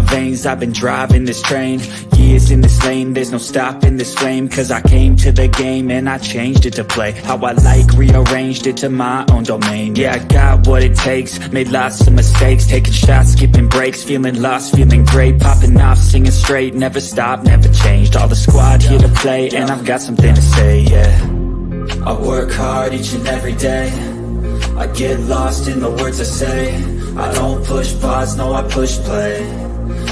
veins, I've been driving this train. Years in this lane, there's no stopping this flame. Cause I came to the game and I changed it to play how I like, rearranged it to my own domain. Yeah, I got what it takes, made lots of mistakes, taking shots, skipping breaks, feeling lost, feeling great, popping off, singing straight, never stopped, never changed. All the squad here to play, and I've got something to say, yeah. I work hard each and every day, I get lost in the words I say. I don't push pause, no I push play.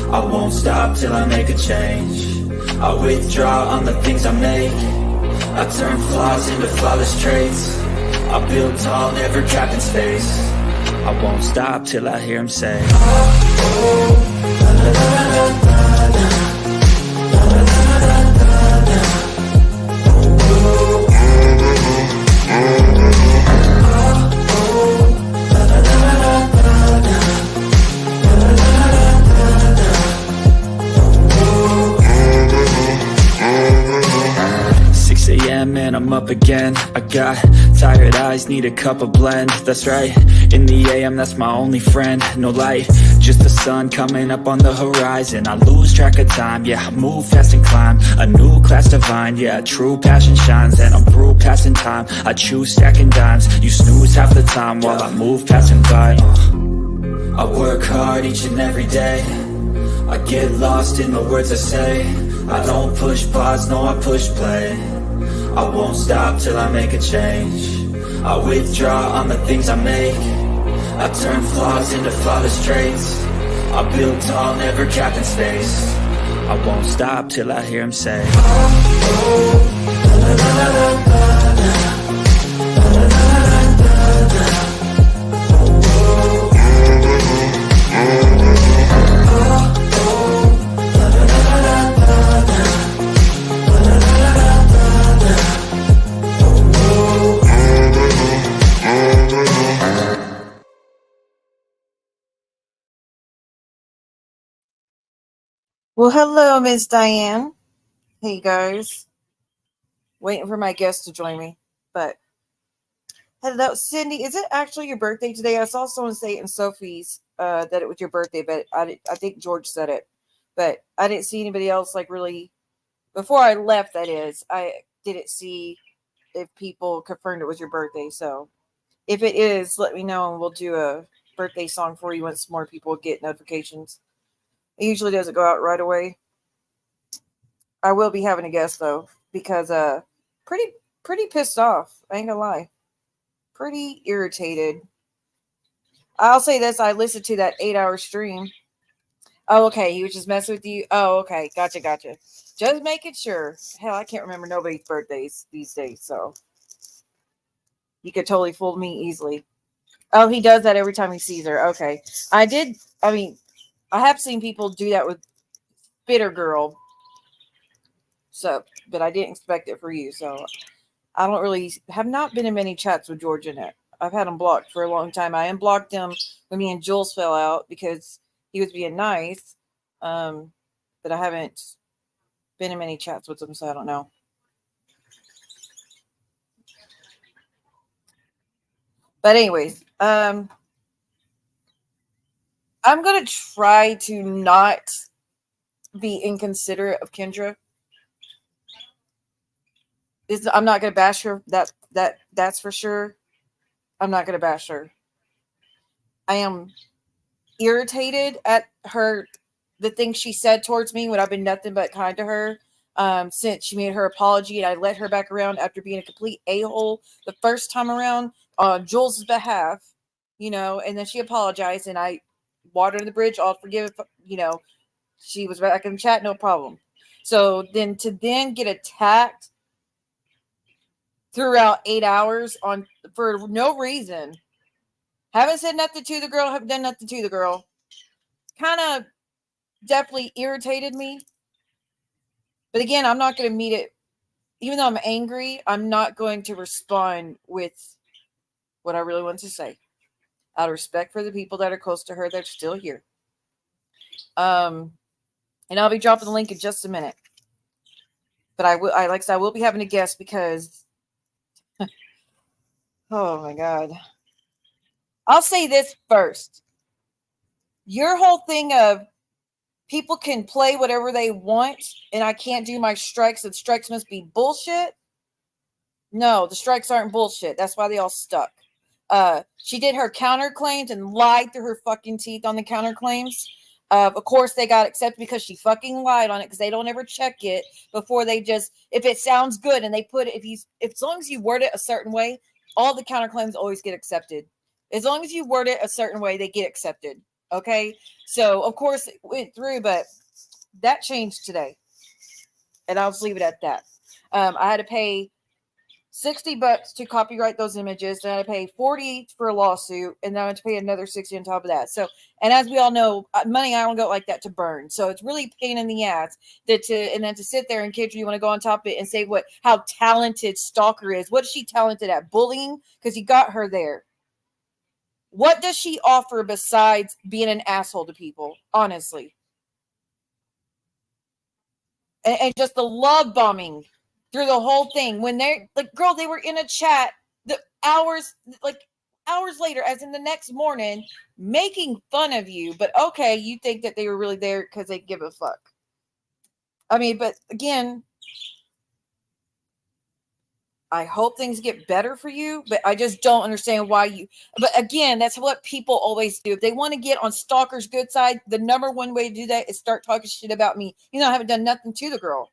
I won't stop till I make a change. I withdraw on the things I make. I turn flaws into flawless traits. I build tall, never capped in space. I won't stop till I hear him say, and I'm up again. I got tired eyes, need a cup of blend. That's right, in the AM, that's my only friend. No light, just the sun coming up on the horizon. I lose track of time, yeah, I move fast and climb a new class divine, yeah, true passion shines. And I'm through passing time, I choose stacking dimes. You snooze half the time while I move passing by. I work hard each and every day, I get lost in the words I say. I don't push pause, no I push play. I won't stop till I make a change. I withdraw on the things I make. I turn flaws into flawless traits. I build tall, never capped in space. I won't stop till I hear him say, well, hello, Miss Diane. Hey, guys. Waiting for my guest to join me. But, hello, Cindy. Is it actually your birthday today? I saw someone say in Sophie's that it was your birthday, but I think George said it. But I didn't see anybody else, like, really. Before I left, that is. I didn't see if people confirmed it was your birthday. So, if it is, let me know, and we'll do a birthday song for you once more people get notifications. It usually doesn't go out right away. I will be having a guest though, because pretty pissed off. I ain't gonna lie. Pretty irritated. I'll say this, I listened to that 8-hour stream. Oh, okay. He was just messing with you. Oh, okay. Gotcha. Just making sure. Hell, I can't remember nobody's birthdays these days, so you could totally fool me easily. Oh, he does that every time he sees her. Okay. I have seen people do that with Bitter Girl. So, but I didn't expect it for you. So, I don't really have not been in many chats with George in it. I've had him blocked for a long time. I unblocked him when me and Juelz fell out because he was being nice. But I haven't been in many chats with him, so I don't know. But anyways, I'm going to try to not be inconsiderate of Kendra. I'm not going to bash her. That's for sure. I'm not going to bash her. I am irritated at her, the things she said towards me when I've been nothing but kind to her. Since she made her apology and I let her back around after being a complete a-hole the first time around on Juelz' behalf, and then she apologized and I watered the bridge, all forgive, she was back in the chat, no problem. So then to get attacked throughout 8 hours for no reason, haven't said nothing to the girl, haven't done nothing to the girl, kind of definitely irritated me. But again, I'm not going to meet it. Even though I'm angry, I'm not going to respond with what I really want to say. Out of respect for the people that are close to her that are still here. And I'll be dropping the link in just a minute. But I will be having a guest because oh my God. I'll say this first. Your whole thing of people can play whatever they want and I can't do my strikes and strikes must be bullshit. No, the strikes aren't bullshit. That's why they all stuck. She did her counterclaims and lied through her fucking teeth on the counterclaims. Of course, they got accepted because she fucking lied on it because they don't ever check it before they just, if it sounds good and they put it, if as long as you word it a certain way, all the counterclaims always get accepted. As long as you word it a certain way, they get accepted. Okay. So, of course, it went through, but that changed today. And I'll just leave it at that. I had to pay $60 to copyright those images. Then I pay $40 for a lawsuit, and then I have to pay another $60 on top of that. So, and as we all know, money I don't go like that to burn. So it's really pain in the ass and then to sit there and Kendra, you want to go on top of it and say how talented Stalker is. What is she talented at? Bullying? Because he got her there. What does she offer besides being an asshole to people? Honestly, and just the love bombing through the whole thing. When they're like, girl, they were in a chat hours later, as in the next morning, making fun of you. But okay, you think that they were really there because they give a fuck. I mean, but again, I hope things get better for you, but I just don't understand why you. But again, that's what people always do. If they want to get on Stalker's good side, the number one way to do that is start talking shit about me. I haven't done nothing to the girl.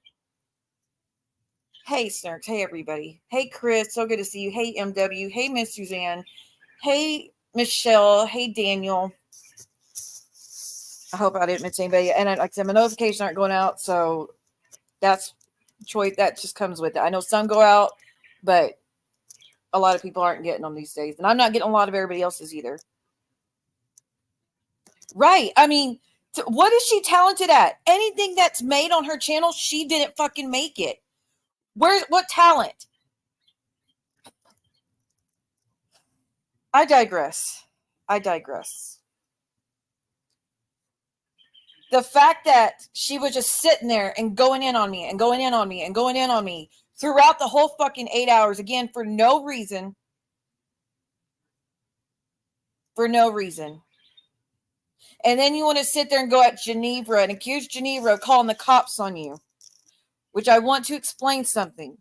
Hey, Snurks. Hey, everybody. Hey, Chris. So good to see you. Hey, MW. Hey, Miss Suzanne. Hey, Michelle. Hey, Daniel. I hope I didn't miss anybody. And like I said, my notifications aren't going out, so that's choice. That just comes with it. I know some go out, but a lot of people aren't getting them these days. And I'm not getting a lot of everybody else's either. Right. I mean, what is she talented at? Anything that's made on her channel, she didn't fucking make it. What talent? I digress. The fact that she was just sitting there and going in on me and going in on me and going in on me throughout the whole fucking 8 hours, again, for no reason. For no reason. And then you want to sit there and go at Ginevra and accuse Ginevra of calling the cops on you, which I want to explain something.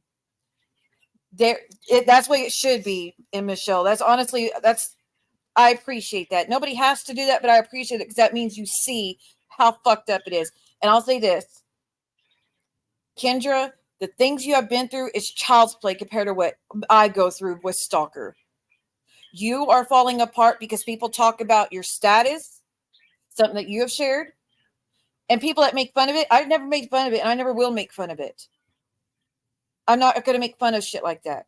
That's the way it should be, in Michelle. I appreciate that. Nobody has to do that, but I appreciate it because that means you see how fucked up it is. And I'll say this, Kendra, the things you have been through is child's play compared to what I go through with Stalker. You are falling apart because people talk about your status, something that you have shared, and people that make fun of it. I've never made fun of it, and I never will make fun of it. I'm not going to make fun of shit like that.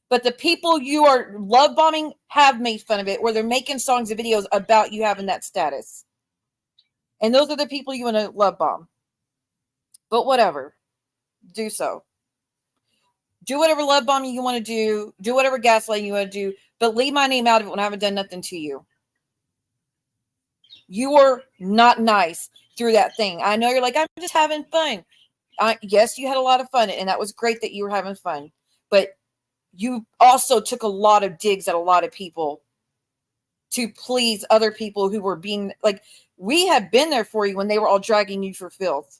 But the people you are love bombing have made fun of it, where they're making songs and videos about you having that status. And those are the people you want to love bomb. But whatever. Do so. Do whatever love bombing you want to do. Do whatever gaslighting you want to do. But leave my name out of it when I haven't done nothing to you. You were not nice through that thing. I know you're like, I'm just having fun. Yes, you had a lot of fun. And that was great that you were having fun. But you also took a lot of digs at a lot of people to please other people who were being like, we have been there for you when they were all dragging you for filth.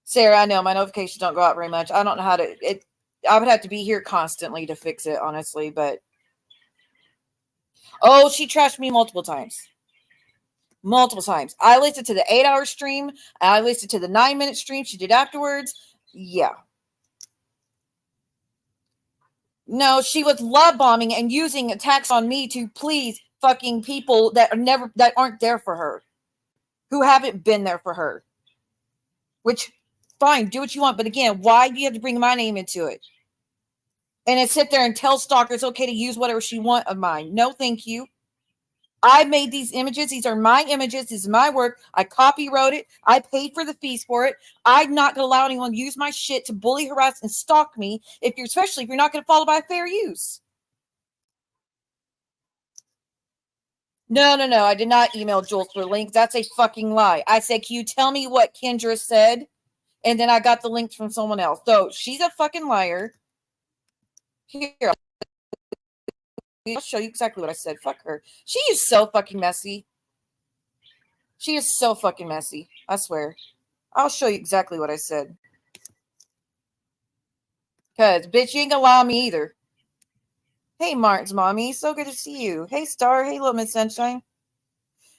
Sarah, I know my notifications don't go out very much. I don't know how to, I would have to be here constantly to fix it, honestly, but oh, she trashed me multiple times. Multiple times. I listened to the 8-hour stream. I listened to the 9-minute stream she did afterwards. Yeah. No, she was love bombing and using attacks on me to please fucking people that aren't there for her, who haven't been there for her. Which, fine, do what you want. But again, why do you have to bring my name into it? And then sit there and tell Stalker it's okay to use whatever she wants of mine. No, thank you. I made these images. These are my images. This is my work. I copyrighted it. I paid for the fees for it. I'm not going to allow anyone to use my shit to bully, harass, and stalk me, especially if you're not going to follow by fair use. No. I did not email Juelz for links. That's a fucking lie. I said, can you tell me what Kendra said? And then I got the links from someone else. So she's a fucking liar. Here, I'll show you exactly what I said. Fuck her. She is so fucking messy. She is so fucking messy. I swear. I'll show you exactly what I said. Because, bitch, you ain't gonna lie on me either. Hey, Martin's mommy. So good to see you. Hey, Star. Hey, little Miss Sunshine.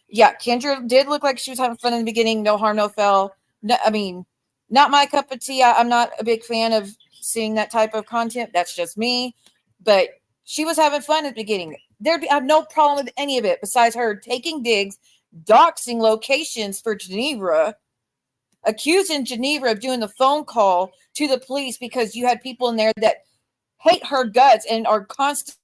Yeah, Kendra did look like she was having fun in the beginning. No harm, no foul. No, I mean, not my cup of tea. I'm not a big fan of seeing that type of content. That's just me. But she was having fun at the beginning. I have no problem with any of it besides her taking digs, doxing locations for Ginevra, accusing Ginevra of doing the phone call to the police because you had people in there that hate her guts and are constantly.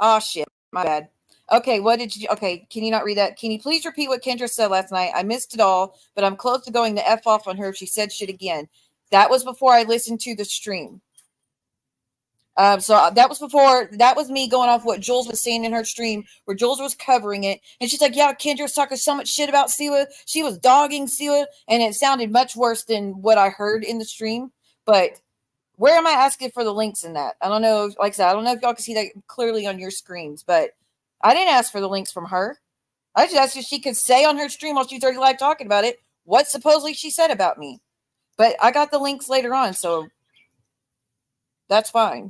Oh, shit. My bad. Okay, what did you... Okay, can you not read that? Can you please repeat what Kendra said last night? I missed it all, but I'm close to going to F off on her if she said shit again. That was before I listened to the stream. So that was me going off what Juelz was saying in her stream, where Juelz was covering it, and she's like, "Yeah, Kendra was talking so much shit about Siwa. She was dogging Siwa, and it sounded much worse than what I heard in the stream." But where am I asking for the links in that? I don't know. Like I said, I don't know if y'all can see that clearly on your screens, but I didn't ask for the links from her. I just asked if she could say on her stream while she's already live talking about it what supposedly she said about me. But I got the links later on, so that's fine.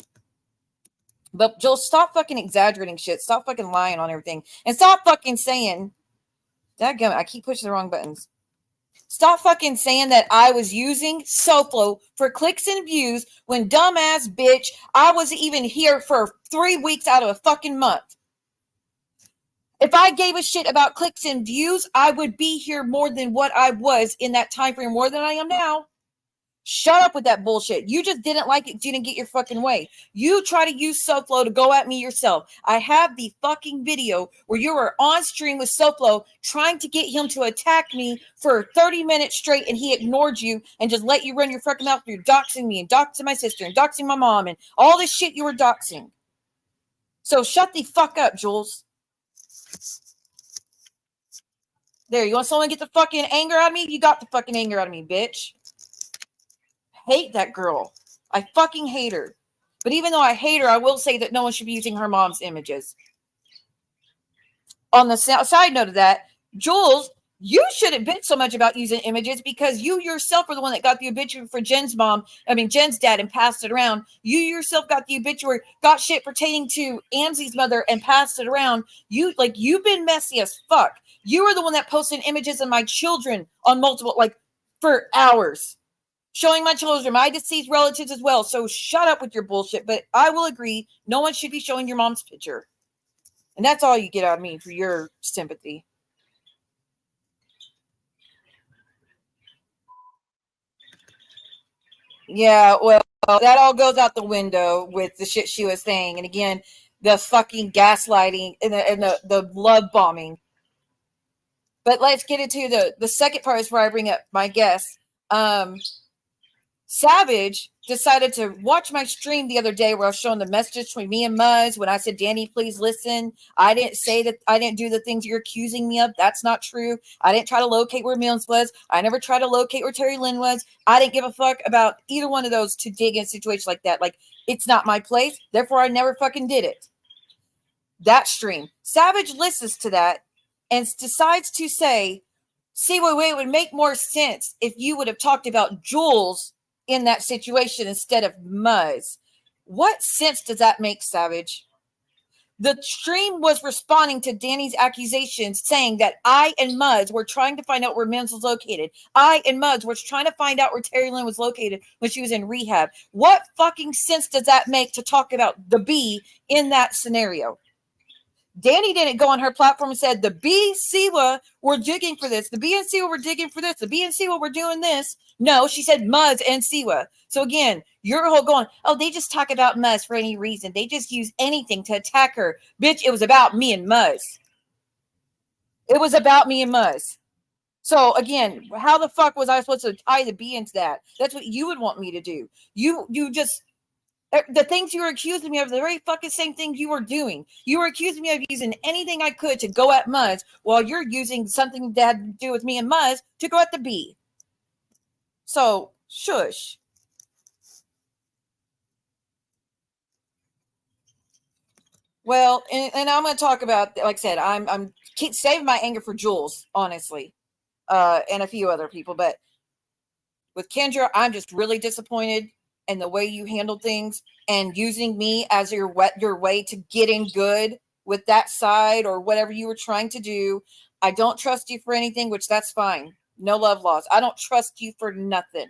But Joel, stop fucking exaggerating shit. Stop fucking lying on everything. And stop fucking saying, dadgummit, I keep pushing the wrong buttons. Stop fucking saying that I was using SoFlo for clicks and views when, dumbass bitch, I wasn't even here for 3 weeks out of a fucking month. If I gave a shit about clicks and views, I would be here more than what I was in that time frame, more than I am now. Shut up with that bullshit. You just didn't like it. Didn't get your fucking way. You try to use SoFlo to go at me yourself. I have the fucking video where you were on stream with SoFlo trying to get him to attack me for 30 minutes straight, and he ignored you and just let you run your fucking mouth. You're doxing me and doxing my sister and doxing my mom and all this shit you were doxing. So shut the fuck up, Juelz. There, you want someone to get the fucking anger out of me? You got the fucking anger out of me, bitch. Hate that girl. I fucking hate her. But even though I hate her, I will say that no one should be using her mom's images. On the side note of that, Juelz, you shouldn't bitch so much about using images because you yourself are the one that got the obituary for Jen's dad, and passed it around. You yourself got the obituary, got shit pertaining to Amzi's mother and passed it around. You've been messy as fuck. You were the one that posted images of my children on multiple, for hours. Showing my children, my deceased relatives as well. So shut up with your bullshit. But I will agree, no one should be showing your mom's picture. And that's all you get out of me for your sympathy. Yeah, well, that all goes out the window with the shit she was saying. And again, the fucking gaslighting and the love bombing. But let's get into the second part is where I bring up my guest. Savage decided to watch my stream the other day where I was showing the messages between me and Muzz when I said, Danny, please listen. I didn't say that I didn't do the things you're accusing me of. That's not true. I didn't try to locate where Mills was. I never tried to locate where Terry Lynn was. I didn't give a fuck about either one of those to dig in situations like that. It's not my place. Therefore, I never fucking did it. That stream. Savage listens to that and decides to say, see, it would make more sense if you would have talked about Juelz in that situation instead of Muzz. What sense does that make, Savage? The stream was responding to Danny's accusations, saying that I and Muzz were trying to find out where Mims was located. I and Muzz were trying to find out where Terry Lynn was located when she was in rehab. What fucking sense does that make to talk about the B in that scenario? Danny didn't go on her platform and said, the B, Siwa, we're digging for this. The B and Siwa, we're digging for this. The B and Siwa, we're doing this. No, she said Muzz and Siwa. So again, you're whole going, oh, they just talk about Muzz for any reason. They just use anything to attack her. Bitch, it was about me and Muzz. It was about me and Muzz. So again, how the fuck was I supposed to tie the B into that? That's what you would want me to do. You just, the things you were accusing me of, the very fucking same thing you were doing. You were accusing me of using anything I could to go at Muzz, while you're using something that had to do with me and Muzz to go at the B. So shush. Well, and I'm going to talk about, like I said, I'm keep saving my anger for Juelz, honestly, and a few other people. But with Kendra, I'm just really disappointed in the way you handled things and using me as your way to get in good with that side or whatever you were trying to do. I don't trust you for anything, which that's fine. No love lost. I don't trust you for nothing.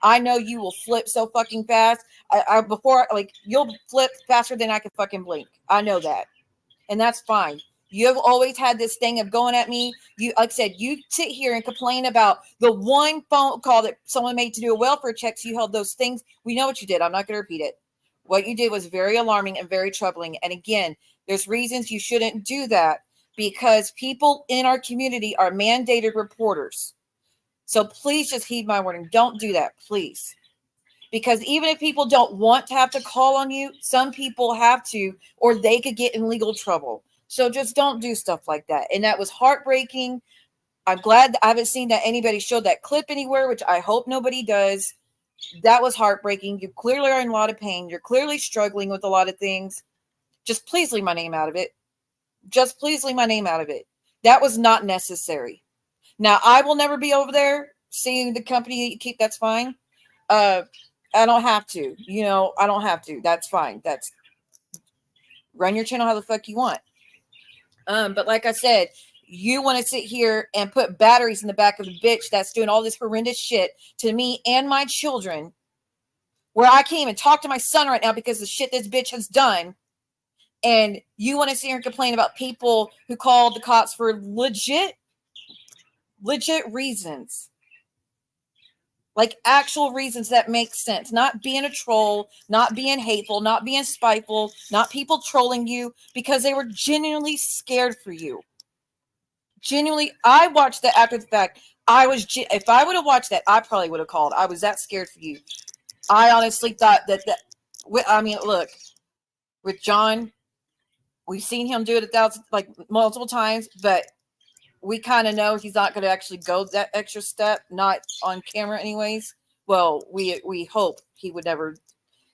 I know you will flip so fucking fast. You'll flip faster than I can fucking blink. I know that. And that's fine. You have always had this thing of going at me. You, like I said, you sit here and complain about the one phone call that someone made to do a welfare check. So you held those things. We know what you did. I'm not going to repeat it. What you did was very alarming and very troubling. And again, there's reasons you shouldn't do that, because people in our community are mandated reporters. So please just heed my warning. Don't do that, please. Because even if people don't want to have to call on you, some people have to, or they could get in legal trouble. So just don't do stuff like that. And that was heartbreaking. I'm glad that I haven't seen that anybody showed that clip anywhere, which I hope nobody does. That was heartbreaking. You clearly are in a lot of pain. You're clearly struggling with a lot of things. Just please leave my name out of it. Just please leave my name out of it. That was not necessary. Now, I will never be over there seeing the company that you keep. That's fine. I don't have to. I don't have to. That's fine. That's run your channel how the fuck you want. But like I said, you want to sit here and put batteries in the back of the bitch that's doing all this horrendous shit to me and my children, where I can't even talk to my son right now because of the shit this bitch has done. And you want to sit here and complain about people who called the cops for legit reasons. Like actual reasons that make sense. Not being a troll, not being hateful, not being spiteful, not people trolling you because they were genuinely scared for you. Genuinely, I watched that after the fact. If I would have watched that, I probably would have called. I was that scared for you. I honestly thought that, look, with John, we've seen him do it multiple times, but we kind of know he's not going to actually go that extra step, not on camera anyways. Well, we hope he would never.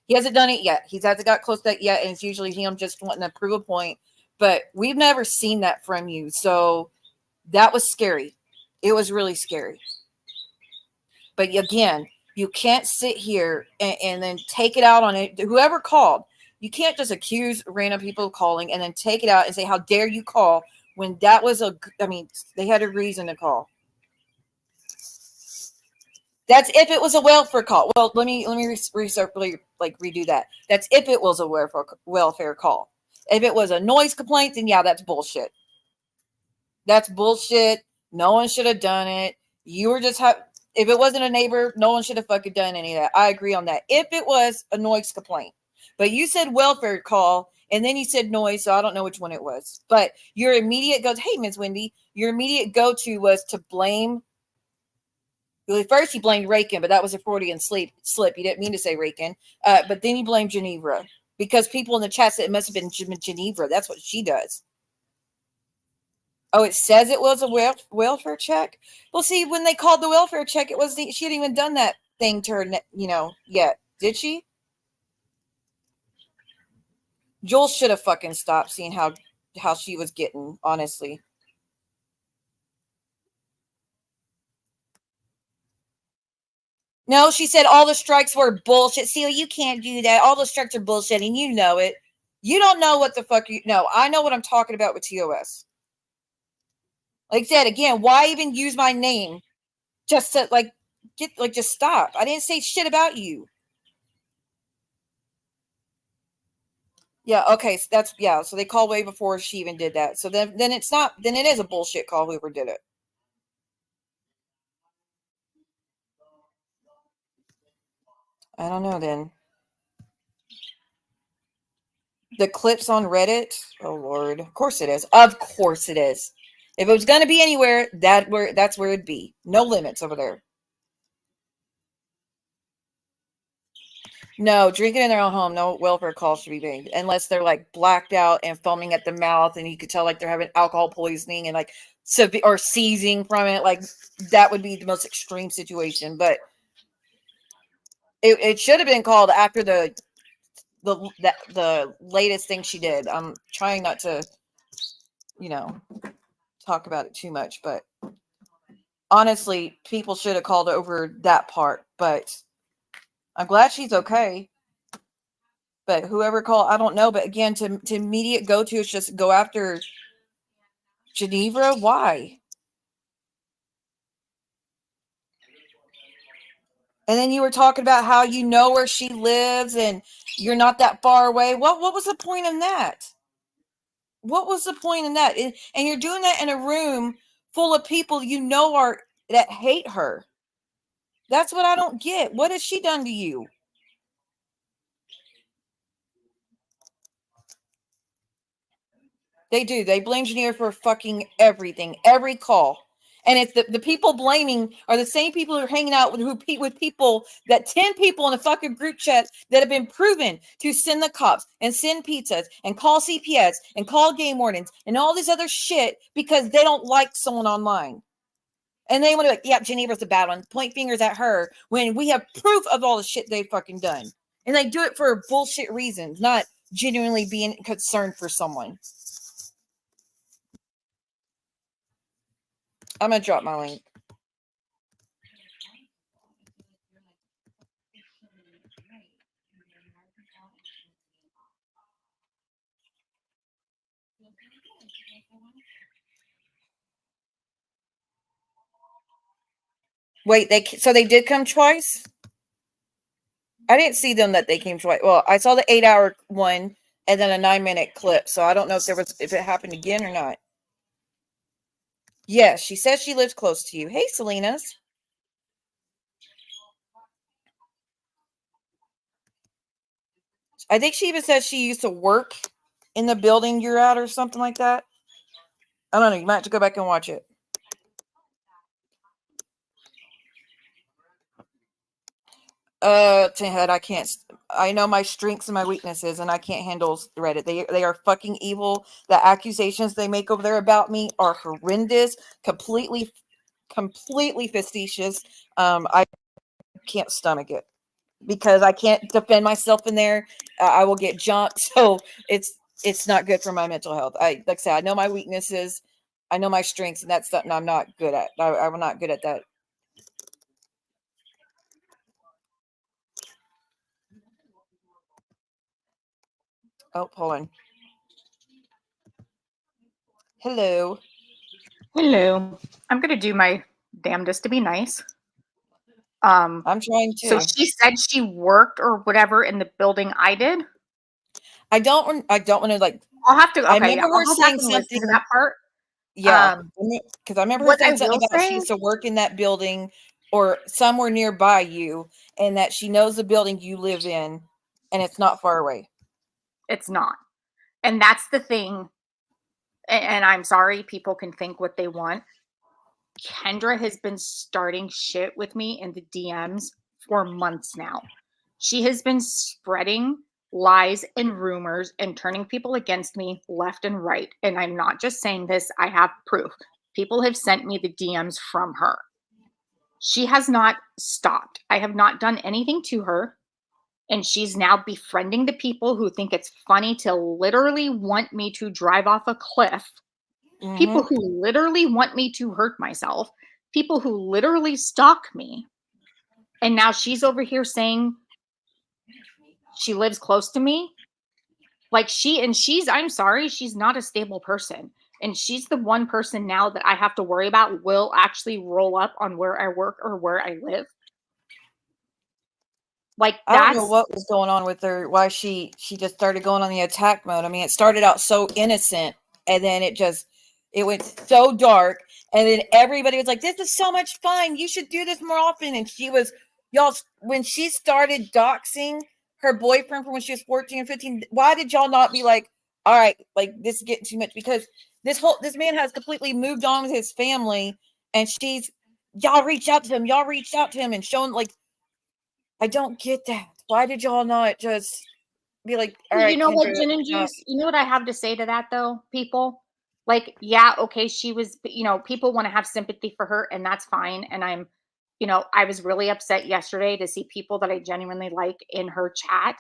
He hasn't done it yet. He hasn't got close to that yet, and it's usually him just wanting to prove a point. But we've never seen that from you, so that was scary. It was really scary. But again, you can't sit here and then take it out on it. Whoever called, you can't just accuse random people of calling and then take it out and say, how dare you call, when that was they had a reason to call. That's if it was a welfare call. Well, let me redo that. That's if it was a welfare call. If it was a noise complaint, then yeah, that's bullshit. That's bullshit. No one should have done it. You were just if it wasn't a neighbor, no one should have fucking done any of that. I agree on that. If it was a noise complaint, but you said welfare call, and then you said noise, so I don't know which one it was. But your immediate goes, hey, Ms. Wendy, your immediate go-to was to blame. Well, at first you blamed Rakin, but that was a Freudian slip. You didn't mean to say Rakin. But then you blamed Ginevra because people in the chat said it must have been Ginevra. That's what she does. Oh, it says it was a welfare check? Well, see, when they called the welfare check, she hadn't even done that thing to her, yet. Did she? Juelz should have fucking stopped seeing how she was getting, honestly. No, she said all the strikes were bullshit. See, you can't do that. All the strikes are bullshit, and you know it. You don't know what the fuck you know. I know what I'm talking about with TOS. Like I said, again, why even use my name? Just to just stop. I didn't say shit about you. Yeah, okay, so that's so they called way before she even did that. So then it's not, then it is a bullshit call, whoever did it. I don't know then. The clips on Reddit? Oh Lord. Of course it is. Of course it is. If it was gonna be anywhere, that's where it'd be. No limits over there. No, drinking in their own home, no welfare call should be made unless they're like blacked out and foaming at the mouth, and you could tell like they're having alcohol poisoning and like severe or seizing from it. Like that would be the most extreme situation. But it should have been called after the latest thing she did. I'm trying not to, talk about it too much, but honestly, people should have called over that part. But I'm glad she's okay. But whoever called, I don't know. But again, to immediate go to is just go after Ginevra. Why? And then you were talking about how you know where she lives and you're not that far away. What was the point in that? What was the point in that? And you're doing that in a room full of people you know are that hate her. That's what I don't get. What has she done to you? They do. They blame Ginevra for fucking everything, every call. And it's the people blaming are the same people who are hanging out with people, that 10 people in a fucking group chat that have been proven to send the cops and send pizzas and call CPS and call game wardens and all this other shit because they don't like someone online. And they want to be like, yeah, Ginevra's a bad one. Point fingers at her when we have proof of all the shit they've fucking done. And they do it for bullshit reasons, not genuinely being concerned for someone. I'm going to drop my link. Wait, so they did come twice? I didn't see them that they came twice. Well, I saw the 8-hour one and then a 9-minute clip. So I don't know if it happened again or not. Yes, she says she lives close to you. Hey, Selena's. I think she even said she used to work in the building you're at or something like that. I don't know. You might have to go back and watch it. Head, I can't. I know my strengths and my weaknesses, and I can't handle Reddit. They are fucking evil. The accusations they make over there about me are horrendous, completely facetious. I can't stomach it because I can't defend myself in there. I will get jumped, so it's not good for my mental health. Like I said, I know my weaknesses, I know my strengths, and that's something I'm not good at. I'm not good at that. Oh, hold on. Hello. Hello. I'm going to do my damnedest to be nice. I'm trying to. So she said she worked or whatever in the building I did. I don't want to like. I'll have to. Okay, I remember her saying something. To that part. Yeah, because I remember her saying something about she used to work in that building or somewhere nearby you, and that she knows the building you live in, and it's not far away. It's not, and that's the thing. And I'm sorry, people can think what they want. Kendra has been starting shit with me in the DMs for months now. She has been spreading lies and rumors and turning people against me left and right. And I'm not just saying this, I have proof. People have sent me the DMs from her. She has not stopped. I have not done anything to her. And she's now befriending the people who think it's funny to literally want me to drive off a cliff. Mm-hmm. People who literally want me to hurt myself. People who literally stalk me. And now she's over here saying she lives close to me. Like I'm sorry, she's not a stable person. And she's the one person now that I have to worry about will actually roll up on where I work or where I live. Like, I don't know that's what was going on with her, why she just started going on the attack mode. I mean, it started out so innocent, and then it went so dark, and then everybody was like, this is so much fun, you should do this more often. And she was, y'all, when she started doxing her boyfriend from when she was 14 and 15, why did y'all not be like, all right, like, this is getting too much? Because this man has completely moved on with his family, and y'all reached out to him and shown, like, I don't get that. Why did y'all not just be like, all You right, know what, Kendra, Gin and Juice? You know what I have to say to that, though, people? Like, yeah, okay, she was, people want to have sympathy for her, and that's fine. And I was really upset yesterday to see people that I genuinely like in her chat,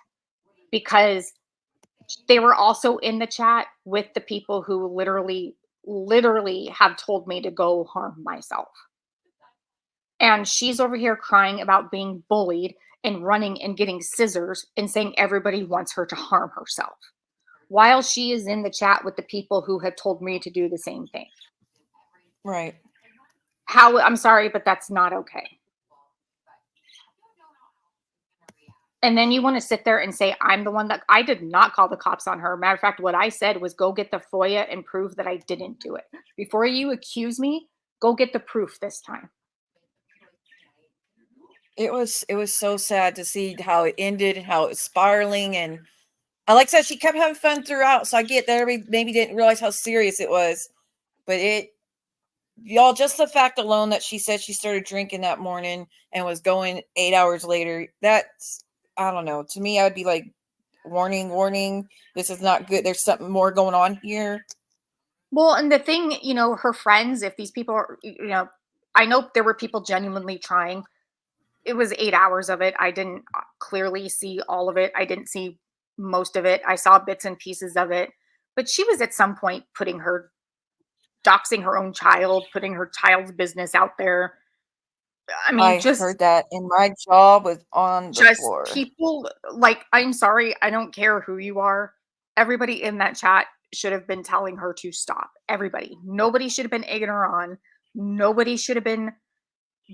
because they were also in the chat with the people who literally have told me to go harm myself. And she's over here crying about being bullied and running and getting scissors and saying everybody wants her to harm herself, while she is in the chat with the people who have told me to do the same thing. right? I'm sorry, but that's not okay. And then you want to sit there and say, I'm the one that I did not call the cops on her. Matter of fact, what I said was go get the FOIA and prove that I didn't do it. Before you accuse me, go get the proof this time. It was so sad to see how it ended and how it was spiraling. And like I said, she kept having fun throughout. So I get that everybody maybe didn't realize how serious it was. But y'all, just the fact alone that she said she started drinking that morning and was going 8 hours later, that's, I don't know. To me, I would be like, warning, this is not good. There's something more going on here. Well, and the thing, her friends, if these people are, I know there were people genuinely trying. It was 8 hours of it. I didn't clearly see all of it. I didn't see most of it. I saw bits and pieces of it. But she was at some point doxing her own child, putting her child's business out there. I mean, I heard that, and my jaw was on the just floor. people, like, I'm sorry, I don't care who you are. Everybody in that chat should have been telling her to stop. Everybody. Nobody should have been egging her on. Nobody should have been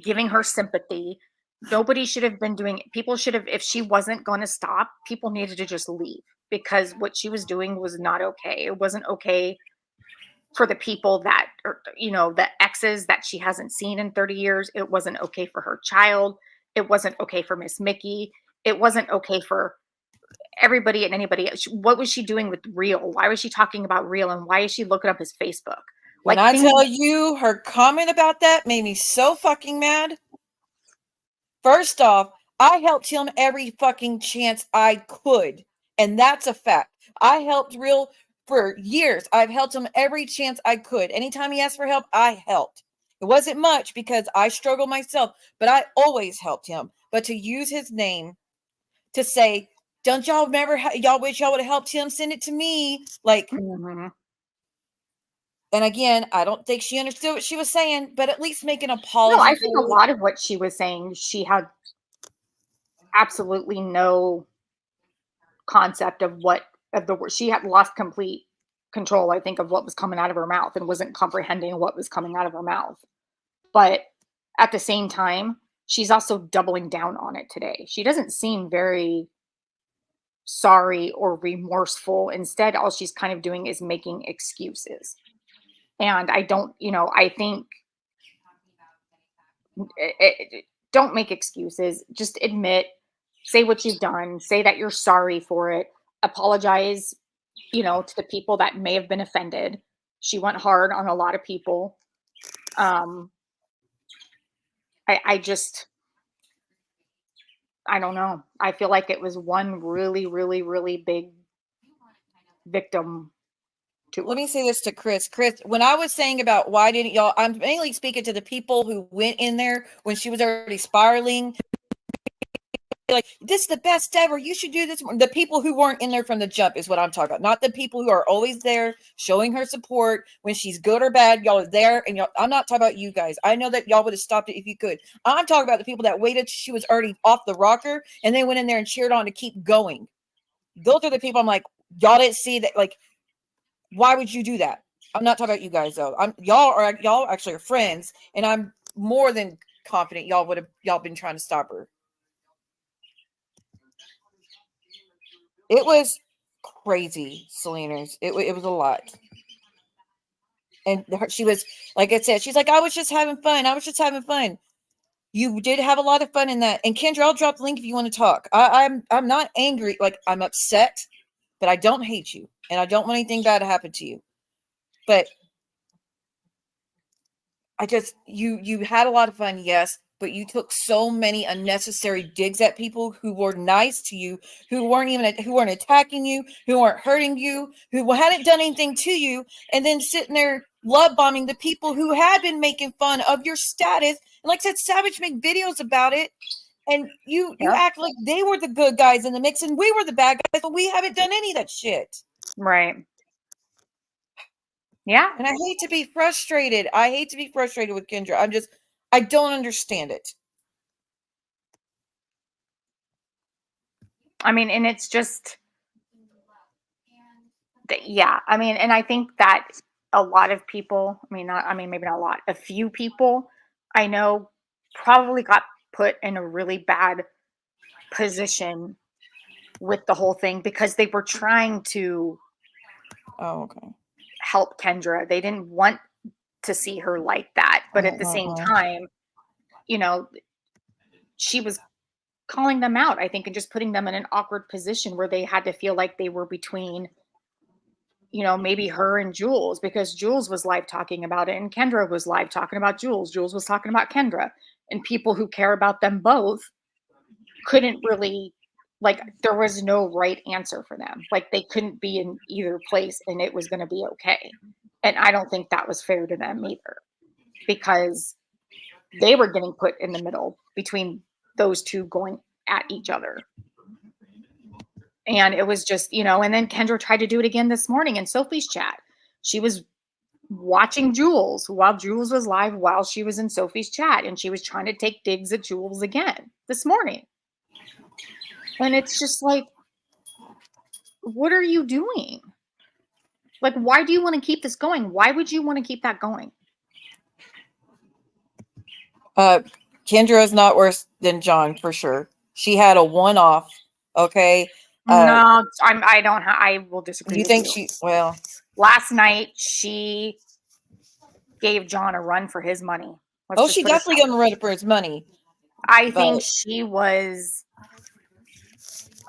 giving her sympathy. Nobody should have been doing it. People should have, if she wasn't going to stop, people needed to just leave, because what she was doing was not okay. It wasn't okay for the people that, the exes that she hasn't seen in 30 years. It wasn't okay for her child. It wasn't okay for Miss Mickey. It wasn't okay for everybody and anybody. What was she doing with Real? Why was she talking about Real? And why is she looking up his Facebook? When I tell you, her comment about that made me so fucking mad. First off, I helped him every fucking chance I could. And that's a fact. I helped Real for years. I've helped him every chance I could. Anytime he asked for help, I helped. It wasn't much because I struggle myself, but I always helped him. But to use his name to say, don't y'all remember how y'all wish y'all would have helped him? Send it to me. Like, Mm-hmm. And again, I don't think she understood what she was saying, but at least make an No, apology. I think a lot of what she was saying, she had absolutely no concept of she had lost complete control, I think, of what was coming out of her mouth, and wasn't comprehending what was coming out of her mouth. But at the same time, she's also doubling down on it today. She doesn't seem very sorry or remorseful. Instead, all she's kind of doing is making excuses. And I think don't make excuses. Just admit, say what you've done, say that you're sorry for it, apologize, to the people that may have been offended. She went hard on a lot of people. I don't know. I feel like it was one really, really, really big victim to Let her. me say this to Chris. Chris, when I was saying about why didn't y'all, I'm mainly speaking to the people who went in there when she was already spiraling. Like, this is the best ever. You should do this. The people who weren't in there from the jump is what I'm talking about. Not the people who are always there showing her support when she's good or bad. Y'all are there, and I'm not talking about you guys. I know that y'all would have stopped it if you could. I'm talking about the people that waited till she was already off the rocker and then went in there and cheered on to keep going. Those are the people I'm like, y'all didn't see that. Like, why would you do that? I'm not talking about you guys though. Y'all actually are friends, and I'm more than confident y'all been trying to stop her. It was crazy, Selena's. It was a lot. And she was, like I said, she's like, I was just having fun. I was just having fun. You did have a lot of fun in that. And Kendra, I'll drop the link if you want to talk. I'm not angry. Like, I'm upset, but I don't hate you. And I don't want anything bad to happen to you. But you had a lot of fun, yes, but you took so many unnecessary digs at people who were nice to you, who weren't attacking you, who weren't hurting you, who hadn't done anything to you, and then sitting there love bombing the people who had been making fun of your status. And like I said, Savage made videos about it, and you act like they were the good guys in the mix and we were the bad guys, but we haven't done any of that shit. Right. Yeah. And I hate to be frustrated. I hate to be frustrated with Kendra. I don't understand it. I mean, and it's just, yeah. I mean, and I think that a lot of people, maybe not a lot, a few people I know probably got put in a really bad position with the whole thing because they were trying to help Kendra. They didn't want to see her like that. But at the same time, you know, she was calling them out, I think, and just putting them in an awkward position where they had to feel like they were between, you know, maybe her and Juelz, because Juelz was live talking about it and Kendra was live talking about Juelz. Juelz was talking about Kendra, and people who care about them both couldn't really, like, there was no right answer for them. Like, they couldn't be in either place and it was going to be okay. And I don't think that was fair to them either, because they were getting put in the middle between those two going at each other. And it was just, you know, and then Kendra tried to do it again this morning in Sophie's chat. She was watching Juelz while Juelz was live, while she was in Sophie's chat, and she was trying to take digs at Juelz again this morning. And it's just like, what are you doing? Like, why do you want to keep this going? Why would you want to keep that going? Kendra is not worse than John for sure. She had a one-off. Okay. No, I will disagree. You think she? Well, last night she gave John a run for his money. She definitely gave him a run for his money. I think she was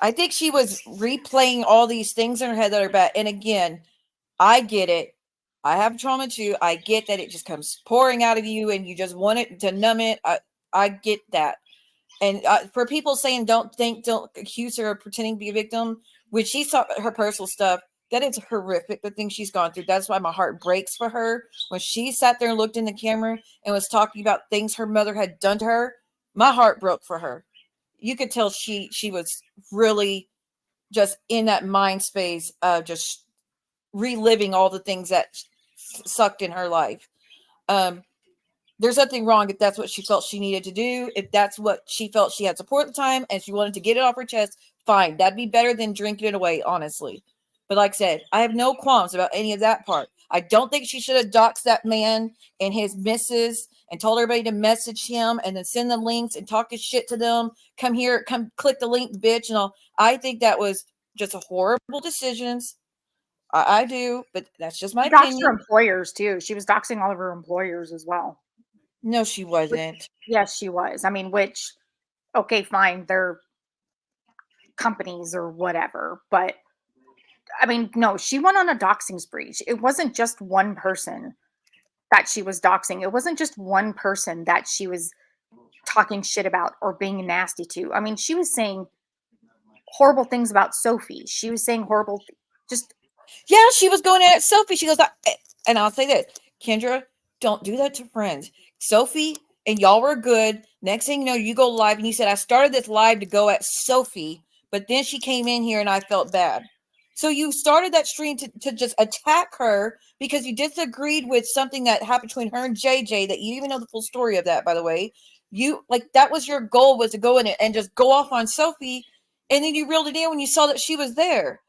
replaying all these things in her head that are bad. And again, I get it. I have trauma too. I get that it just comes pouring out of you and you just want it to numb it. I get that. And for people saying don't accuse her of pretending to be a victim, when she saw her personal stuff, that is horrific, the things she's gone through. That's why my heart breaks for her. When she sat there and looked in the camera and was talking about things her mother had done to her, my heart broke for her. You could tell she was really just in that mind space of just reliving all the things that sucked in her life. There's nothing wrong if that's what she felt she needed to do. If that's what she felt she had support at the time and she wanted to get it off her chest, fine. That'd be better than drinking it away, honestly. But like I said, I have no qualms about any of that part. I don't think she should have doxed that man and his missus and told everybody to message him and then send them links and talk his shit to them. Come here, come click the link, bitch. And all. I think that was just a horrible decisions. I do, but that's just my opinion. Her employers too. She was doxing all of her employers as well. No, she wasn't. Yes, she was. I mean, okay, fine, they're companies or whatever, but I mean, no, she went on a doxing spree. It wasn't just one person that she was doxing. It wasn't just one person that she was talking shit about or being nasty to. I mean, she was saying horrible things about Sophie. She was saying horrible, yeah, she was going at Sophie. She goes, and I'll say this, Kendra, don't do that to friends. Sophie and y'all were good. Next thing you know, you go live and you said, I started this live to go at Sophie, but then she came in here and I felt bad. So you started that stream to just attack her because you disagreed with something that happened between her and JJ, that you even know the full story of that, by the way. You that was your goal, was to go in and just go off on Sophie. And then you reeled it in when you saw that she was there.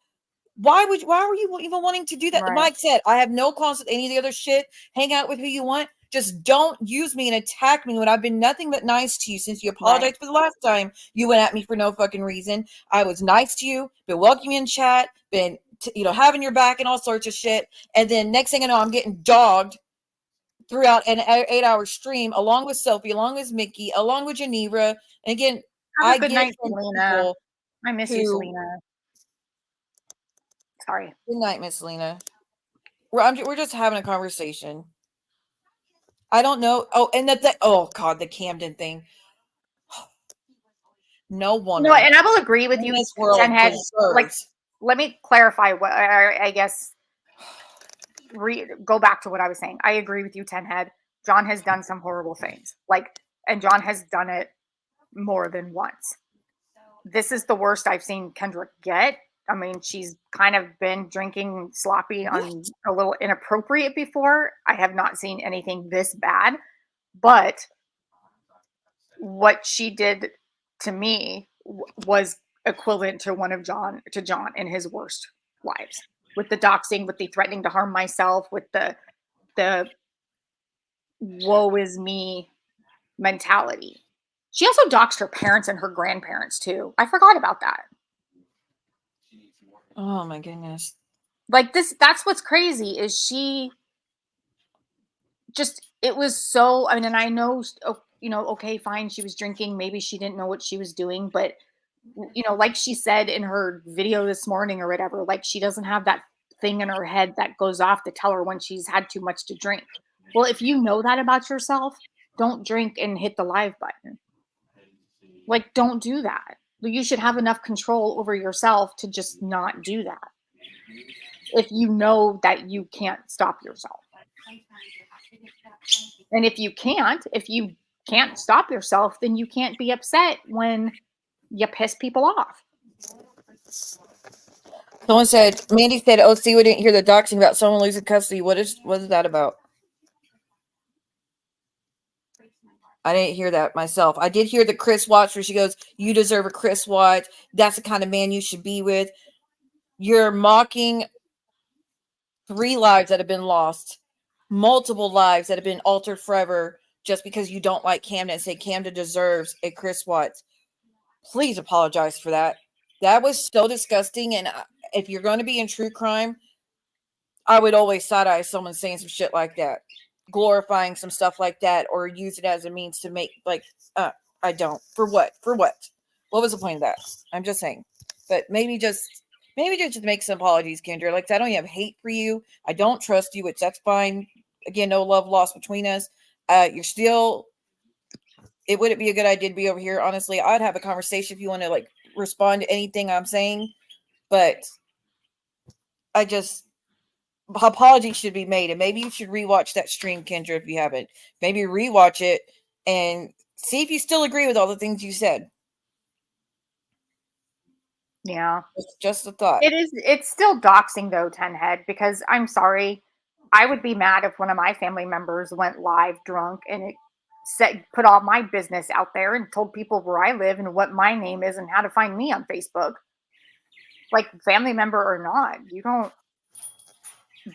Why were you even wanting to do that? Right. Mike said, I have no qualms with any of the other shit. Hang out with who you want. Just don't use me and attack me when I've been nothing but nice to you since you apologized for the last time you went at me for no fucking reason. I was nice to you, been welcoming in chat, been, having your back and all sorts of shit. And then next thing I know, I'm getting dogged throughout an 8-hour stream, along with Sophie, along with Mickey, along with Ginevra. And again, Have a good night, Selena. I miss you, Selena. Sorry. Good night, Miss Selena. We're just having a conversation. I don't know. Oh, and oh God, the Camden thing. No woman. No, and I will agree with you. This world like, let me clarify what I guess. Go back to what I was saying. I agree with you, Tenhead. John has done some horrible things, and John has done it more than once. This is the worst I've seen Kendra get. I mean, she's kind of been drinking sloppy on a little inappropriate before. I have not seen anything this bad, but what she did to me was equivalent to John in his worst lives, with the doxing, with the threatening to harm myself, with the woe is me mentality. She also doxed her parents and her grandparents too. I forgot about that. Oh my goodness. That's what's crazy is she just, it was so, I mean, and I know, okay, fine, she was drinking. Maybe she didn't know what she was doing, but like she said in her video this morning or whatever, she doesn't have that thing in her head that goes off to tell her when she's had too much to drink. Well, if you know that about yourself, don't drink and hit the live button. Don't do that. You should have enough control over yourself to just not do that. If you know that you can't stop yourself. And if you can't stop yourself, then you can't be upset when you piss people off. Someone said, Mandy said, oh, see, we didn't hear the doxing about someone losing custody. What is that about? I didn't hear that myself. I did hear the Chris Watts where she goes, you deserve a Chris Watts. That's the kind of man you should be with. You're mocking 3 lives that have been lost, multiple lives that have been altered forever just because you don't like Camden and say Camden deserves a Chris Watts. Please apologize for that. That was so disgusting. And if you're going to be in true crime, I would always side-eye someone saying some shit like that, glorifying some stuff like that, or use it as a means to make, I don't. For what? What was the point of that? I'm just saying. But maybe just make some apologies, Kendra. I don't even have hate for you. I don't trust you. That's fine. Again, no love lost between us. You're still, it wouldn't be a good idea to be over here. Honestly, I'd have a conversation if you want to respond to anything I'm saying, but apologies should be made. And maybe you should rewatch that stream, Kendra, if you haven't. Maybe rewatch it and see if you still agree with all the things you said. Yeah. It's just a thought. It's still doxing though, Tenhead, because I'm sorry. I would be mad if one of my family members went live drunk and it put all my business out there and told people where I live and what my name is and how to find me on Facebook. Family member or not, you don't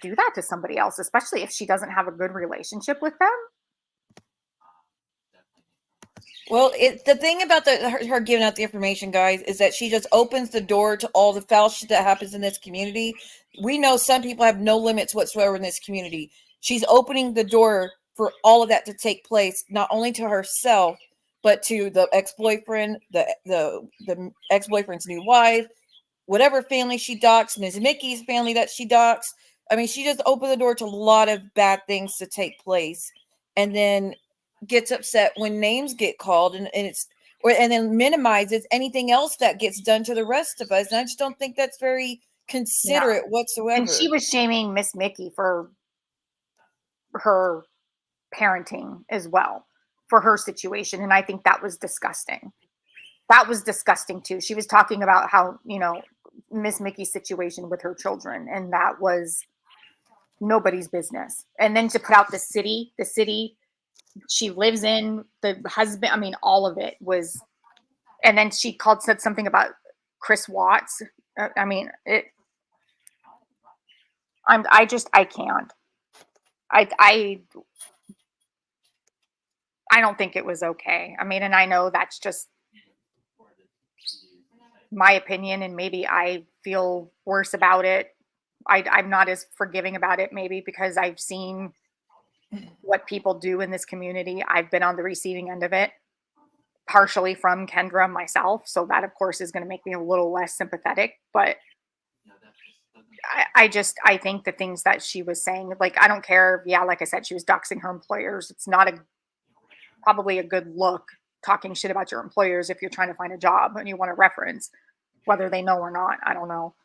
do that to somebody else, especially if she doesn't have a good relationship with them. Well, the thing about her giving out the information, guys, is that she just opens the door to all the foul shit that happens in this community. We know some people have no limits whatsoever in this community. She's opening the door for all of that to take place, not only to herself, but to the ex-boyfriend, the ex-boyfriend's new wife, whatever family she doxed, Ms. Mickey's family that she doxed. I mean, she just opened the door to a lot of bad things to take place. And then gets upset when names get called and then minimizes anything else that gets done to the rest of us. And I just don't think that's very considerate whatsoever. And she was shaming Miss Mickey for her parenting as well, for her situation. And I think that was disgusting. That was disgusting too. She was talking about how, Miss Mickey's situation with her children, and that was nobody's business. And then to put out the city she lives in, the husband, I mean, all of it was, and then she said something about Chris Watts. I mean, I can't. I don't think it was okay. I mean, and I know that's just my opinion, and maybe I feel worse about it. I'm not as forgiving about it, maybe because I've seen what people do in this community. I've been on the receiving end of it, partially from Kendra myself. So that, of course, is going to make me a little less sympathetic. But I think the things that she was saying, like, I don't care. Yeah, like I said, she was doxing her employers. It's not probably a good look talking shit about your employers if you're trying to find a job and you want a reference, whether they know or not. I don't know.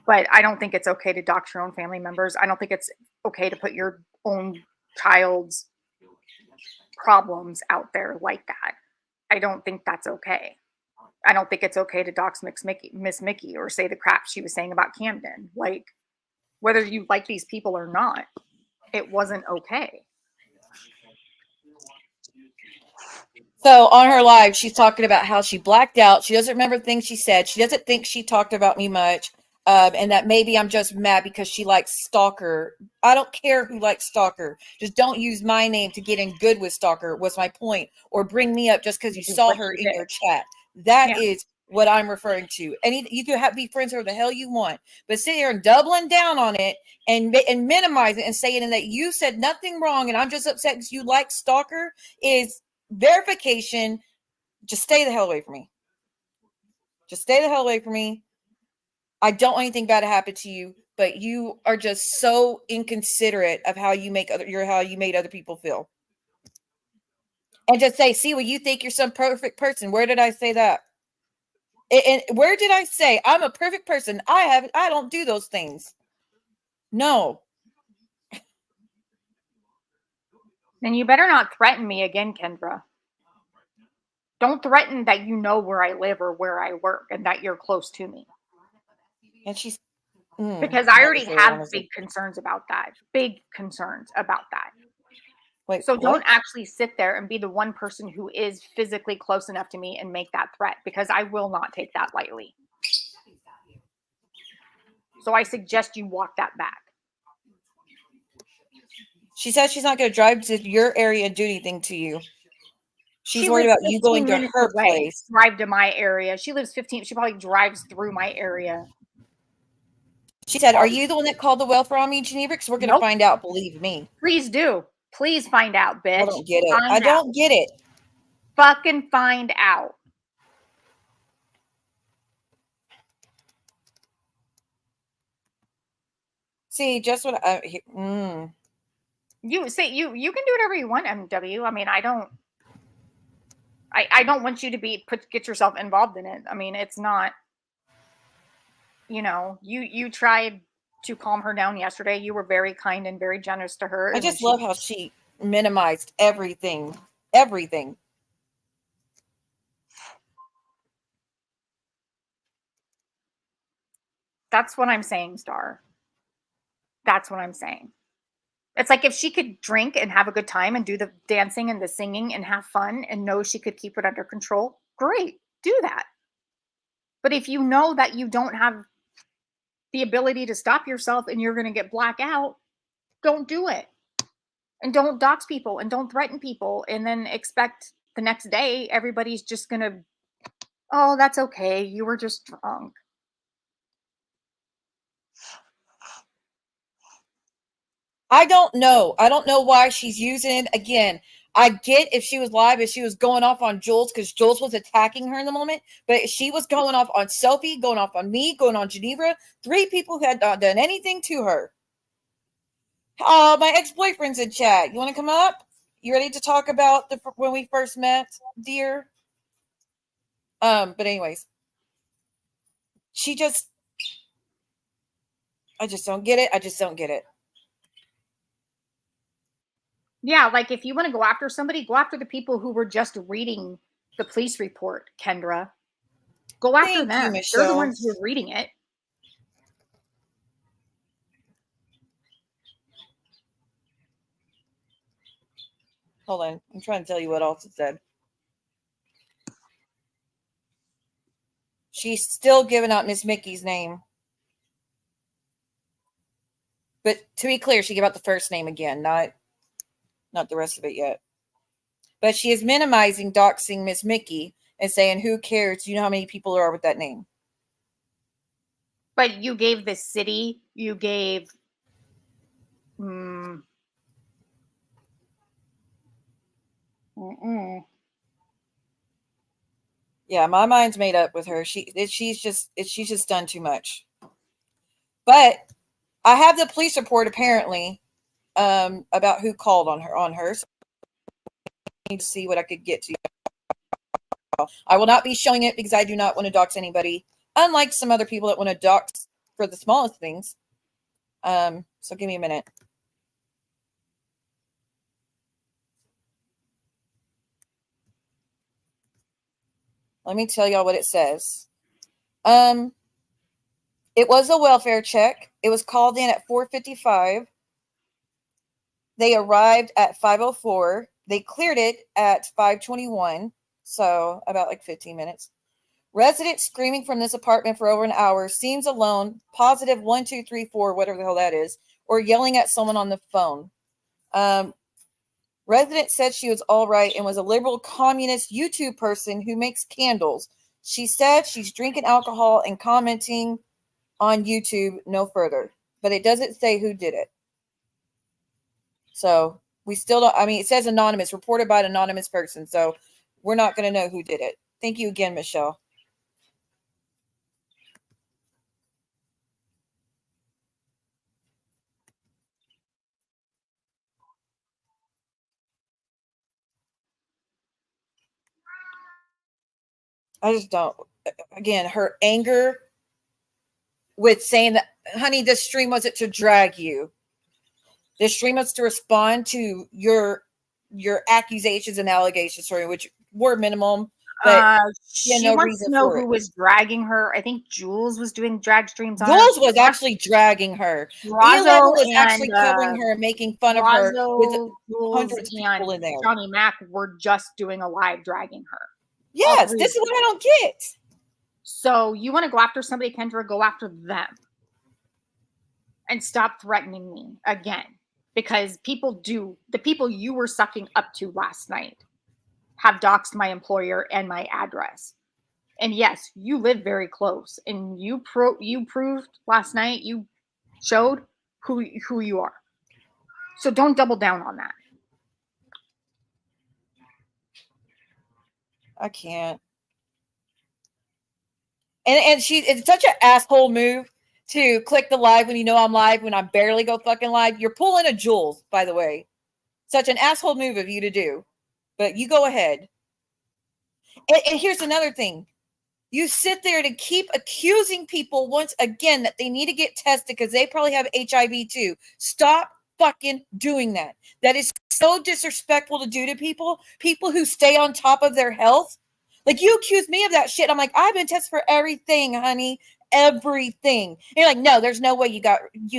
But I don't think it's okay to dox your own family members. I don't think it's okay to put your own child's problems out there like that. I don't think that's okay. I don't think it's okay to dox Miss Mickey or say the crap she was saying about Camden. Like, whether you like these people or not, it wasn't okay. So on her live, she's talking about how she blacked out. She doesn't remember things she said. She doesn't think she talked about me much. And that maybe I'm just mad because she likes Stalker. I don't care who likes Stalker. Just don't use my name to get in good with Stalker was my point. Or bring me up just because you saw her in your chat. That is what I'm referring to. And you can be friends with her the hell you want. But sit here and doubling down on it and minimize it and saying that you said nothing wrong and I'm just upset because you like Stalker is verification. Just stay the hell away from me. Just stay the hell away from me. I don't want anything bad to happen to you, but you are just so inconsiderate of how you made other people feel. And just say, see what you think you're some perfect person. Where did I say that? And where did I say I'm a perfect person? I don't do those things. No. And you better not threaten me again, Kendra. Don't threaten that you know where I live or where I work and that you're close to me. And she's because I already have big concerns about that. Big concerns about that. Wait, so don't actually sit there and be the one person who is physically close enough to me and make that threat, because I will not take that lightly. So I suggest you walk that back. She says she's not going to drive to your area and do anything to you. She's worried about you going to her place. Drive to my area. She lives 15. She probably drives through my area. She said, are you the one that called the welfare on me, Ginevra? Because we're going to find out, believe me. Please do. Please find out, bitch. I don't get it. I don't get it. Fucking find out. See, just what You say you can do whatever you want, MW. I mean, I don't want you to get yourself involved in it. I mean, it's not, you tried to calm her down yesterday. You were very kind and very generous to her. I just love how she minimized everything. Everything. That's what I'm saying, Star. That's what I'm saying. It's like if she could drink and have a good time and do the dancing and the singing and have fun and know she could keep it under control, great, do that. But if you know that you don't have the ability to stop yourself and you're going to get black out, don't do it. And don't dox people and don't threaten people and then expect the next day everybody's just going to, oh, that's okay. You were just drunk. I don't know. I don't know why she's using, again, I get if she was live, if she was going off on Juelz, because Juelz was attacking her in the moment, but she was going off on Sophie, going off on me, going on Ginevra, 3 people who had not done anything to her. My ex-boyfriend's in chat. You want to come up? You ready to talk about when we first met, dear? But anyways, I just don't get it. I just don't get it. Yeah, like if you want to go after somebody, go after the people who were just reading the police report, Kendra. Go after them. They're the ones who are reading it. Hold on. I'm trying to tell you what else it said. She's still giving out Miss Mickey's name. But to be clear, she gave out the first name again, not the rest of it yet. But she is minimizing doxing Miss Mickey and saying, who cares? Do you know how many people there are with that name? But you gave the city, you gave mm, Yeah, my mind's made up with her. She's just done too much. But I have the police report apparently about who called on her. So I need to see what I could get to. I will not be showing it because I do not want to dox anybody, unlike some other people that want to dox for the smallest things. So give me a minute. Let me tell y'all what it says. It was a welfare check. It was called in at 4:55. They arrived at 5:04. They cleared it at 5:21. So about like 15 minutes. Resident screaming from this apartment for over an hour, seems alone, positive 1, 2, 3, 4, whatever the hell that is, or yelling at someone on the phone. Resident said she was all right and was a liberal communist YouTube person who makes candles. She said she's drinking alcohol and commenting on YouTube, no further. But it doesn't say who did it. So we still don't, I mean, it says anonymous, reported by an anonymous person. So we're not going to know who did it. Thank you again, Michelle. I just don't. Again, her anger with saying that, honey, this stream wasn't to drag you. This stream was to respond to your accusations and allegations, sorry, which were minimum, but she no wants reason to know for who it. was dragging her. I think Juelz was doing drag streams on Juelz her. was actually dragging her. Brazo was actually covering her and making fun of her with Juelz, hundreds of people in there. Johnny Mac were just doing a live dragging her. Yes, this is what I don't get. So you want to go after somebody, Kendra, go after them. And stop threatening me again. Because the people you were sucking up to last night have doxed my employer and my address. And yes, you live very close. And you proved last night, you showed who you are. So don't double down on that. I can't. And it's such an asshole move to click the live when you know I'm live, when I barely go fucking live. You're pulling a Juelz, by the way. Such an asshole move of you to do. But you go ahead. And here's another thing. You sit there to keep accusing people once again that they need to get tested because they probably have HIV too. Stop fucking doing that. That is so disrespectful to do to people who stay on top of their health. Like, you accuse me of that shit. I'm like, I've been tested for everything, honey. Everything. And you're like, no, there's no way you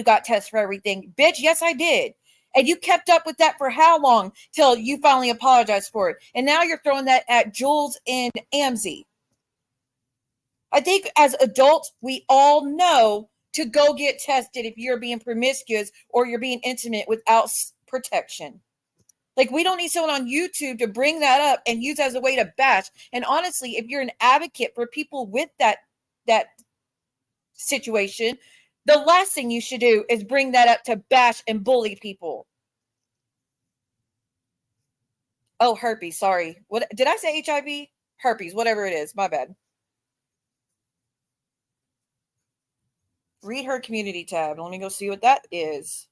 got tested for everything. Bitch, yes, I did. And you kept up with that for how long? Till you finally apologized for it. And now you're throwing that at Juelz and Amzie. I think as adults, we all know to go get tested if you're being promiscuous or you're being intimate without protection. Like, we don't need someone on YouTube to bring that up and use as a way to bash. And honestly, if you're an advocate for people with that situation, the last thing you should do is bring that up to bash and bully people. Oh, herpes. Sorry. What did I say? HIV? Herpes, whatever it is. My bad. Read her community tab. Let me go see what that is.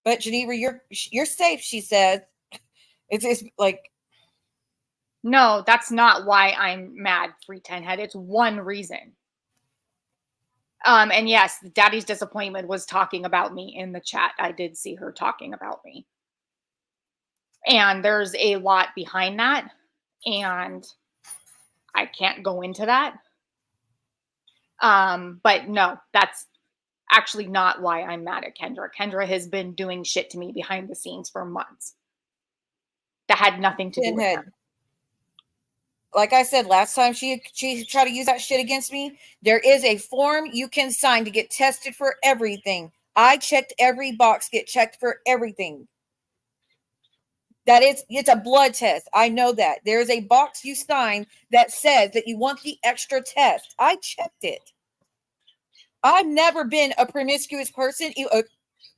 But Ginevra, you're safe, she said. It's like, no, that's not why I'm mad, 310 head. It's one reason. And yes, Daddy's disappointment was talking about me in the chat. I did see her talking about me. And there's a lot behind that. And I can't go into that. But no, that's actually not why I'm mad at Kendra. Kendra has been doing shit to me behind the scenes for months. That had nothing to do with him. like I said last time she tried to use that shit against me, there is a form you can sign to get tested for everything. I checked every box, get checked for everything. It's a blood test. I know that. There is a box you sign that says that you want the extra test. I checked it. I've never been a promiscuous person.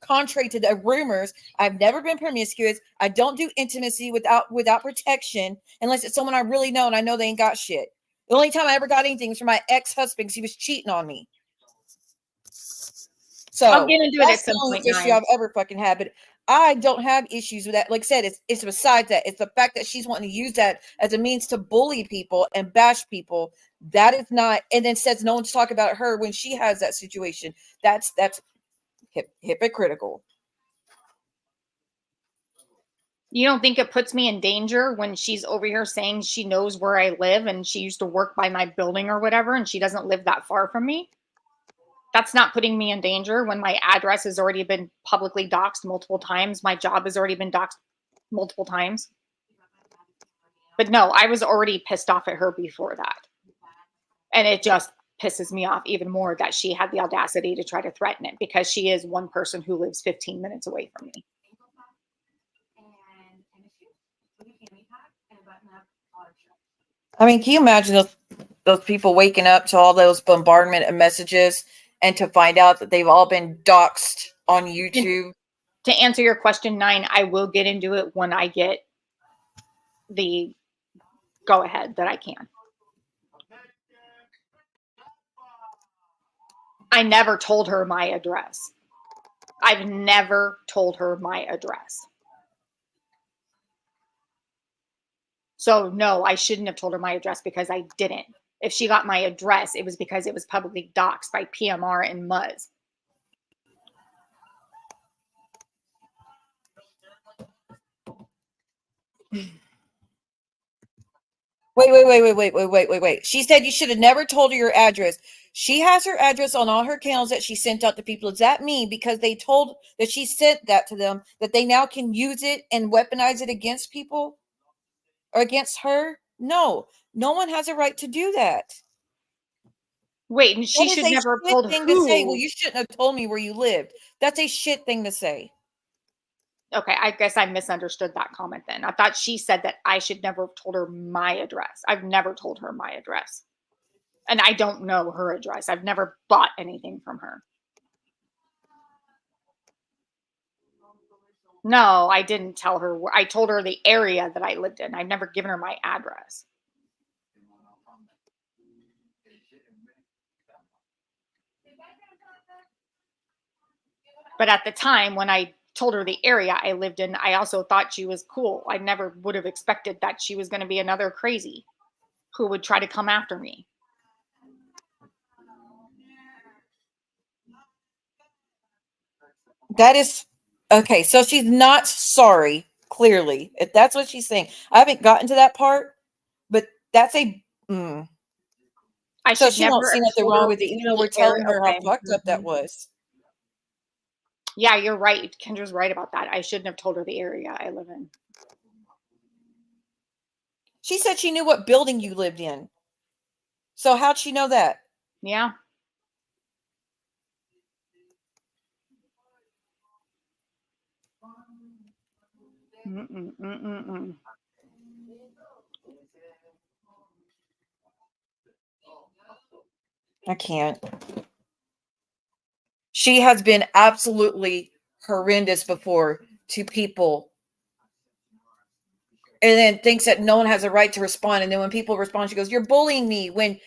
Contrary to the rumors, I've never been promiscuous. I don't do intimacy without protection unless it's someone I really know and I know they ain't got shit. The only time I ever got anything was from my ex-husband because he was cheating on me. So I'll get into it that's at some the only point, issue guys. I've ever fucking had. But I don't have issues with that. Like I said, it's besides that. It's the fact that she's wanting to use that as a means to bully people and bash people. That is not, and then says no one to talk about her when she has that situation. That's hypocritical. You don't think it puts me in danger when she's over here saying she knows where I live and she used to work by my building or whatever and she doesn't live that far from me? That's not putting me in danger when my address has already been publicly doxed multiple times. My job has already been doxed multiple times. But no, I was already pissed off at her before that. And it just pisses me off even more that she had the audacity to try to threaten it because she is one person who lives 15 minutes away from me. I mean, can you imagine those people waking up to all those bombardment of messages and to find out that they've all been doxxed on YouTube? To answer your question, 9, I will get into it when I get the go ahead that I can. I never told her my address. I've never told her my address. So no, I shouldn't have told her my address because I didn't. If she got my address, it was because it was publicly doxed by PMR and Muzz. Wait. She said you should have never told her your address. She has her address on all her accounts that she sent out to people. Does that mean because they told that she sent that to them that they now can use it and weaponize it against people or against her? No, no one has a right to do that. Wait, and she That is should a never have shit told thing to say. Well, who. you shouldn't have told me where you lived. That's a shit thing to say. Okay, I guess I misunderstood that comment then. I thought she said that I should never have told her my address. I've never told her my address. And I don't know her address. I've never bought anything from her. No, I didn't tell her. I told her the area that I lived in. I've never given her my address. But at the time when I told her the area I lived in, I also thought she was cool. I never would have expected that she was going to be another crazy who would try to come after me. That is okay. So she's not sorry, clearly, if that's what she's saying. I haven't gotten to that part, but that's a. I So should she won't never see have nothing told wrong her with it, even though the we're telling area. her how Okay. fucked up that was. Yeah, you're right. Kendra's right about that. I shouldn't have told her the area I live in. She said she knew what building you lived in. So how'd she know that? Yeah. Mm-mm. I can't. She has been absolutely horrendous before to people and then thinks that no one has a right to respond. And then when people respond, she goes, "You're bullying me." When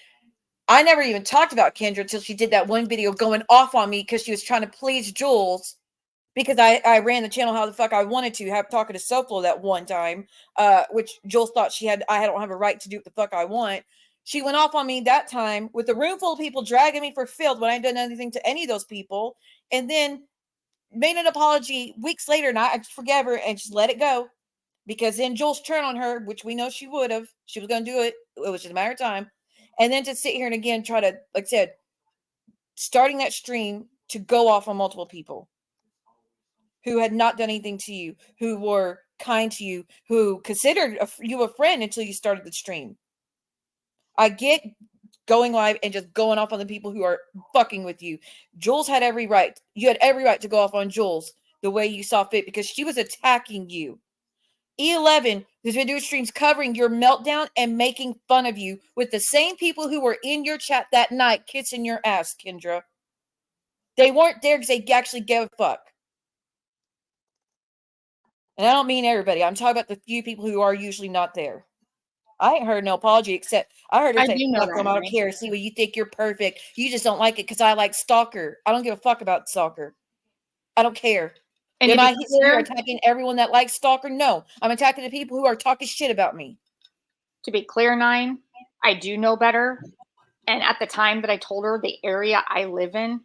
I never even talked about Kendra until she did that one video going off on me because she was trying to please Juelz because I ran the channel how the fuck I wanted to, have talking to Soflo that one time, which Juelz thought I don't have a right to do what the fuck I want. She went off on me that time with a room full of people dragging me for filth when I didn't do anything to any of those people, and then made an apology weeks later, and I forgave her and just let it go. Because then Juelz turned on her, which we know she would have. She was going to do it. It was just a matter of time. And then to sit here and again try to, like I said, starting that stream to go off on multiple people who had not done anything to you, who were kind to you, who considered you a friend until you started the stream. I get going live and just going off on the people who are fucking with you. Juelz had every right. You had every right to go off on Juelz the way you saw fit because she was attacking you. E11 who's been doing streams covering your meltdown and making fun of you with the same people who were in your chat that night kissing your ass, Kendra. They weren't there because they actually gave a fuck. And I don't mean everybody. I'm talking about the few people who are usually not there. I ain't heard no apology except I heard her say, fuck them, I don't care. See, well, you think you're perfect. You just don't like it because I like Stalker. I don't give a fuck about Stalker. I don't care. And am I here attacking everyone that likes Stalker? No. I'm attacking the people who are talking shit about me. To be clear, Nine, I do know better. And at the time that I told her the area I live in,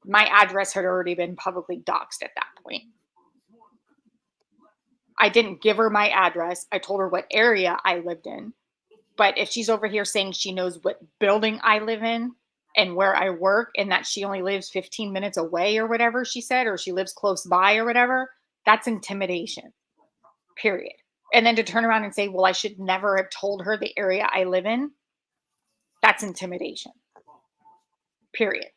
my address had already been publicly doxxed at that point. I didn't give her my address. I told her what area I lived in. But if she's over here saying she knows what building I live in and where I work and that she only lives 15 minutes away or whatever she said, or she lives close by or whatever, that's intimidation, period. And then to turn around and say, well, I should never have told her the area I live in, that's intimidation, period.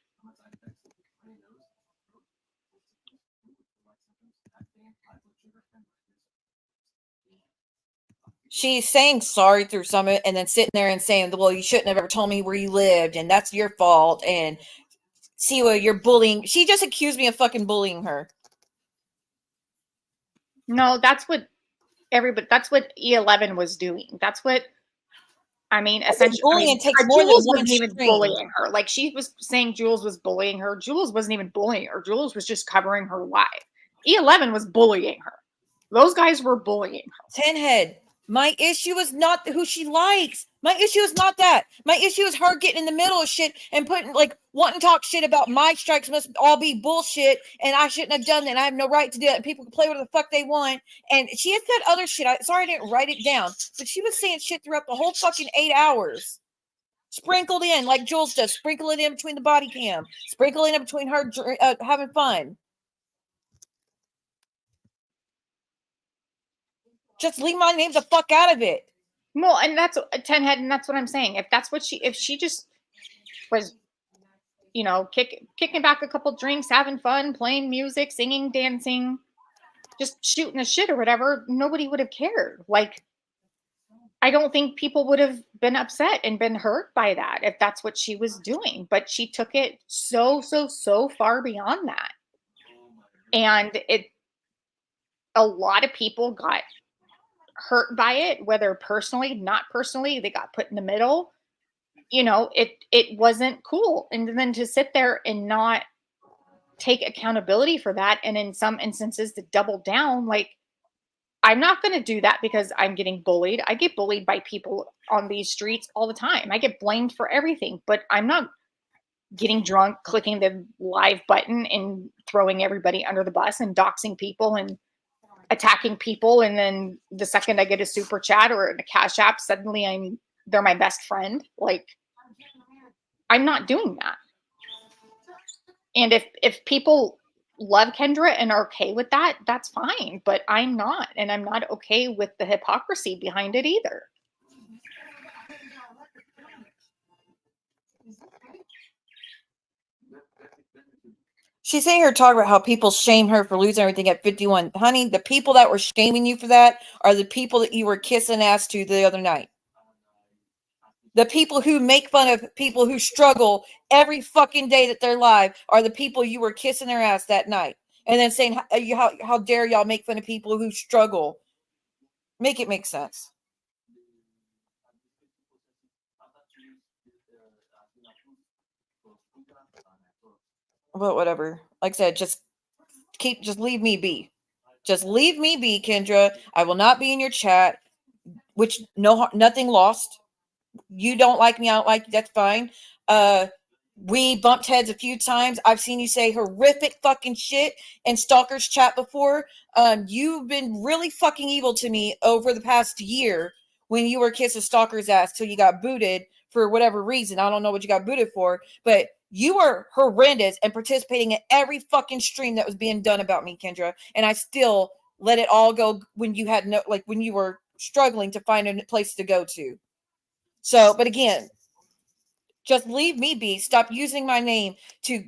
She's saying sorry through some of it and then sitting there and saying, well, you shouldn't have ever told me where you lived and that's your fault. And see what you're bullying. She just accused me of fucking bullying her. No, that's what that's what E11 was doing. That's what, I mean, essentially, bullying takes more than one wasn't even bullying her. Like she was saying Juelz was bullying her. Juelz wasn't even bullying her. Juelz was just covering her live. E11 was bullying her. Those guys were bullying her. Tenhead, my issue is not who she likes. My issue is not that. My issue is her getting in the middle of shit and putting wanting to talk shit about my strikes must all be bullshit and I shouldn't have done that. And I have no right to do it. And people can play whatever the fuck they want. And she had said other shit. Sorry I didn't write it down, but she was saying shit throughout the whole fucking 8 hours. Sprinkled in like Juelz does. Sprinkle it in between the body cam. Sprinkle it in between her having fun. Just leave my name the fuck out of it. Well, and that's Tenhead, and that's what I'm saying. If she just was, kicking back a couple drinks, having fun, playing music, singing, dancing, just shooting the shit or whatever, nobody would have cared. Like, I don't think people would have been upset and been hurt by that if that's what she was doing. But she took it so far beyond that. And a lot of people got hurt by it, whether personally, not personally, they got put in the middle. It wasn't cool. And then to sit there and not take accountability for that, and in some instances to double down, like, I'm not going to do that because I'm getting bullied. I get bullied by people on these streets all the time. I get blamed for everything, but I'm not getting drunk, clicking the live button and throwing everybody under the bus and doxing people and attacking people. And then the second I get a super chat or a cash app, suddenly they're my best friend. Like, I'm not doing that. And if people love Kendra and are okay with that, that's fine. But I'm not. And I'm not okay with the hypocrisy behind it either. She's sitting here talking about how people shame her for losing everything at 51. Honey, the people that were shaming you for that are the people that you were kissing ass to the other night. The people who make fun of people who struggle every fucking day that they're live are the people you were kissing their ass that night. And then saying, how dare y'all make fun of people who struggle. Make it make sense. But whatever. Like I said, just leave me be. Just leave me be, Kendra. I will not be in your chat. Which nothing lost. You don't like me, I don't like you. That's fine. We bumped heads a few times. I've seen you say horrific fucking shit in Stalker's chat before. You've been really fucking evil to me over the past year when you were kissing Stalker's ass till you got booted for whatever reason. I don't know what you got booted for, but you were horrendous and participating in every fucking stream that was being done about me, Kendra. And I still let it all go when you had when you were struggling to find a place to go to. So, but again, just leave me be. Stop using my name to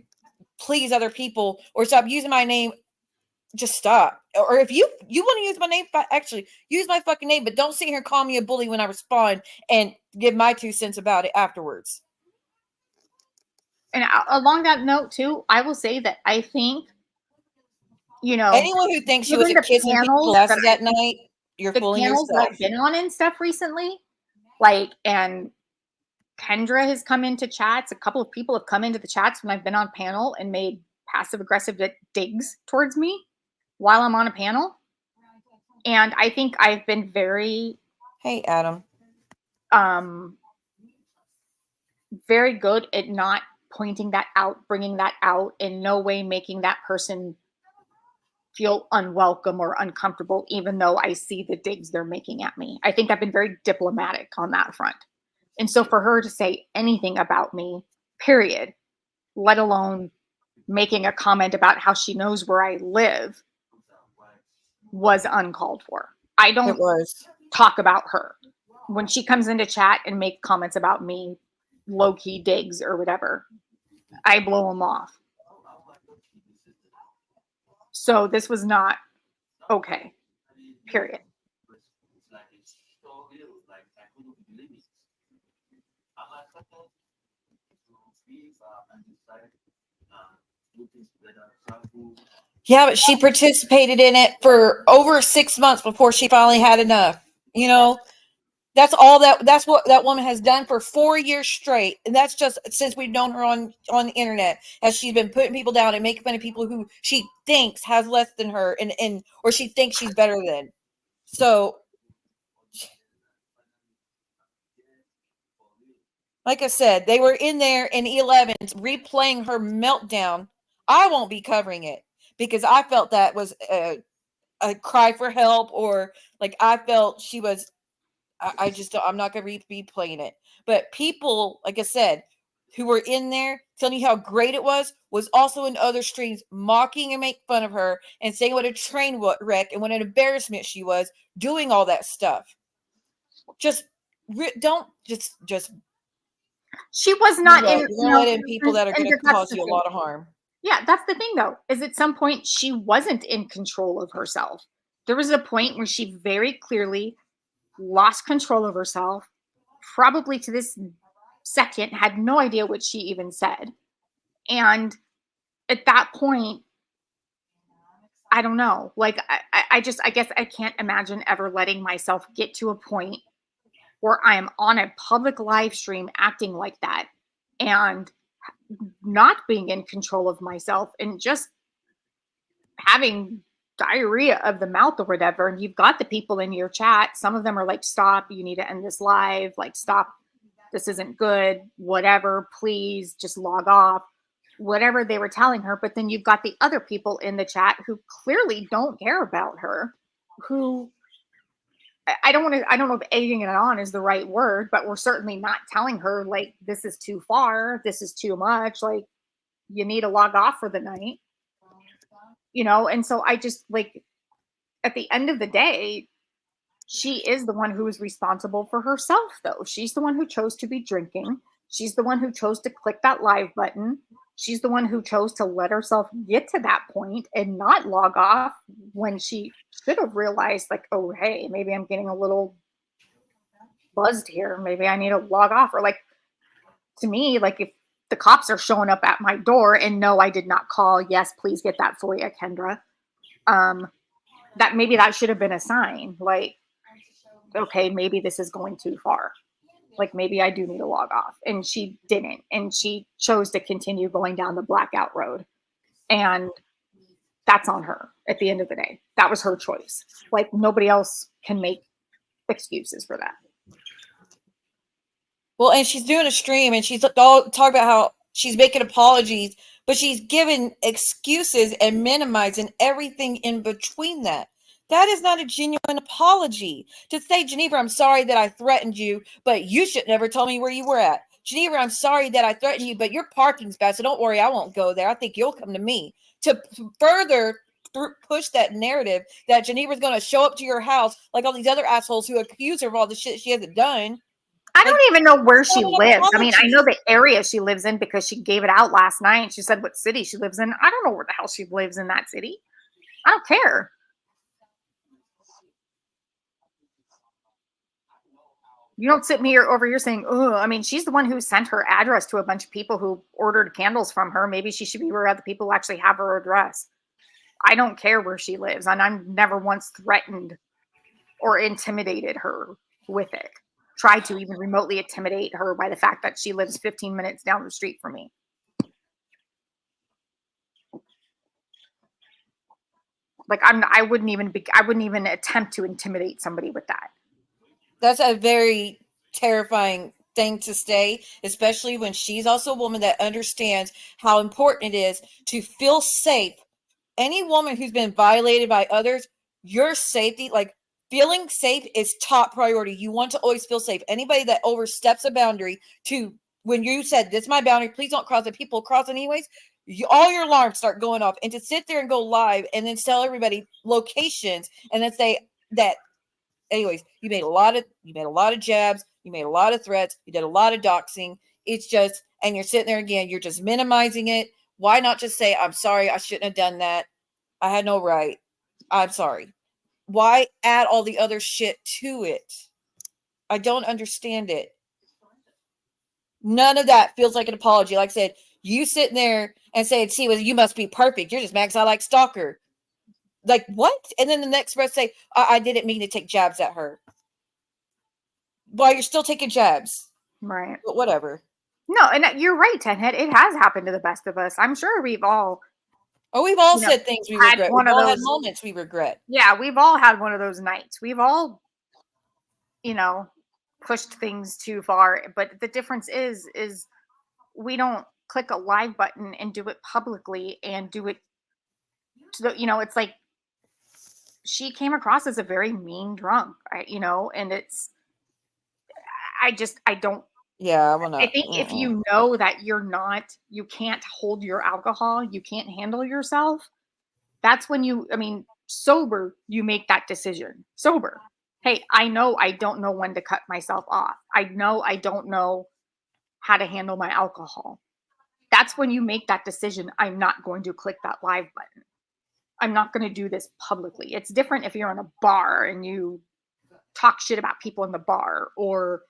please other people, or stop using my name. Just stop. Or if you want to use my name, actually use my fucking name, but don't sit here and call me a bully when I respond and give my 2 cents about it afterwards. And along that note too, I will say that I think, anyone who thinks she wasn't kissing people asses that night, you're fooling yourself. The panels that I've been on and stuff recently, and Kendra has come into chats. A couple of people have come into the chats when I've been on panel and made passive aggressive digs towards me while I'm on a panel. And I think I've been very, hey, Adam, very good at not pointing that out, bringing that out, in no way making that person feel unwelcome or uncomfortable, even though I see the digs they're making at me. I think I've been very diplomatic on that front. And so for her to say anything about me, period, let alone making a comment about how she knows where I live, was uncalled for. I don't talk about her. When she comes into chat and make comments about me, low-key digs or whatever, I blow them off. So this was not okay, period. Yeah, but she participated in it for over 6 months before she finally had enough. That's all that's what that woman has done for 4 years straight. And that's just since we've known her on the internet, as she's been putting people down and making fun of people who she thinks has less than her and or she thinks she's better than. So like I said, they were in there in 11 replaying her meltdown. I won't be covering it because I felt that was a cry for help, or like I felt she was. I'm not going to be playing it. But people, like I said, who were in there telling you how great it was also in other streams mocking and making fun of her and saying what a train wreck and what an embarrassment she was, doing all that stuff. Don't just. She was not in people that are going to cause you a lot of harm. Yeah, that's the thing, though, is at some point she wasn't in control of herself. There was a point where she very clearly lost control of herself, probably to this second, had no idea what she even said. And at that point, I don't know. I guess I can't imagine ever letting myself get to a point where I am on a public live stream acting like that and not being in control of myself and just having diarrhea of the mouth or whatever. And you've got the people in your chat. Some of them are like, stop, you need to end this live. Like, stop, this isn't good, whatever, please just log off, whatever they were telling her. But then you've got the other people in the chat who clearly don't care about her, who I don't know if egging it on is the right word, but we're certainly not telling her like, this is too far, this is too much, like you need to log off for the night, and so I just like, at the end of the day, she is the one who is responsible for herself, though. She's the one who chose to be drinking. She's the one who chose to click that live button. She's the one who chose to let herself get to that point and not log off when she should have realized, like, oh, hey, maybe I'm getting a little buzzed here. Maybe I need to log off. Or like, to me, like if the cops are showing up at my door and no, I did not call. Yes, please get that for you, Kendra. That maybe that should have been a sign. Like, okay, maybe this is going too far. Like maybe I do need to log off. And she didn't. And she chose to continue going down the blackout road. And that's on her at the end of the day. That was her choice. Like nobody else can make excuses for that. Well, and she's doing a stream and she's all talking about how she's making apologies, but she's giving excuses and minimizing everything in between that. That is not a genuine apology. To say, Ginevra, I'm sorry that I threatened you, but you should never tell me where you were at. Ginevra, I'm sorry that I threatened you, but your parking's bad, so don't worry, I won't go there. I think you'll come to me. To further push that narrative that Ginevra's going to show up to your house like all these other assholes who accuse her of all the shit she hasn't done. I don't even know where she not an lives. I mean, I apology. know the area she lives in because she gave it out last night. She said what city she lives in. I don't know where the hell she lives in that city. I don't care. You don't sit me over here saying, oh, I mean, she's the one who sent her address to a bunch of people who ordered candles from her. Maybe she should be where other people actually have her address. I don't care where she lives, and I'm never once threatened or intimidated her with it. Tried to even remotely intimidate her by the fact that she lives 15 minutes down the street from me. Like I wouldn't even attempt to intimidate somebody with that. That's a very terrifying thing to say, especially when she's also a woman that understands how important it is to feel safe. Any woman who's been violated by others, your safety, like feeling safe is top priority. You want to always feel safe. Anybody that oversteps a boundary to when you said, this is my boundary, please don't cross it, people cross anyways, all your alarms start going off. And to sit there and go live and then tell everybody locations and then say that, anyways, you made a lot of jabs, you made a lot of threats, you did a lot of doxing. It's just, and you're sitting there again, you're just minimizing it. Why not just say, I'm sorry, I shouldn't have done that. I had no right. I'm sorry. Why add all the other shit to it? I don't understand it. None of that feels like an apology. Like I said, you sitting there and saying, see, well, you must be perfect. You're just mad because I like stalker. Like, what? And then the next breath say, I didn't mean to take jabs at her. Well, you're still taking jabs. Right. But whatever. No, and you're right, Tenhead. It has happened to the best of us. I'm sure we've all said things we had regret. one We've of all had those moments we regret. Yeah, we've all had one of those nights. We've all, pushed things too far. But the difference is we don't click a live button and do it publicly and do it to it's like she came across as a very mean drunk, right? And I don't. Yeah, well, not. I think if you know that you can't hold your alcohol, you can't handle yourself, that's when sober, you make that decision. Sober. Hey, I know I don't know when to cut myself off. I know I don't know how to handle my alcohol. That's when you make that decision. I'm not going to click that live button. I'm not going to do this publicly. It's different if you're in a bar and you talk shit about people in the bar, or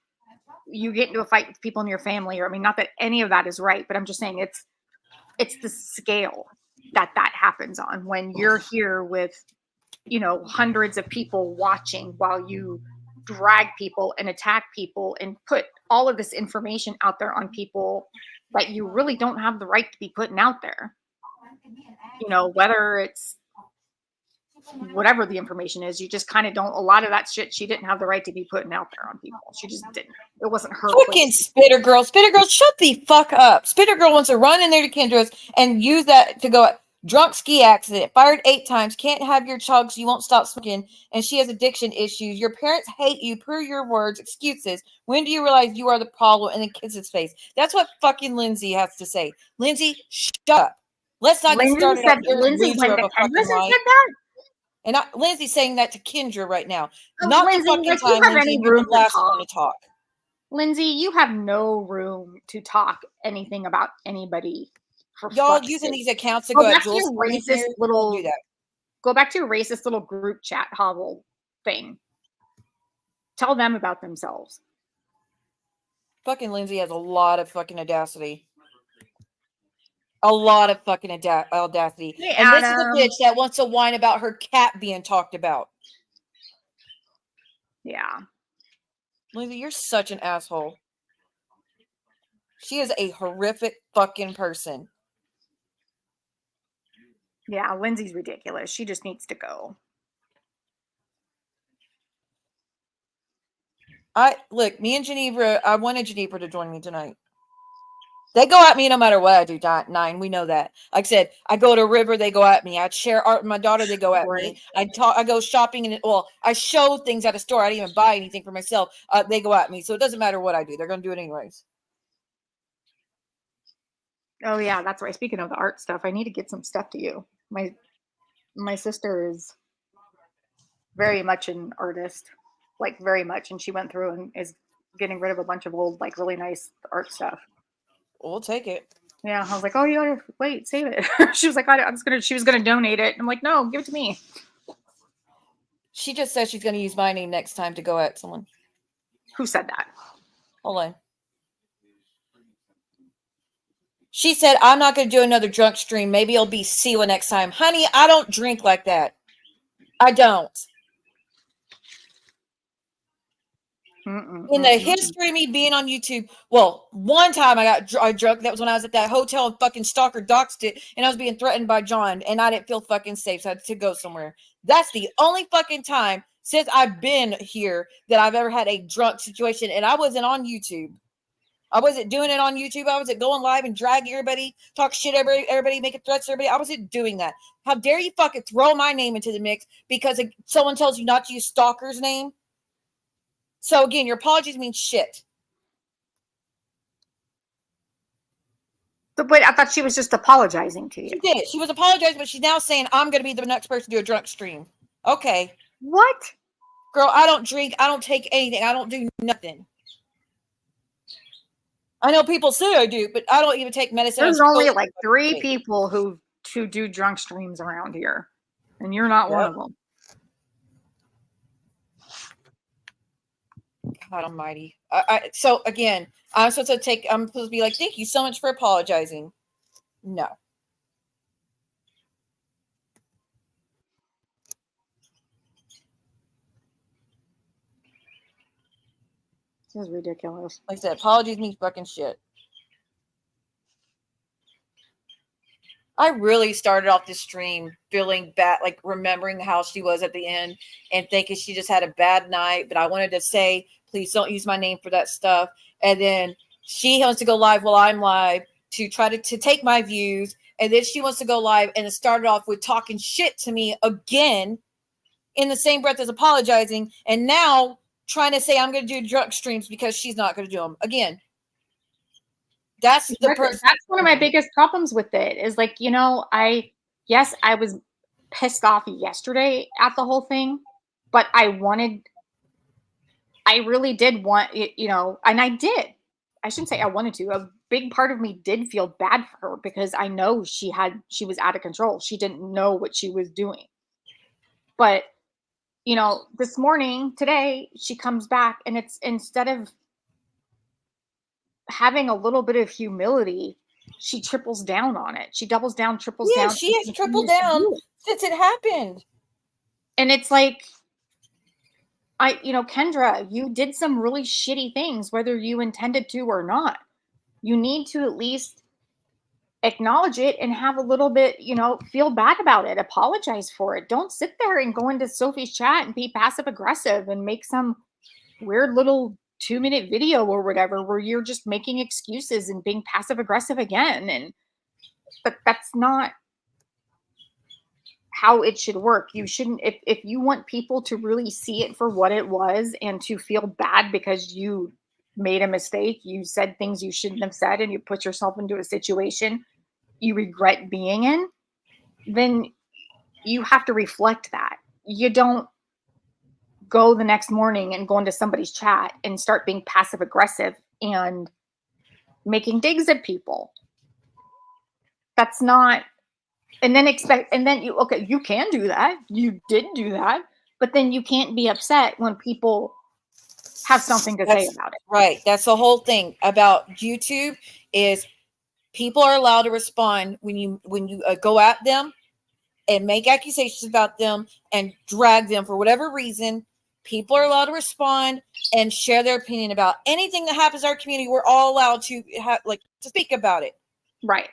you get into a fight with people in your family, or not that any of that is right, but I'm just saying it's the scale that happens on when you're here with hundreds of people watching while you drag people and attack people and put all of this information out there on people that you really don't have the right to be putting out there. Whether it's whatever the information is, you just kind of don't. A lot of that shit she didn't have the right to be putting out there on people. She just didn't. It wasn't her fucking place. Spitter girl, shut the fuck up. Spitter girl wants to run in there to Kendra's and use that to go drunk ski accident, fired 8 times, can't have your chugs, you won't stop smoking, and she has addiction issues. Your parents hate you per your words, excuses. When do you realize you are the problem? And then kiss his face. That's what fucking Lindsay has to say. Lindsay, shut up. Let's not get started on your Lindsay loser went of to a fucking Kendra's and life. said that. And Lindsay's saying that to Kendra right now. Oh, Not Lindsay, the fucking like, time, you have Lindsay. any You're room the last to one to talk. Lindsay, you have no room to talk anything about anybody. Y'all using these accounts to go at Juelz racist little. Do that. Go back to your racist little group chat hovel thing. Tell them about themselves. Fucking Lindsay has a lot of fucking audacity. A lot of fucking audacity. Hey, and this is a bitch that wants to whine about her cat being talked about. Yeah. Lindsay, you're such an asshole. She is a horrific fucking person. Yeah, Lindsay's ridiculous. She just needs to go. Me and Ginevra, I wanted Ginevra to join me tonight. They go at me no matter what I do, Nine. We know that. Like I said, I go to a river, they go at me. I share art with my daughter, they go at me. I go shopping, and I show things at a store. I didn't even buy anything for myself. They go at me. So it doesn't matter what I do. They're going to do it anyways. Oh, yeah, that's right. Speaking of the art stuff, I need to get some stuff to you. My sister is very much an artist, like very much. And she went through and is getting rid of a bunch of old, like, really nice art stuff. We'll take it. Yeah, I was like, "Oh, you gotta wait, save it." She was like, she was gonna donate it. I'm like, "No, give it to me." She just said she's going to use my name next time to go at someone. Who said that? Hold on. She said, I'm not going to do another drunk stream. Maybe it'll be Siwa next time. Honey, I don't drink like that. I don't. In the history of me being on YouTube, well, one time I got drunk. That was when I was at that hotel and fucking stalker doxed it, and I was being threatened by John, and I didn't feel fucking safe, so I had to go somewhere. That's the only fucking time since I've been here that I've ever had a drunk situation, and I wasn't on YouTube. I wasn't doing it on YouTube. I wasn't going live and dragging everybody, talk shit, everybody making threats to everybody. I wasn't doing that. How dare you fucking throw my name into the mix because someone tells you not to use stalker's name? So again, your apologies mean shit. But I thought she was just apologizing to you. She did. She was apologizing, but she's now saying, I'm going to be the next person to do a drunk stream. Okay. What? Girl, I don't drink. I don't take anything. I don't do nothing. I know people say I do, but I don't even take medicine. There's only like 3 people who do drunk streams around here, and you're not one of them. God almighty. So again, I'm supposed to be like, thank you so much for apologizing. No. This is ridiculous. Like I said, apologies means fucking shit. I really started off this stream feeling bad, like remembering how she was at the end and thinking she just had a bad night. But I wanted to say, please don't use my name for that stuff. And then she wants to go live while I'm live to try to take my views. And then she wants to go live and it started off with talking shit to me again in the same breath as apologizing. And now trying to say I'm going to do drunk streams because she's not going to do them again. That's the person. That's one of my biggest problems with it is like, you know, I was pissed off yesterday at the whole thing, but I really did want it, you know, and I did. I shouldn't say I wanted to. A big part of me did feel bad for her because I know she was out of control. She didn't know what she was doing. But, you know, today, she comes back and it's instead of having a little bit of humility, she triples down on it. She doubles down, triples down. Yeah, she has tripled down since it happened. And it's like, Kendra, you did some really shitty things, whether you intended to or not. You need to at least acknowledge it and have a little bit, feel bad about it. Apologize for it. Don't sit there and go into Sophie's chat and be passive aggressive and make some weird little 2-minute video or whatever where you're just making excuses and being passive aggressive again. But that's not how it should work. You shouldn't, if you want people to really see it for what it was and to feel bad because you made a mistake, you said things you shouldn't have said, and you put yourself into a situation you regret being in, then you have to reflect that. You don't go the next morning and go into somebody's chat and start being passive aggressive and making digs at people. That's not, and then you can do that. You did do that, but then you can't be upset when people have something to say about it. Right. That's the whole thing about YouTube is people are allowed to respond when you go at them and make accusations about them and drag them for whatever reason. People are allowed to respond and share their opinion about anything that happens in our community. We're all allowed to to speak about it. Right.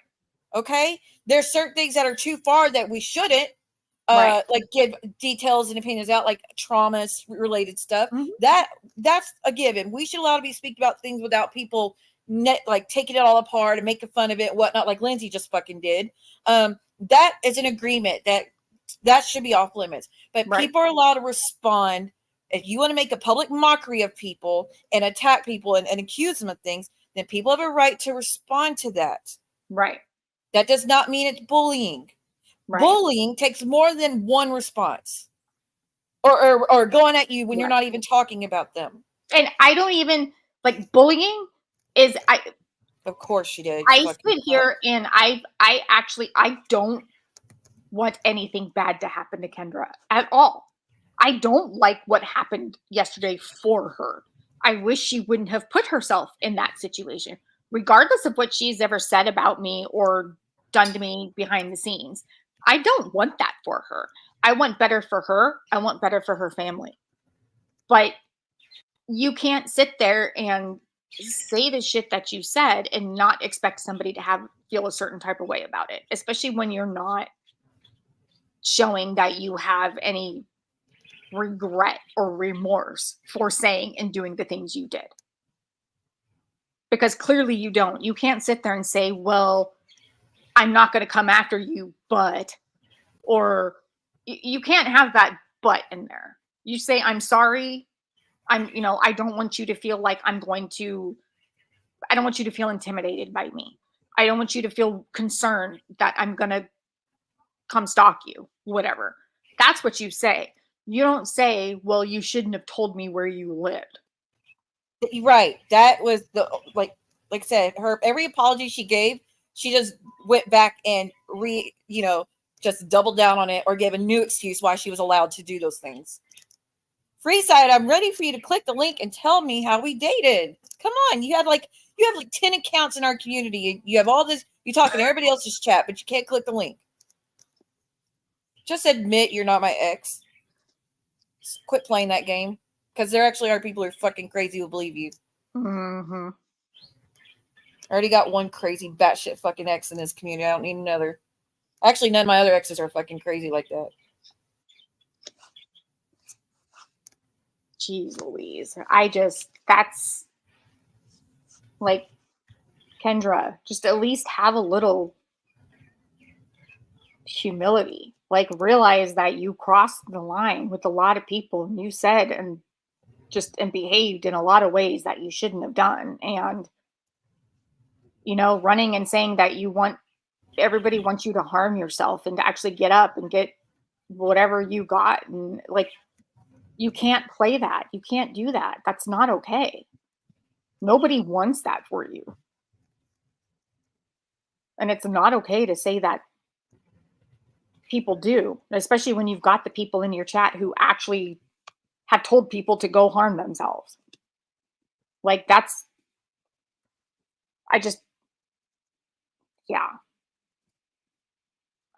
Okay. There's certain things that are too far that we shouldn't give details and opinions out, like traumas related stuff. Mm-hmm. That's a given. We should allow to be speak about things without people taking it all apart and making fun of it and whatnot, like Lindsay just fucking did. That is an agreement that should be off limits. But people are allowed to respond. If you want to make a public mockery of people and attack people and accuse them of things, then people have a right to respond to that. Right. That does not mean it's bullying. Right. Bullying takes more than one response or going at you when you're not even talking about them. And I don't even, Like, bullying is, Of course she did. I Fucking sit here and I don't want anything bad to happen to Kendra at all. I don't like what happened yesterday for her. I wish she wouldn't have put herself in that situation, regardless of what she's ever said about me or done to me behind the scenes. I don't want that for her. I want better for her. I want better for her family. But you can't sit there and say the shit that you said and not expect somebody to feel a certain type of way about it, especially when you're not showing that you have any regret or remorse for saying and doing the things you did. Because clearly you don't. You can't sit there and say, well, I'm not going to come after you, but, or you can't have that but in there. You say, I'm sorry. I don't want you to feel like I don't want you to feel intimidated by me. I don't want you to feel concerned that I'm going to come stalk you, whatever. That's what you say. You don't say, well, you shouldn't have told me where you lived. Right. That was like I said, her every apology she gave, she just went back and just doubled down on it or gave a new excuse why she was allowed to do those things. Freeside, I'm ready for you to click the link and tell me how we dated. Come on, you have like 10 accounts in our community. You have all this, you talking to everybody else's chat, but you can't click the link. Just admit you're not my ex. Quit playing that game. Because there actually are people who are fucking crazy who believe you. Mm-hmm. I already got one crazy batshit fucking ex in this community. I don't need another. Actually, none of my other exes are fucking crazy like that. Jeez Louise. That's like, Kendra, just at least have a little humility. Like, realize that you crossed the line with a lot of people and you said and behaved in a lot of ways that you shouldn't have done. And, running and saying that everybody wants you to harm yourself and to actually get up and get whatever you got. And like, you can't play that. You can't do that. That's not okay. Nobody wants that for you. And it's not okay to say that people do, especially when you've got the people in your chat who actually have told people to go harm themselves. Like, yeah.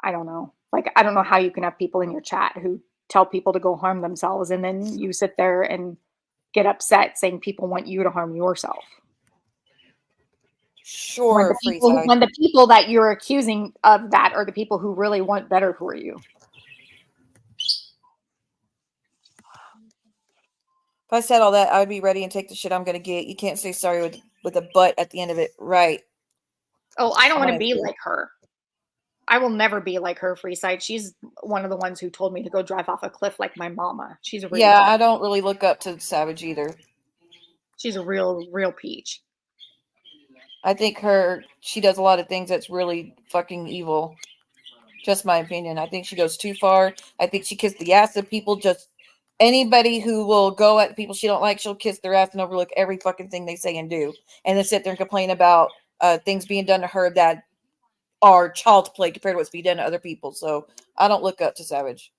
I don't know. Like, I don't know how you can have people in your chat who tell people to go harm themselves and then you sit there and get upset saying people want you to harm yourself. Sure, when the people that you're accusing of that are the people who really want better for you. If I said all that, I would be ready and take the shit I'm going to get. You can't say sorry with a but at the end of it. Right. Oh, I don't want to be like her. I will never be like her, Freeside. She's one of the ones who told me to go drive off a cliff like my mama. She's a real I don't really look up to Savage either. She's a real peach. I think she does a lot of things that's really fucking evil. Just my opinion. I think she goes too far. I think she kissed the ass of people. Just anybody who will go at people she don't like, she'll kiss their ass and overlook every fucking thing they say and do. And then sit there and complain about things being done to her that are child's play compared to what's being done to other people. So I don't look up to Savage.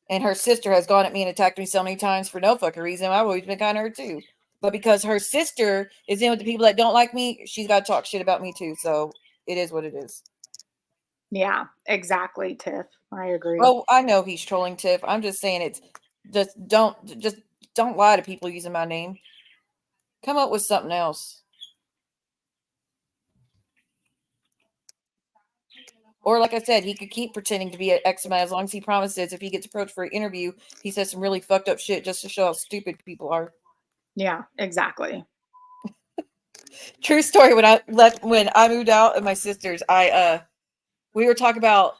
And her sister has gone at me and attacked me so many times for no fucking reason. I've always been kind of her too. But because her sister is in with the people that don't like me, she's got to talk shit about me too. So it is what it is. Yeah, exactly, Tiff. I agree. Oh, I know he's trolling, Tiff. I'm just saying it's just don't lie to people using my name. Come up with something else. Or like I said, he could keep pretending to be an ex of mine as long as he promises if he gets approached for an interview, he says some really fucked up shit just to show how stupid people are. Yeah, exactly. True story. When I moved out of my sister's, we were talking about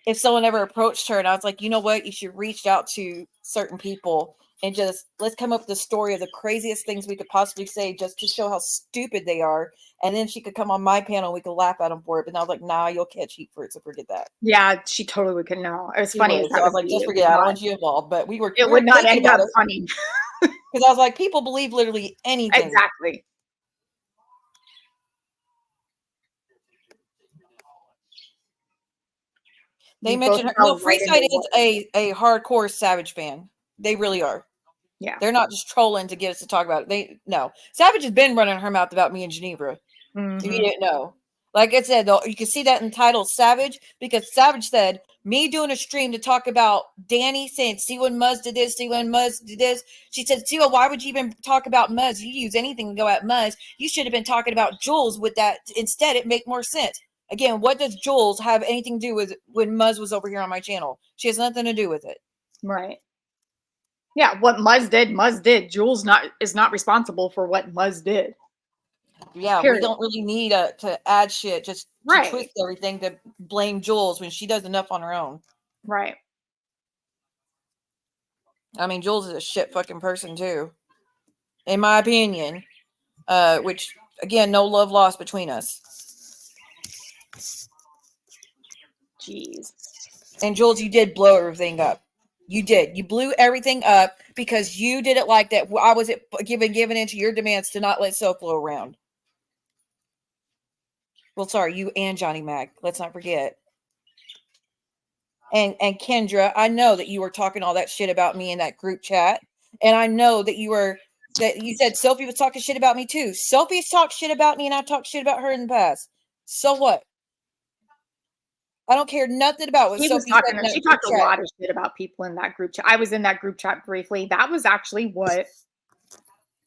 if someone ever approached her, and I was like, you know what, you should reach out to certain people and just let's come up with the story of the craziest things we could possibly say just to show how stupid they are. And then she could come on my panel and we could laugh at them for it. But I was like, nah, you'll catch heat for it, so forget that. Yeah, she totally could know. It was funny. So I was like, just forget it. I don't want you involved. But we were not thinking end about up it funny. because I was like, people believe literally anything. Exactly. They mentioned her. No, Freeside is a hardcore Savage fan. They really are. Yeah. They're not just trolling to get us to talk about it. No. Savage has been running her mouth about me and Ginevra. If you didn't know. Like I said, though, you can see that in the title Savage, because Savage said, me doing a stream to talk about Danny saying, see when Muzz did this, see when Muzz did this. She said, see, why would you even talk about Muzz? You use anything to go at Muzz. You should have been talking about Juelz with that. Instead, it make more sense. Again, what does Juelz have anything to do with when Muzz was over here on my channel? She has nothing to do with it. Right. Yeah, what Muzz did. Juelz is not responsible for what Muzz did. Yeah, Period. We don't really need to add shit just to twist everything to blame Juelz when she does enough on her own. Right. I mean, Juelz is a shit fucking person too, in my opinion. Which again, no love lost between us. Jeez. And Juelz, you did blow everything up. You did. You blew everything up because you did it like that. I was given into your demands to not let SoFlo around. Well, sorry, you and Johnny Mac. Let's not forget. And Kendra, I know that you were talking all that shit about me in that group chat. And I know that you said Sophie was talking shit about me too. Sophie's talked shit about me and I've talked shit about her in the past. So what? I don't care nothing about what Sophie said. She talked a lot of shit about people in that group chat. I was in that group chat briefly. That was actually what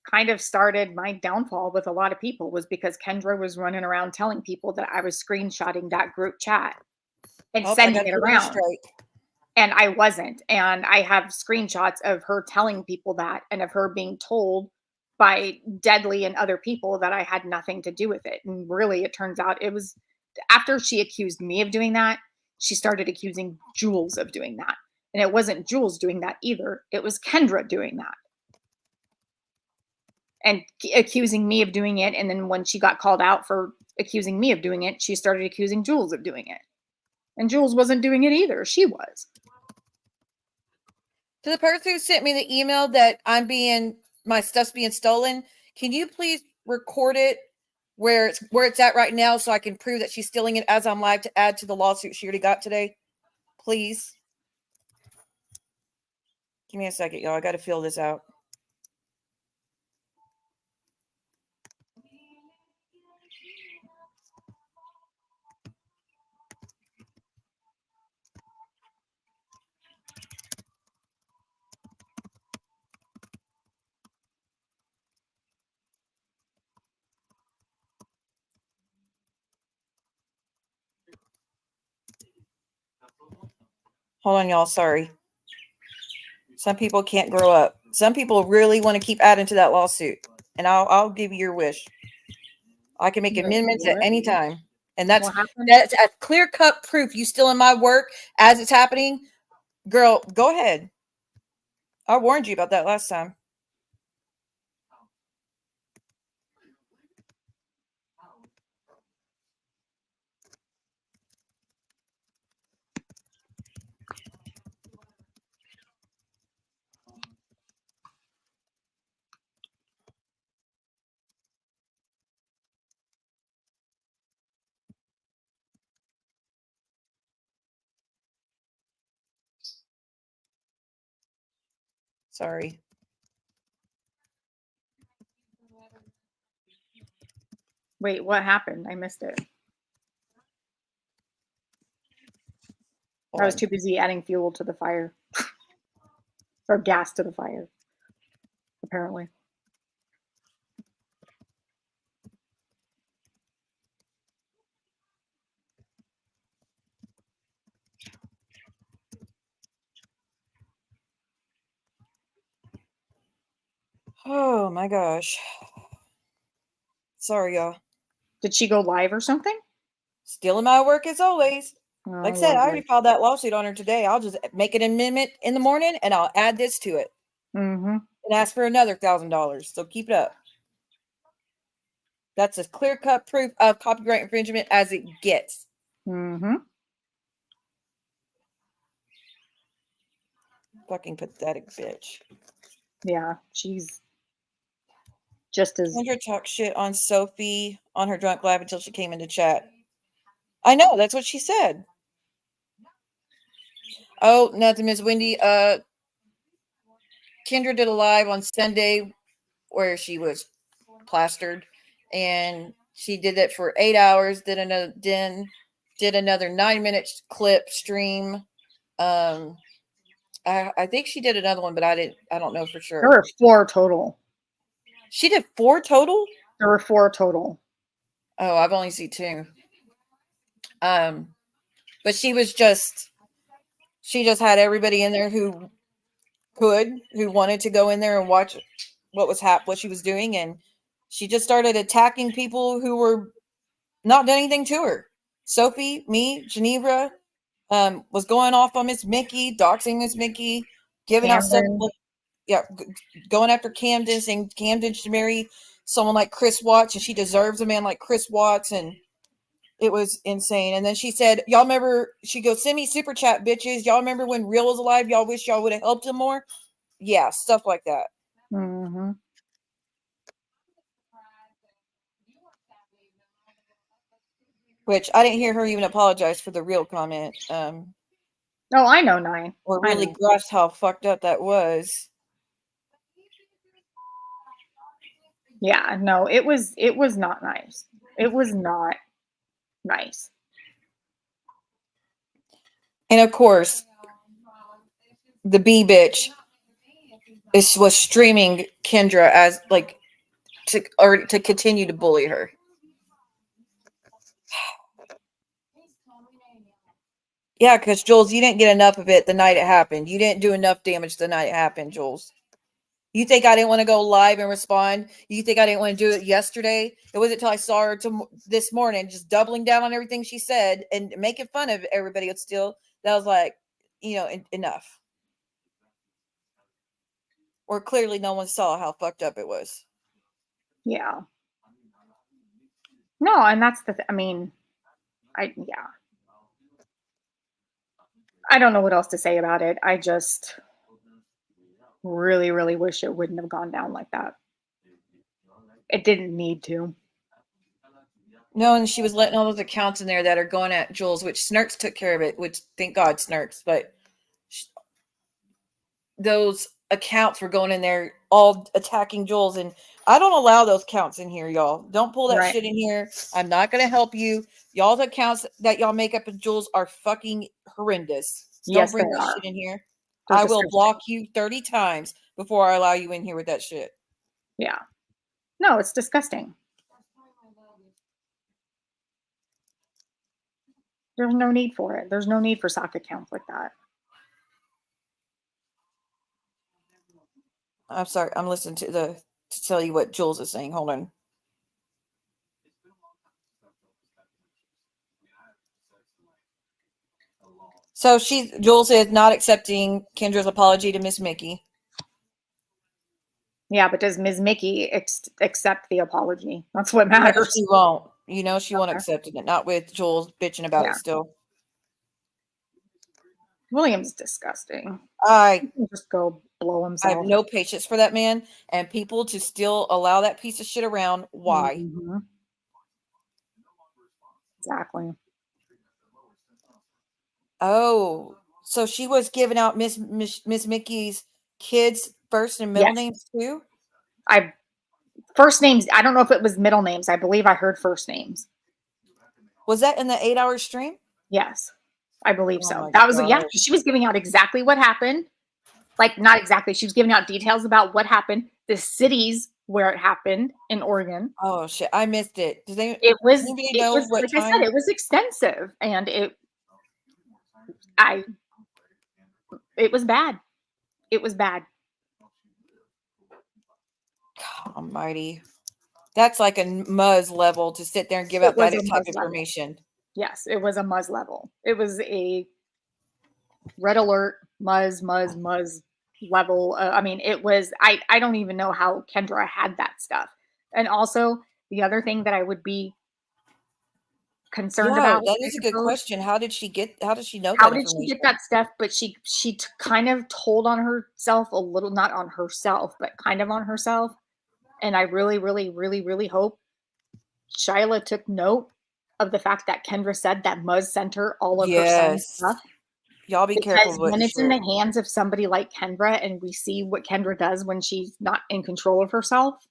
kind of started my downfall with a lot of people, was because Kendra was running around telling people that I was screenshotting that group chat and sending it around. And I wasn't. And I have screenshots of her telling people that, and of her being told by Deadly and other people that I had nothing to do with it. And really, it turns out it was after she accused me of doing that, she started accusing Juelz of doing that. And it wasn't Juelz doing that either. It was Kendra doing that. And accusing me of doing it. And then when she got called out for accusing me of doing it, she started accusing Juelz of doing it. And Juelz wasn't doing it either. She was. To the person who sent me the email that my stuff's being stolen, can you please record it where it's at right now so I can prove that she's stealing it as I'm live to add to the lawsuit she already got today? Please. Give me a second, y'all. I got to fill this out. Hold on, y'all. Sorry. Some people can't grow up. Some people really want to keep adding to that lawsuit. And I'll give you your wish. I can make amendments at any time. And that's a clear-cut proof you still in my work as it's happening. Girl, go ahead. I warned you about that last time. Sorry. Wait, what happened? I missed it. I was too busy adding fuel to the fire. Or gas to the fire, apparently. Oh my gosh. Sorry, y'all. Did she go live or something? Still in my work as always. Oh, like I said, I already filed that lawsuit on her today. I'll just make an amendment in the morning and I'll add this to it. Mm-hmm. and ask for another $1,000. So keep it up. That's as clear-cut proof of copyright infringement as it gets. Mm-hmm. Fucking pathetic bitch. Yeah, she's just as Kendra talked shit on Sophie on her drunk live until she came into chat. I know, that's what she said. Oh, nothing, Miss Wendy. Kendra did a live on Sunday where she was plastered, and she did that for 8 hours. Did another 9-minute clip stream. I think she did another one, but I don't know for sure. there were 4 total. She did 4 total? There were 4 total. Oh, I've only seen 2. But she just had everybody in there who wanted to go in there and watch what she was doing, and she just started attacking people who were not doing anything to her. Sophie, me, Ginevra, was going off on Miss Mickey, doxing Miss Mickey, giving out stuff. Going after Camden, saying Camden should marry someone like Chris Watts, and she deserves a man like Chris Watts, and it was insane. And then she said, y'all remember, she goes, send me super chat, bitches. Y'all remember when Real was alive? Y'all wish y'all would have helped him more? Yeah, stuff like that. Mm-hmm. Which I didn't hear her even apologize for the Real comment. Oh, I know, 9. Or really grasp how fucked up that was. Yeah, no, it was not nice. It was not nice. And of course, the B bitch was streaming Kendra as like to continue to bully her. Yeah, because Juelz, you didn't get enough of it the night it happened. You didn't do enough damage the night it happened, Juelz. You think I didn't want to go live and respond? You think I didn't want to do it yesterday? It wasn't until I saw her this morning just doubling down on everything she said and making fun of everybody. It's still, that was like, enough. Or clearly no one saw how fucked up it was. Yeah. No, and that's the I don't know what else to say about it. I just really, really wish it wouldn't have gone down like that. It didn't need to. No, and she was letting all those accounts in there that are going at Juelz, which Snurks took care of it, which thank God Snurks, but those accounts were going in there all attacking Juelz, and I don't allow those accounts in here, y'all. Don't pull that shit in here. I'm not going to help you. Y'all's accounts that y'all make up with Juelz are fucking horrendous. Don't bring that shit in here. I will block you 30 times before I allow you in here with that shit. Yeah. No, it's disgusting. There's no need for it. There's no need for sock accounts like that. I'm sorry. I'm listening to tell you what Juelz is saying. Hold on. So Juelz is not accepting Kendra's apology to Miss Mickey. Yeah, but does Ms. Mickey accept the apology? That's what matters. No, she won't. She won't accept it. Not with Juelz bitching about it still. William's disgusting. I just go blow himself. I have no patience for that man, and people to still allow that piece of shit around. Why? Mm-hmm. Exactly. Oh, so she was giving out Miss Mickey's kids' first and middle names too? First names. I don't know if it was middle names. I believe I heard first names. Was that in the 8-hour stream? Yes, I believe so. Oh That was she was giving out exactly what happened. Like, not exactly. She was giving out details about what happened, the cities where it happened in Oregon. Oh shit, I missed it. It was like I said, it was extensive, and it was bad. It was bad. God almighty. That's like a Muzz level to sit there and give out that type of information. Yes, it was a Muzz level. It was a red alert, Muzz level. I mean, it was, I don't even know how Kendra had that stuff. And also, the other thing that I would be concerned Yeah, about, that I is a good suppose, question. How did she know how that did she information? get that stuff? But she kind of told on herself a little, not on herself, but kind of on herself. And I really, really, really, really hope Shyla took note of the fact that Kendra said that Muzz sent her all of her son's Yes. stuff. Y'all be careful Because what when you it's in share. the hands of somebody like Kendra, and we see what Kendra does when she's not in control of herself,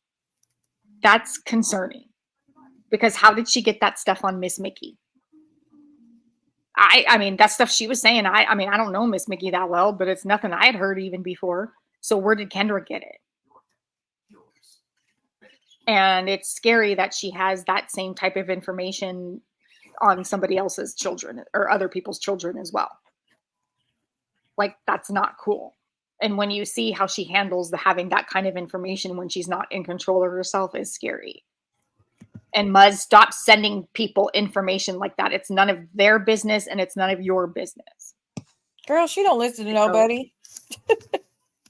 that's concerning. Because how did she get that stuff on Miss Mickey? I mean, that stuff she was saying, I mean, I don't know Miss Mickey that well, but it's nothing I had heard even before. So where did Kendra get it? And it's scary that she has that same type of information on somebody else's children or other people's children as well. Like, that's not cool. And when you see how she handles having that kind of information when she's not in control of herself is scary. And Muzz, stop sending people information like that. It's none of their business and it's none of your business. Girl, she don't listen to nobody.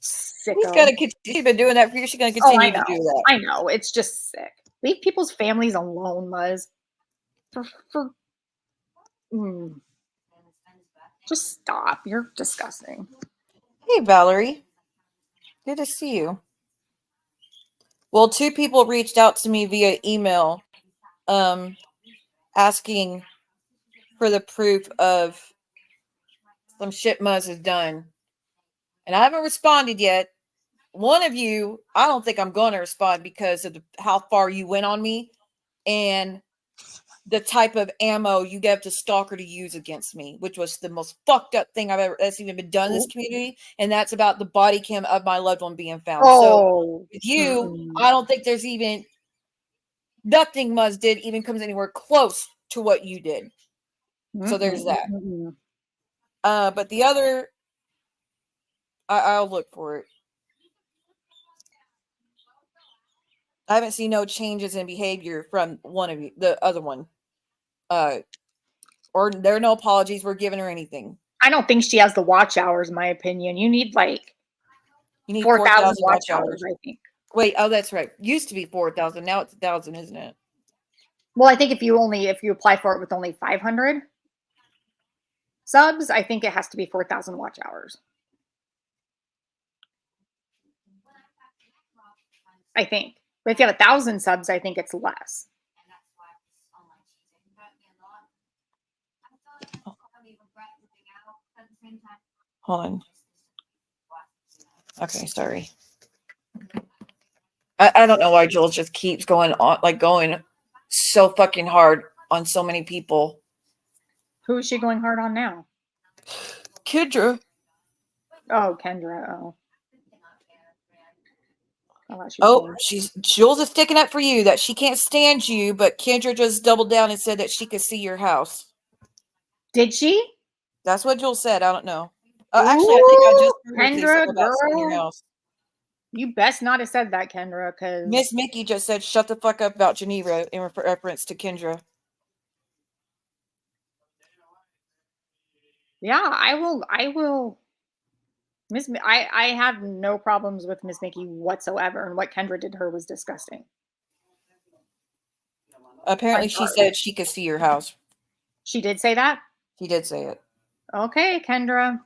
Sicko. She's gonna continue been doing that for you. She's gonna Oh, continue I know. to do that. I know. It's just sick. Leave people's families alone, Muzz. Just stop. You're disgusting. Hey, Valerie. Good to see you. Well, 2 people reached out to me via email asking for the proof of some shit Muzz has done. And I haven't responded yet. One of you, I don't think I'm going to respond because of how far you went on me and the type of ammo you gave to Stalker to use against me, which was the most fucked up thing that's even been done in this community. And that's about the body cam of my loved one being found. So with you, I don't think there's even nothing Muzz did even comes anywhere close to what you did. So there's that. But the other, I'll look for it. I haven't seen no changes in behavior from one of you, the other one. Or there are no apologies were given or anything. I don't think she has the watch hours, in my opinion. You need like 4,000 watch hours, I think. Wait, oh, that's right. Used to be 4,000. Now it's 1,000, isn't it? Well, I think if you apply for it with only 500 subs, I think it has to be 4,000 watch hours. I think. But if you have 1,000 subs, I think it's less. Hold on. Okay, sorry. I don't know why Juelz just keeps going on, like going so fucking hard on so many people. Who is she going hard on now? Kendra. Oh, Kendra. Oh. Juelz is sticking up for you that she can't stand you, but Kendra just doubled down and said that she could see your house. Did she? That's what Juelz said. I don't know. Actually, I think I just heard Kendra, about seeing your house. You best not have said that, Kendra, because Miss Mickey just said, "Shut the fuck up about Ginevra" in reference to Kendra. Yeah, I will. I have no problems with Miss Mickey whatsoever, and what Kendra did to her was disgusting. Apparently, she said she could see your house. She did say that? She did say it. Okay, Kendra.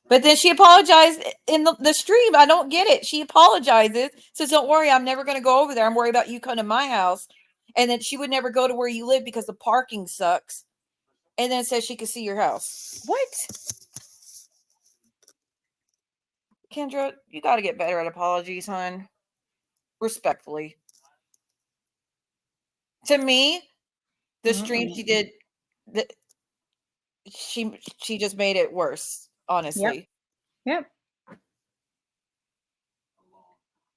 But then she apologized in the stream. I don't get it. She apologizes. Says, "Don't worry, I'm never going to go over there. I'm worried about you coming to my house." And then she would never go to where you live because the parking sucks. And then says she could see your house. What? Kendra, you got to get better at apologies, hon. Respectfully. To me, the stream she did, she just made it worse, honestly. Yep.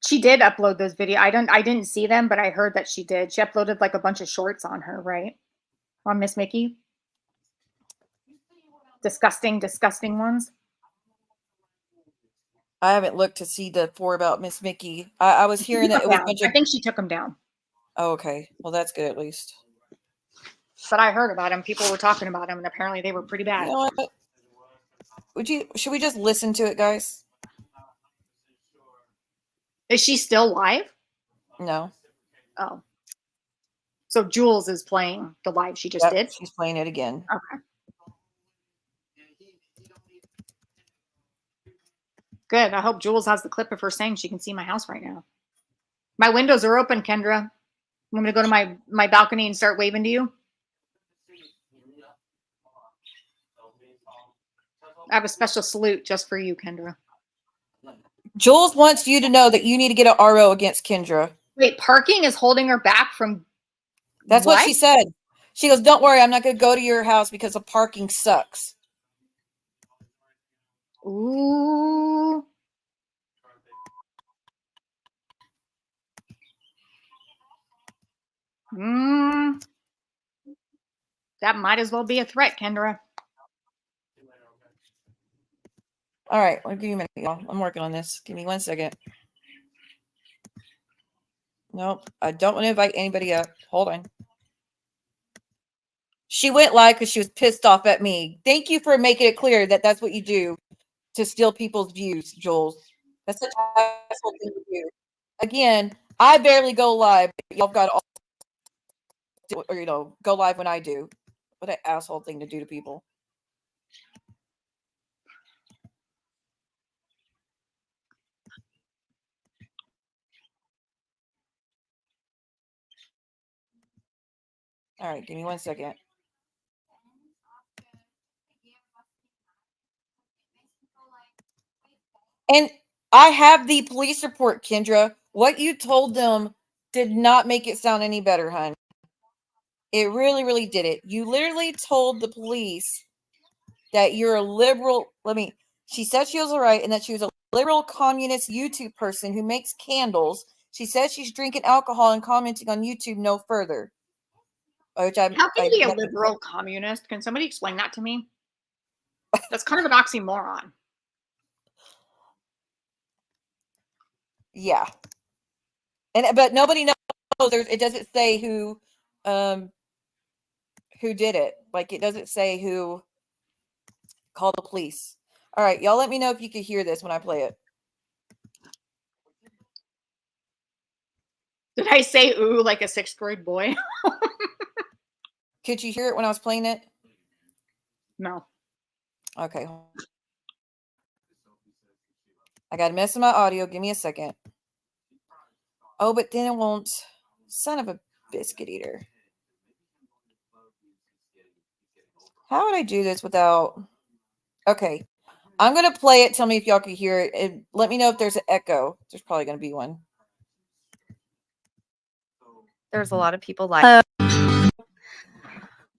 She did upload those videos. I didn't see them, but I heard that she did. She uploaded like a bunch of shorts on her, right? On Miss Mickey. Disgusting ones. I haven't looked to see the 4 about Miss Mickey. I was hearing that it was a bunch of... I think she took them down. Oh, okay. Well, that's good at least. But I heard about them. People were talking about them, and apparently they were pretty bad. You know what? Should we just listen to it, guys? Is she still live? No. Oh. So Juelz is playing the live she just Yep, did? she's playing it again. Okay. Good. I hope Juelz has the clip of her saying she can see my house right now. My windows are open, Kendra. I'm going to go to my balcony and start waving to you. I have a special salute just for you, Kendra. Juelz wants you to know that you need to get an RO against Kendra. Wait, parking is holding her back from... That's what she said. She goes, don't worry, I'm not going to go to your house because the parking sucks. Ooh. That might as well be a threat, Kendra. All right, well, give me a minute, y'all. I'm working on this. Give me 1 second. Nope, I don't want to invite anybody up. Hold on. She went live because she was pissed off at me. Thank you for making it clear that that's what you do to steal people's views, Juelz. That's such an asshole thing to do. Again, I barely go live. But y'all got all, or go live when I do. What an asshole thing to do to people. All right, give me 1 second. And I have the police report, Kendra. What you told them did not make it sound any better, hon. It really, really did it. You literally told the police that you're a liberal. She said she was all right and that she was a liberal communist YouTube person who makes candles. She says she's drinking alcohol and commenting on YouTube no further. How can you be a liberal communist? Can somebody explain that to me? That's kind of an oxymoron. Yeah. But nobody knows. It doesn't say who did it. Like, it doesn't say who called the police. All right, y'all let me know if you could hear this when I play it. Did I say ooh like a 6th grade boy? Could you hear it when I was playing it? No. Okay. I got to mess with my audio. Give me a second. Oh, but then it won't. Son of a biscuit eater. How would I do this without... Okay. I'm going to play it. Tell me if y'all can hear it. And let me know if there's an echo. There's probably going to be one. There's a lot of people live.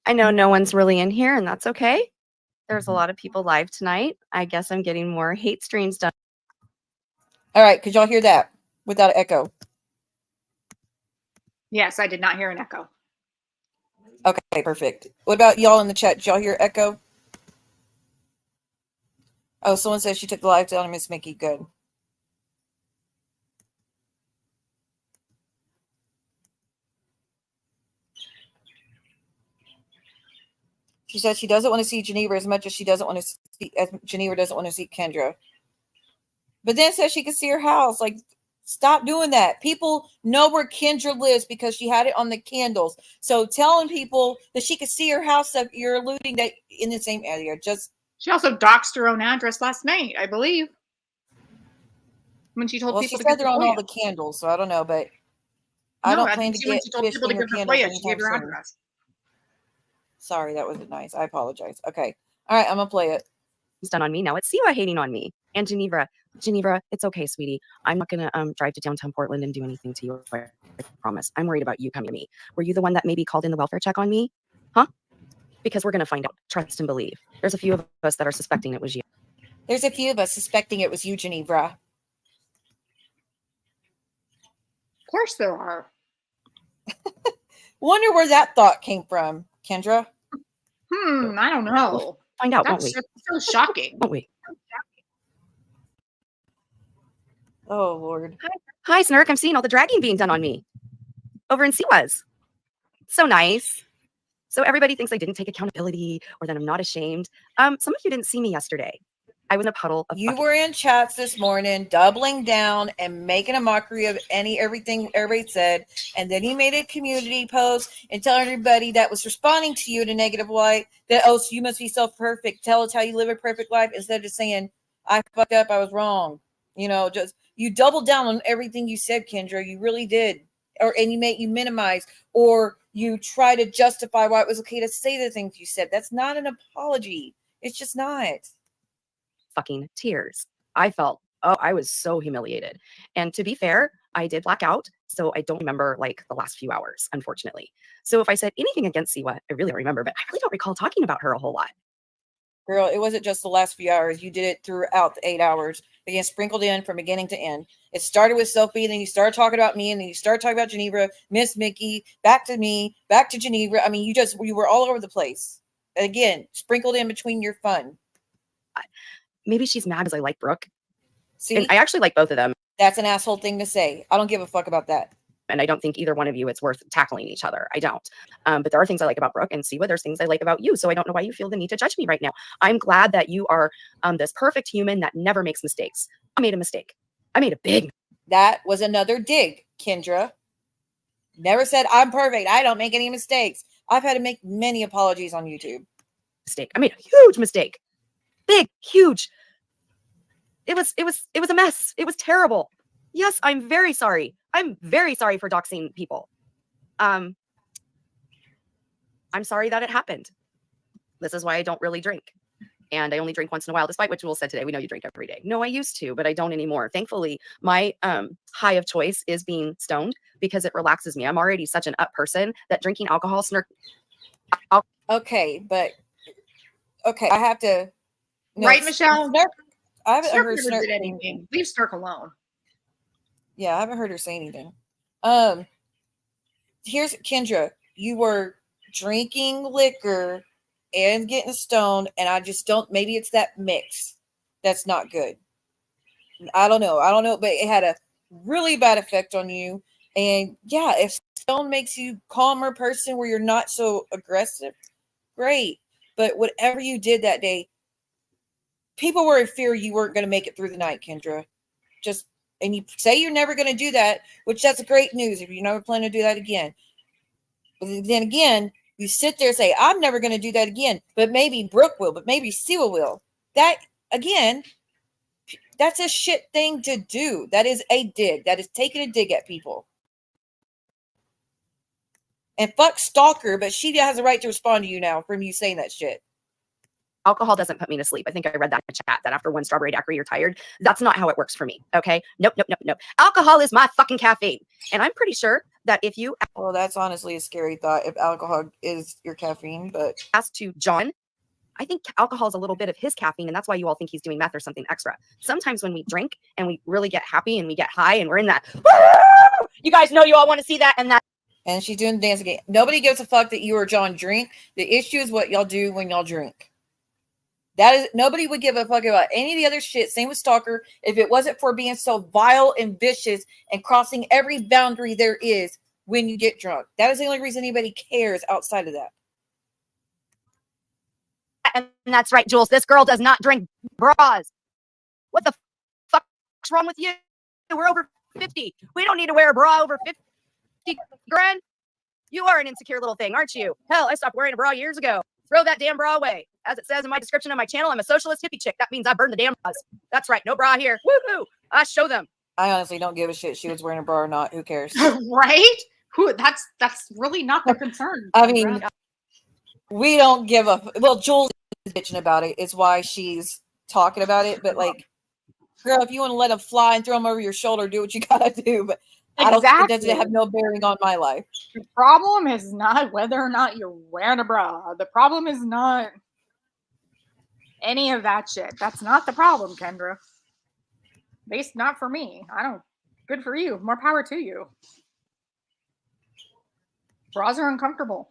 I know no one's really in here, and that's okay. There's a lot of people live tonight. I guess I'm getting more hate streams done. All right. Could y'all hear that without an echo? Yes, I did not hear an echo. Okay, perfect. What about y'all in the chat? Did y'all hear echo? Oh, someone says she took the live down, Miss Mickey. Good. She says she doesn't want to see Ginevra as much as she doesn't want to see, as Ginevra doesn't want to see Kendra. But then says she can see her house. Like, stop doing that. People know where Kendra lives because she had it on the candles. So telling people that she could see her house, that you're alluding that in the same area. She also doxed her own address last night, I believe. When she told people she to said get they're on all the candles, so I don't know, but I don't plan to get she told people to give her FOIA, she gave her address. Sorry, that wasn't nice. I apologize. Okay. All right, I'm going to play it. It's done on me. Now it's Siwa hating on me. And Ginevra, it's okay, sweetie. I'm not going to drive to downtown Portland and do anything to you. I promise. I'm worried about you coming to me. Were you the one that maybe called in the welfare check on me? Huh? Because we're going to find out. Trust and believe. There's a few of us that are suspecting it was you. There's a few of us suspecting it was you, Ginevra. Of course there are. Wonder where that thought came from, Kendra. I don't know. Find out, won't we? That's so shocking. Won't we? Oh, Lord. Hi, Snurk. I'm seeing all the dragging being done on me. Over in Siwa's. So nice. So everybody thinks I didn't take accountability or that I'm not ashamed. Some of you didn't see me yesterday. I was in a puddle of You fucking were in chats this morning, doubling down and making a mockery of everything everybody said, and then you made a community post and telling everybody that was responding to you in a negative light that, oh, so you must be so perfect. Tell us how you live a perfect life, instead of just saying, I fucked up, I was wrong. Just you doubled down on everything you said, Kendra. You really did. And you minimize, or you try to justify why it was okay to say the things you said. That's not an apology. It's just not. fucking tears. I was so humiliated. And to be fair, I did black out, so I don't remember like the last few hours, unfortunately. So if I said anything against Siwa, I really don't remember, but I really don't recall talking about her a whole lot. Girl, it wasn't just the last few hours. You did it throughout the 8 hours. Again, sprinkled in from beginning to end. It started with Sophie, then you started talking about me, and then you started talking about Ginevra, Miss Mickey, back to me, back to Ginevra. I mean, you were all over the place. Again, sprinkled in between your fun. Maybe she's mad because I like Brooke. See, And I actually like both of them. that's an asshole thing to say. I don't give a fuck about that. And I don't think either one of you it's worth tackling each other. I don't. But there are things I like about Brooke, and Siwa, there's things I like about you. So I don't know why you feel the need to judge me right now. I'm glad that you are this perfect human that never makes mistakes. I made a mistake. I made a big That was another dig, Kendra. Never said I'm perfect. I don't make any mistakes. I've had to make many apologies on YouTube. mistake. I made a huge mistake. Big, huge. It was a mess. It was terrible. Yes, I'm very sorry. I'm very sorry for doxing people. I'm sorry that it happened. This is why I don't really drink. And I only drink once in a while, despite what Juelz said today. We know you drink every day. No, I used to, but I don't anymore. Thankfully, my high of choice is being stoned because it relaxes me. I'm already such an up person that drinking alcohol Okay, I have to. Right, Michelle? I haven't Snurk heard never Snurk. did anything. Leave Snurk alone. Yeah, I haven't heard her say anything. Here's Kendra. You were drinking liquor and getting stoned, and I just don't. Maybe it's that mix that's not good. I don't know, but it had a really bad effect on you. And yeah, if stone makes you calmer person where you're not so aggressive, great. But whatever you did that day, people were in fear you weren't going to make it through the night, Kendra. And you say you're never going to do that, which that's great news if you never plan to do that again. But then again, you sit there and say, I'm never going to do that again, but maybe Brooke will, but maybe Siwa will. That, again, that's a shit thing to do. That is a dig. That is taking a dig at people. And fuck Stalker, but she has a right to respond to you now from you saying that shit. alcohol doesn't put me to sleep. I think I read that in the chat that after one strawberry daiquiri, you're tired. That's not how it works for me. Okay. Nope. Alcohol is my fucking caffeine. And I'm pretty sure that if you Well, that's honestly a scary thought if alcohol is your caffeine, but ask to John, I think alcohol is a little bit of his caffeine, and that's why you all think he's doing meth or something extra. Sometimes when we drink and we really get happy and we get high and we're in that, you guys know you all want to see that, and she's doing the dance again. Nobody gives a fuck that you or John drink. The issue is what y'all do when y'all drink. That is, nobody would give a fuck about any of the other shit. Same with Stalker. If it wasn't for being so vile and vicious and crossing every boundary there is when you get drunk. That is the only reason anybody cares outside of that. and that's right, Juelz. This girl does not drink bras. What the fuck's wrong with you? We're over 50. We don't need to wear a bra over 50 grand. You are an insecure little thing, aren't you? Hell, I stopped wearing a bra years ago. Throw that damn bra away. As it says in my description of my channel, I'm a socialist hippie chick. That means I burn the damn bras. That's right, no bra here. Woohoo! I show them. I honestly don't give a shit she was wearing a bra or not. Who cares? Right? That's really not the concern. I mean, we don't give a... Well, Juelz is bitching about it. It's why she's talking about it. But, like, girl, if you want to let them fly and throw them over your shoulder, do what you got to do. But exactly. It doesn't have no bearing on my life. The problem is not whether or not you're wearing a bra. The problem is not any of that shit. That's not the problem, Kendra. At least not for me. Good for you. More power to you. Bras are uncomfortable.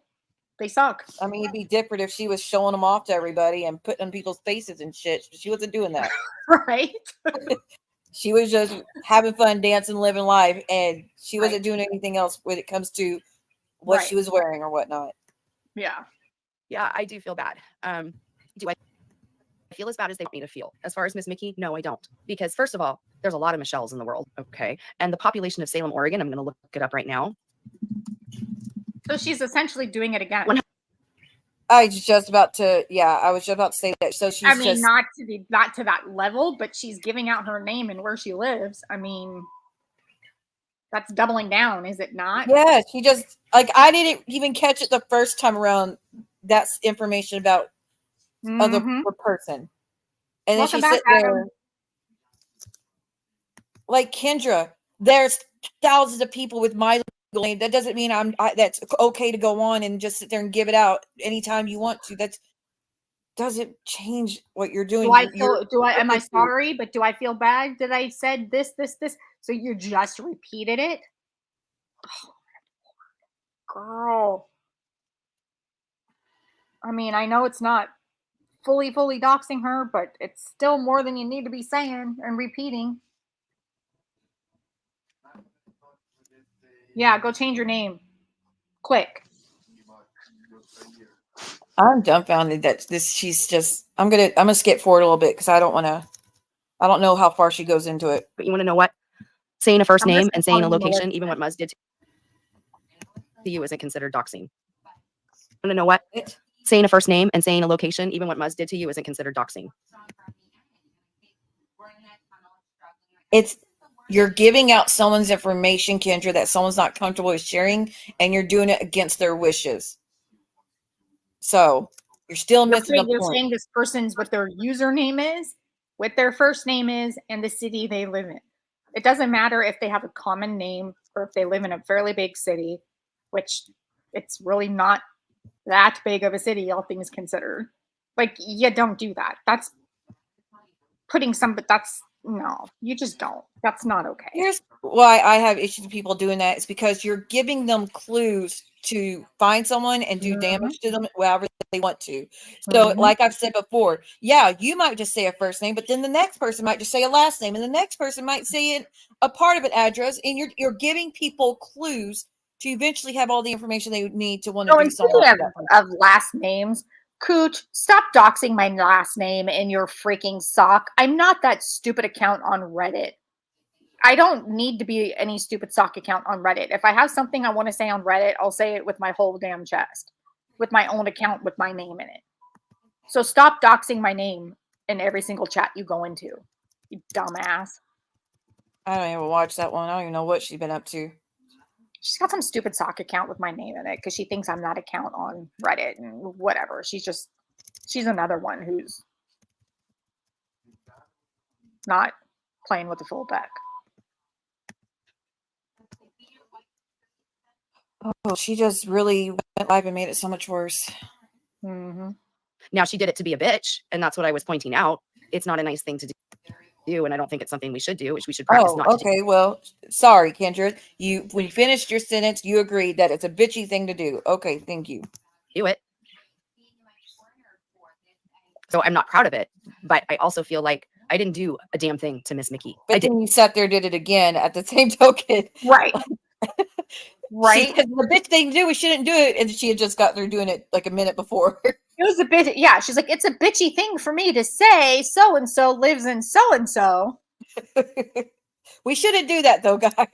They suck. I mean, it'd be different if she was showing them off to everybody and putting on people's faces and shit. She wasn't doing that. Right? She was just having fun, dancing, living life, and she wasn't doing anything else when it comes to what she was wearing or whatnot. Yeah. Yeah, I do feel bad. Do I feel as bad as they want me to feel. As far as Miss Mickey, no, I don't. Because first of all, there's a lot of Michelles in the world, okay? And the population of Salem, Oregon, I'm going to look it up right now. So she's essentially doing it again. I was just about to say that. So she's I mean, not to that level, but she's giving out her name and where she lives. I mean, that's doubling down, is it not? Yeah, she just, like, I didn't even catch it the first time around. That's information about other person. And then she sit there. Like Kendra, there's thousands of people with my legal name. That doesn't mean that's okay to go on and just sit there and give it out anytime you want to. That doesn't change what you're doing. Am I sorry? But do I feel bad that I said this? So you just repeated it? Oh, girl. I mean, I know it's not fully doxing her, but it's still more than you need to be saying and repeating. Yeah, go change your name. Quick. I'm dumbfounded that she's just, I'm gonna skip forward a little bit because I don't know how far she goes into it. But you want to know what? Saying a first name and saying a location, even what Muzz did to you, isn't considered doxing. You want to know what? Saying a first name and saying a location, even what Muzz did to you, isn't considered doxing. You're giving out someone's information, Kendra, that someone's not comfortable with sharing, and you're doing it against their wishes. So you're still missing the point. You're saying this person's what their username is, what their first name is, and the city they live in. It doesn't matter if they have a common name or if they live in a fairly big city, which it's really not that big of a city, all things considered. Like, you don't do that. That's putting no, you just don't. That's not okay. Here's why I have issues with people doing that. It's because you're giving them clues to find someone and do damage to them wherever they want to. So like I've said before, yeah, you might just say a first name, but then the next person might just say a last name, and the next person might say a part of an address, and you're giving people clues to eventually have all the information they need to want to do something of last names. Cooch, stop doxing my last name in your freaking sock. I'm not that stupid account on Reddit. I don't need to be any stupid sock account on Reddit. If I have something I want to say on Reddit, I'll say it with my whole damn chest, with my own account with my name in it. So stop doxing my name in every single chat you go into, you dumbass. I don't even watch that one. I don't even know what she's been up to. She's got some stupid sock account with my name in it because she thinks I'm that account on Reddit and whatever. She's another one who's not playing with the full deck. Oh, she just really went live and made it so much worse. Now, she did it to be a bitch, and that's what I was pointing out. It's not a nice thing to do, and I don't think it's something we should do, which we should practice not to do. Okay, well, sorry, Kendra. When you finished your sentence, you agreed that it's a bitchy thing to do. Okay, thank you. Do it. So I'm not proud of it, but I also feel like I didn't do a damn thing to Miss Mickey. But then you sat there and did it again at the same token. Right. Right. Because the bitch thing to do, we shouldn't do it. And she had just got through doing it like a minute before. It was a bit, yeah. She's like, it's a bitchy thing for me to say so-and-so lives in so-and-so. We shouldn't do that though, guys.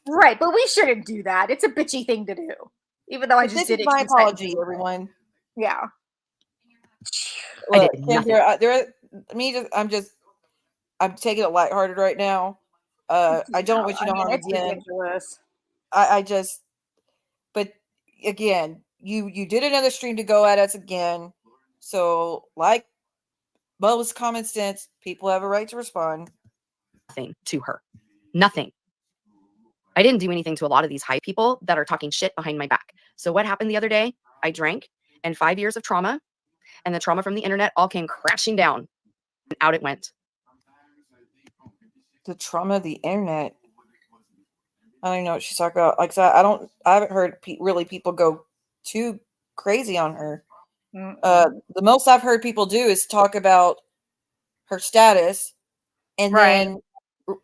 Right, but we shouldn't do that. It's a bitchy thing to do. Even though I just did it. My apology, everyone. Yeah. Look, Kendra, I'm taking it lighthearted right now. I don't want you to know harm again. But again, you did another stream to go at us again. So, like most common sense, people have a right to respond. Nothing to her. Nothing. I didn't do anything to a lot of these high people that are talking shit behind my back. So what happened the other day? I drank, and 5 years of trauma and the trauma from the internet all came crashing down, and out it went. The trauma of the internet. I don't even know what she's talking about. Like I haven't heard people go too crazy on her. The most I've heard people do is talk about her status and then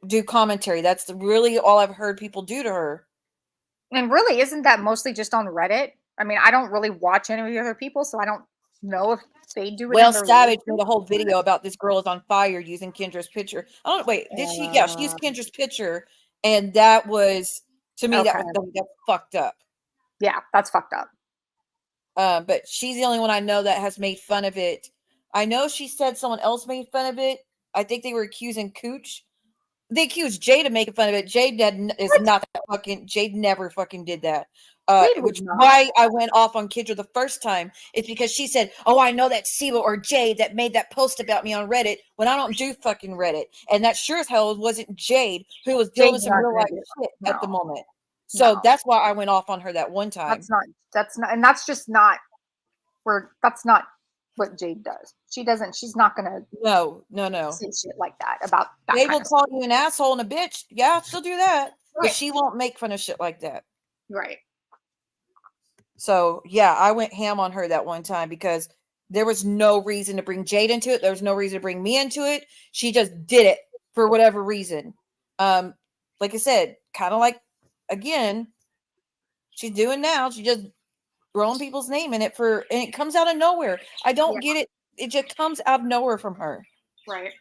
do commentary. That's really all I've heard people do to her. And really, isn't that mostly just on Reddit? I mean, I don't really watch any of the other people, so I don't No, if they do it Well, in their Savage relationship, made a whole video about this girl is on fire using Kendra's picture. I don't wait. Did she? Yeah, she used Kendra's picture, and that was to me okay. that fucked up. Yeah, that's fucked up. But she's the only one I know that has made fun of it. I know she said someone else made fun of it. I think they were accusing Cooch. They accused Jade of making fun of it. Jade is not that fucking. Jade never fucking did that. Jade Which would not. why I went off on Kendra the first time is because she said, "Oh, I know that Siba or Jade that made that post about me on Reddit when I don't do fucking Reddit." And that sure as hell wasn't Jade, who was dealing with Jade's some not real gonna life do it. shit at the No. moment. So No. that's why I went off on her that one time. That's not, and that's just not that's not what Jade does. She doesn't, she's not gonna No. say shit like that about that Jade kind will of call stuff. you an asshole and a bitch. Yeah, she'll do that. But Right. she won't make fun of shit like that. Right. So yeah, I went ham on her that one time because there was no reason to bring Jade into it. There was no reason to bring me into it. She just did it for whatever reason. Like I said, kind of like again, she's doing now. She just throwing people's name in it and it comes out of nowhere. I don't get it. It just comes out of nowhere from her. Right.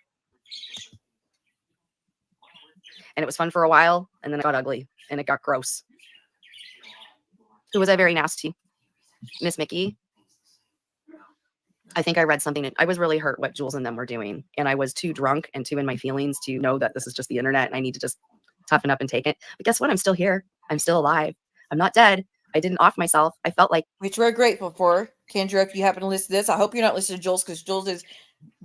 And it was fun for a while, and then it got ugly, and it got gross. Who was I very nasty? Miss Mickey. I think I read something. I was really hurt what Juelz and them were doing, and I was too drunk and too in my feelings to know that this is just the internet, and I need to just toughen up and take it. But guess what? I'm still here. I'm still alive. I'm not dead. I didn't off myself. I felt like, which we're grateful for. Kendra, if you happen to listen to this, I hope you're not listening to Juelz because Juelz is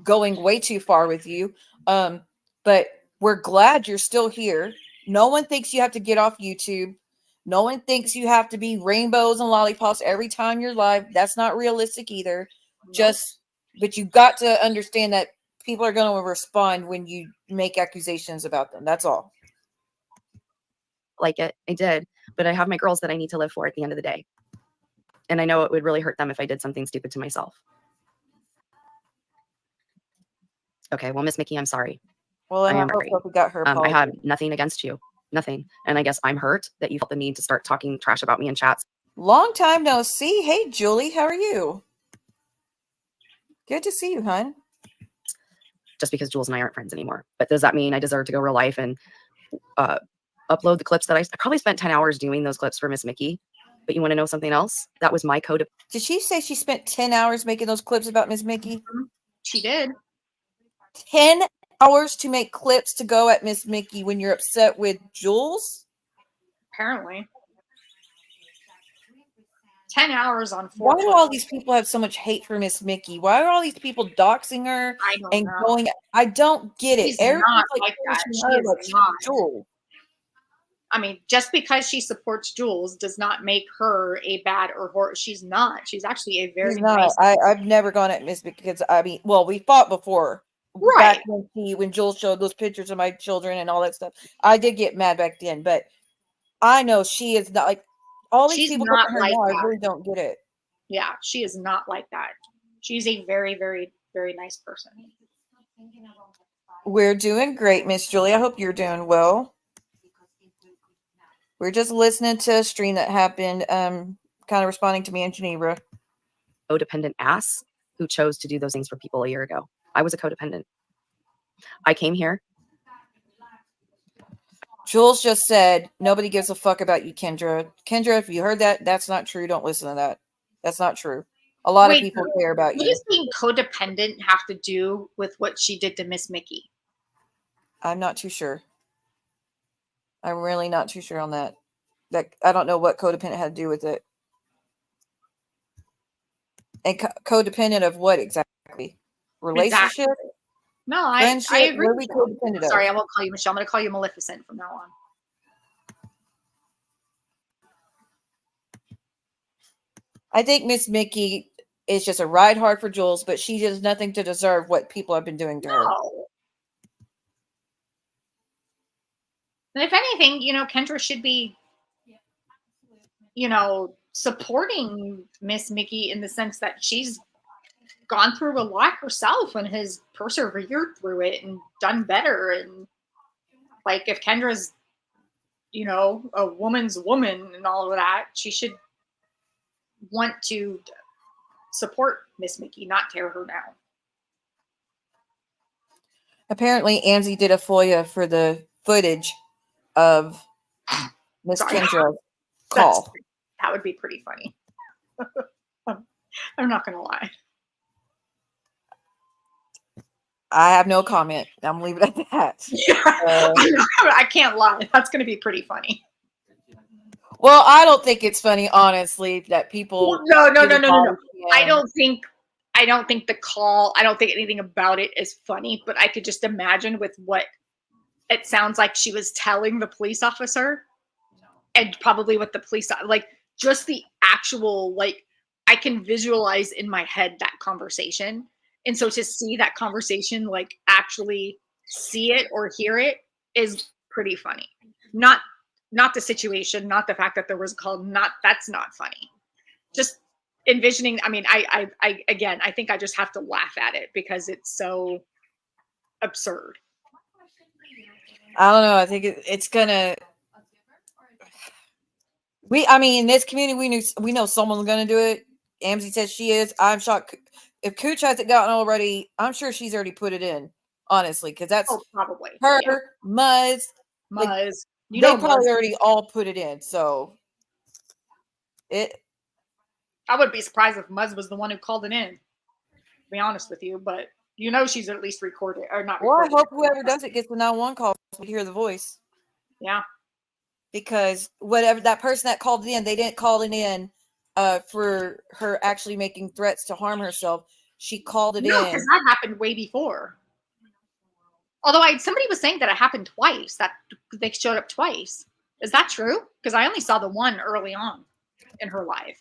going way too far with you. But we're glad you're still here. No one thinks you have to get off YouTube. No one thinks you have to be rainbows and lollipops every time you're live. That's not realistic either. Nope. But you got to understand that people are going to respond when you make accusations about them. That's all. like it. I did. But I have my girls that I need to live for at the end of the day. And I know it would really hurt them if I did something stupid to myself. Okay, well, Miss Mickey, I'm sorry. Well, and I I am sorry. hope we got her. I have nothing against you. Nothing. And I guess I'm hurt that you felt the need to start talking trash about me in chats. Long time no see. Hey, Julie, how are you? Good to see you, hon. Just because Juelz and I aren't friends anymore. But does that mean I deserve to go real life and upload the clips that I probably spent 10 hours doing those clips for Miss Mickey? But you want to know something else? That was my code. Did she say she spent 10 hours making those clips about Miss Mickey? She did. 10 hours to make clips to go at Miss Mickey when you're upset with Juelz? Apparently. 10 hours on 4. Why do all these people have so much hate for Miss Mickey? Why are all these people doxing her I don't and know. going? I don't get it. She's not like that. She is like not. Juelz. I mean, just because she supports Juelz does not make her a bad or she's not. She's actually a very She's not. nice. I've never gone at Miss Mickey because I mean, well, we fought before. Right. Back when Juelz showed those pictures of my children and all that stuff. I did get mad back then, but I know she is not like all these She's people not at her like now. that. I really don't get it. Yeah, she is not like that. She's a very, very, very nice person. We're doing great, Miss Julie. I hope you're doing well. We're just listening to a stream that happened, kind of responding to me and Ginevra. Codependent ass who chose to do those things for people a year ago. I was a codependent. I came here. Juelz just said, nobody gives a fuck about you, Kendra. Kendra, if you heard that, that's not true. Don't listen to that. That's not true. A lot of people care about What you. does being codependent have to do with what she did to Miss Mickey? I'm not too sure. I'm really not too sure on that. I don't know what codependent had to do with it. And codependent of what exactly? Relationship? Exactly. No, Friendship? I agree. What are we codependent of? Sorry, I won't call you Michelle. I'm going to call you Maleficent from now on. I think Miss Mickey is just a ride hard for Juelz, but she does nothing to deserve what people have been doing to her. And if anything, Kendra should be, supporting Miss Mickey in the sense that she's gone through a lot herself and has persevered through it and done better. And like, if Kendra's, a woman's woman and all of that, she should want to support Miss Mickey, not tear her down. Apparently, Amzie did a FOIA for the footage of Miss Sorry. Kendra's call. That would be pretty funny. I'm not going to lie. I have no comment. I'm leaving it at that. Yeah. I can't lie. That's going to be pretty funny. Well, I don't think it's funny, honestly, that people. No. I don't think the call, I don't think anything about it is funny, but I could just imagine with what it sounds like she was telling the police officer, and probably what the police, like, just the actual, like, I can visualize in my head that conversation. And so to see that conversation, like, actually see it or hear it is pretty funny. Not the situation, not the fact that there was a call, that's not funny. Just envisioning, I mean, I again, I think I just have to laugh at it because it's so absurd. I don't know. I think it's gonna. I mean, in this community, we know someone's gonna do it. Amzie says she is. I'm shocked. If Cooch hasn't gotten already, I'm sure she's already put it in. Honestly, because that's probably her, yeah. Muzz. Like, they probably already all put it in. So I would be surprised if Muzz was the one who called it in. To be honest with you, but she's at least recorded or not. Well, I hope whoever does it gets the 911 call so we hear the voice. Yeah. Because whatever that person that called it in, they didn't call it in for her actually making threats to harm herself. She called it in. No, because that happened way before. Although somebody was saying that it happened twice, that they showed up twice. Is that true? Because I only saw the one early on in her life.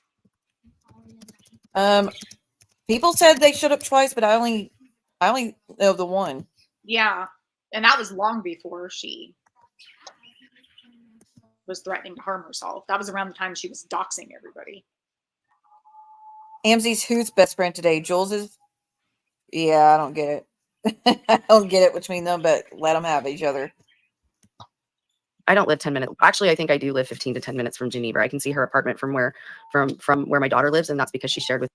People said they showed up twice, but I only know the one. Yeah, and that was long before she was threatening to harm herself. That was around the time she was doxing everybody. Amzie's who's best friend today? Juelz's? Yeah, I don't get it. I don't get it between them, but let them have each other. I don't live 10 minutes. Actually, I think I do live 15 to 10 minutes from Ginevra. I can see her apartment from where my daughter lives, and that's because she shared with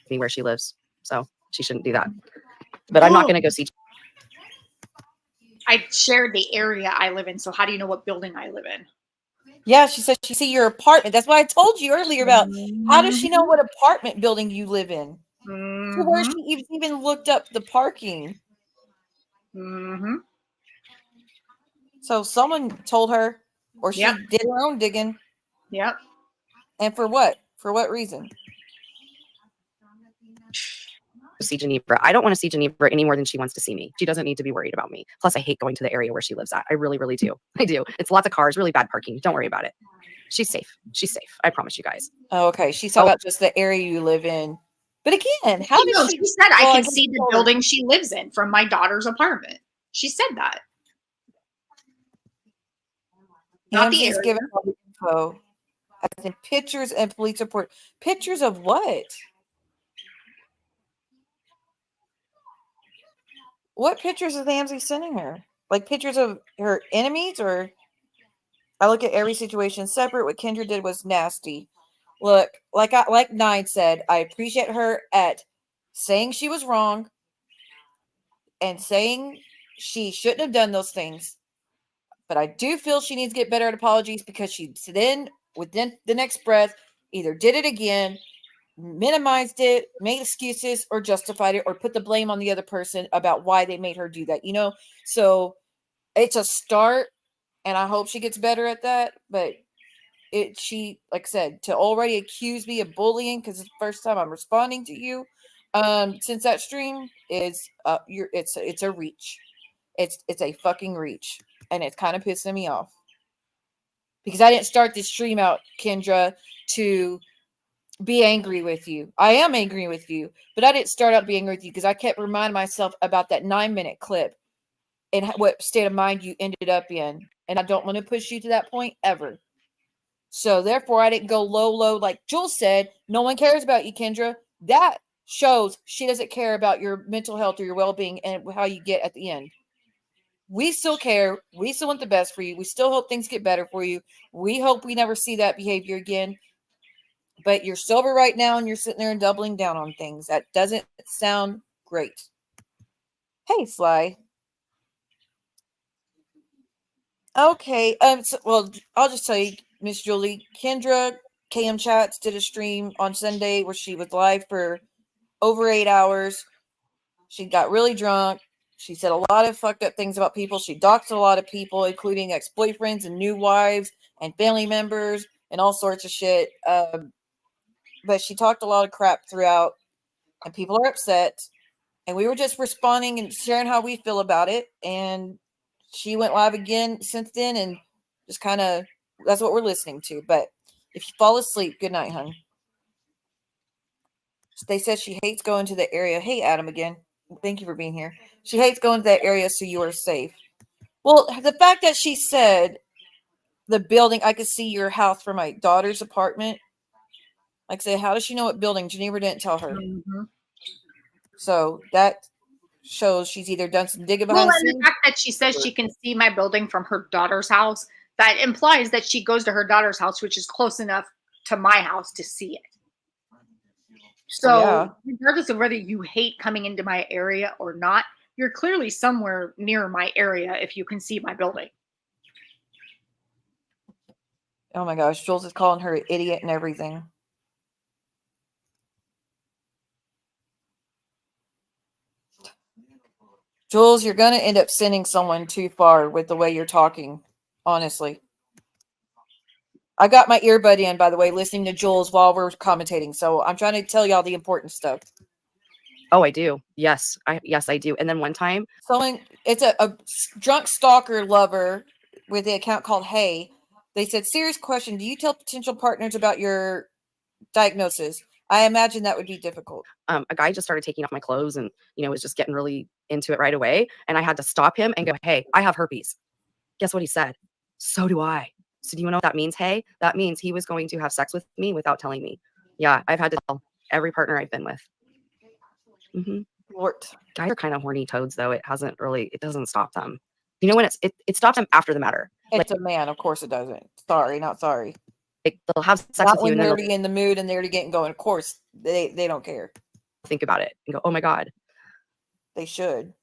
me where she lives. So she shouldn't do that. But I'm not going to go see. I shared the area I live in, so how do you know what building I live in? Yeah, she said she see your apartment. That's why I told you earlier about how does she know what apartment building you live in? To where she even looked up the parking. So someone told her, or she did her own digging. Yep. And for what? For what reason? See Ginevra. I don't want to see Ginevra any more than she wants to see me. She doesn't need to be worried about me. Plus, I hate going to the area where she lives at. I really, really do. I do. It's lots of cars, really bad parking. Don't worry about it. She's safe. She's safe. I promise you guys. Oh, okay. She's talking about just the area you live in. But again, how did she said I can see the building she lives in from my daughter's apartment. She said that. Not the area. Giving all the info. I think pictures and police report. Pictures of what? What pictures is Amzie sending her? Like pictures of her enemies, or I look at every situation separate. What Kendra did was nasty. Look, like Nine said, I appreciate her at saying she was wrong and saying she shouldn't have done those things. But I do feel she needs to get better at apologies, because she then, within the next breath, either did it again, minimized it, made excuses, or justified it, or put the blame on the other person about why they made her do that. So it's a start, and I hope she gets better at that. But she, like I said, to already accuse me of bullying because it's the first time I'm responding to you since that stream is it's a reach. It's a fucking reach, and it's kind of pissing me off because I didn't start this stream out, Kendra, to be angry with you. I am angry with you, but I didn't start out being angry with you because I kept reminding myself about that 9-minute clip and what state of mind you ended up in, and I don't want to push you to that point ever. So therefore, I didn't go low like Juelz said. No one cares about you, Kendra. That shows she doesn't care about your mental health or your well-being and how you get at the end. We still care. We still want the best for you. We still hope things get better for you. We hope we never see that behavior again. but you're sober right now and you're sitting there and doubling down on things. That doesn't sound great. Hey, Sly. Okay. Well, I'll just tell you, Miss Julie, Kendra KM Chats did a stream on Sunday where she was live for over 8 hours. She got really drunk. She said a lot of fucked up things about people. She doxed a lot of people, including ex-boyfriends and new wives and family members and all sorts of shit. But she talked a lot of crap throughout, and people are upset. And we were just responding and sharing how we feel about it. And she went live again since then, and just kind of, that's what we're listening to. But if you fall asleep, good night, hon. They said she hates going to the area. Hey, Adam, again. Thank you for being here. She hates going to that area, so you are safe. Well, the fact that she said the building, I could see your house from my daughter's apartment. Like I said, how does she know what building? Ginevra didn't tell her. Mm-hmm. So that shows she's either done some digging Well, behind the and scenes. the fact that she says she can see my building from her daughter's house, that implies that she goes to her daughter's house, which is close enough to my house to see it. So Yeah. regardless of whether you hate coming into my area or not, you're clearly somewhere near my area if you can see my building. Oh my gosh, Jules is calling her an idiot and everything. Jules, you're going to end up sending someone too far with the way you're talking, honestly. I got my earbud in, by the way, listening to Jules while we're commentating. So I'm trying to tell y'all the important stuff. Oh, I do. Yes, I do. And then one time, It's a drunk stalker lover with the account called Hey. They said, serious question. Do you tell potential partners about your diagnosis? I imagine that would be difficult. a guy just started taking off my clothes and, was just getting really into it right away. And I had to stop him and go, hey, I have herpes. Guess what he said? So do I. So do you know what that means? Hey, that means he was going to have sex with me without telling me. Yeah, I've had to tell every partner I've been with. Lord. Guys are kind of horny toads, though. It doesn't stop them. When it stops them after the matter. It's a man, of course it doesn't. Sorry, not sorry. They'll have sex Not with you when and they're then already in the mood and they're already getting going. Of course, they don't care. think about it and go, oh my God. They should.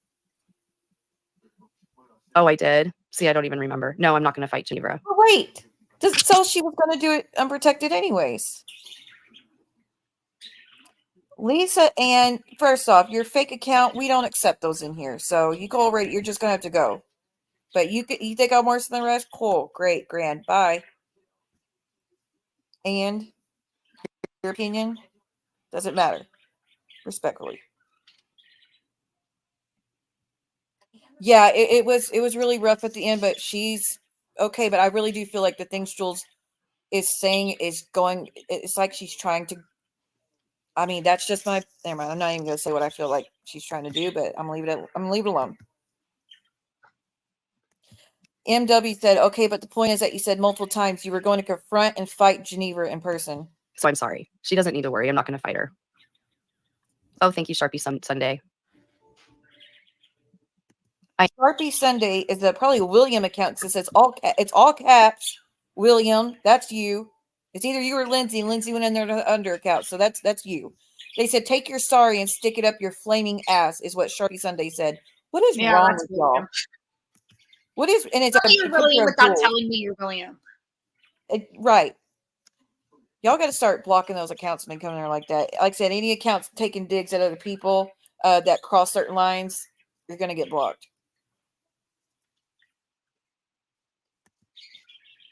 Oh, I did. See, I don't even remember. No, I'm not going to fight Ginevra. Oh, wait. So she was going to do it unprotected anyways. Lisa, and first off, your fake account, we don't accept those in here. So you go already. You're just going to have to go. But you think I'm worse than the rest? Cool. Great. Grand. Bye. And your opinion doesn't matter. Respectfully. Yeah, it was really rough at the end, but she's okay. But I really do feel like the things Jules is saying is going. It's like she's trying to. I mean, that's just my. Never mind. I'm not even gonna say what I feel like she's trying to do, but I'm gonna leave it alone. MW said, "Okay, but the point is that you said multiple times you were going to confront and fight Ginevra in person." So I'm sorry. She doesn't need to worry. I'm not going to fight her. Oh, thank you, Sharpie Sunday. Sharpie Sunday is probably a William account. It says it's all caps. William, that's you. It's either you or Lindsay. Lindsay went in there to under account, so that's you. They said take your sorry and stick it up your flaming ass is what Sharpie Sunday said. What is wrong with y'all? What is and it's you're William without telling me you're William. Right. Y'all got to start blocking those accounts when they come in there like that. Like I said, any accounts taking digs at other people that cross certain lines, you're going to get blocked.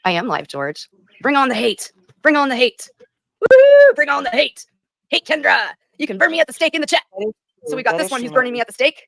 I am live, George. Bring on the hate. Bring on the hate. Woo! Bring on the hate. Hate Kendra. You can burn me at the stake in the chat. So we got this one who's burning me at the stake.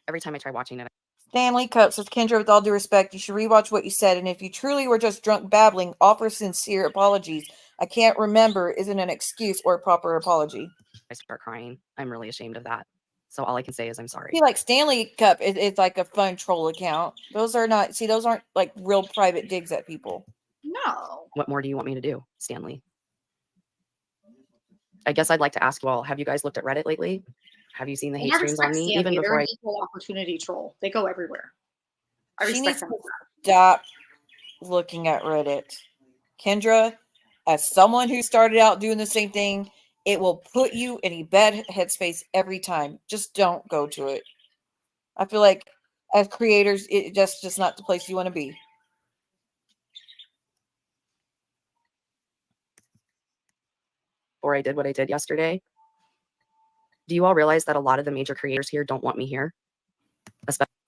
Every time I try watching it. Stanley Cup says, Kendra, with all due respect, you should rewatch what you said. And if you truly were just drunk babbling, offer sincere apologies. I can't remember isn't an excuse or a proper apology. I start crying. I'm really ashamed of that. So all I can say is I'm sorry. See, like Stanley Cup, it's like a fun troll account. Those aren't like real private digs at people. No. What more do you want me to do, Stanley? I guess I'd like to ask you all, have you guys looked at Reddit lately? Have you seen the hate streams on me? Stanley. Even before They're an equal opportunity troll. They go everywhere. I respect them. Stop looking at Reddit. Kendra, as someone who started out doing the same thing, it will put you in a bad headspace every time. Just don't go to it. I feel like as creators, it just not the place you want to be. Or I did what I did yesterday. Do you all realize that a lot of the major creators here don't want me here?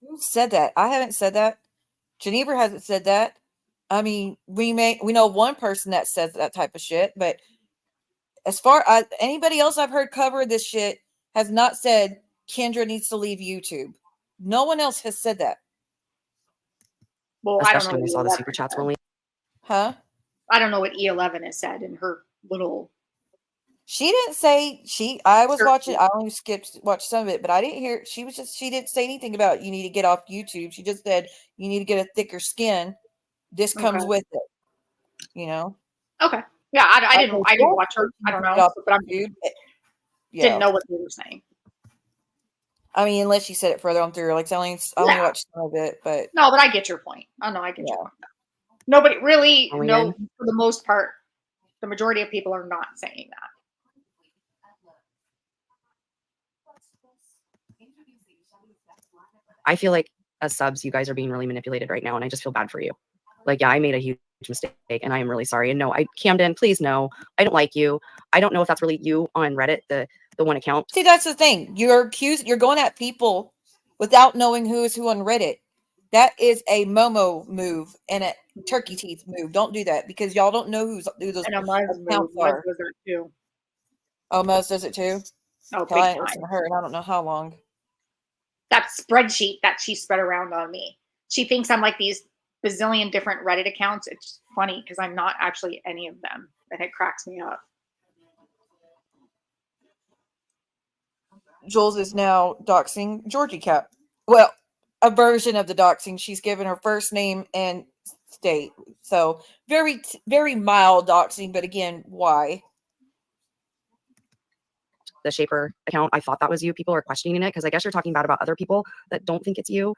Who said that? I haven't said that. Ginevra hasn't said that. I mean, we know one person that says that type of shit, but as far as anybody else I've heard cover this shit has not said Kendra needs to leave YouTube. No one else has said that. Well, I don't know. Especially when I saw the super chats were only. Huh? I don't know what E11 has said in her little. She didn't say I was Sure. watching. I only watched some of it, but I didn't hear. She didn't say anything about you need to get off YouTube. She just said you need to get a thicker skin. This comes Okay. with it. You know. Okay. Yeah, I didn't watch her. I don't know, but I Dude, didn't know what they were saying. I mean, unless she said it further on through. Like I only watched some of it, but no, but I get your point. Oh no, I get your point. Nobody really, no, for the most part, the majority of people are not saying that. I feel like as subs, you guys are being really manipulated right now, and I just feel bad for you. Like, yeah, I made a huge mistake, and I am really sorry. And no, Camden, please no, I don't like you. I don't know if that's really you on Reddit, the one account. See, that's the thing. You're going at people without knowing who is who on Reddit. That is a Momo move and a turkey teeth move. Don't do that because y'all don't know who those accounts are. Oh, Mo's does it too? Oh, I ain't listened to her, and I don't know how long. That spreadsheet that she spread around on me. She thinks I'm like these bazillion different Reddit accounts. It's funny because I'm not actually any of them, and it cracks me up. Juelz is now doxing Georgie Cap. Well, a version of the doxing. She's given her first name and state. So very, very mild doxing. But again, why? The Shaper account, I thought that was you. People are questioning it because I guess you're talking bad about other people that don't think it's you.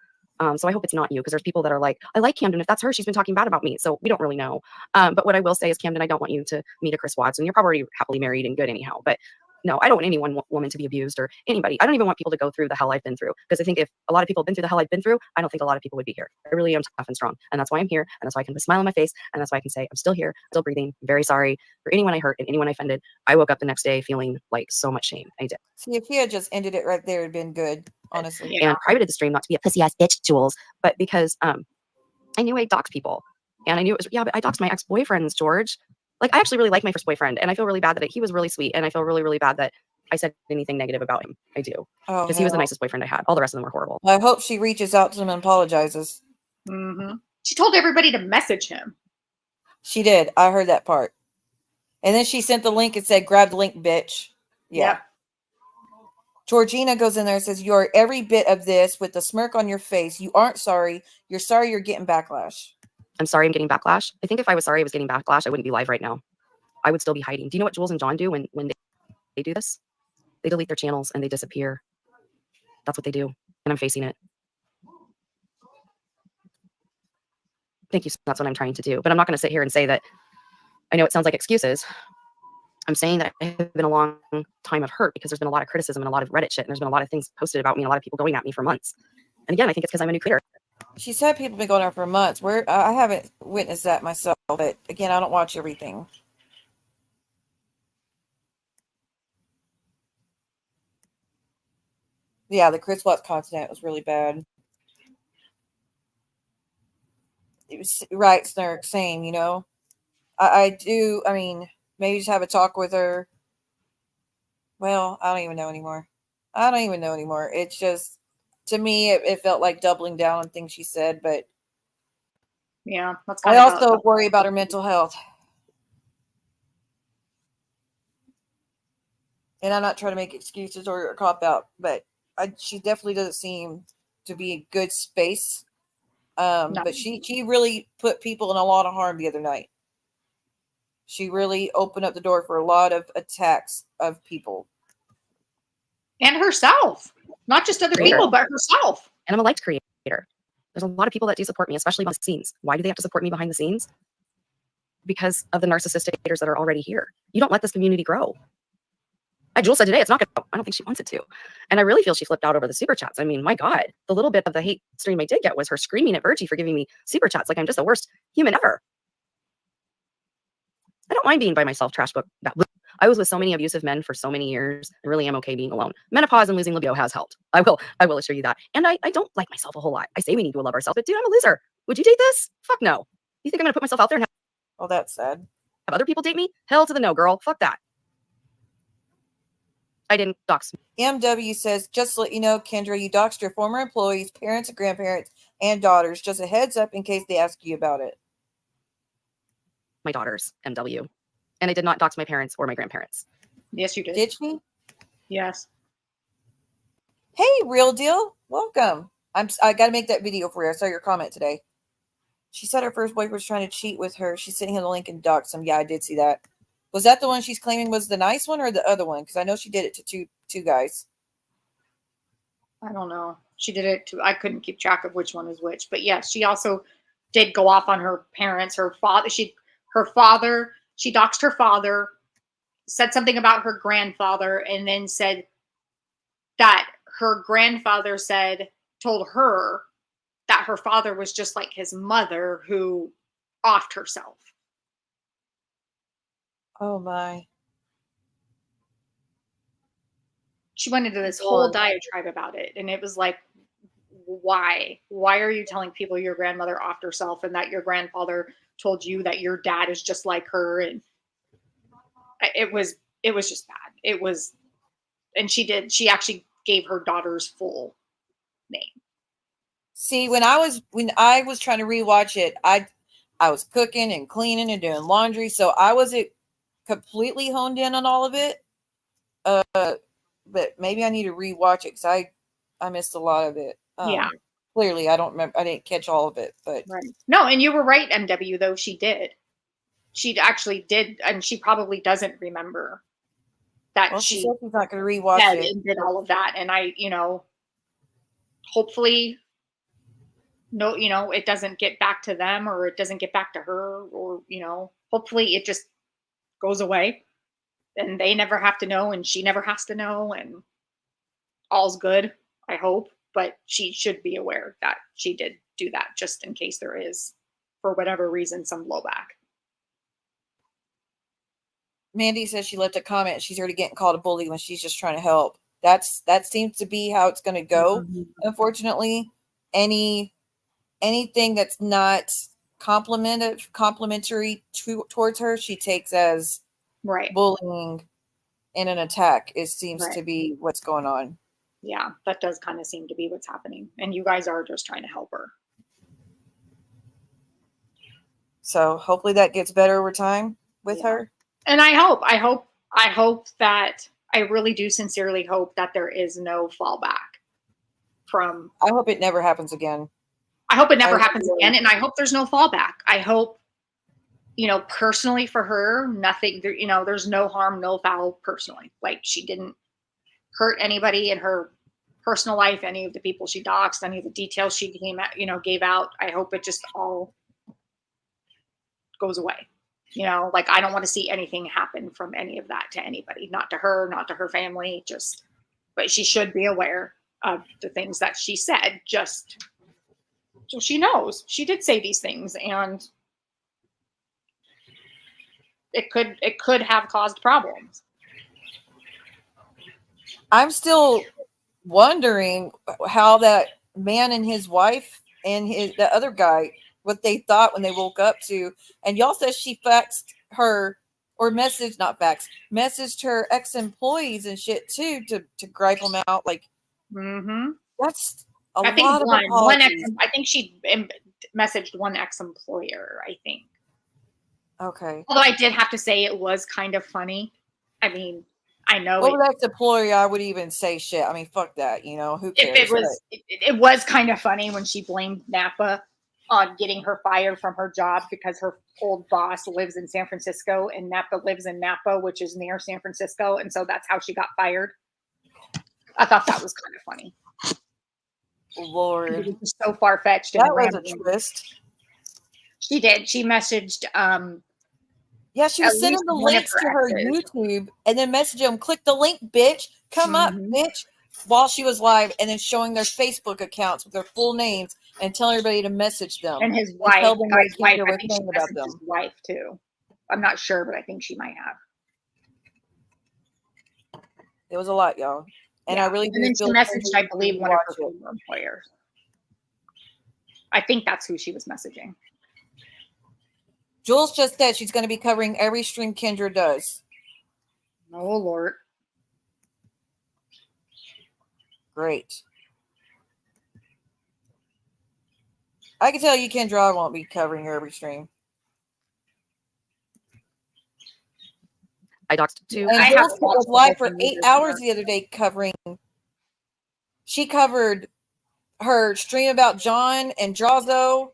So I hope it's not you because there's people that are like, I like Camden. If that's her, she's been talking bad about me. So we don't really know. But what I will say is, Camden, I don't want you to meet a Chris Watson. You're probably happily married and good anyhow. But no, I don't want any one woman to be abused or anybody. I don't even want people to go through the hell I've been through. Because I think if a lot of people have been through the hell I've been through, I don't think a lot of people would be here. I really am tough and strong. And that's why I'm here. And that's why I can put a smile on my face. And that's why I can say, I'm still here, still breathing. I'm very sorry for anyone I hurt and anyone I offended. I woke up the next day feeling like so much shame. I did. See, if he had just ended it right there, it'd been good, honestly. And privated the stream not to be a pussy ass bitch, Juelz, but because I knew I doxed people. And I knew it was, but I doxed my ex-boyfriends, George. Like, I actually really like my first boyfriend. And I feel really bad that he was really sweet. And I feel really, really bad that I said anything negative about him. I do. Because he was the nicest boyfriend I had. All the rest of them were horrible. I hope she reaches out to him and apologizes. Mm-hmm. She told everybody to message him. She did. I heard that part. And then she sent the link and said, grab the link, bitch. Yeah. Yep. Georgina goes in there and says, you're every bit of this with the smirk on your face. You aren't sorry. You're sorry you're getting backlash. I'm sorry I'm getting backlash. I think if I was sorry I was getting backlash, I wouldn't be live right now. I would still be hiding. Do you know what Juelz and John do when they do this? They delete their channels and they disappear. That's what they do. And I'm facing it. Thank you. That's what I'm trying to do. But I'm not going to sit here and say that. I know it sounds like excuses. I'm saying that it has been a long time of hurt because there's been a lot of criticism and a lot of Reddit shit. And there's been a lot of things posted about me and a lot of people going at me for months. And again, I think it's because I'm a new creator. She said people have been going on for months. I haven't witnessed that myself. But again, I don't watch everything. Yeah, the Chris Watts content was really bad. It was right, Snark, same, you know. I do, I mean, maybe just have a talk with her. Well, I don't even know anymore. It's just, to me, it felt like doubling down on things she said, but yeah, that's I also worry about her mental health. And I'm not trying to make excuses or a cop out, but she definitely doesn't seem to be a good space. No. But she really put people in a lot of harm the other night. She really opened up the door for a lot of attacks of people. And herself. Not just other people, but herself. And I'm a liked creator. There's a lot of people that do support me, especially behind the scenes. Why do they have to support me behind the scenes? Because of the narcissistic haters that are already here. You don't let this community grow. Juelz said today, it's not going to, I don't think she wants it to. And I really feel she flipped out over the super chats. I mean, my God, the little bit of the hate stream I did get was her screaming at Virgie for giving me super chats like I'm just the worst human ever. I don't mind being by myself, trash book. I was with so many abusive men for so many years. I really am okay being alone. Menopause and losing libido has helped. I will assure you that. And I don't like myself a whole lot. I say we need to love ourselves, but dude, I'm a loser. Would you date this? Fuck no. You think I'm going to put myself out there and Oh, that's sad. have other people date me? Hell to the no, girl. Fuck that. I didn't dox. MW says, just to let you know, Kendra, you doxed your former employees, parents and grandparents, and daughters. Just a heads up in case they ask you about it. My daughters, MW. And I did not dox my parents or my grandparents. Yes, you did. Did she? Yes. Hey, Real Deal. Welcome. I got to make that video for you. I saw your comment today. She said her first boyfriend was trying to cheat with her. She's sending him the link and doxed him. Yeah, I did see that. Was that the one she's claiming was the nice one or the other one? Because I know she did it to two guys. I don't know. She did it to, I couldn't keep track of which one is which. But yes, she also did go off on her parents, her father. She doxed her father, said something about her grandfather, and then said that her grandfather told her that her father was just like his mother who offed herself. Oh, my. She went into this whole diatribe about it. And it was like, why? Why are you telling people your grandmother offed herself and that your grandfather told you that your dad is just like her? And it was just bad. It was, and she actually gave her daughter's full name. See, when I was trying to rewatch it, I was cooking and cleaning and doing laundry, so I wasn't completely honed in on all of it. But maybe I need to rewatch it because I missed a lot of it. Yeah. Clearly, I don't remember. I didn't catch all of it, but right. No, and you were right, MW. Though she did, she actually did, and she probably doesn't remember that she said she's not going to rewatch it and did all of that. And I, hopefully, no, it doesn't get back to them, or it doesn't get back to her, or hopefully it just goes away, and they never have to know, and she never has to know, and all's good. I hope. But she should be aware that she did do that, just in case there is, for whatever reason, some blowback. Mandy says she left a comment. She's already getting called a bully when she's just trying to help. That seems to be how it's going to go. Mm-hmm. Unfortunately, anything that's not complimentary towards her, she takes as bullying and an attack. It seems to be what's going on. Yeah, that does kind of seem to be what's happening. And you guys are just trying to help her. So hopefully that gets better over time with her. And I hope that, I really do sincerely hope that there is no fallback from. I hope it never happens again. I hope it never happens again. And I hope there's no fallback. I hope, personally for her, nothing, there's no harm, no foul personally. Like, she didn't hurt anybody in her personal life, any of the people she doxed, any of the details she gave out. I hope it just all goes away. Like, I don't want to see anything happen from any of that to anybody, not to her, not to her family, but she should be aware of the things that she said, just so she knows she did say these things, and it could have caused problems. I'm still wondering how that man and his wife and the other guy, what they thought when they woke up to. And y'all said she faxed her, or messaged her ex-employees and shit too to gripe them out. Like, that's a lot of apologies. I think she messaged one ex-employer, I think. Okay. Although I did have to say it was kind of funny. I mean, I know. Well, that's employer. I would even say shit. I mean, fuck that. Who cares? It was kind of funny when she blamed Napa on getting her fired from her job because her old boss lives in San Francisco and Napa lives in Napa, which is near San Francisco, and so that's how she got fired. I thought that was kind of funny. Lord, It was just so far fetched that and was a random. twist. She did. She messaged Yeah, she at was sending least the one of links her to her exes. YouTube and then messaging them, click the link, bitch. Come up, Mhm. bitch. While she was live, and then showing their Facebook accounts with their full names and telling everybody to message them And his and wife, tell them what guy's wife, Kendra I was think she saying about messaged them. his wife too. I'm not sure, but I think she might have. It was a lot, y'all. And I really do And then feel she messaged, I Kendra believe, should one of watch her it. former employers. I think that's who she was messaging. Juelz just said she's going to be covering every stream Kendra does. Oh Lord. Great. I can tell you, Kendra, I won't be covering your every stream. I doxed too. And I have Juelz was watched the live whole for thing 8 with hours her. the other day covering. She covered her stream about John and Drazo,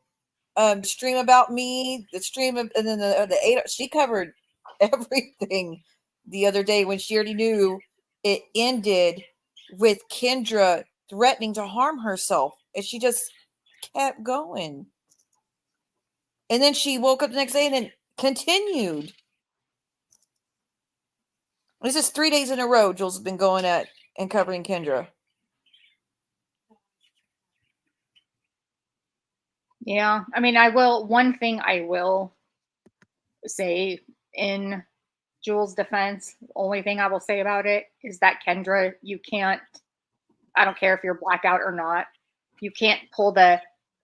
stream about me, the stream of, and then the 8. She covered everything the other day when she already knew it ended with Kendra threatening to harm herself, and she just kept going. And then she woke up the next day and then continued. This is 3 days in a row Juelz has been going at and covering Kendra. Yeah. I mean, one thing I will say in Jules' defense, the only thing I will say about it is that Kendra, you can't, I don't care if you're blackout or not, you can't pull the,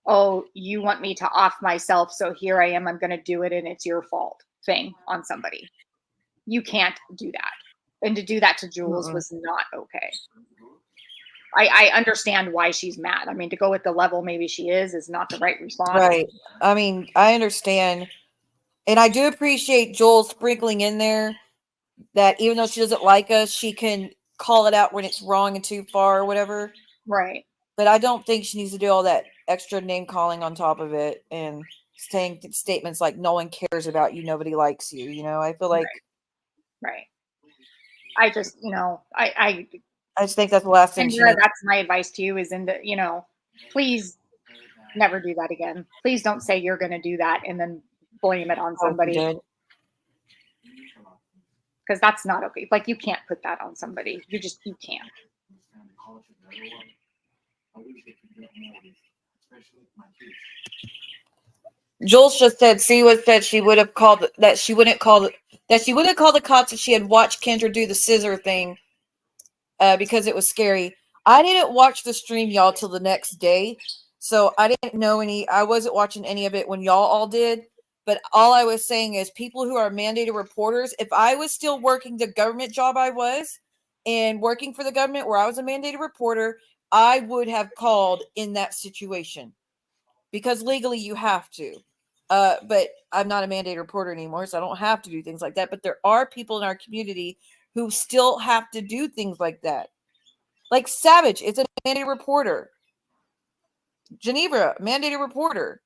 oh, you want me to off myself, so here I am, I'm going to do it and it's your fault thing on somebody. You can't do that. And to do that to Jules was not okay. I understand why she's mad. I mean, to go at the level maybe she is not the right response. Right. I mean, I understand. And I do appreciate Joel sprinkling in there that even though she doesn't like us, she can call it out when it's wrong and too far or whatever. Right. But I don't think she needs to do all that extra name calling on top of it and saying statements like no one cares about you, nobody likes you. You know, I feel like Right. I just, I just think that's the last thing she Kendra, needs. that's my advice to you is please never do that again. Please don't say you're going to do that and then blame it on somebody. Because that's not okay. Like, you can't put that on somebody. You can't. Jules just said Siwa said she would have called that she wouldn't call the cops if she had watched Kendra do the scissor thing because it was scary. I didn't watch the stream, y'all, till the next day. So I didn't know I wasn't watching any of it when y'all all did. But all I was saying is people who are mandated reporters, if I was still working the government job I was and working for the government where I was a mandated reporter, I would have called in that situation. Because legally you have to. But I'm not a mandated reporter anymore, so I don't have to do things like that. But there are people in our community who still have to do things like that. Like Savage is a mandated reporter. Ginevra, mandated reporter.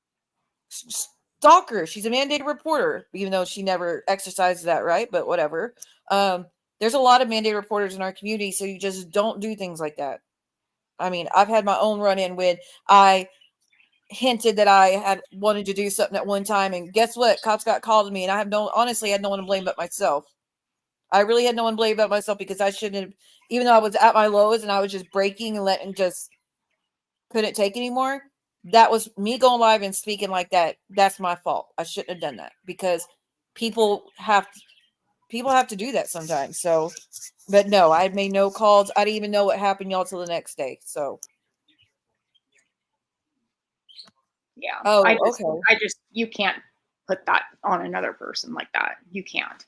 Stalker, she's a mandated reporter, even though she never exercises that right, but whatever. There's a lot of mandated reporters in our community, so you just don't do things like that. I mean, I've had my own run-in when I hinted that I had wanted to do something at one time, and guess what? Cops got called to me, and I had no one to blame but myself. I really had no one to blame but myself because I shouldn't have, even though I was at my lowest and I was just breaking and just couldn't take anymore. That was me going live and speaking like that. That's my fault. I shouldn't have done that because people have to do that sometimes. So, but no, I made no calls. I didn't even know what happened, y'all, till the next day. So. Yeah. Oh, I just, you can't put that on another person like that. You can't.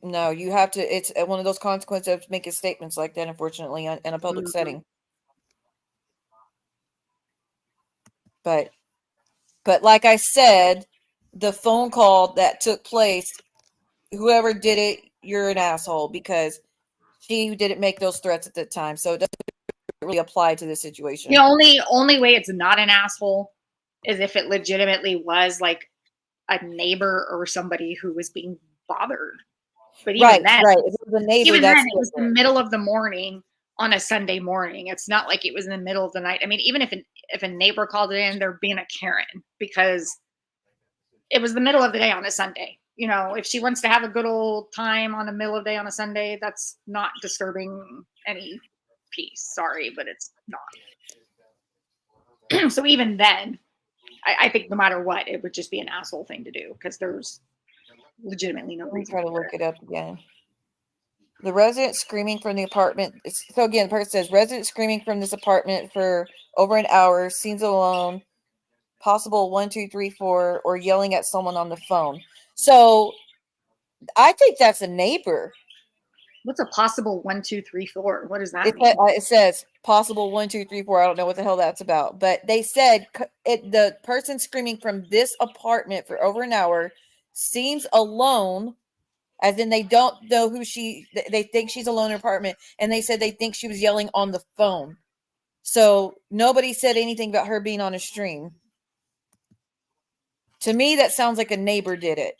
No, you have to. It's one of those consequences of making statements like that, unfortunately, in a public setting. But like I said, the phone call that took place, whoever did it, you're an asshole because she didn't make those threats at the time. So it doesn't really apply to this situation. The only way it's not an asshole is if it legitimately was like a neighbor or somebody who was being bothered. But even then, right. If it was a neighbor, even that's then, it was the middle of the morning on a Sunday morning. It's not like it was in the middle of the night. I mean, even if if a neighbor called in, they're being a Karen because it was the middle of the day on a Sunday. You know, if she wants to have a good old time on the middle of the day on a Sunday, that's not disturbing any peace. Sorry, but it's not. So even then, I think no matter what, it would just be an asshole thing to do because there's legitimately no Let me reason. try to look it up again. The resident screaming from the apartment. So again, the person says resident screaming from this apartment for over an hour, scenes alone, possible 1, 2, 3, 4, or yelling at someone on the phone. So I think that's a neighbor. What's a possible 1, 2, 3, 4? What does that mean? It says possible 1, 2, 3, 4. I don't know what the hell that's about, but they said the person screaming from this apartment for over an hour seems alone, as in they don't know who they think she's alone in her apartment, and they said they think she was yelling on the phone. So nobody said anything about her being on a stream. To me, that sounds like a neighbor did it.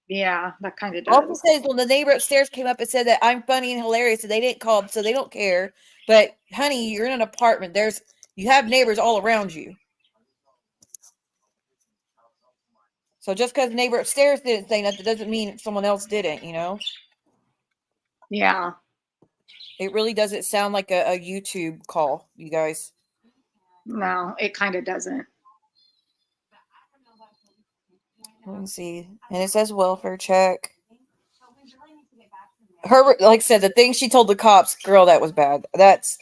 Yeah, that kind of Also does. says when the neighbor upstairs came up and said that I'm funny and hilarious, and they didn't call, so they don't care. But honey, you're in an apartment. You have neighbors all around you. So just because the neighbor upstairs didn't say nothing doesn't mean someone else didn't, you know? Yeah. It really doesn't sound like a YouTube call, you guys. No, it kind of doesn't. Let me see. And it says welfare check. Her, like I said, the thing she told the cops, girl, that was bad. That's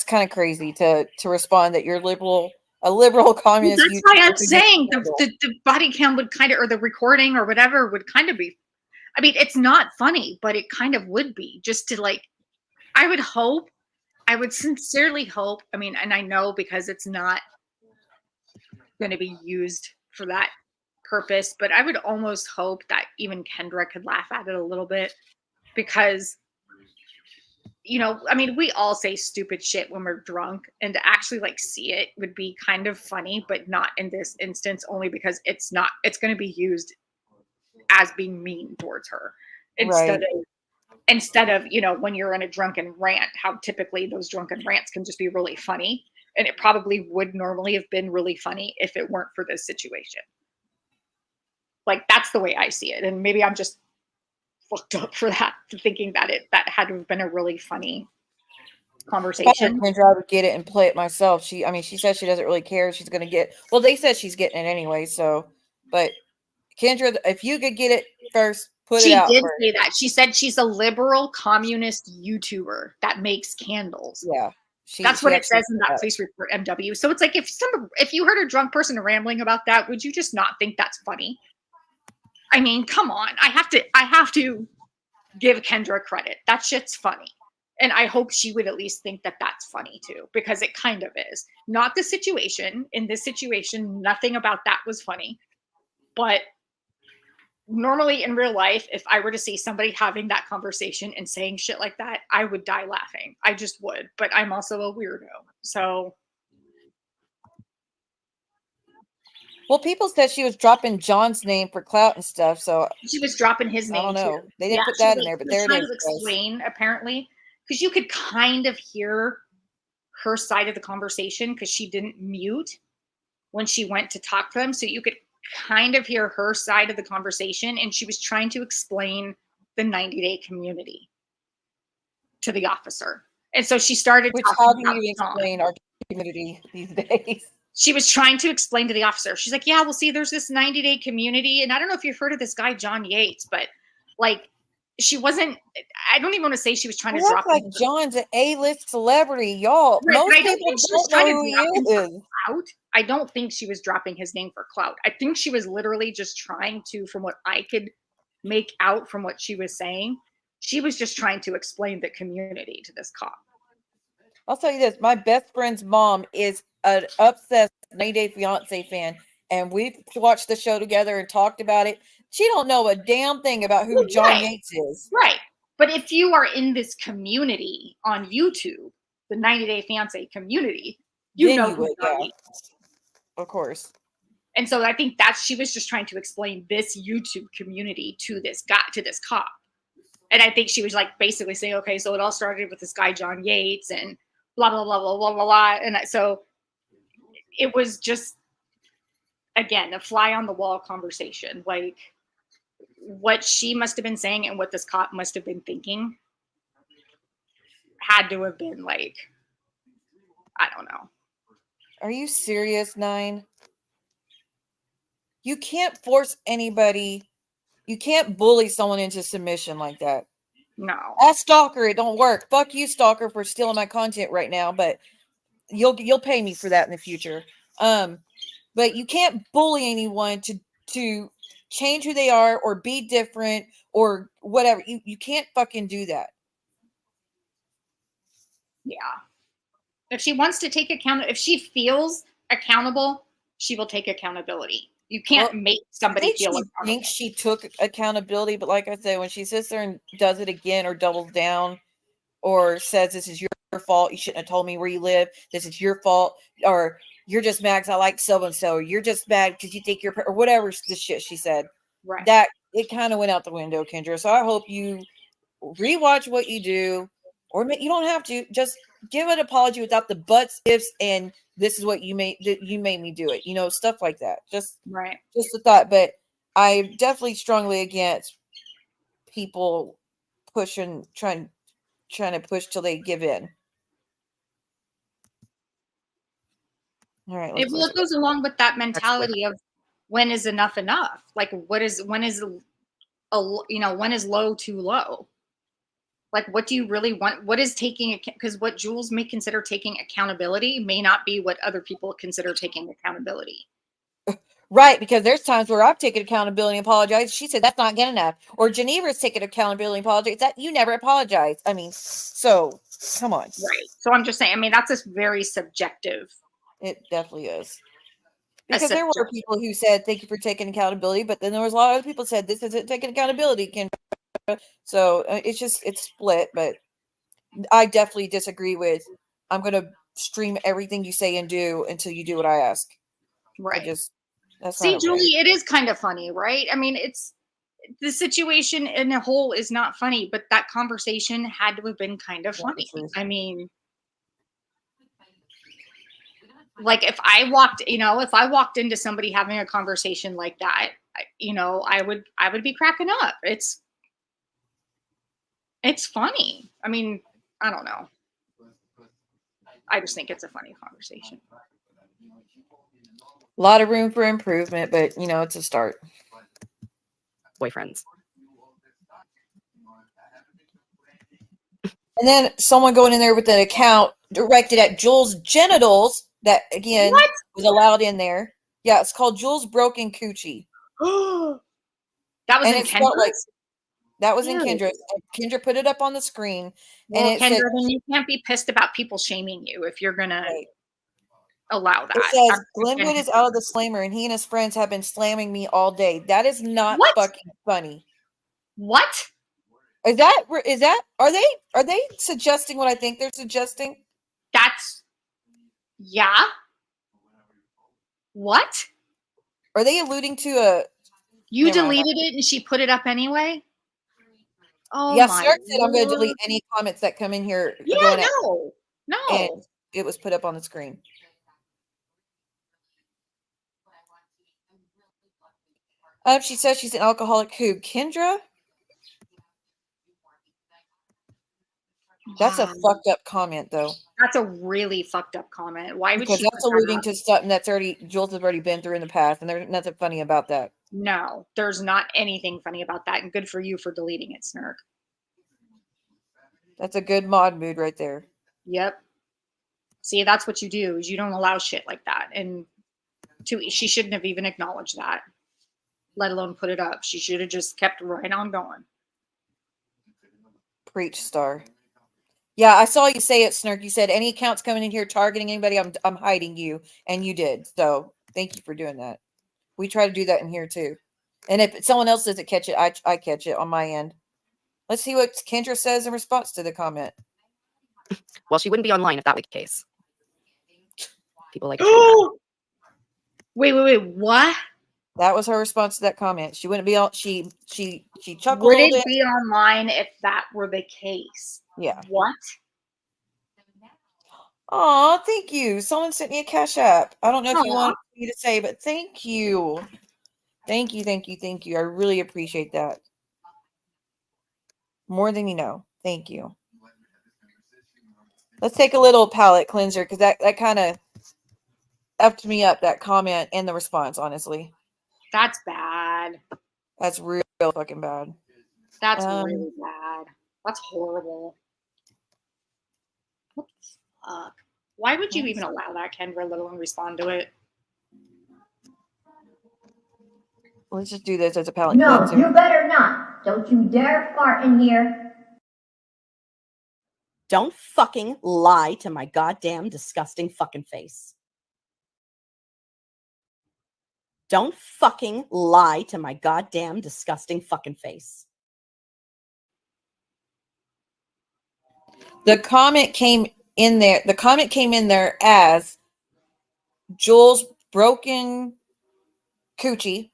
kind of crazy to respond that you're a liberal communist. That's why I'm saying the body cam would kind of, or the recording or whatever would kind of be, I mean, it's not funny, but it kind of would be just to like, I would sincerely hope, I mean, and I know because it's not going to be used for that purpose, but I would almost hope that even Kendra could laugh at it a little bit because, you know, I mean, we all say stupid shit when we're drunk, and to actually like see it would be kind of funny, but not in this instance, only because it's going to be used as being mean towards her instead of, you know, when you're in a drunken rant, how typically those drunken rants can just be really funny. And it probably would normally have been really funny if it weren't for this situation. Like, that's the way I see it. And maybe I'm just fucked up for that, thinking that that had to have been a really funny conversation. Kendra, I would get it and play it myself. She says she doesn't really care. She's going to get, well, they said she's getting it anyway. So, but Kendra, if you could get it first, put it out. She did say that. She said she's a liberal communist YouTuber that makes candles. Yeah. That's what it says in that police report, MW. So it's like, if you heard a drunk person rambling about that, would you just not think that's funny? I mean, come on. I have to give Kendra credit. That shit's funny. And I hope she would at least think that that's funny too, because it kind of is. Not the situation. In this situation, nothing about that was funny. But normally in real life, if I were to see somebody having that conversation and saying shit like that, I would die laughing. I just would. But I'm also a weirdo. So. Well, people said she was dropping John's name for clout and stuff. So she was dropping his name. I don't know. Too. They didn't put that in there, but there it is. To explain, apparently, because you could kind of hear her side of the conversation because she didn't mute when she went to talk to them. So you could kind of hear her side of the conversation, and she was trying to explain the 90-day community to the officer. And so she started how do you explain our community these days? She was trying to explain to the officer. She's like, yeah, well, see, there's this 90-day community. And I don't know if you've heard of this guy, John Yates, but like, she wasn't, I don't even want to say she was trying to drop like John's an A-list celebrity, y'all. Most people don't know who he is. I don't think she was dropping his name for clout. I think she was literally just trying to, from what I could make out from what she was saying, she was just trying to explain the community to this cop. I'll tell you this. My best friend's mom is an obsessed 90 Day Fiance fan, and we've watched the show together and talked about it. She don't know a damn thing about who John Yates is. Right. But if you are in this community on YouTube, the 90 Day Fiance community, you know who John Yates is. Of course. And so I think she was just trying to explain this YouTube community to this guy, to this cop. And I think she was like basically saying, okay, so it all started with this guy, John Yates, and blah, blah, blah, blah, blah, blah, blah. And so it was just, again, a fly on the wall conversation. Like, what she must have been saying and what this cop must have been thinking had to have been like, I don't know. Are you serious, Nine? You can't force anybody. You can't bully someone into submission like that. No. Ask Stalker, it don't work. Fuck you, Stalker, for stealing my content right now, but you'll pay me for that in the future. But you can't bully anyone to change who they are or be different or whatever. You can't fucking do that. Yeah. If she wants to take account, if she feels accountable, she will take accountability. You can't make somebody feel accountable. I think she took accountability, but like I said, when she sits there and does it again or doubles down or says this is your fault, you shouldn't have told me where you live, this is your fault, or you're just mad because I like so and so, or you're just mad because you think you're, or whatever the shit she said, Right. that it kind of went out the window, Kendra. So I hope you rewatch what you do, or you don't have to, just give an apology without the buts, ifs, and this is what you made me do it, stuff like that. Just a thought. But I definitely strongly against people pushing, trying to push till they give in. All right. It goes along with that mentality of when is enough enough? Like when is low too low? Like, what do you really want? What is taking, because what Juelz may consider taking accountability may not be what other people consider taking accountability. Right, because there's times where I've taken accountability and apologized. She said that's not good enough. Or Ginevra's taken accountability and apologized. That you never apologize. I mean, so come on. Right. So I'm just saying, I mean, that's just very subjective. It definitely is. Because there were people who said, thank you for taking accountability. But then there was a lot of other people who said, this isn't taking accountability. So it's split. But I definitely disagree with, I'm going to stream everything you say and do until you do what I ask. Right. That's See, Julie, it is kind of funny, right? I mean, it's the situation in a whole is not funny, but that conversation had to have been kind of funny. I mean, like if I walked into somebody having a conversation like that, I would be cracking up. It's funny. I mean, I don't know. I just think it's a funny conversation. A lot of room for improvement, but it's a start. Boyfriends. And then someone going in there with an account directed at Juelz' genitals that again was allowed in there. Yeah, it's called Juelz Broken Coochie. That was in Kendra's? That was in Kendra's. Kendra put it up on the screen. Well, and Kendra, then you can't be pissed about people shaming you if you're gonna allow that. It says Glenwood is out of the slammer, and he and his friends have been slamming me all day. That is not fucking funny. What? Is that are they suggesting what I think they're suggesting? Yeah. What? Are they alluding to a? You deleted it and she put it up anyway? Oh yeah, my Sarah said I'm going to delete any comments that come in here. Yeah, no. And it was put up on the screen. She says she's an alcoholic who? Kendra? That's a fucked up comment, though. That's a really fucked up comment. Why would because that's alluding to something that's Juelz has already been through in the past, and there's nothing funny about that. No, there's not anything funny about that, and good for you for deleting it, Snurk. That's a good mod mood right there. Yep. See, that's what you do, is you don't allow shit like that. And she shouldn't have even acknowledged that, let alone put it up. She should have just kept right on going. Preach, Star. Yeah, I saw you say it, Snurk. You said any accounts coming in here targeting anybody, I'm hiding you, and you did. So thank you for doing that. We try to do that in here too. And if someone else doesn't catch it, I catch it on my end. Let's see what Kendra says in response to the comment. Well, she wouldn't be online if that were the case. People like. Wait, what? That was her response to that comment. She wouldn't be on. She chuckled. Wouldn't be online if that were the case. Yeah. What? Oh, thank you. Someone sent me a Cash App. I don't know if you Aw. want me to say, but thank you. Thank you, thank you, thank you. I really appreciate that. More than you know. Thank you. Let's take a little palate cleanser because that kind of effed me up, that comment and the response, honestly. That's bad. That's real fucking bad. That's really bad. That's horrible. What the fuck? Why would you even allow that, Kendra, let alone respond to it? Let's just do this as a palate No, cleanser. you better not. Don't you dare fart in here. Don't fucking lie to my goddamn disgusting fucking face. Don't fucking lie to my goddamn disgusting fucking face. The comment came in there. The comment came in there as Juelz broken coochie,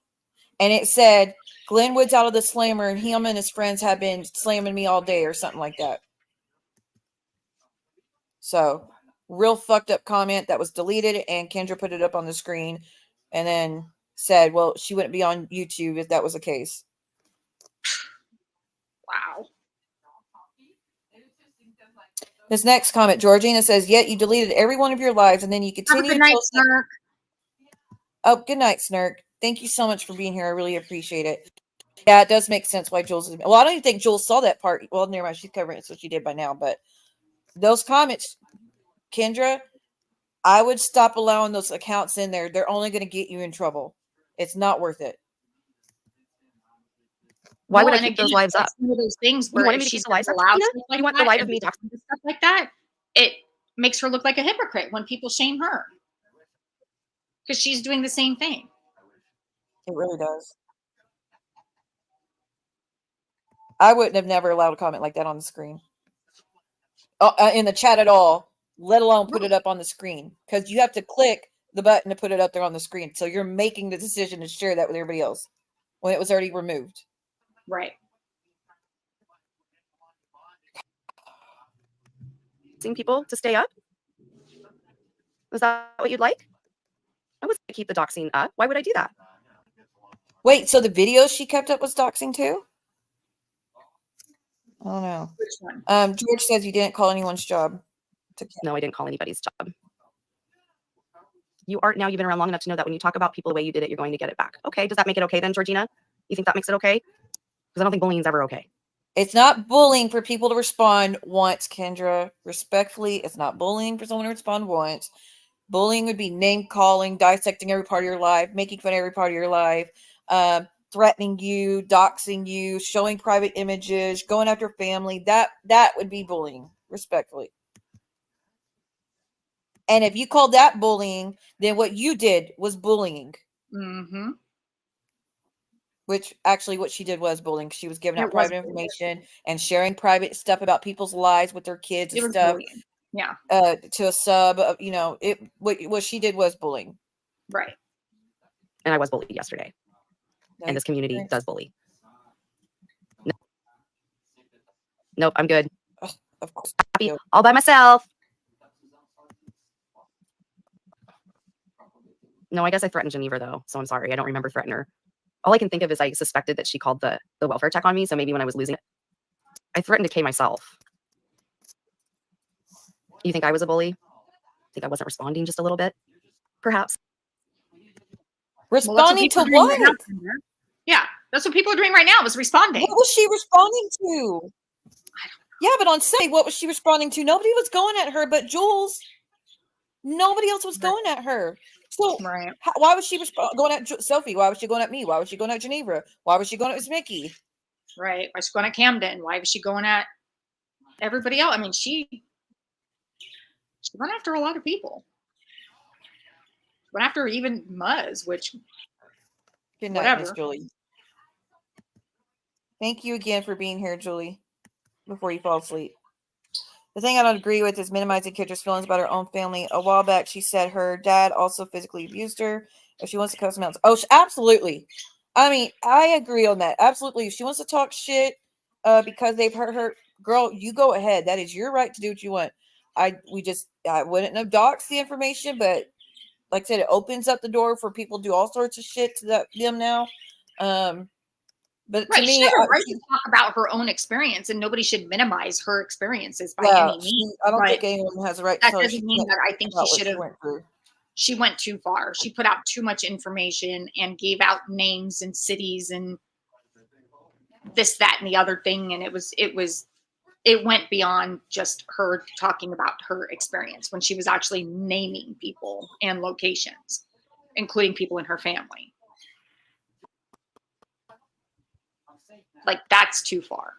and it said Glenwood's out of the slammer, and him and his friends have been slamming me all day, or something like that. So, real fucked up comment that was deleted, and Kendra put it up on the screen, and then said, "Well, she wouldn't be on YouTube if that was the case." Wow. This next comment, Georgina says, "Yet you deleted every one of your lives, and then you Have a continue good night, to Snark. Oh, good night, Snurk. Thank you so much for being here. I really appreciate it. Yeah, it does make sense why Juelz is. Well, I don't even think Juelz saw that part. Well, never mind. She's covering it, so she did by now. But those comments, Kendra, I would stop allowing those accounts in there. They're only going to get you in trouble. It's not worth it. Why Well, would I and keep again, those lives it's up? one of those things You where wanted if me to she's keep the lives up, allowed Tina? stuff like You want that the life of and me stuff like that, it makes her look like a hypocrite when people shame her because she's doing the same thing. It really does. I wouldn't have never allowed a comment like that on the screen. In the chat at all, let alone put it up on the screen. Because you have to click the button to put it up there on the screen. So you're making the decision to share that with everybody else when it was already removed. Right. Seeing people to stay up? Was that what you'd like? I was going to keep the doxing up. Why would I do that? Wait, so the videos she kept up was doxing too? I don't know. Which one? George says you didn't call anyone's job. No, I didn't call anybody's job. You've been around long enough to know that when you talk about people the way you did it, you're going to get it back. Okay, does that make it okay then, Georgina? You think that makes it okay? Because I don't think bullying is ever okay. It's not bullying for people to respond once, Kendra. Respectfully, it's not bullying for someone to respond once. Bullying would be name calling, dissecting every part of your life, making fun of every part of your life, threatening you, doxing you, showing private images, going after family. That would be bullying, respectfully. And if you called that bullying, then what you did was bullying. Mm-hmm. Which actually what she did was bullying. She was giving out It was private bullying. information and sharing private stuff about people's lives with their kids It and was stuff. bullying. Yeah. To a sub, what she did was bullying. Right. And I was bullied yesterday. No, And this community does bully. No. Nope, I'm good. of course. Happy all by myself. No, I guess I threatened Ginevra though, so I'm sorry. I don't remember threatening her. All I can think of is I suspected that she called the welfare check on me, so maybe when I was losing it, I threatened to K myself. You think I was a bully? Think I wasn't responding just a little bit? Perhaps. Responding to people are doing right what? now, yeah, that's what people are doing right now is responding. What was she responding to? Yeah, but on Sunday, what was she responding to? Nobody was going at her but Juelz. Nobody else was going at her. So Right. why was she going at Sophie? Why was she going at me? Why was she going at Ginevra? Why was she going at Mickey? Right. Why was she going at Camden? Why was she going at everybody else? I mean, she went after a lot of people. She went after even Muzz, which Good night, Miss Julie. Thank you again for being here, Julie. Before you fall asleep. The thing I don't agree with is minimizing Kendra's feelings about her own family. A while back, she said her dad also physically abused her. If she wants to cuss him out, absolutely. I mean, I agree on that. Absolutely. If she wants to talk shit because they've hurt her, girl, you go ahead. That is your right to do what you want. I wouldn't have doxed the information, but like I said, it opens up the door for people to do all sorts of shit to them now. But Right, to she me, has a right to talk about her own experience, and nobody should minimize her experiences by any means. I don't But think anyone has a right to that tell her she doesn't mean can't that I talk think about what she went through. she went too far. She put out too much information and gave out names and cities and this, that, and the other thing. And it went beyond just her talking about her experience when she was actually naming people and locations, including people in her family. Like, that's too far.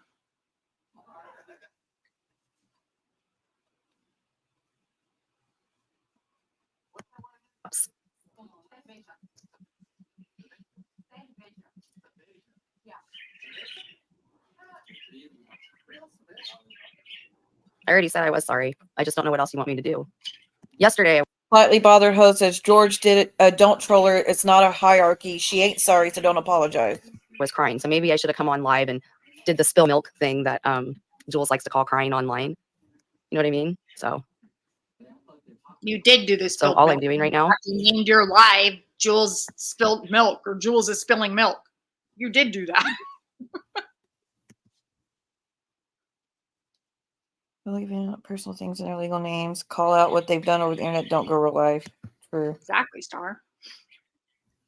Oops. I already said I was sorry. I just don't know what else you want me to do. Yesterday, Slightly bothered host says George did it. Don't troll her. It's not a hierarchy. She ain't sorry, so don't apologize. was crying. So maybe I should have come on live and did the spill milk thing that Juelz likes to call crying online. You know what I mean? So You did do this. So all I'm doing right now, you named your live Juelz spilled milk, or Juelz is spilling milk. You did do that. Believe in personal things and their legal names. Call out what they've done over the internet. Don't go real life. Exactly, Star.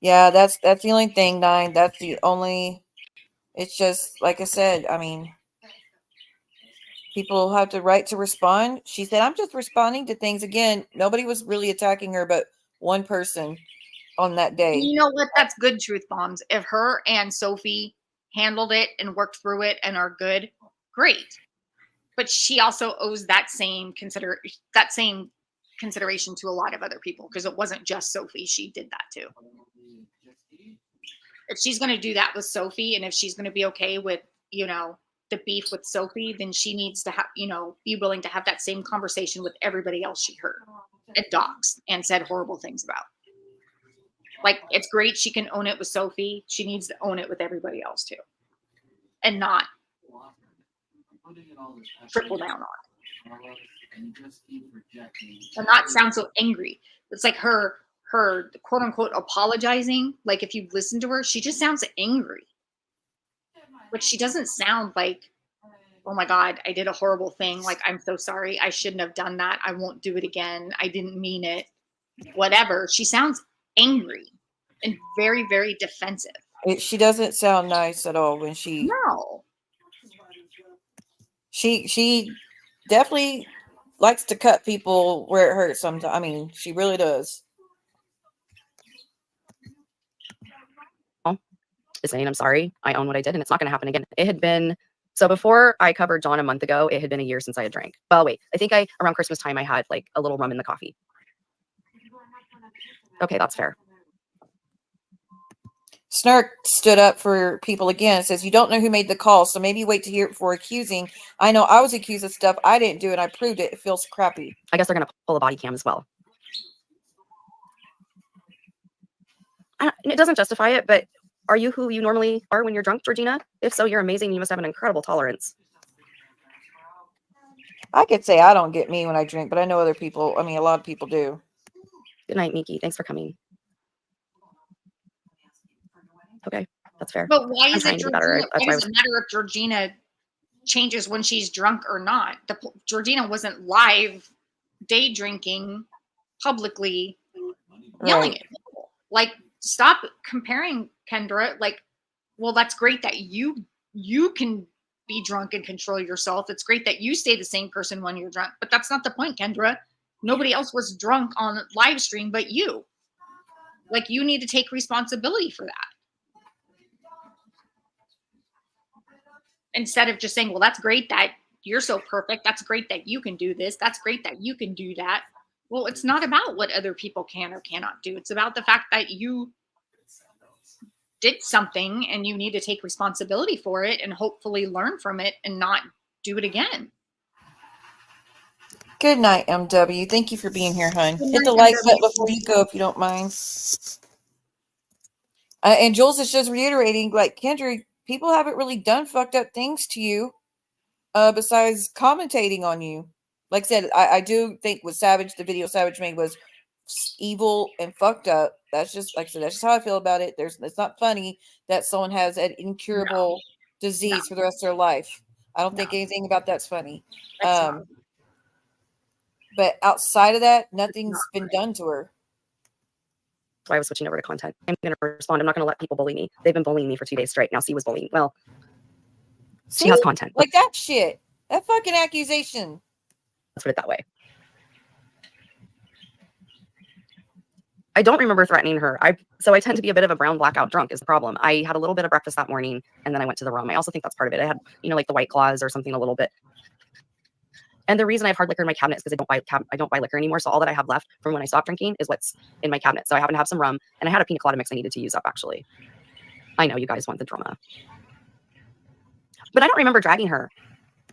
Yeah, that's the only thing, Nine. That's the only. It's just like I said. I mean, people have the right to respond. She said, "I'm just responding to things." Again, nobody was really attacking her, but one person on that day. And you know what? That's good, truth bombs. If her and Sophie handled it and worked through it and are good, great. But she also owes that same consideration to a lot of other people, because it wasn't just Sophie. She did that too. If she's going to do that with Sophie, and if she's going to be okay with, the beef with Sophie, then she needs to have, be willing to have that same conversation with everybody else she heard and doxed and said horrible things about. Like, it's great she can own it with Sophie. She needs to own it with everybody else too, and not trickle down on it. And not sound so angry. It's like her quote unquote apologizing. Like, if you listen to her, she just sounds angry. Like, she doesn't sound like, oh my God, I did a horrible thing. Like, I'm so sorry. I shouldn't have done that. I won't do it again. I didn't mean it. Whatever. She sounds angry and very, very defensive. She doesn't sound nice at all when she. No. She definitely likes to cut people where it hurts sometimes. I mean, she really does. is saying I'm sorry. I own what I did, and it's not going to happen again. It had been so before I covered John a month ago. It had been a year since I had drank. Well, wait, I think around Christmas time I had like a little rum in the coffee. Okay, that's fair. Snark stood up for people again. Says you don't know who made the call, so maybe wait to hear it before accusing. I know I was accused of stuff I didn't do, and I proved it. It feels crappy. I guess they're going to pull a body cam as well. It doesn't justify it, but are you who you normally are when you're drunk, Georgina? If so, you're amazing. You must have an incredible tolerance. I could say I don't get me when I drink, but I know other people. I mean, a lot of people do. Good night, Miki. Thanks for coming. Okay, that's fair. But why is it Georgina? Why does it matter if Georgina changes when she's drunk or not? Georgina wasn't live day drinking publicly, yelling at people. Like, stop comparing, Kendra. Like, well, that's great that you can be drunk and control yourself. It's great that you stay the same person when you're drunk, but that's not the point, Kendra. Nobody else was drunk on live stream but you. Like, you need to take responsibility for that. Instead of just saying, well, that's great that you're so perfect. That's great that you can do this. That's great that you can do that. Well, it's not about what other people can or cannot do. It's about the fact that you did something and you need to take responsibility for it and hopefully learn from it and not do it again. Good night, MW. Thank you for being here, hon. Hit the like button before you go if you don't mind. And Juelz is just reiterating, like, Kendra, people haven't really done fucked up things to you besides commentating on you. Like I said, I do think with Savage, the video Savage made was evil and fucked up. That's just, like I said, that's just how I feel about it. It's not funny that someone has an incurable disease for the rest of their life. I don't think anything about that's funny. That's not. But outside of that, nothing's been done to her. That's why I was switching over to content. I'm going to respond. I'm not going to let people bully me. They've been bullying me for 2 days straight. Now C was bullying. Well, See? she has content. Like that shit. That fucking accusation. Let's put it that way. I don't remember threatening her. So I tend to be a bit of a brown blackout drunk is the problem. I had a little bit of breakfast that morning and then I went to the room. I also think that's part of it. I had, like the White Claws or something a little bit. And the reason I have hard liquor in my cabinet is because I don't buy liquor anymore. So all that I have left from when I stopped drinking is what's in my cabinet. So I happen to have some rum and I had a pina colada mix I needed to use up actually. I know you guys want the drama. But I don't remember dragging her.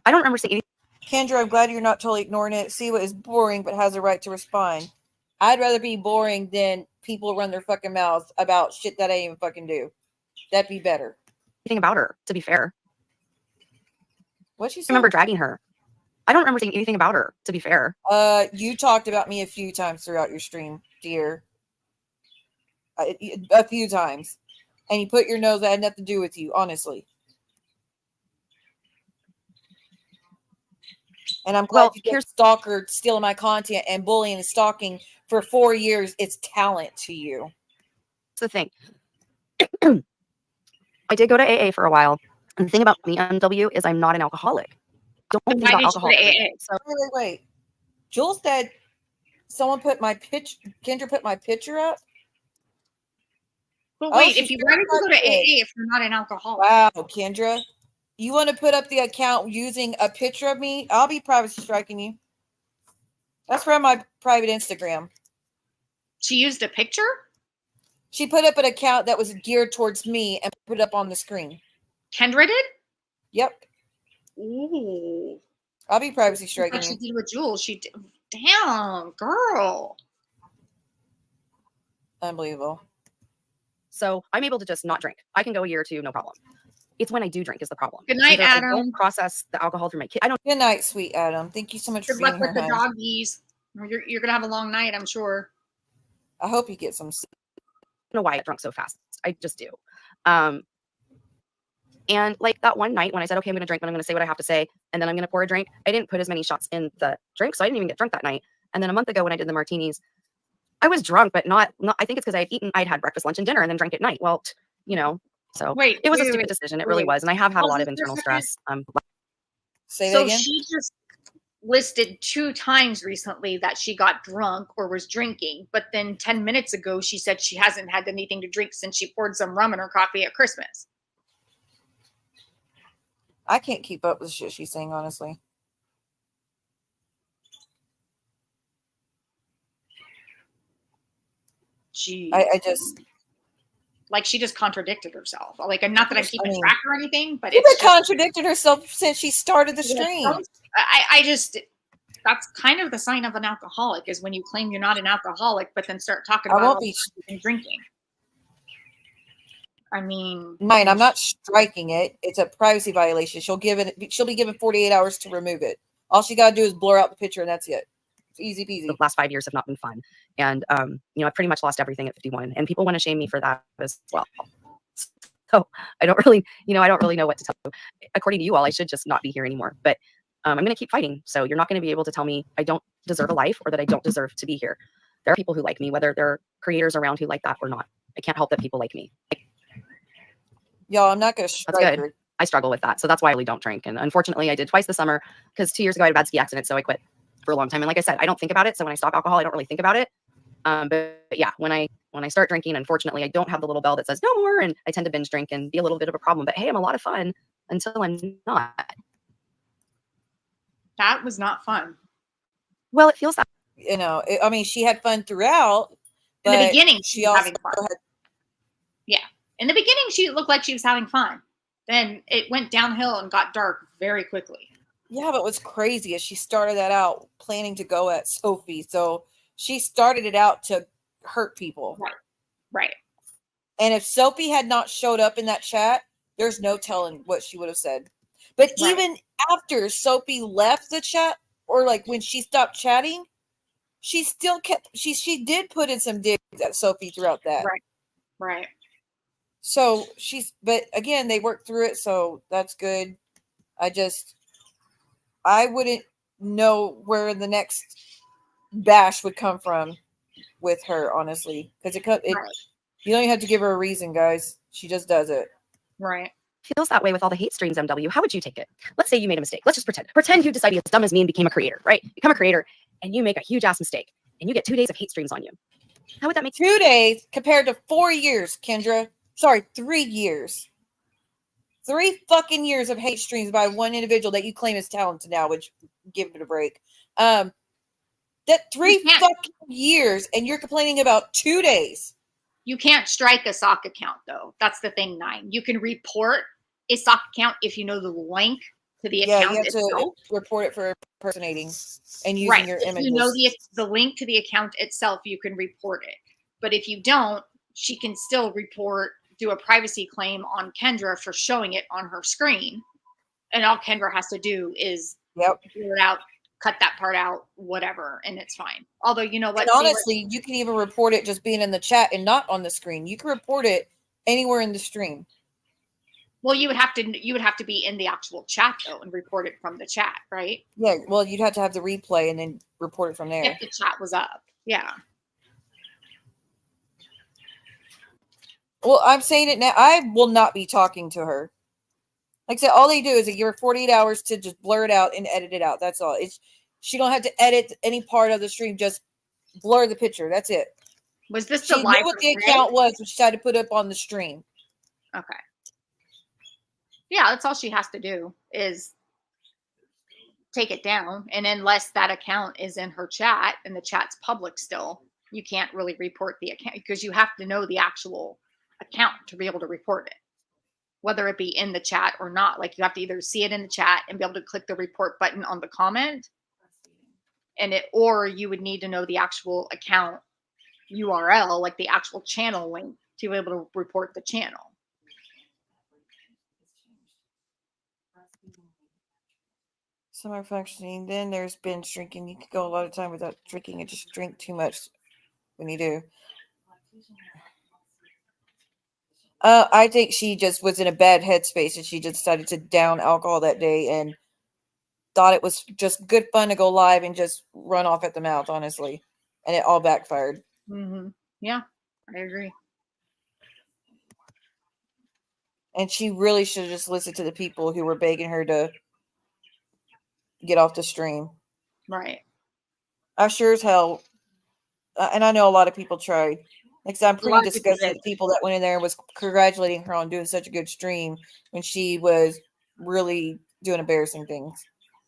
I don't remember saying anything. Kendra, I'm glad you're not totally ignoring it. Siwa is boring, but has a right to respond. I'd rather be boring than people run their fucking mouths about shit that I ain't even fucking do. That'd be better. Anything about her, to be fair. What she I said? remember dragging her. I don't remember saying anything about her, to be fair. You talked about me a few times throughout your stream, dear. A few times. And you put your nose that had nothing to do with you, honestly. And I'm glad you get stalker stealing my content and bullying and stalking for 4 years. It's talent to you. That's the thing. I did go to AA for a while. And the thing about me, MW, is I'm not an alcoholic. Don't think about alcohol. So, wait. Juelz said someone put my Kendra put my picture up. But wait, if you wanted to go to AA if you're not an alcoholic. Wow, Kendra. You want to put up the account using a picture of me? I'll be privacy striking you. That's from my private Instagram. She used a picture? She put up an account that was geared towards me and put it up on the screen. Kendra did? Yep. Ooh. I'll be privacy striking you. She did with Juelz. She did. Damn, girl. Unbelievable. So I'm able to just not drink. I can go a year or two, no problem. It's when I do drink is the problem. Good night, Adam. I don't process the alcohol through my kid. Good night, sweet Adam. Thank you so much for being here. Good luck with the doggies. You're gonna have a long night, I'm sure. I hope you get some sleep. I don't know why I get drunk so fast. I just do. And like that one night when I said, okay, I'm gonna drink, but I'm gonna say what I have to say, and then I'm gonna pour a drink. I didn't put as many shots in the drink, so I didn't even get drunk that night. And then a month ago when I did the martinis, I was drunk, but not I think it's because I'd had breakfast, lunch, and dinner and then drank at night. Well, so it was a stupid decision. It really was. And I have had a lot of internal stress. Say that again? She just listed 2 times recently that she got drunk or was drinking. But then 10 minutes ago, she said she hasn't had anything to drink since she poured some rum in her coffee at Christmas. I can't keep up with the shit she's saying, honestly. I just... Like, she just contradicted herself. Like, not that I'm keeping track or anything, but she's been contradicted herself since she started the stream. I just, that's kind of the sign of an alcoholic is when you claim you're not an alcoholic, but then start talking about drinking. I mean, mine. I'm not striking it. It's a privacy violation. She'll be given 48 hours to remove it. All she got to do is blur out the picture, and that's it. It's easy peasy. The last 5 years have not been fun, and I pretty much lost everything at 51, and people want to shame me for that as well. So I don't really know what to tell you. According to you all, I should just not be here anymore. But I'm going to keep fighting. So you're not going to be able to tell me I don't deserve a life or that I don't deserve to be here. There are people who like me, whether there are creators around who like that or not. I can't help that people like me. Y'all, I'm not going to strike her. That's good. I struggle with that. So that's why I really don't drink. And unfortunately, I did twice this summer because 2 years ago I had a bad ski accident. So I quit for a long time. And like I said, I don't think about it. So when I stop alcohol, I don't really think about it. But yeah, when I start drinking, unfortunately, I don't have the little bell that says no more. And I tend to binge drink and be a little bit of a problem. But hey, I'm a lot of fun until I'm not. That was not fun. Well, it feels that. I mean, she had fun throughout. In the beginning, she was having fun. Had... Yeah. In the beginning, she looked like she was having fun. Then it went downhill and got dark very quickly. Yeah, but what's crazy is she started that out planning to go at Sophie. So she started it out to hurt people. Right. And if Sophie had not showed up in that chat, there's no telling what she would have said. But even after Sophie left the chat, or like when she stopped chatting, she still kept, she did put in some digs at Sophie throughout that. Right. Right. So but again, they worked through it, so that's good. I wouldn't know where the next bash would come from with her, honestly, because Right. you don't even have to give her a reason, guys. She just does it. Right. Feels that way with all the hate streams, MW. How would you take it? Let's say you made a mistake. Let's just pretend you decided to be as dumb as me and became a creator, right? Become a creator and you make a huge ass mistake and you get 2 days of hate streams on you. How would that make 2 days compared to 4 years, Kendra? Sorry, 3 years. 3 fucking years of hate streams by one individual that you claim is talented now, which give it a break. That 3 fucking years, and you're complaining about 2 days. You can't strike a sock account, though. That's the thing, 9. You can report a sock account if you know the link to the account you have itself. to report it for impersonating and using your images. If you know the link to the account itself, you can report it. But if you don't, she can still do a privacy claim on Kendra for showing it on her screen. And all Kendra has to do is blur it out, cut that part out, whatever, and it's fine. Although, you know what? And honestly, you can even report it just being in the chat and not on the screen. You can report it anywhere in the stream. Well, you would have to be in the actual chat though and report it from the chat, right? Yeah, well, you'd have to have the replay and then report it from there. If the chat was up. Yeah. Well, I'm saying it now. I will not be talking to her. Like I said, all they do is they give her 48 hours to just blur it out and edit it out. That's all. She don't have to edit any part of the stream. Just blur the picture. That's it. Was this she the live? Knew what the account was when she tried to put up on the stream. Okay. Yeah, that's all she has to do is take it down. And unless that account is in her chat and the chat's public still, you can't really report the account because you have to know the actual account to be able to report it, whether it be in the chat or not. Like you have to either see it in the chat and be able to click the report button on the comment or you would need to know the actual account URL, like the actual channel link to be able to report the channel. Some are functioning. Then there's binge drinking. You could go a lot of time without drinking and just drink too much when you do. I think she just was in a bad headspace and she just decided to down alcohol that day and thought it was just good fun to go live and just run off at the mouth, honestly. And it all backfired. Mm-hmm. Yeah, I agree. And she really should have just listened to the people who were begging her to get off the stream. Right. I sure as hell, and I know a lot of people tried. Like, I'm pretty disgusted with people that went in there and was congratulating her on doing such a good stream when she was really doing embarrassing things.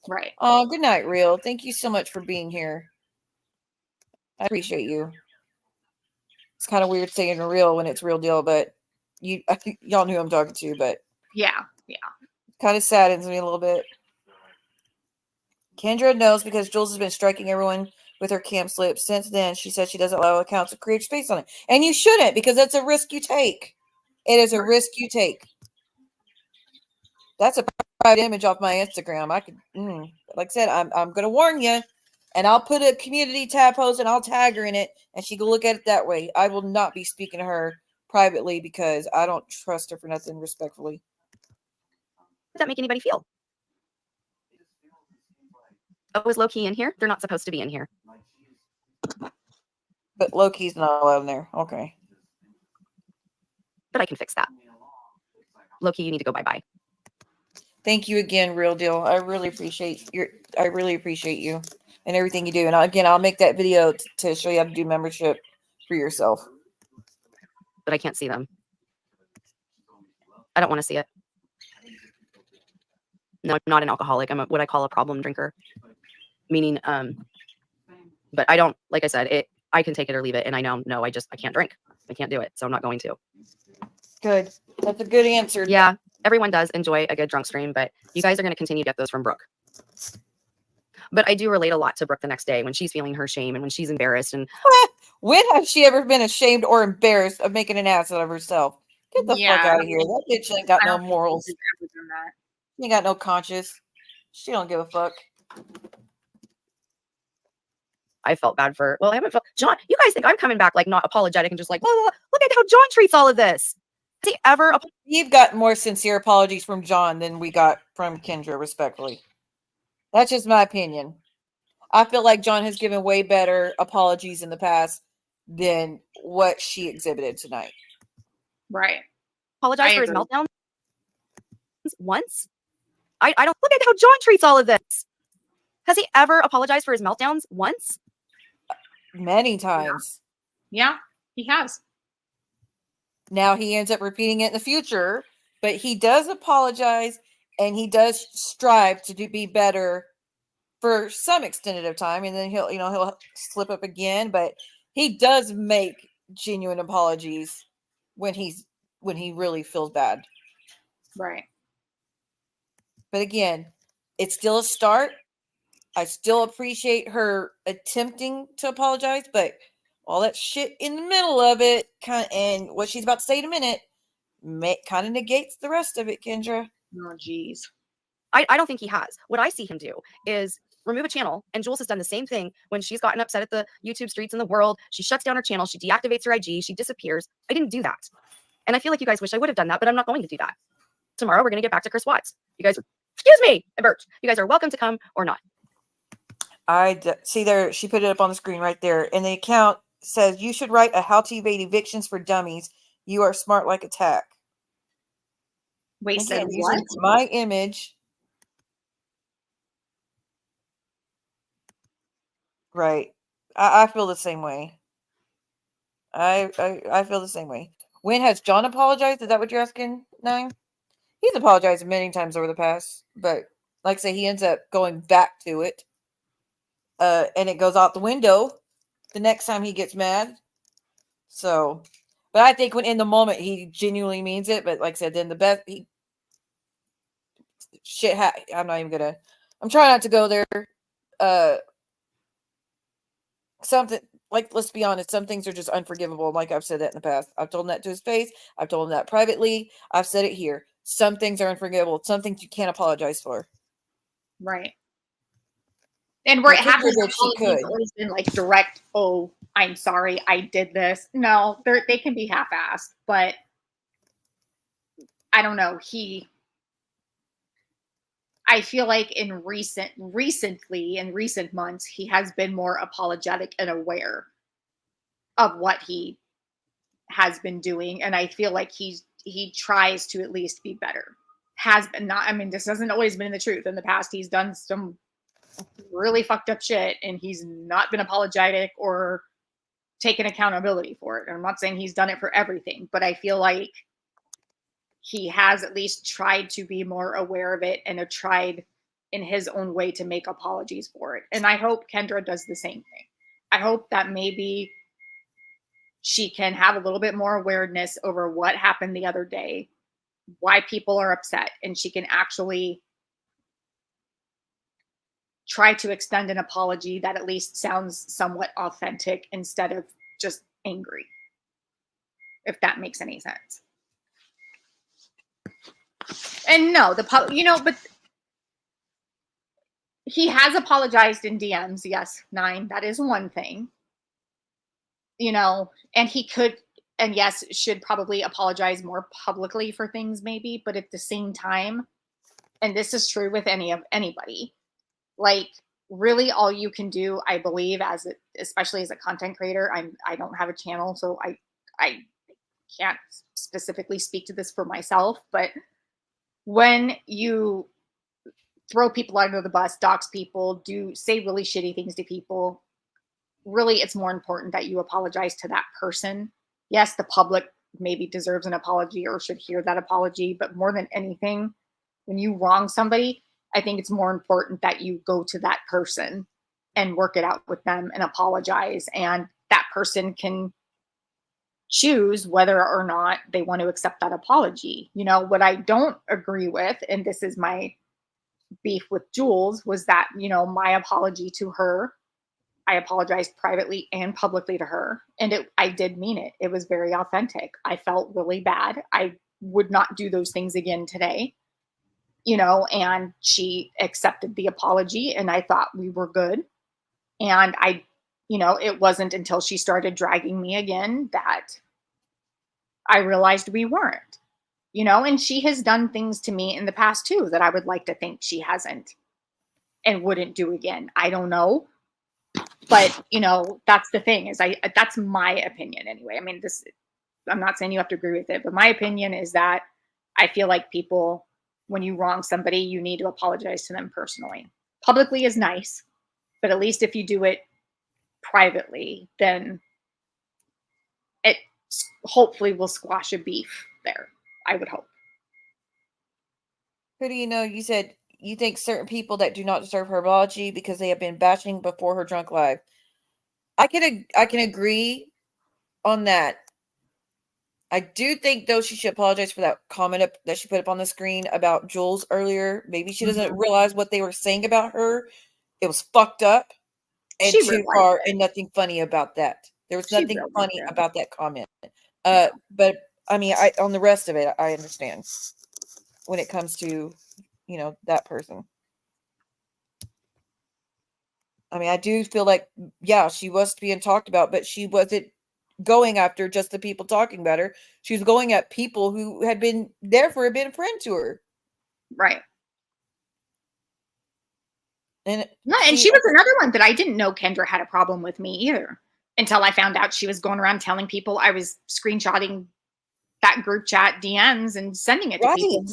Right. Oh, good night, Real. Thank you so much for being here. I appreciate you. It's kind of weird saying real when it's real deal, but I think y'all knew who I'm talking to, but yeah. Kind of saddens me a little bit. Kendra knows because Juelz has been striking everyone with her cam slips. Since then, she says she doesn't allow accounts to create space on it. And you shouldn't, because that's a risk you take. It is a risk you take. That's a private image off my Instagram. I could, like I said, I'm going to warn you. And I'll put a community tab post and I'll tag her in it. And she can look at it that way. I will not be speaking to her privately because I don't trust her for nothing, respectfully. Does that make anybody feel? Oh, is Loki in here? They're not supposed to be in here. But Loki's not allowed in there. Okay. But I can fix that. Loki, you need to go bye-bye. Thank you again, Real Deal. I really appreciate you and everything you do. And again, I'll make that video to show you how to do membership for yourself. But I can't see them. I don't want to see it. No, I'm not an alcoholic. I'm what I call a problem drinker. Meaning, but I don't, like I said, I can take it or leave it. And I know, no, I can't drink. I can't do it. So I'm not going to. Good. That's a good answer. Yeah. Everyone does enjoy a good drunk stream, but you guys are going to continue to get those from Brooke. But I do relate a lot to Brooke the next day when she's feeling her shame and when she's embarrassed. And when has she ever been ashamed or embarrassed of making an ass out of herself? Get the fuck out of here. That bitch ain't got no morals. She ain't got no conscience. She don't give a fuck. I felt bad for, well, I haven't felt, John, you guys think I'm coming back like not apologetic and just like, blah, blah, blah. Look at how John treats all of this. Has he ever, You've got more sincere apologies from John than we got from Kendra, respectfully. That's just my opinion. I feel like John has given way better apologies in the past than what she exhibited tonight. Right. apologize I for his agree. meltdowns once? I don't, look at how John treats all of this. Has he ever apologized for his meltdowns once? Many times. Yeah, he has. Now he ends up repeating it in the future, but he does apologize and he does strive to be better for some extended of time, and then he'll slip up again, but he does make genuine apologies when he really feels bad. Right. But again, it's still a start. I still appreciate her attempting to apologize, but all that shit in the middle of it, and what she's about to say in a minute, kind of negates the rest of it, Kendra. Oh, geez. I don't think he has. What I see him do is remove a channel, and Juelz has done the same thing when she's gotten upset at the YouTube streets in the world. She shuts down her channel, she deactivates her IG, she disappears. I didn't do that. And I feel like you guys wish I would have done that, but I'm not going to do that. Tomorrow, we're going to get back to Chris Watts. You guys, excuse me, and Bert, you guys are welcome to come or not. I see there, she put it up on the screen right there. And the account says, you should write a how to evade evictions for dummies. You are smart like attack. Wait, said Again, what? using my image. Right. I feel the same way. I feel the same way. When has John apologized? Is that what you're asking, Nine? He's apologized many times over the past, but like I say, he ends up going back to it. And it goes out the window the next time he gets mad. So, but I think when in the moment he genuinely means it, but like I said, then the best I'm not even gonna, I'm trying not to go there. Something like, let's be honest, some things are just unforgivable. Like I've said that in the past. I've told him that to his face. I've told him that privately. I've said it here. Some things are unforgivable. Some things you can't apologize for. Right. And where it Kendra happens, did, she could. it's always been like direct, oh, I'm sorry, I did this. No, they can be half-assed, but I don't know. I feel like in recent months, he has been more apologetic and aware of what he has been doing. And I feel like he tries to at least be better. Has been not, I mean, this hasn't always been the truth. In the past, he's done some really fucked up shit and he's not been apologetic or taken accountability for it. And I'm not saying he's done it for everything, but I feel like he has at least tried to be more aware of it and have tried in his own way to make apologies for it. And I hope Kendra does the same thing. I hope that maybe she can have a little bit more awareness over what happened the other day, why people are upset, and she can actually try to extend an apology that at least sounds somewhat authentic instead of just angry, if that makes any sense. And no, but he has apologized in DMs. Yes, 9, that is one thing. And he could, and yes, should probably apologize more publicly for things maybe, but at the same time, and this is true with anybody, like really all you can do, I believe, especially as a content creator, I don't have a channel, so I can't specifically speak to this for myself, but when you throw people under the bus, dox people, say really shitty things to people, really it's more important that you apologize to that person. Yes, the public maybe deserves an apology or should hear that apology, but more than anything, when you wrong somebody, I think it's more important that you go to that person and work it out with them and apologize. And that person can choose whether or not they want to accept that apology. What I don't agree with, and this is my beef with Juelz, was that, my apology to her, I apologized privately and publicly to her. And I did mean it. It was very authentic. I felt really bad. I would not do those things again today. And she accepted the apology and I thought we were good. And I it wasn't until she started dragging me again that I realized we weren't, and she has done things to me in the past too that I would like to think she hasn't and wouldn't do again. I don't know. But, that's the thing is that's my opinion anyway. I mean, I'm not saying you have to agree with it, but my opinion is that I feel like people, when you wrong somebody, you need to apologize to them personally. Publicly is nice, but at least if you do it privately, then it hopefully will squash a beef there. I would hope. Who do you know? You said you think certain people that do not deserve her apology because they have been bashing before her drunk live. I can agree on that. I do think though she should apologize for that comment that she put up on the screen about Juelz earlier. Maybe she doesn't realize what they were saying about her. It was fucked up and too far, and nothing funny about that. There was nothing funny about that comment. But I mean, on the rest of it, I understand when it comes to that person. I mean, I do feel like, yeah, she was being talked about, but she wasn't going after just the people talking about her. She was going at people who had been there for been a friend to her. Right. And she was another one that I didn't know Kendra had a problem with me either until I found out she was going around telling people I was screenshotting that group chat DMs and sending it to people.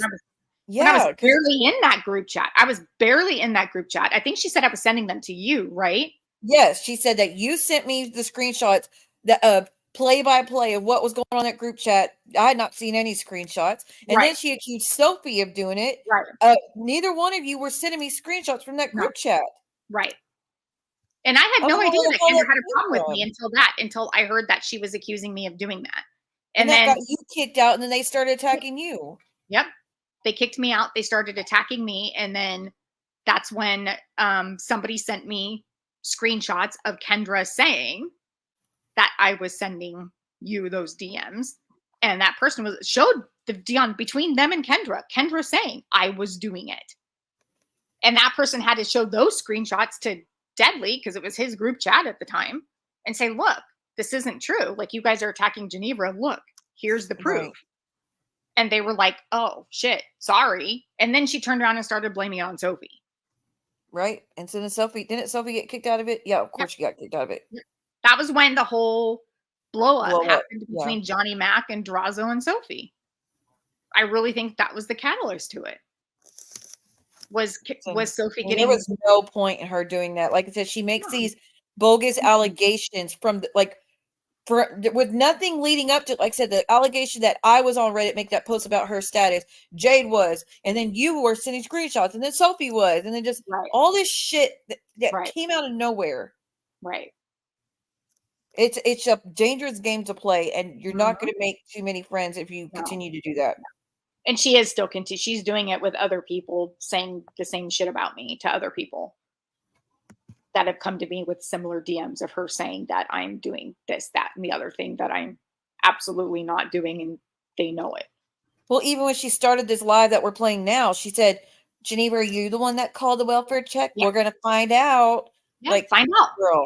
When I was barely in that group chat. I think she said I was sending them to you, right? Yes, she said that you sent me the screenshots, the play-by-play of what was going on in that group chat. I had not seen any screenshots. And then she accused Sophie of doing it. Right. Neither one of you were sending me screenshots from that group chat. Right. And I had no idea that Kendra had a problem with me until I heard that she was accusing me of doing that. And that got you kicked out, and then they started attacking you. Yep. They kicked me out. They started attacking me. And then that's when somebody sent me screenshots of Kendra saying that I was sending you those DMs. And that person showed the DM between them and Kendra saying I was doing it. And that person had to show those screenshots to Deadly, because it was his group chat at the time, and say, look, this isn't true. Like, you guys are attacking Ginevra. Look, here's the proof. Right. And they were like, oh, shit, sorry. And then she turned around and started blaming it on Sophie. Right. And so then didn't Sophie get kicked out of it? Yeah, of course she got kicked out of it. That was when the whole blow up happened between Johnny Mac and Drazo and Sophie. I really think that was the catalyst to it. Was Sophie getting... There was no point in her doing that. Like I said, she makes these bogus allegations from with nothing leading up to, like I said, the allegation that I was on Reddit, make that post about her status, Jade was, and then you were sending screenshots, and then Sophie was, and then just all this shit that came out of nowhere. Right. It's a dangerous game to play, and you're not going to make too many friends if you continue to do that. And she is still she's doing it with other people, saying the same shit about me to other people that have come to me with similar DMs of her saying that I'm doing this, that, and the other thing that I'm absolutely not doing, and they know it. Well, even when she started this live that we're playing now, she said, Ginevra, are you the one that called the welfare check? Yeah. We're going to find out. Yeah, find out. Girl.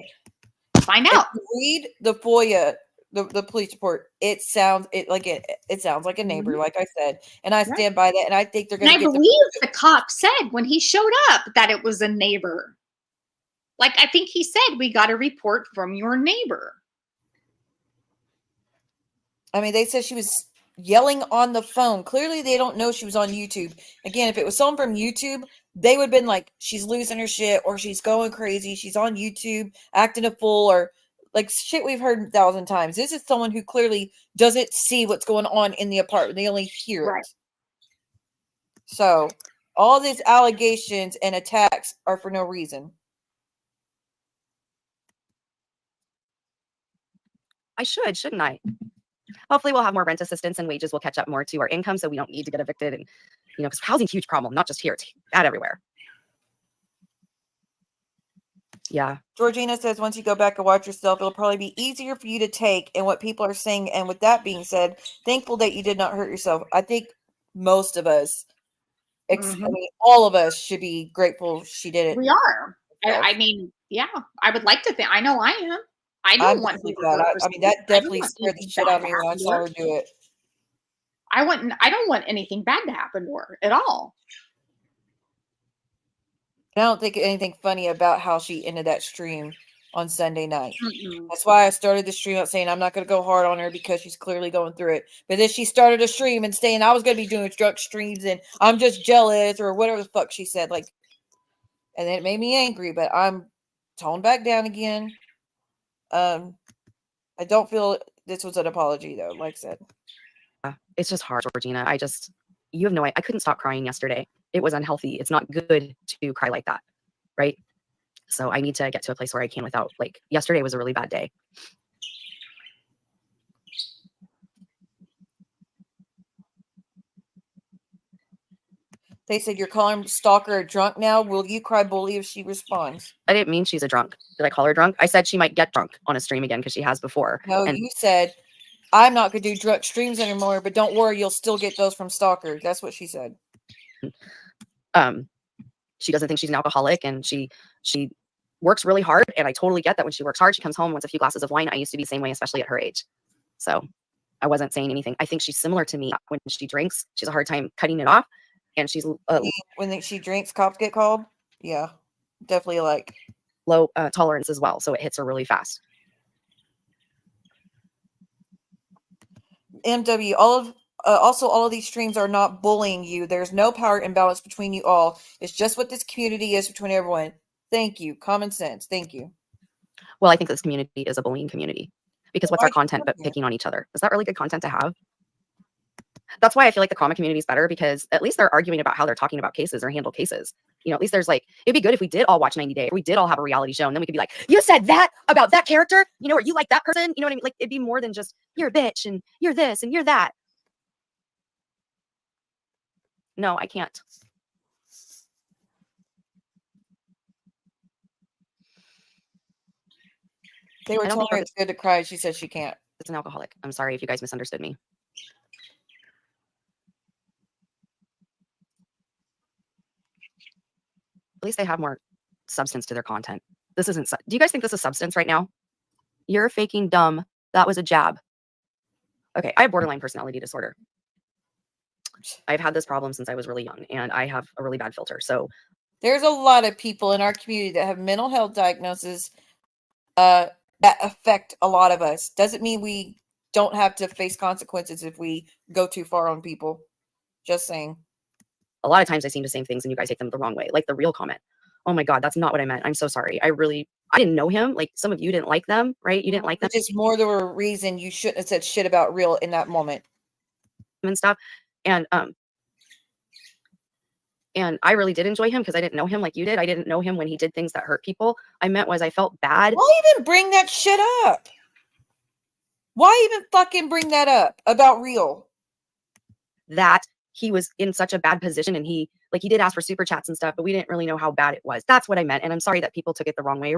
Find out. Read the FOIA, the police report. It sounds like a neighbor, like I said. And I stand by that. And I think they're going to get... I believe the cop said when he showed up that it was a neighbor. Like, I think he said, we got a report from your neighbor. I mean, they said she was yelling on the phone. Clearly, they don't know she was on YouTube. Again, if it was someone from YouTube, they would have been like, she's losing her shit, or she's going crazy. She's on YouTube acting a fool, or like shit we've heard 1,000 times. This is someone who clearly doesn't see what's going on in the apartment. They only hear it. So all these allegations and attacks are for no reason. I shouldn't I? Hopefully we'll have more rent assistance and wages will catch up more to our income, so we don't need to get evicted. And, because housing's a huge problem, not just here, it's bad everywhere. Yeah. Georgina says, once you go back and watch yourself, it'll probably be easier for you to take in what people are saying. And with that being said, thankful that you did not hurt yourself. I think most of us, I mean, all of us should be grateful she did it. We are. I mean, yeah, I would like to think. I know I am. I I'm don't want definitely her glad. to I mean, that I don't definitely want scared the anything shit bad out of to me when I happen to saw her. her do it. I don't want anything bad to happen to her at all. I don't think anything funny about how she ended that stream on Sunday night. Mm-mm. That's why I started the stream out saying I'm not going to go hard on her because she's clearly going through it. But then she started a stream and saying I was going to be doing drug streams and I'm just jealous or whatever the fuck she said. Like, and then it made me angry. But I'm toned back down again. I don't feel this was an apology though. Like I said, It's just hard, Georgina. You have no idea. I couldn't stop crying yesterday. It was unhealthy. It's not good to cry like that, right? So I need to get to a place where I can without, like, yesterday was a really bad day. they said you're calling stalker a drunk now. Will you cry bully if she responds? I didn't mean she's a drunk. Did I call her drunk? I said she might get drunk on a stream again because she has before. No, And you said I'm not going to do drug streams anymore, but don't worry, you'll still get those from stalkers. That's what she said. She doesn't think she's an alcoholic, and she works really hard. And I totally get that when she works hard, she comes home, wants a few glasses of wine. I used to be the same way, especially at her age. So I wasn't saying anything. I think she's similar to me. When she drinks, she has a hard time cutting it off. And she's When she drinks, cops get called. Yeah, definitely like low tolerance as well. So it hits her really fast. MW. Also, all of these streams are not bullying you. There's no power imbalance between you all. It's just what this community is between everyone. Thank you. Common sense. Thank you. Well, I think this community is a bullying community because what's Why our content but do you- picking on each other? Is that really good content to have? That's why I feel like the comic community is better, because at least they're arguing about how they're talking about cases or handle cases. You know, at least there's like, it'd be good if we did all watch 90 Day, or we did all have a reality show, and then we could be like, you said that about that character, you know, or you like that person, you know what I mean? Like, it'd be more than just, you're a bitch and you're this and you're that. No, I can't. They were I don't telling think her it's good to cry. She said she can't. it's an alcoholic. I'm sorry if you guys misunderstood me. At least they have more substance to their content. This isn't, do you guys think this is substance right now? You're faking dumb. That was a jab. Okay, I have borderline personality disorder. I've had this problem since I was really young, and I have a really bad filter. So There's a lot of people in our community that have mental health diagnoses that affect a lot of us. Doesn't mean we don't have to face consequences if we go too far on people. Just saying. a lot of times I say the same things and you guys take them the wrong way. Like the real comment. Oh my God, that's not what I meant. I'm so sorry. I didn't know him. Like some of you didn't like them, right? You didn't like them Which is more the reason you shouldn't have said shit about real in that moment. and stuff. And I really did enjoy him because I didn't know him like you did. I didn't know him when he did things that hurt people. I meant was I felt bad. Why even bring that shit up? Why even fucking bring that up about real? That he was in such a bad position, and he did ask for super chats and stuff, but we didn't really know how bad it was. That's what I meant. And I'm sorry that people took it the wrong way.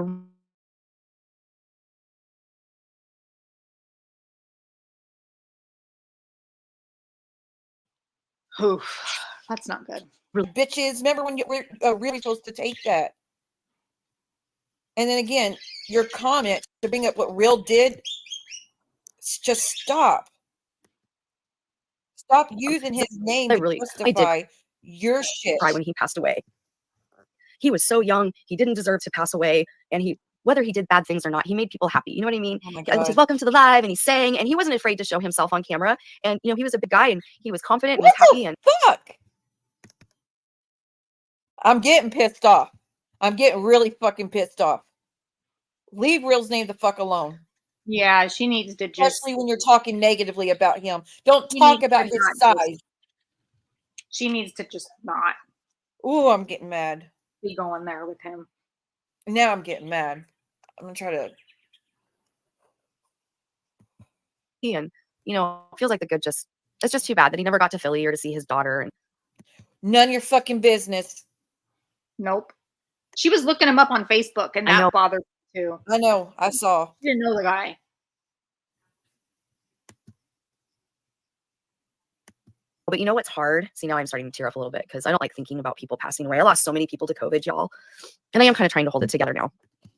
Oof, that's not good. Bitches, remember when you were really supposed to take that? And then again, your comment to bring up what real did, just stop. Stop using his name to justify your shit. Cry when he passed away. He was so young. He didn't deserve to pass away. And whether he did bad things or not, he made people happy. You know what I mean? Oh my And he God. said, welcome to the live. And he sang, and he wasn't afraid to show himself on camera. And, you know, he was a big guy, and he was confident and What was happy. And fuck? I'm getting pissed off. I'm getting really fucking pissed off. Leave Real's name the fuck alone. Yeah, she needs to just. Especially when you're talking negatively about him. Don't She talk needs about to his not size. She needs to just not Ooh, I'm getting mad. be going there with him. Now I'm getting mad. I'm gonna try to. you know, it feels like it's just too bad that he never got to Philly or to see his daughter. And None of your fucking business. Nope. She was looking him up on Facebook, and I know. that bothered me too. I know. I saw. She didn't know the guy. But you know what's hard? See, now I'm starting to tear up a little bit because I don't like thinking about people passing away. I lost so many people to COVID, y'all. And I am kind of trying to hold it together now.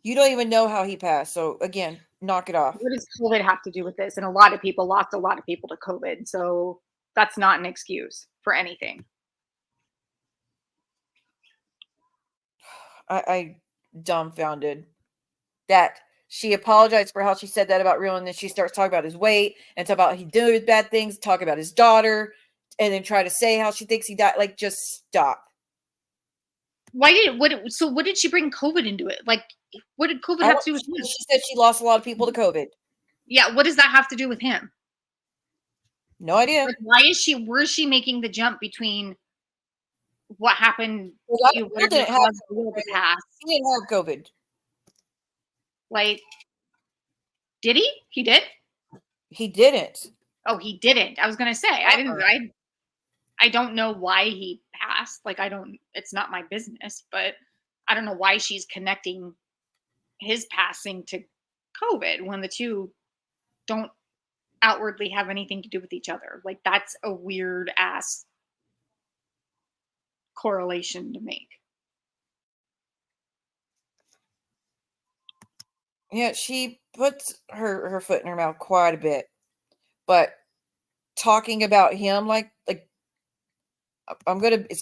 You don't even know how he passed. So again, knock it off. What does COVID have to do with this? And a lot of people lost a lot of people to COVID. So that's not an excuse for anything. I dumbfounded that she apologized for how she said that about Real, and then she starts talking about his weight and talk about he did bad things, talk about his daughter, and then try to say how she thinks he died. Like, just stop. What did she bring COVID into it? Like, what did COVID have to do with him? She said she lost a lot of people to COVID. Yeah, what does that have to do with him? No idea. Like, where's she making the jump between what happened Well, to you, Will didn't have the past? He didn't have COVID. Like, did he? He did? He didn't. Oh, he didn't. I was gonna say I don't know why he passed. Like, it's not my business, but I don't know why she's connecting his passing to COVID when the two don't outwardly have anything to do with each other. Like, that's a weird ass correlation to make. Yeah, she puts her foot in her mouth quite a bit, but talking about him like it's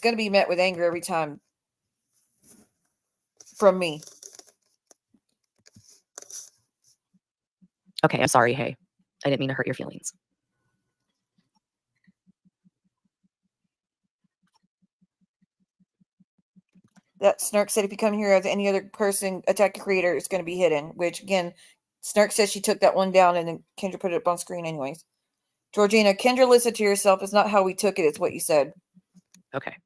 gonna be met with anger every time from me. Okay, I'm sorry. Hey, I didn't mean to hurt your feelings. That Snark said if you come here as any other person attack your creator, it's going to be hidden. Which again, Snark says she took that one down, and then Kendra put it up on screen anyways. Georgina, Kendra, listen to yourself. It's not how we took it; it's what you said. Okay.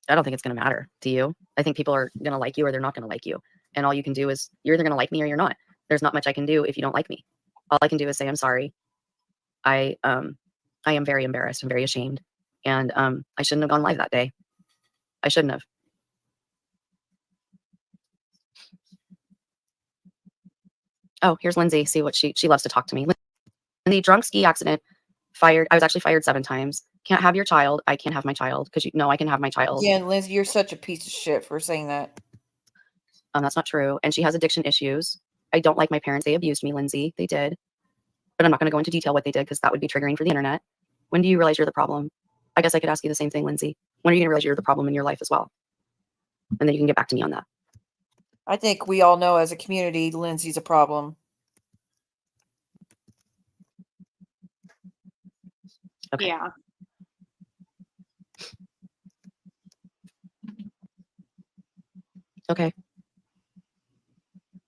I don't think it's going to matter to you. I think people are going to like you or they're not going to like you. And all you can do is you're either going to like me or you're not. There's not much I can do if you don't like me. All I can do is say, I'm sorry. I am very embarrassed. I'm very ashamed. And I shouldn't have gone live that day. I shouldn't have. Oh, here's Lindsay. See what she loves to talk to me. Lindsay, drunk ski accident, fired. I was actually fired 7 times. Can't have your child. I can't have my child because you know I can have my child. Yeah, Lindsay, you're such a piece of shit for saying that. That's not true. And she has addiction issues. I don't like my parents. They abused me, Lindsay. They did. But I'm not going to go into detail what they did because that would be triggering for the internet. When do you realize you're the problem? I guess I could ask you the same thing, Lindsay. When are you going to realize you're the problem in your life as well? And then you can get back to me on that. I think we all know as a community, Lindsay's a problem. Okay. Yeah. Okay.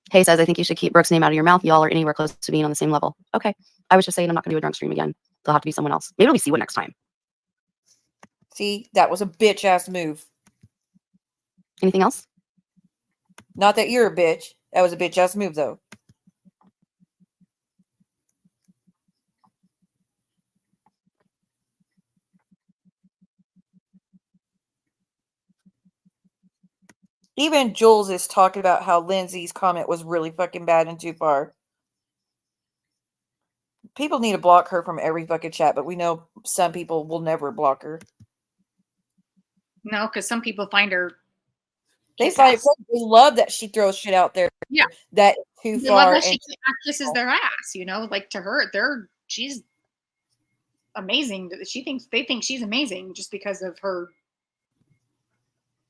Hey says, I think you should keep Brooke's name out of your mouth. Y'all are anywhere close to being on the same level. Okay. I was just saying I'm not going to do a drunk stream again. They'll have to be someone else. Maybe it'll be Siwa next time. See, that was a bitch ass move. Anything else? Not that you're a bitch. That was a bitch ass move, though. Even Juelz is talking about how Lindsay's comment was really fucking bad and too far. People need to block her from every fucking chat, but we know some people will never block her. No, because some people find her. They love that she throws shit out there. Yeah, that too they far. love that she kisses their ass. You know, like to her, she's amazing. They think she's amazing just because of her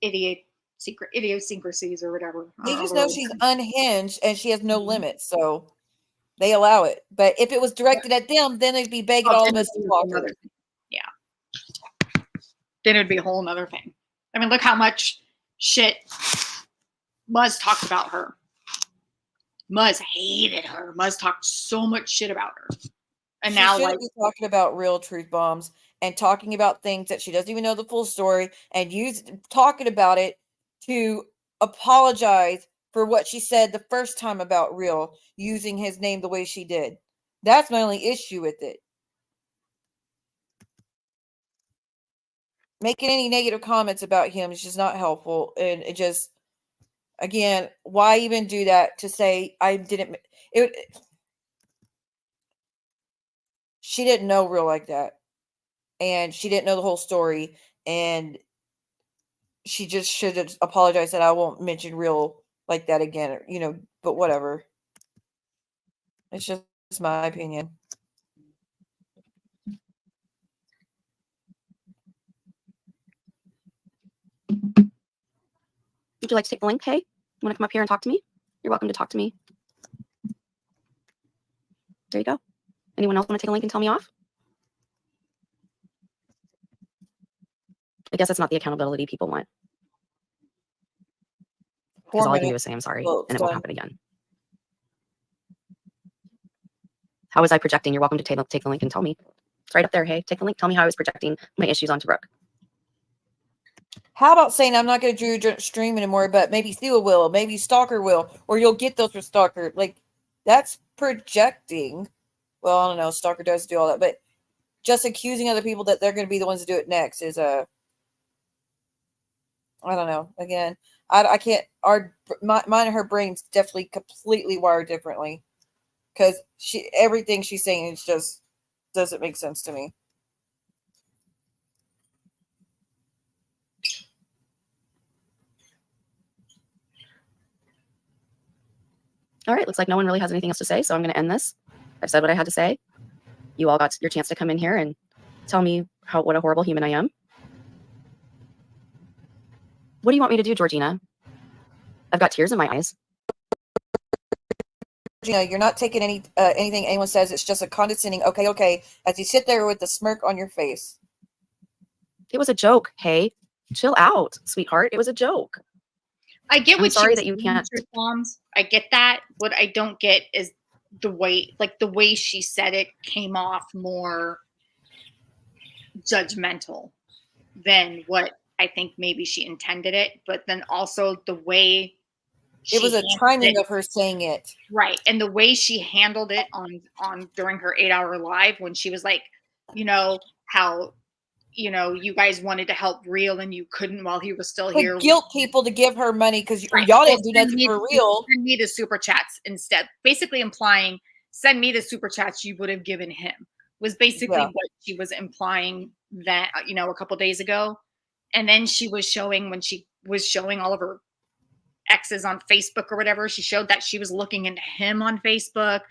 idiosyncrasies or whatever. They just know she's unhinged and she has no limits, so they allow it. But if it was directed at them, then they'd be begging all of us to block her. Yeah, then it'd be a whole nother thing. I mean, look how much shit Muzz talked about her. Muzz hated her. Muzz talked so much shit about her. And now, like, be talking about real truth bombs and talking about things that she doesn't even know the full story and talking about it to apologize for what she said the first time about Real, using his name the way she did. That's my only issue with it. Making any negative comments about him is just not helpful. And it just, again, why even do that to say I didn't? she didn't know Real like that. And she didn't know the whole story. And she just should have apologized that I won't mention Real like that again, you know, but whatever. It's just my opinion. Would you like to take the link? Hey, you want to come up here and talk to me? You're welcome to talk to me. There you go. Anyone else want to take a link and tell me off? I guess it's not the accountability people want. Because all I can do is say I'm sorry, and it won't happen again. How was I projecting? You're welcome to take the link and tell me. It's right up there. Hey, take the link. Tell me how I was projecting my issues onto Brooke. How about saying I'm not going to do your stream anymore, but maybe Thea will, maybe Stalker will, or you'll get those for Stalker. Like, that's projecting. Well, I don't know. Stalker does do all that, but just accusing other people that they're going to be the ones to do it next is I don't know. Again, I can't. Mine and her brain's definitely completely wired differently, because everything she's saying is just doesn't make sense to me. All right, looks like no one really has anything else to say, so I'm going to end this. I've said what I had to say. You all got your chance to come in here and tell me what a horrible human I am. What do you want me to do, Georgina? I've got tears in my eyes. Georgina, you're not taking anything anyone says. It's just a condescending, okay, as you sit there with the smirk on your face. It was a joke. Hey, chill out, sweetheart. It was a joke. I get what I'm sorry that you can't. Moms. I get that. What I don't get is the way she said it came off more judgmental than what I think maybe she intended it. But then also the way it was a timing of her saying it, right, and the way she handled it on during her 8-hour live when she was like, you know how. You know, you guys wanted to help Real and you couldn't while he was still here. Guilt people to give her money because y'all didn't do nothing for Real. Send me the super chats instead. Basically implying, send me the super chats you would have given him. Was basically what she was implying that, you know, a couple days ago. And then she was showing, when she was showing all of her exes on Facebook or whatever, she showed that she was looking into him on Facebook.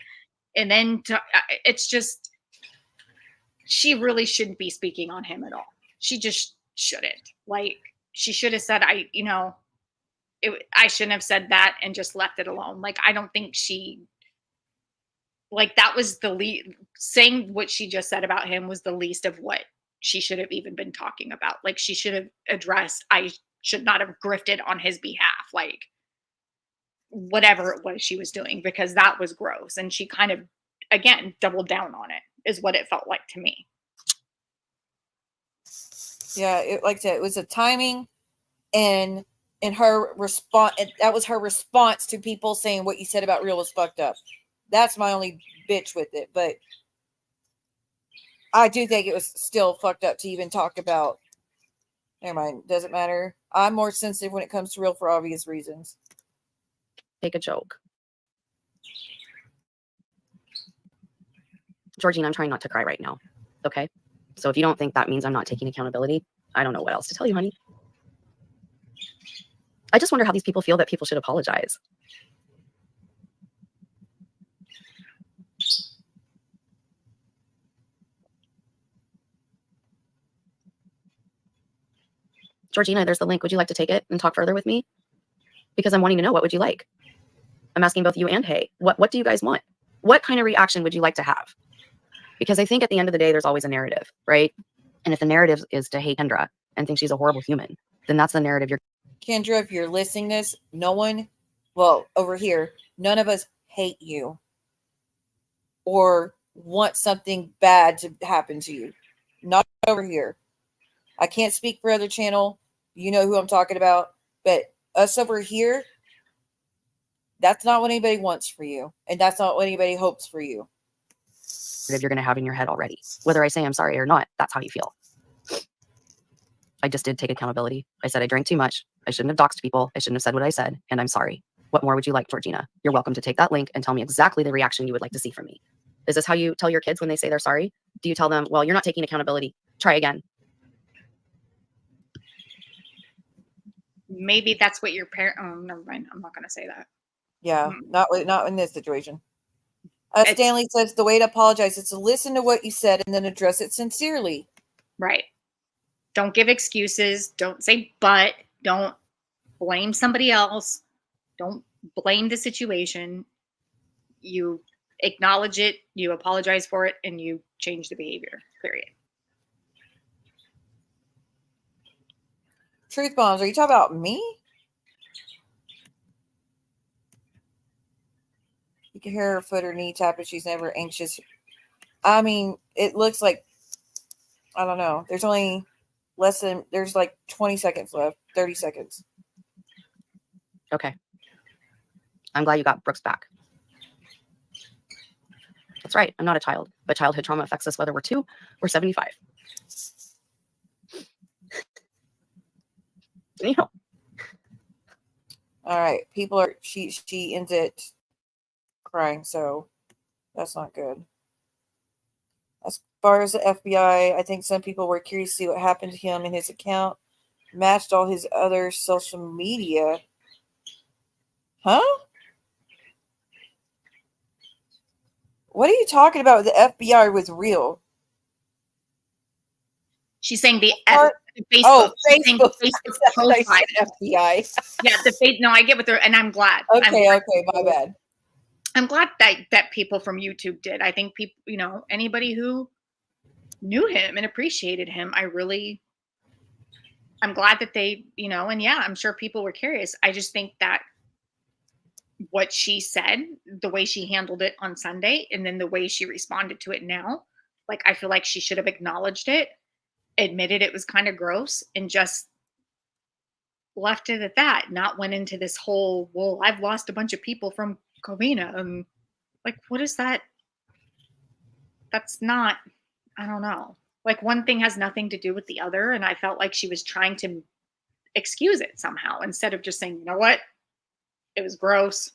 And then it's just, she really shouldn't be speaking on him at all. She just shouldn't. Like, she should have said, I shouldn't have said that and just left it alone. Like, I don't think that was the least, saying what she just said about him was the least of what she should have even been talking about. Like, she should have addressed, I should not have grifted on his behalf. Like, whatever it was she was doing, because that was gross. And she kind of, again, doubled down on it, is what it felt like to me. Yeah, like I said, it was a timing and her response. That was her response to people saying what you said about Real was fucked up. That's my only bitch with it. But I do think it was still fucked up to even talk about. Never mind, doesn't matter. I'm more sensitive when it comes to Real for obvious reasons. Take a joke. Georgina, I'm trying not to cry right now. Okay? So if you don't think that means I'm not taking accountability, I don't know what else to tell you, honey. I just wonder how these people feel that people should apologize. Georgina, there's the link. Would you like to take it and talk further with me? Because I'm wanting to know, what would you like? I'm asking both you and Hey, what do you guys want? What kind of reaction would you like to have? Because I think at the end of the day, there's always a narrative, right? And if the narrative is to hate Kendra and think she's a horrible human, then that's the narrative you're... Kendra, if you're listening to this, no one, well, over here, none of us hate you or want something bad to happen to you. Not over here. I can't speak for other channel. You know who I'm talking about. But us over here, that's not what anybody wants for you. And that's not what anybody hopes for you. You're going to have in your head already. Whether I say I'm sorry or not, that's how you feel. I just did take accountability. I said I drank too much. I shouldn't have doxed people. I shouldn't have said what I said. And I'm sorry. What more would you like, Georgina? You're welcome to take that link and tell me exactly the reaction you would like to see from me. Is this how you tell your kids when they say they're sorry? Do you tell them, well, you're not taking accountability, try again? Maybe that's what your parent. Oh, never mind. I'm not going to say that. Yeah, Mm. not in this situation. It's- Stanley says the way to apologize is to listen to what you said and then address it sincerely. Right. Don't give excuses. Don't say but. Don't blame somebody else. Don't blame the situation. You acknowledge it, you apologize for it, and you change the behavior. Period. Truth bombs, are you talking about me? You can hear her foot or knee tap, and she's never anxious. I mean, it looks like, I don't know. There's only there's like 20 seconds left, 30 seconds. Okay. I'm glad you got Brooks back. That's right. I'm not a child, but childhood trauma affects us whether we're 2 or 75. You know. All right. People are, she ends it crying, so that's not good. As far as the FBI, I think some people were curious to see what happened to him in his account. Matched all his other social media. Huh? What are you talking about? The FBI was real. She's saying the What? Facebook. Oh, She's saying Facebook. Facebook That's what I profile. said, FBI. Yeah, the face. No, I get what they're, and I'm glad. Okay, I'm okay, my bad. I'm glad that people from YouTube did. I think people, anybody who knew him and appreciated him, I'm glad that they, and yeah, I'm sure people were curious. I just think that what she said, the way she handled it on Sunday, and then the way she responded to it now, like, I feel like she should have acknowledged it, admitted it was kind of gross, and just left it at that, not went into this whole, well, I've lost a bunch of people from Covina. Like, what is that? That's not, I don't know. Like, one thing has nothing to do with the other. And I felt like she was trying to excuse it somehow instead of just saying, you know what? It was gross.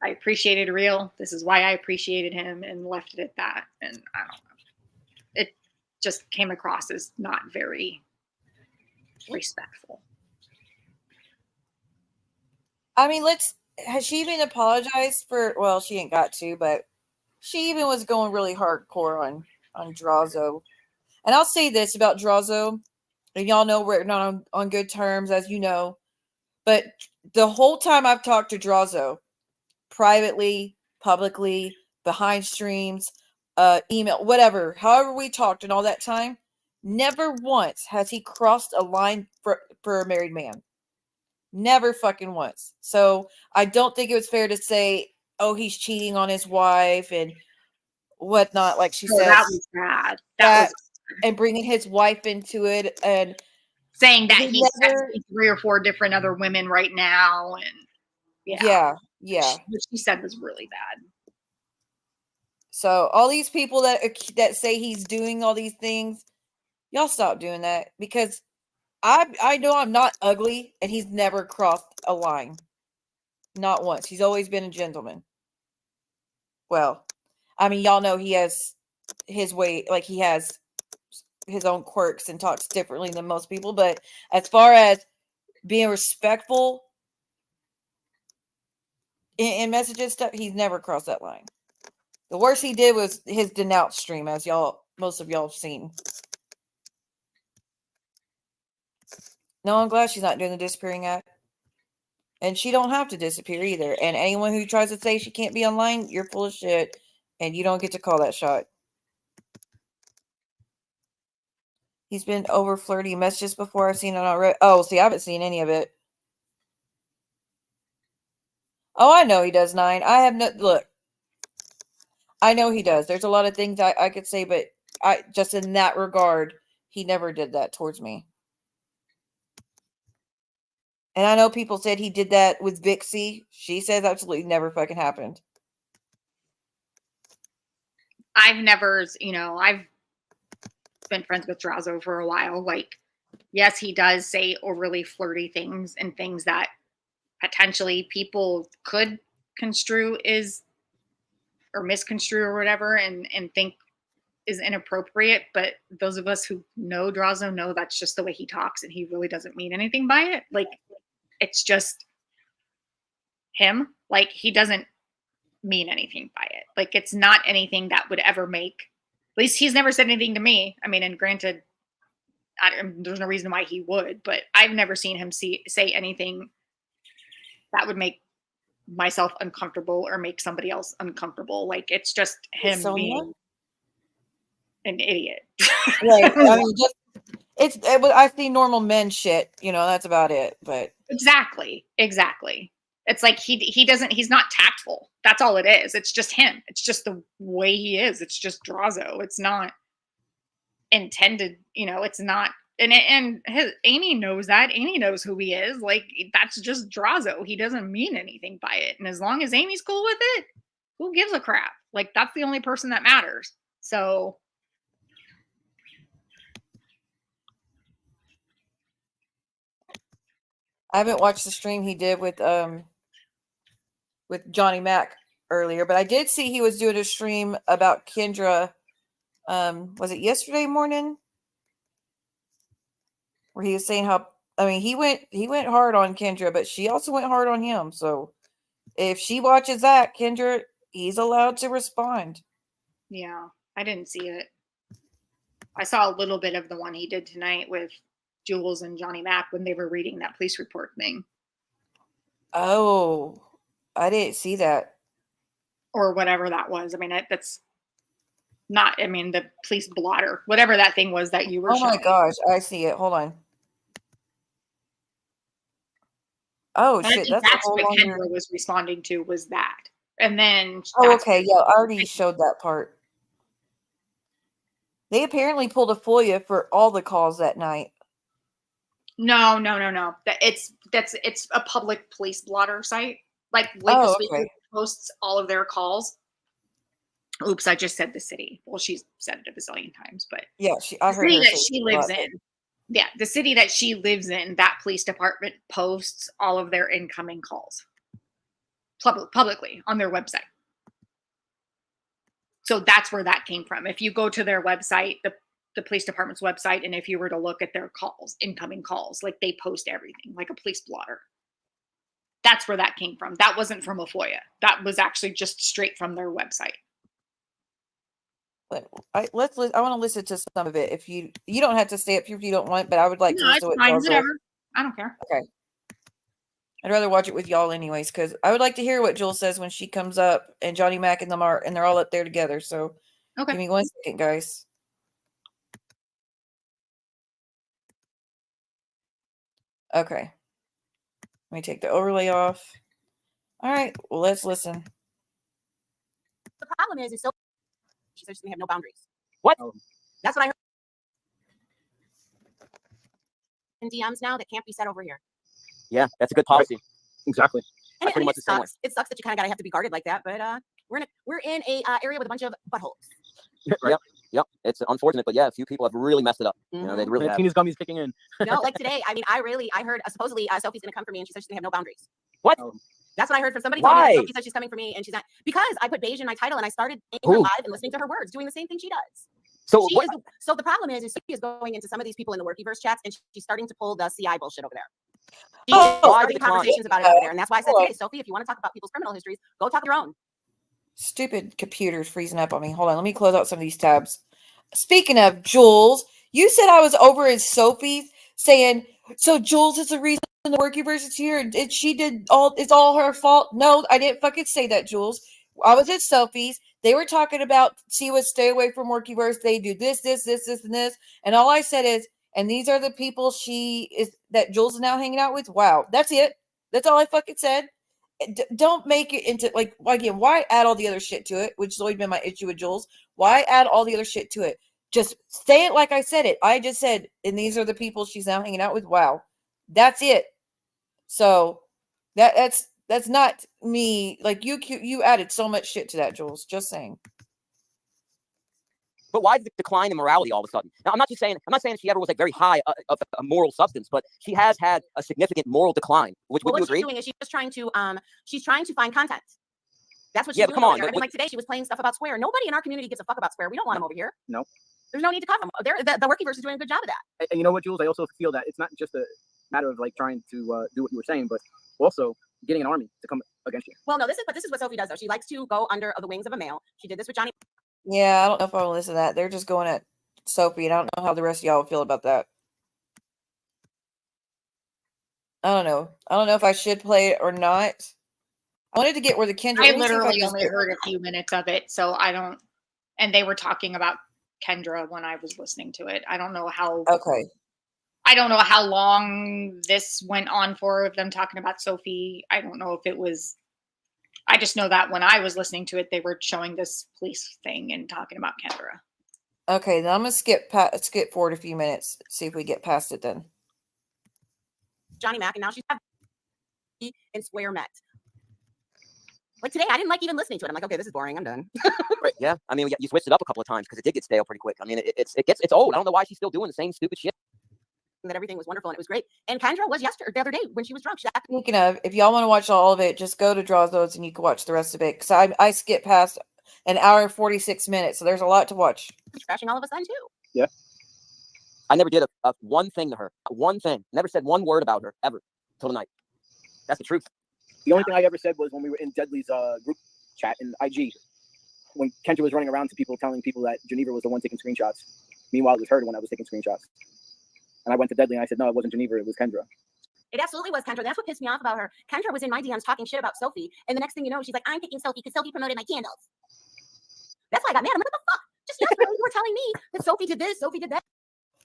I appreciated Real. This is why I appreciated him, and left it at that. And I don't know. It just came across as not very respectful. I mean, has she even apologized for, well, she ain't got to, but she even was going really hardcore on Drazo. And I'll say this about Drazo, and y'all know we're not on good terms, as you know, but the whole time I've talked to Drazo, privately, publicly, behind streams, email, whatever, however we talked and all that time, never once has he crossed a line for a married man. Never fucking once. So I don't think it was fair to say, oh, he's cheating on his wife and whatnot, like she says. That was bad. That was, and bringing his wife into it and saying that he's texting 3 or 4 different other women right now. And yeah. What she said was really bad. So all these people that say he's doing all these things, y'all stop doing that, because I know I'm not ugly, and he's never crossed a line. Not once. He's always been a gentleman. Well, I mean, y'all know he has his way, like he has his own quirks and talks differently than most people, but as far as being respectful in messages stuff, he's never crossed that line. The worst he did was his denounce stream, as most of y'all have seen. No, I'm glad she's not doing the disappearing act. And she don't have to disappear either. And anyone who tries to say she can't be online, you're full of shit. And you don't get to call that shot. He's been over flirty messages before. I've seen it already. Oh, see, I haven't seen any of it. Oh, I know he does, 9. I have no... Look. I know he does. There's a lot of things I could say, but just in that regard, he never did that towards me. And I know people said he did that with Vixie. She says absolutely never fucking happened. I've never, I've been friends with Drazo for a while. Like, yes, he does say overly flirty things and things that potentially people could construe as or misconstrue or whatever and think is inappropriate. But those of us who know Drazo know that's just the way he talks, and he really doesn't mean anything by it. Like, it's just him. Like, he doesn't mean anything by it. Like, it's not anything that would ever make, at least he's never said anything to me. I mean, and granted, there's no reason why he would, but I've never seen him say anything that would make myself uncomfortable or make somebody else uncomfortable. Like, it's just him being an idiot. Right. I mean, I see normal men shit, that's about it. But Exactly. It's like he's not tactful. That's all it is. It's just him. It's just the way he is. It's just Drazo. It's not intended, it's not, and Amy knows that. Amy knows who he is. Like, that's just Drazo. He doesn't mean anything by it. And as long as Amy's cool with it, who gives a crap? Like, that's the only person that matters. So I haven't watched the stream he did with Johnny Mac earlier, but I did see he was doing a stream about Kendra. Was it yesterday morning? Where he was saying how, I mean, he went hard on Kendra, but she also went hard on him. So if she watches that, Kendra, he's allowed to respond. yeah, I didn't see it. I saw a little bit of the one he did tonight with Juelz and Johnny Mac when they were reading that police report thing. Oh, I didn't see that. Or whatever that was. I mean, that's not, I mean, the police blotter, whatever that thing was that you were showing. Oh my gosh, I see it. Hold on. Oh And shit, that's what Kendra was responding to, was that. And then oh, okay, yeah, I already showed that part. They apparently pulled a FOIA for all the calls that night. No. It's a public police blotter site. Like Oh, Lake okay. posts all of their calls. Oops, I just said the city. Well, she's said it a bazillion times, but Yeah, I the heard city her that say she it a lives lot. in. Yeah, the city that she lives in, that police department posts all of their incoming calls publicly on their website. So that's where that came from. If you go to their website, the police department's website, and if you were to look at their calls, incoming calls, like, they post everything like a police blotter. That's where that came from. That wasn't from a FOIA. That was actually just straight from their website. But I want to listen to some of it. If you don't have to stay up here if you don't want, but I would like to No, listen it's to what fine, y'all say. whatever. I don't care. Okay. I'd rather watch it with y'all anyways, because I would like to hear what Juelz says when she comes up, and Johnny Mac and them are, and they're all up there together. So Okay. give me 1 second, guys. Okay. Let me take the overlay off. All right. Well, let's listen. The problem is so she says we have no boundaries. What? That's what I heard in DMs now that can't be said over here. Yeah, that's a good policy. Exactly. And pretty much the same way. it sucks that you kind of gotta have to be guarded like that, but we're in a area with a bunch of buttholes. Right. Yep. It's unfortunate, but yeah, a few people have really messed it up. You know, they really have. Tina's gummies kicking in. No, like today, I mean, I heard supposedly Sophie's gonna come for me, and she says she's gonna have no boundaries. What? That's what I heard from somebody. Why? Told me that Sophie says she's coming for me, and she's not, because I put beige in my title and I started her live and listening to her words, doing the same thing she does. So She what? so the problem is Sophie is going into some of these people in the Workiverse chats, and she's starting to pull the CI bullshit over there. She's starting conversations about it over there, and that's why I said today, Sophie, if you want to talk about people's criminal histories, go talk your own. Stupid computer's freezing up on me. Hold on. Let me close out some of these tabs. Speaking of Juelz, you said I was over at Sophie's saying, so Juelz is the reason the Workiverse is here, and she did all, it's all her fault. No, I didn't fucking say that, Juelz. I was at Sophie's. They were talking about she would stay away from Workiverse. They do this, and this. And all I said is, and these are the people that Juelz is now hanging out with. Wow. That's it. That's all I fucking said. Don't make it into, like, again, why add all the other shit to it, which has always been my issue with Juelz. Why add all the other shit to it? Just say it like I said it. I just said, and these are the people she's now hanging out with. Wow. That's it. So that's not me. Like, you added so much shit to that, Juelz. Just saying. But why the decline in morality all of a sudden? Now, I'm not saying she ever was like very high of a moral substance, but she has had a significant moral decline. Would you agree? She's doing is she's trying to find content. That's what she's Yeah, but doing come over on, there. but And then, like today, she was playing stuff about Square. Nobody in our community gives a fuck about Square. We don't want them over here. No. There's no need to cover them. The Workyverse is doing a good job of that. And you know what, Jules? I also feel that it's not just a matter of like trying to do what you were saying, but also getting an army to come against you. Well, no, this is what Sophie does though. She likes to go under the wings of a male. She did this with Johnny. Yeah, I don't know if I will listen to that. They're just going at Sophie, and I don't know how the rest of y'all feel about that. I don't know. I don't know if I should play it or not. I wanted to get where the Kendra. I let me see if literally can only get- heard a few minutes of it, so I don't. And they were talking about Kendra when I was listening to it. I don't know how. Okay. I don't know how long this went on for, of them talking about Sophie. I don't know if it was. I just know that when I was listening to it, they were showing this police thing and talking about Kendra. Okay, then I'm gonna skip forward a few minutes. See if we get past it then. Johnny Mac, and now she's in Square met. Like today, I didn't like even listening to it. I'm like, okay, this is boring. I'm done. Right, yeah. I mean, you switched it up a couple of times because it did get stale pretty quick. I mean, it's old. I don't know why she's still doing the same stupid shit. That everything was wonderful and it was great. And Kendra was the other day when she was drunk. Speaking of, if y'all want to watch all of it, just go to Draws Loads and you can watch the rest of it. Because I skipped past an hour and 46 minutes, so there's a lot to watch. Trashing all of us then too. Yeah. I never did a one thing to her. One thing. Never said one word about her ever till tonight. That's the truth. The only thing I ever said was when we were in Deadly's group chat in IG, when Kendra was running around to people telling people that Ginevra was the one taking screenshots. Meanwhile, it was her the one that was taking screenshots. And I went to Deadly and I said, no, it wasn't Ginevra, it was Kendra. It absolutely was Kendra. That's what pissed me off about her. Kendra was in my DMs talking shit about Sophie. And the next thing you know, she's like, I'm picking Sophie because Sophie promoted my candles. That's why I got mad. I'm like, what the fuck? Just yesterday you were telling me that Sophie did this, Sophie did that.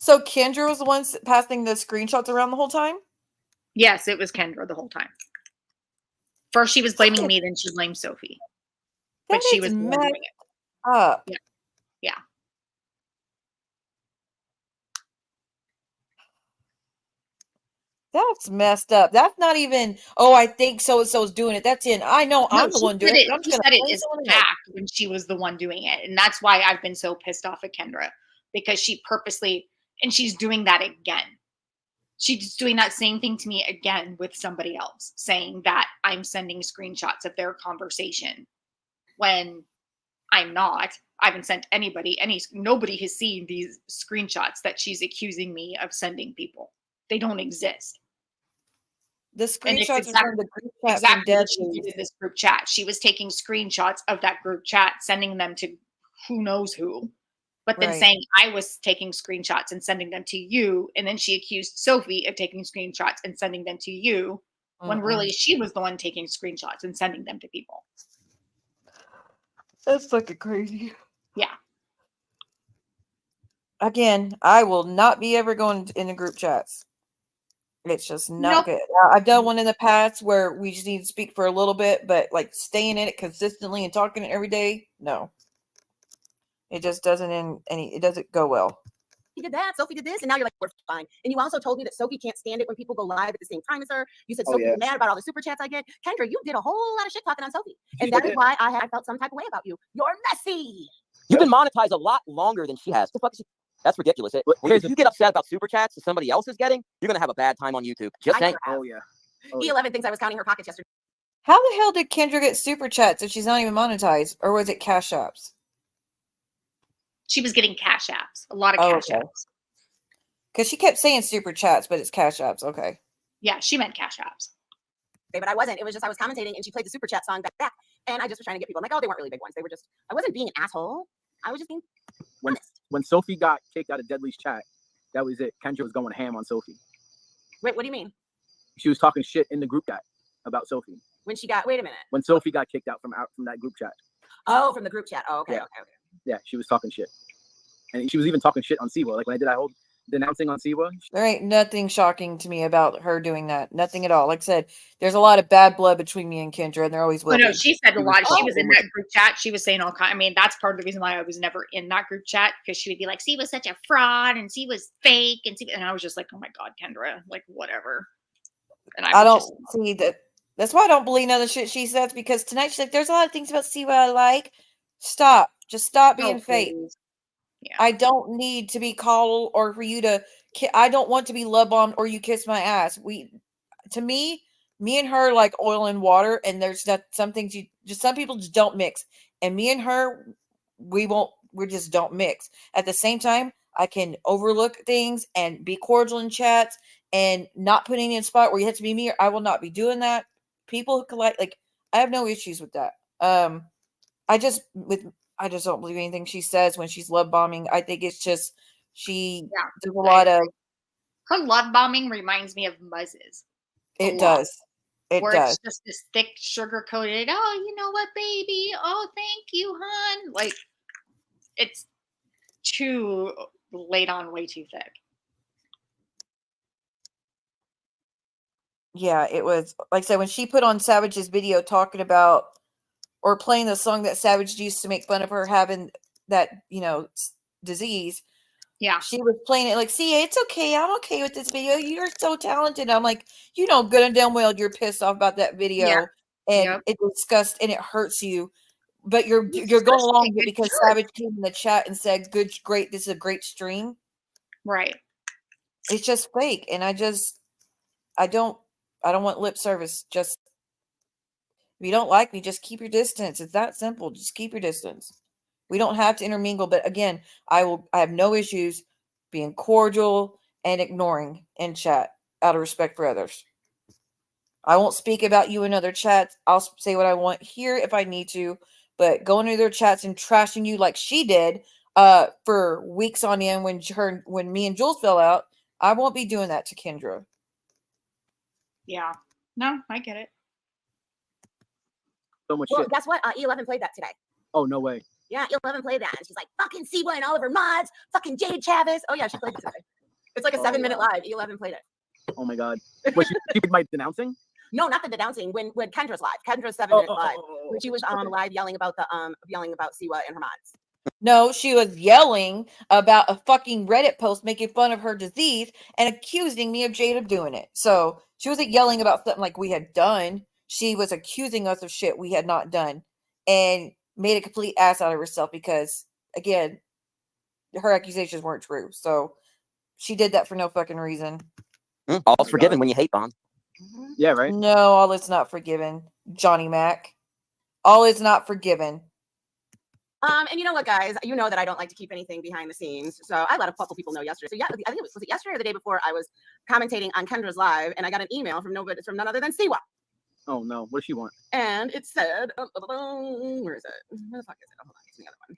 So Kendra was the one passing the screenshots around the whole time? Yes, it was Kendra the whole time. First she was blaming me, then she blamed Sophie. But she was the one doing it. Up. Yeah. Yeah. That's messed up. That's not even, oh, I think so-and-so's doing it. That's in, I know I'm the one doing it. She said it is fact when she was the one doing it. And that's why I've been so pissed off at Kendra. Because she purposely, and she's doing that again. She's doing that same thing to me again with somebody else, saying that I'm sending screenshots of their conversation when I'm not. I haven't sent nobody has seen these screenshots that she's accusing me of sending people. They don't exist. The screenshots are from the group chat. Exactly what she did in this group chat. She was taking screenshots of that group chat, sending them to who knows who, but then saying I was taking screenshots and sending them to you. And then she accused Sophie of taking screenshots and sending them to you, when really she was the one taking screenshots and sending them to people. That's fucking crazy. Yeah. Again, I will not be ever going in the group chats. It's just not good. I've done one in the past where we just need to speak for a little bit, but like staying in it consistently and talking it every day, no. It just doesn't it doesn't go well. Sophie did that, Sophie did this, and now you're like, we're fine. And you also told me that Sophie can't stand it when people go live at the same time as her. You said Sophie's mad about all the super chats I get. Kendra, you did a whole lot of shit talking on Sophie. And that is why I felt some type of way about you. You're messy. You've been monetized a lot longer than she has. What the fuck is she? That's ridiculous. If you get upset about super chats that somebody else is getting, you're going to have a bad time on YouTube. Just saying. Oh, yeah. E11 thinks I was counting her pockets yesterday. How the hell did Kendra get super chats if she's not even monetized? Or was it cash apps? She was getting cash apps. A lot of cash apps. Because she kept saying super chats, but it's cash apps. Okay. Yeah, she meant cash apps. But I wasn't. It was just I was commentating and she played the super chat song back. And I just was trying to get people. I'm like, oh, they weren't really big ones. They were just, I wasn't being an asshole. I was just being honest. When Sophie got kicked out of Deadly's chat, that was it. Kendra was going ham on Sophie. Wait, what do you mean? She was talking shit in the group chat about Sophie. When she got, wait a minute. When Sophie got kicked out from that group chat. Oh, from the group chat. Oh, okay. Yeah. Okay. Yeah, she was talking shit. And she was even talking shit on Siwa. Like when I did that whole denouncing on Siwa. There ain't nothing shocking to me about her doing that. Nothing at all. Like I said, there's a lot of bad blood between me and Kendra, and there always will. Oh, no, she said a lot. She was in that group chat. She was saying all kinds. I mean, that's part of the reason why I was never in that group chat, because she would be like, "C was such a fraud, and C was fake," and I was just like, "Oh my god, Kendra, like whatever." And I don't see that. That's why I don't believe none of the shit she says, because tonight she's like, "There's a lot of things about Siwa I like." Stop. Just stop being fake. Yeah. I don't need to be called or for you to. I don't want to be love bombed or you kiss my ass. To me, me and her like oil and water, and there's not some things some people just don't mix. And me and her, we just don't mix. At the same time, I can overlook things and be cordial in chats and not put any in a spot where you have to be me. I will not be doing that. People who like I have no issues with that. I just don't believe anything she says when she's love bombing. I think it's just she does a lot of her love bombing reminds me of Muzz's. It does. It where does. It's just this thick, sugar coated. Oh, you know what, baby? Oh, thank you, hon. Like it's too laid on, way too thick. Yeah, it was like I said when she put on Savage's video talking about or playing the song that Savage used to make fun of her having that, disease. Yeah. She was playing it like, see, it's okay. I'm okay with this video. You're so talented. I'm like, good and damn well you're pissed off about that video and it disgusts and it hurts you. But you're going along with it because Savage came in the chat and said, good, great, this is a great stream. Right. It's just fake. And I don't want lip service. Just if you don't like me, just keep your distance. It's that simple. Just keep your distance. We don't have to intermingle, but again, I have no issues being cordial and ignoring in chat out of respect for others. I won't speak about you in other chats. I'll say what I want here if I need to, but going into their chats and trashing you like she did for weeks on end when me and Juelz fell out, I won't be doing that to Kendra. Yeah. No, I get it. So much well, shit. Guess what? E11 played that today. Oh, no way. Yeah, E11 played that. And she's like, fucking Siwa and Oliver mods, fucking Jade Chavez. Oh, yeah, she played it today. It's like a 7-minute live. E11 played it. Oh, my God. Wait, she did my denouncing? No, not the denouncing. When Kendra's live. Kendra's 7-minute live. When she was live yelling about Siwa and her mods. No, she was yelling about a fucking Reddit post making fun of her disease and accusing me of Jade of doing it. So she wasn't yelling about something like we had done. She was accusing us of shit we had not done and made a complete ass out of herself because, again, her accusations weren't true. So she did that for no fucking reason. All's forgiven when you hate bomb. Yeah, right? No, all is not forgiven. Johnny Mac. All is not forgiven. And you know what, guys? You know that I don't like to keep anything behind the scenes. So I let a couple people know yesterday. So yeah, I think was it yesterday or the day before I was commentating on Kendra's live and I got an email from none other than Siwa. Oh no, what does she want? And it said, where is it? Where the fuck is it? Oh, hold on, it's the other one.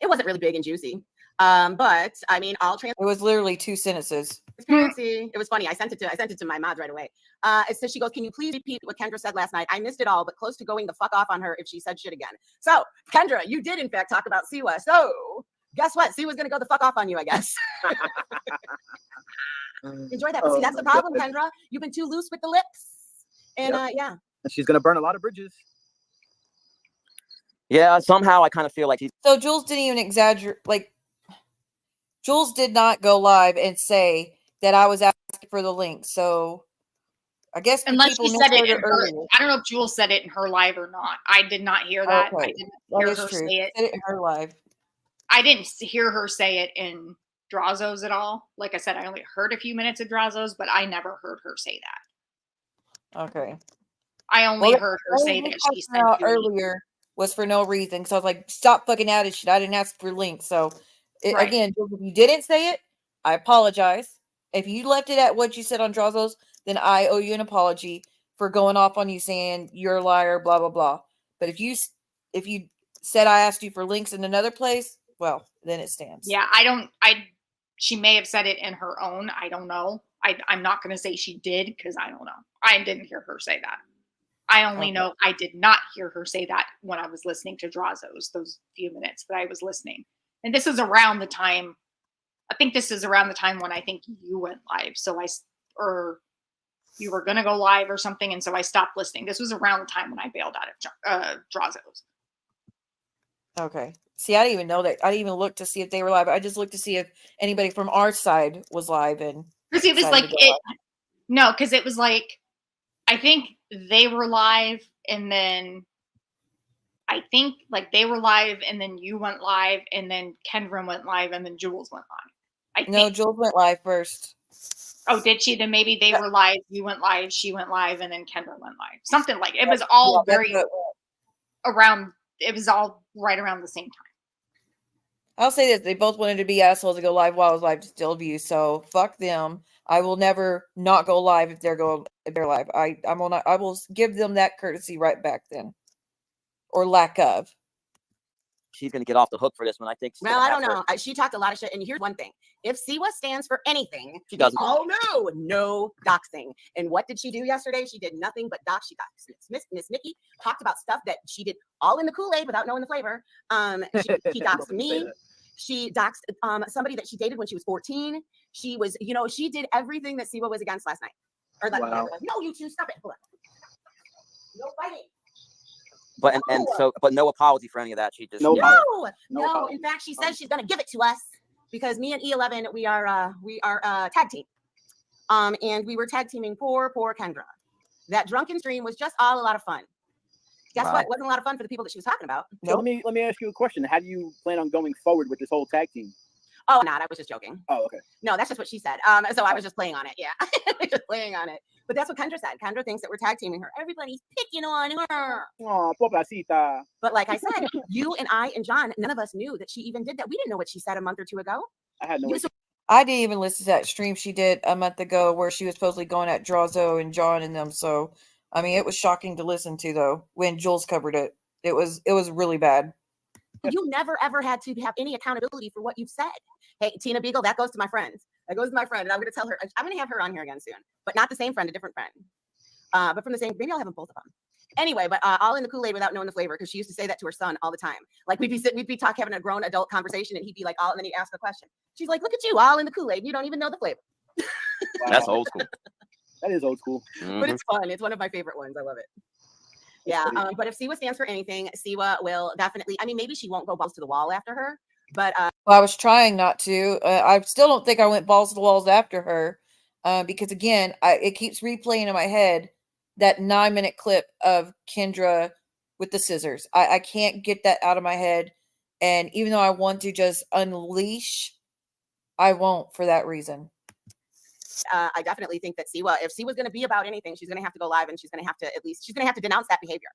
It wasn't really big and juicy. But I mean, it was literally 2 sentences. Transparency. It was funny. I sent it to my mods right away. It says, she goes, can you please repeat what Kendra said last night? I missed it all, but close to going the fuck off on her if she said shit again. So Kendra, you did in fact talk about Siwa. So guess what? Siwa's gonna go the fuck off on you, I guess. Enjoy that. But see, that's the problem, Kendra. You've been too loose with the lips. And yeah. And she's gonna burn a lot of bridges. Yeah, somehow I kind of feel like he's. So Juelz didn't even exaggerate. Like, Juelz did not go live and say that I was asking for the link. So I guess unless she said it in her, I don't know if Juelz said it in her live or not. I did not hear that. Okay. I didn't hear her say it. Said it in her live. I didn't hear her say it in Drazos at all. Like I said, I only heard a few minutes of Drazos, but I never heard her say that. Okay. I only heard her say that she said earlier was for no reason. So I was like, stop fucking out of shit. I didn't ask for links. So again, if you didn't say it, I apologize. If you left it at what you said on Drazos, then I owe you an apology for going off on you saying you're a liar, blah, blah, blah. But if you said I asked you for links in another place, well, then it stands. Yeah, she may have said it in her own. I don't know. I'm not going to say she did because I don't know. I didn't hear her say that. I only know I did not hear her say that when I was listening to Drazos, those few minutes that I was listening. And this is around the time, I think this is around the time when I think you went live. So or you were going to go live or something. And so I stopped listening. This was around the time when I bailed out of Drazos. Okay. See, I didn't even know that. I didn't even look to see if they were live. I just looked to see if anybody from our side was live. And because it was like, because it was like, I think they were live and then I think like they were live and then you went live and then Kendra went live and then Juelz went live. No, Juelz went live first. Oh, did she? Then maybe they were live, you went live, she went live, and then Kendra went live. Something like it was all very around. It was all right around the same time. I'll say this: they both wanted to be assholes to go live while I was live to steal views. So fuck them. I will never not go live if they're live. I will give them that courtesy right back then, or lack of. She's going to get off the hook for this one. I think. Well, I don't know. She talked a lot of shit. And here's one thing. If Siwa stands for anything, she doesn't. Oh, no doxing. And what did she do yesterday? She did nothing but dox. She doxed Miss Nikki, talked about stuff that she did all in the Kool-Aid without knowing the flavor. She doxed me. She doxed somebody that she dated when she was 14. She was, she did everything that Siwa was against last night. Or that, wow. No, you two, stop it. Hold on. No fighting. But but no apology for any of that. She just no. In fact, she says she's gonna give it to us because me and E11 we are tag team, and we were tag teaming poor Kendra. That drunken stream was just all a lot of fun. Guess what? It wasn't a lot of fun for the people that she was talking about. So let me ask you a question. How do you plan on going forward with this whole tag team? Oh, not. I was just joking. Oh, okay. No, that's just what she said. So I was just playing on it. Yeah, just playing on it. But that's what Kendra said. Kendra thinks that we're tag teaming her. Everybody's picking on her. Oh, pobrecita. But like I said, you and I and John, none of us knew that she even did that. We didn't know what she said a month or two ago. I had no idea. I didn't even listen to that stream she did a month ago where she was supposedly going at Drazo and John and them. So, I mean, it was shocking to listen to, though, when Juelz covered it. It was really bad. You never, ever had to have any accountability for what you've said. Hey, Tina Beagle, that goes to my friend. That goes to my friend. And I'm going to tell her, I'm going to have her on here again soon. But not the same friend, a different friend. But from the same, maybe I'll have them both of them. Anyway, but all in the Kool-Aid without knowing the flavor, because she used to say that to her son all the time. Like we'd be talking, having a grown adult conversation, and he'd be like, and then he'd ask a question. She's like, look at you, all in the Kool-Aid. You don't even know the flavor. Wow. That's old school. That is old school. Mm-hmm. But it's fun. It's one of my favorite ones. I love it. Yeah, but if Siwa stands for anything, Siwa will definitely, I mean, maybe she won't go balls to the wall after her, but... Well, I was trying not to. I still don't think I went balls to the walls after her, because, again, it keeps replaying in my head that 9-minute clip of Kendra with the scissors. I can't get that out of my head, and even though I want to just unleash, I won't for that reason. I definitely think that Siwa, if Siwa's going to be about anything, she's going to have to go live, and she's going to have to she's going to have to denounce that behavior.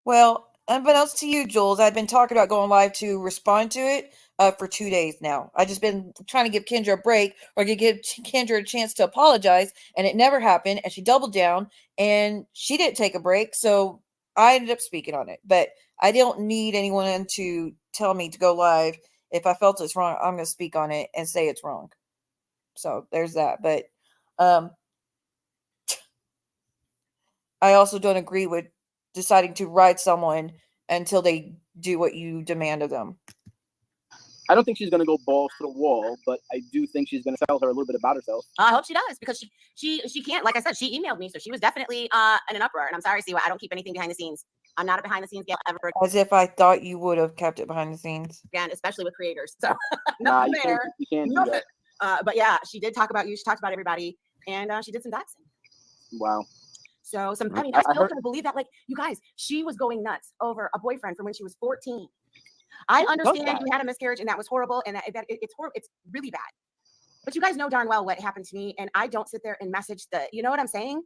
Well, unbeknownst to you, Juelz, I've been talking about going live to respond to it for 2 days now. I've just been trying to give Kendra a break or to give Kendra a chance to apologize, and it never happened, and she doubled down, and she didn't take a break, so I ended up speaking on it. But I don't need anyone to tell me to go live. If I felt it's wrong, I'm going to speak on it and say it's wrong. So there's that. But I also don't agree with deciding to ride someone until they do what you demand of them. I don't think she's going to go balls to the wall, but I do think she's going to tell her a little bit about herself. I hope she does, because she can't. Like I said, she emailed me, so she was definitely in an uproar. And I'm sorry, Siwa, I don't keep anything behind the scenes. I'm not a behind the scenes gal ever. As if I thought you would have kept it behind the scenes. And especially with creators. So nothing there. You can't do that. But yeah, she did talk about you. She talked about everybody, and she did some doxing. Wow. So I mean, I still couldn't believe that. Like, you guys, she was going nuts over a boyfriend from when she was 14. I understand you had a miscarriage, and that was horrible, and it's horrible. It's really bad. But you guys know darn well what happened to me, and I don't sit there and message you know what I'm saying?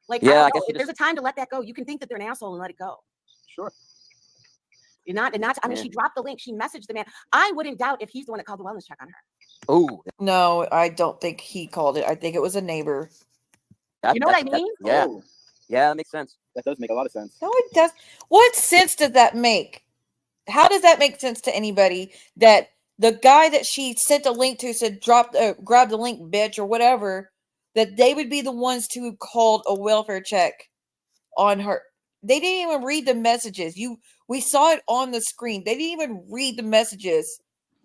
Like, yeah, I guess there's a time to let that go. You can think that they're an asshole and let it go. Sure. You're not. I mean, she dropped the link. She messaged the man. I wouldn't doubt if he's the one that called the wellness check on her. Oh no, I don't think he called it. I think it was a neighbor. You know what I mean? Yeah. Yeah, that makes sense. That does make a lot of sense. No, it does. What sense does that make? How does that make sense to anybody that the guy that she sent a link to said, grab the link, bitch, or whatever, that they would be the ones who called a welfare check on her? They didn't even read the messages. We saw it on the screen. They didn't even read the messages.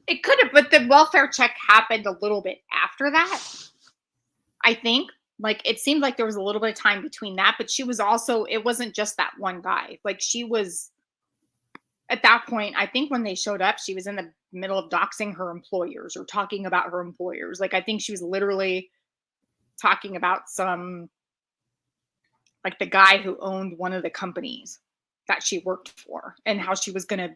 It could have, but the welfare check happened a little bit after that, I think. Like, it seemed like there was a little bit of time between that, but she was also, it wasn't just that one guy. Like, she was, at that point, I think when they showed up, she was in the middle of doxing her employers or talking about her employers. Like, I think she was literally talking about like the guy who owned one of the companies that she worked for and how she was going to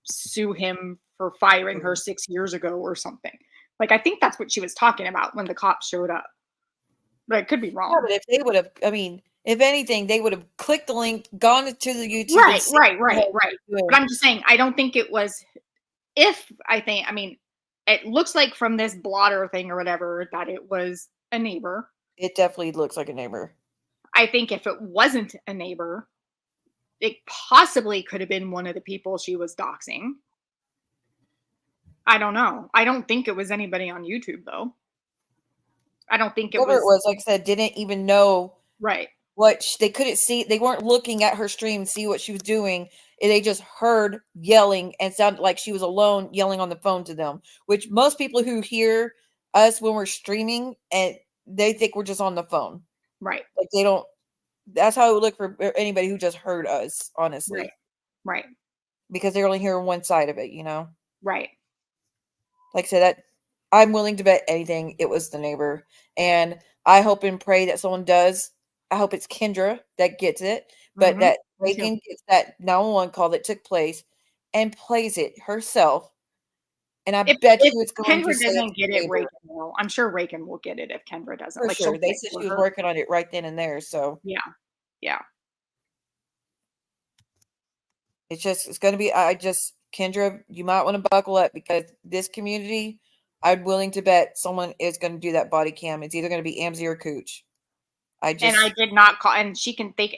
sue him for firing her 6 years ago or something. Like, I think that's what she was talking about when the cops showed up. But I could be wrong. Yeah, but if they would have, I mean, if anything, they would have clicked the link, gone to the YouTube. Right, and right, seen right, what right. they're doing. But I'm just saying, I don't think it was. I mean, it looks like from this blotter thing or whatever that it was a neighbor. It definitely looks like a neighbor. I think if it wasn't a neighbor, it possibly could have been one of the people she was doxing. I don't know. I don't think it was anybody on YouTube, though. I don't think Whoever it was, like I said, didn't even know right. what they couldn't see. They weren't looking at her stream, see what she was doing. And they just heard yelling and sounded like she was alone yelling on the phone to them, which most people who hear us when we're streaming and they think we're just on the phone. Right. Like they don't. That's how it would look for anybody who just heard us, honestly. Right. Right. Because they're only hearing one side of it, you know? Right. Like I said, that I'm willing to bet anything it was the neighbor. And I hope and pray that someone does. I hope it's Kendra that gets it, but that Reagan gets that 911 call that took place and plays it herself. And I bet you it's going Kendra to say doesn't get it, neighbor. Reagan will. I'm sure Reagan will get it if Kendra doesn't. For Like, sure. They said she was working on it right then and there. So yeah. Yeah. it's going to be, Kendra, you might want to buckle up because this community, I'm willing to bet someone is going to do that body cam. It's either going to be Amzie or Cooch. And I did not call, and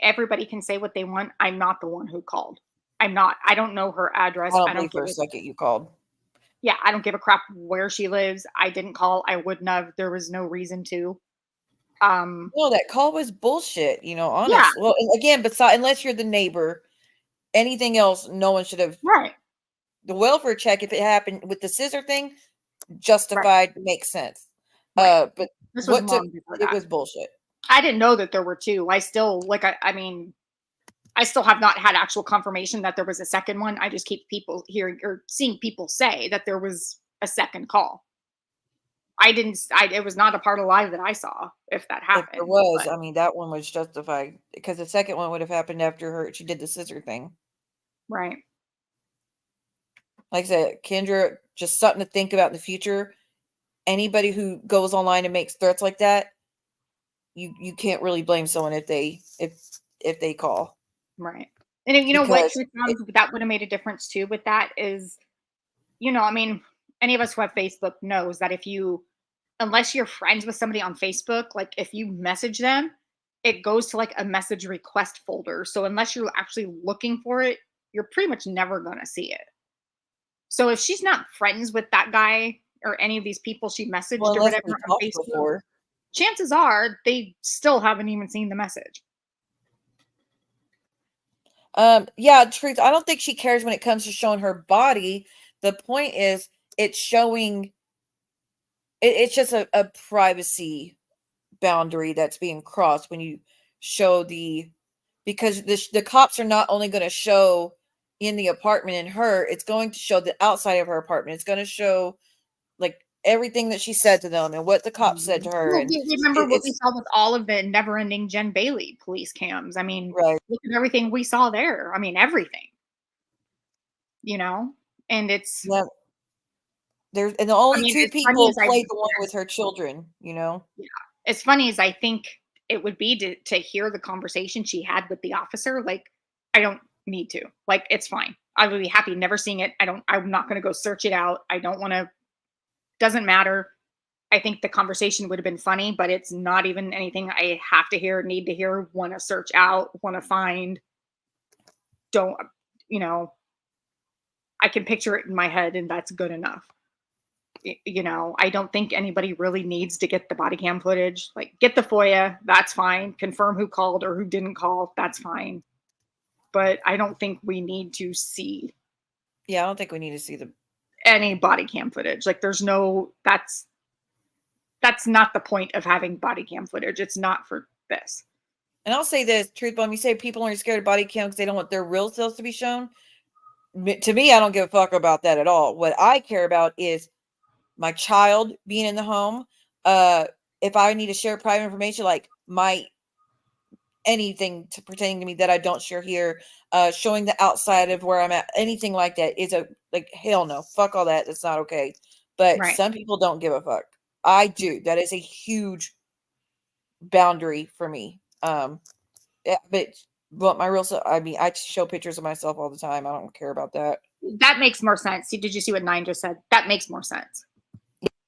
everybody can say what they want. I'm not the one who called. I'm not. I don't know her address. I don't believe for a second you called. Yeah, I don't give a crap where she lives. I didn't call. I wouldn't have. There was no reason to. No, that call was bullshit, you know, honestly. Yeah. Well, again, unless you're the neighbor, anything else, no one should have. Right. The welfare check, if it happened with the scissor thing, justified, makes sense. Right. But this was it was bullshit. I didn't know that there were two. I still I mean, I still have not had actual confirmation that there was a second one. I just keep people hearing or seeing people say that there was a second call. It was not a part of live that I saw if that happened. If there was, I mean, that one was justified because the second one would have happened after she did the scissor thing. Right. Like I said, Kendra, just something to think about in the future. Anybody who goes online and makes threats like that, you can't really blame someone if they call. Right. And you know what, that would have made a difference too with that is, you know, I mean, any of us who have Facebook knows that unless you're friends with somebody on Facebook, like if you message them, it goes to like a message request folder. So unless you're actually looking for it, you're pretty much never going to see it. So if she's not friends with that guy or any of these people she messaged or whatever on Facebook, before, chances are they still haven't even seen the message. Yeah, truth. I don't think she cares when it comes to showing her body. The point is, it's showing. It's just a privacy boundary that's being crossed when you show because the cops are not only going to show in the apartment in her, it's going to show the outside of her apartment. It's going to show like everything that she said to them and what the cops said to her. Well, remember what we saw with all of the never-ending Jen Bailey police cams. I mean, look at everything we saw there. I mean, everything. You know, and it's there's and the only two people played the one with her children. You know, yeah. As funny as I think it would be to hear the conversation she had with the officer, like I don't need to. Like it's fine. I would be happy never seeing it. I'm not going to go search it out. I don't want to. Doesn't matter. I think the conversation would have been funny, but it's not even anything I have to hear, need to hear, want to search out, want to find. Don't, you know, I can picture it in my head and that's good enough. You know, I don't think anybody really needs to get the body cam footage. Like get the FOIA, that's fine. Confirm who called or who didn't call, that's fine. But I don't think we need to see. Yeah, I don't think we need to see any body cam footage. Like there's that's not the point of having body cam footage. It's not for this. And I'll say this, truth bomb, you say people aren't scared of body cam because they don't want their real selves to be shown. To me, I don't give a fuck about that at all. What I care about is my child being in the home. If I need to share private information, like anything pertaining to me that I don't share here, showing the outside of where I'm at, anything like that is hell no. Fuck all that. That's not okay. but Right. some people don't give a fuck. I do. That is a huge boundary for me. Yeah, but my real self, I mean, I show pictures of myself all the time. I don't care about that. That makes more sense. Did you see what Nine just said? That makes more sense.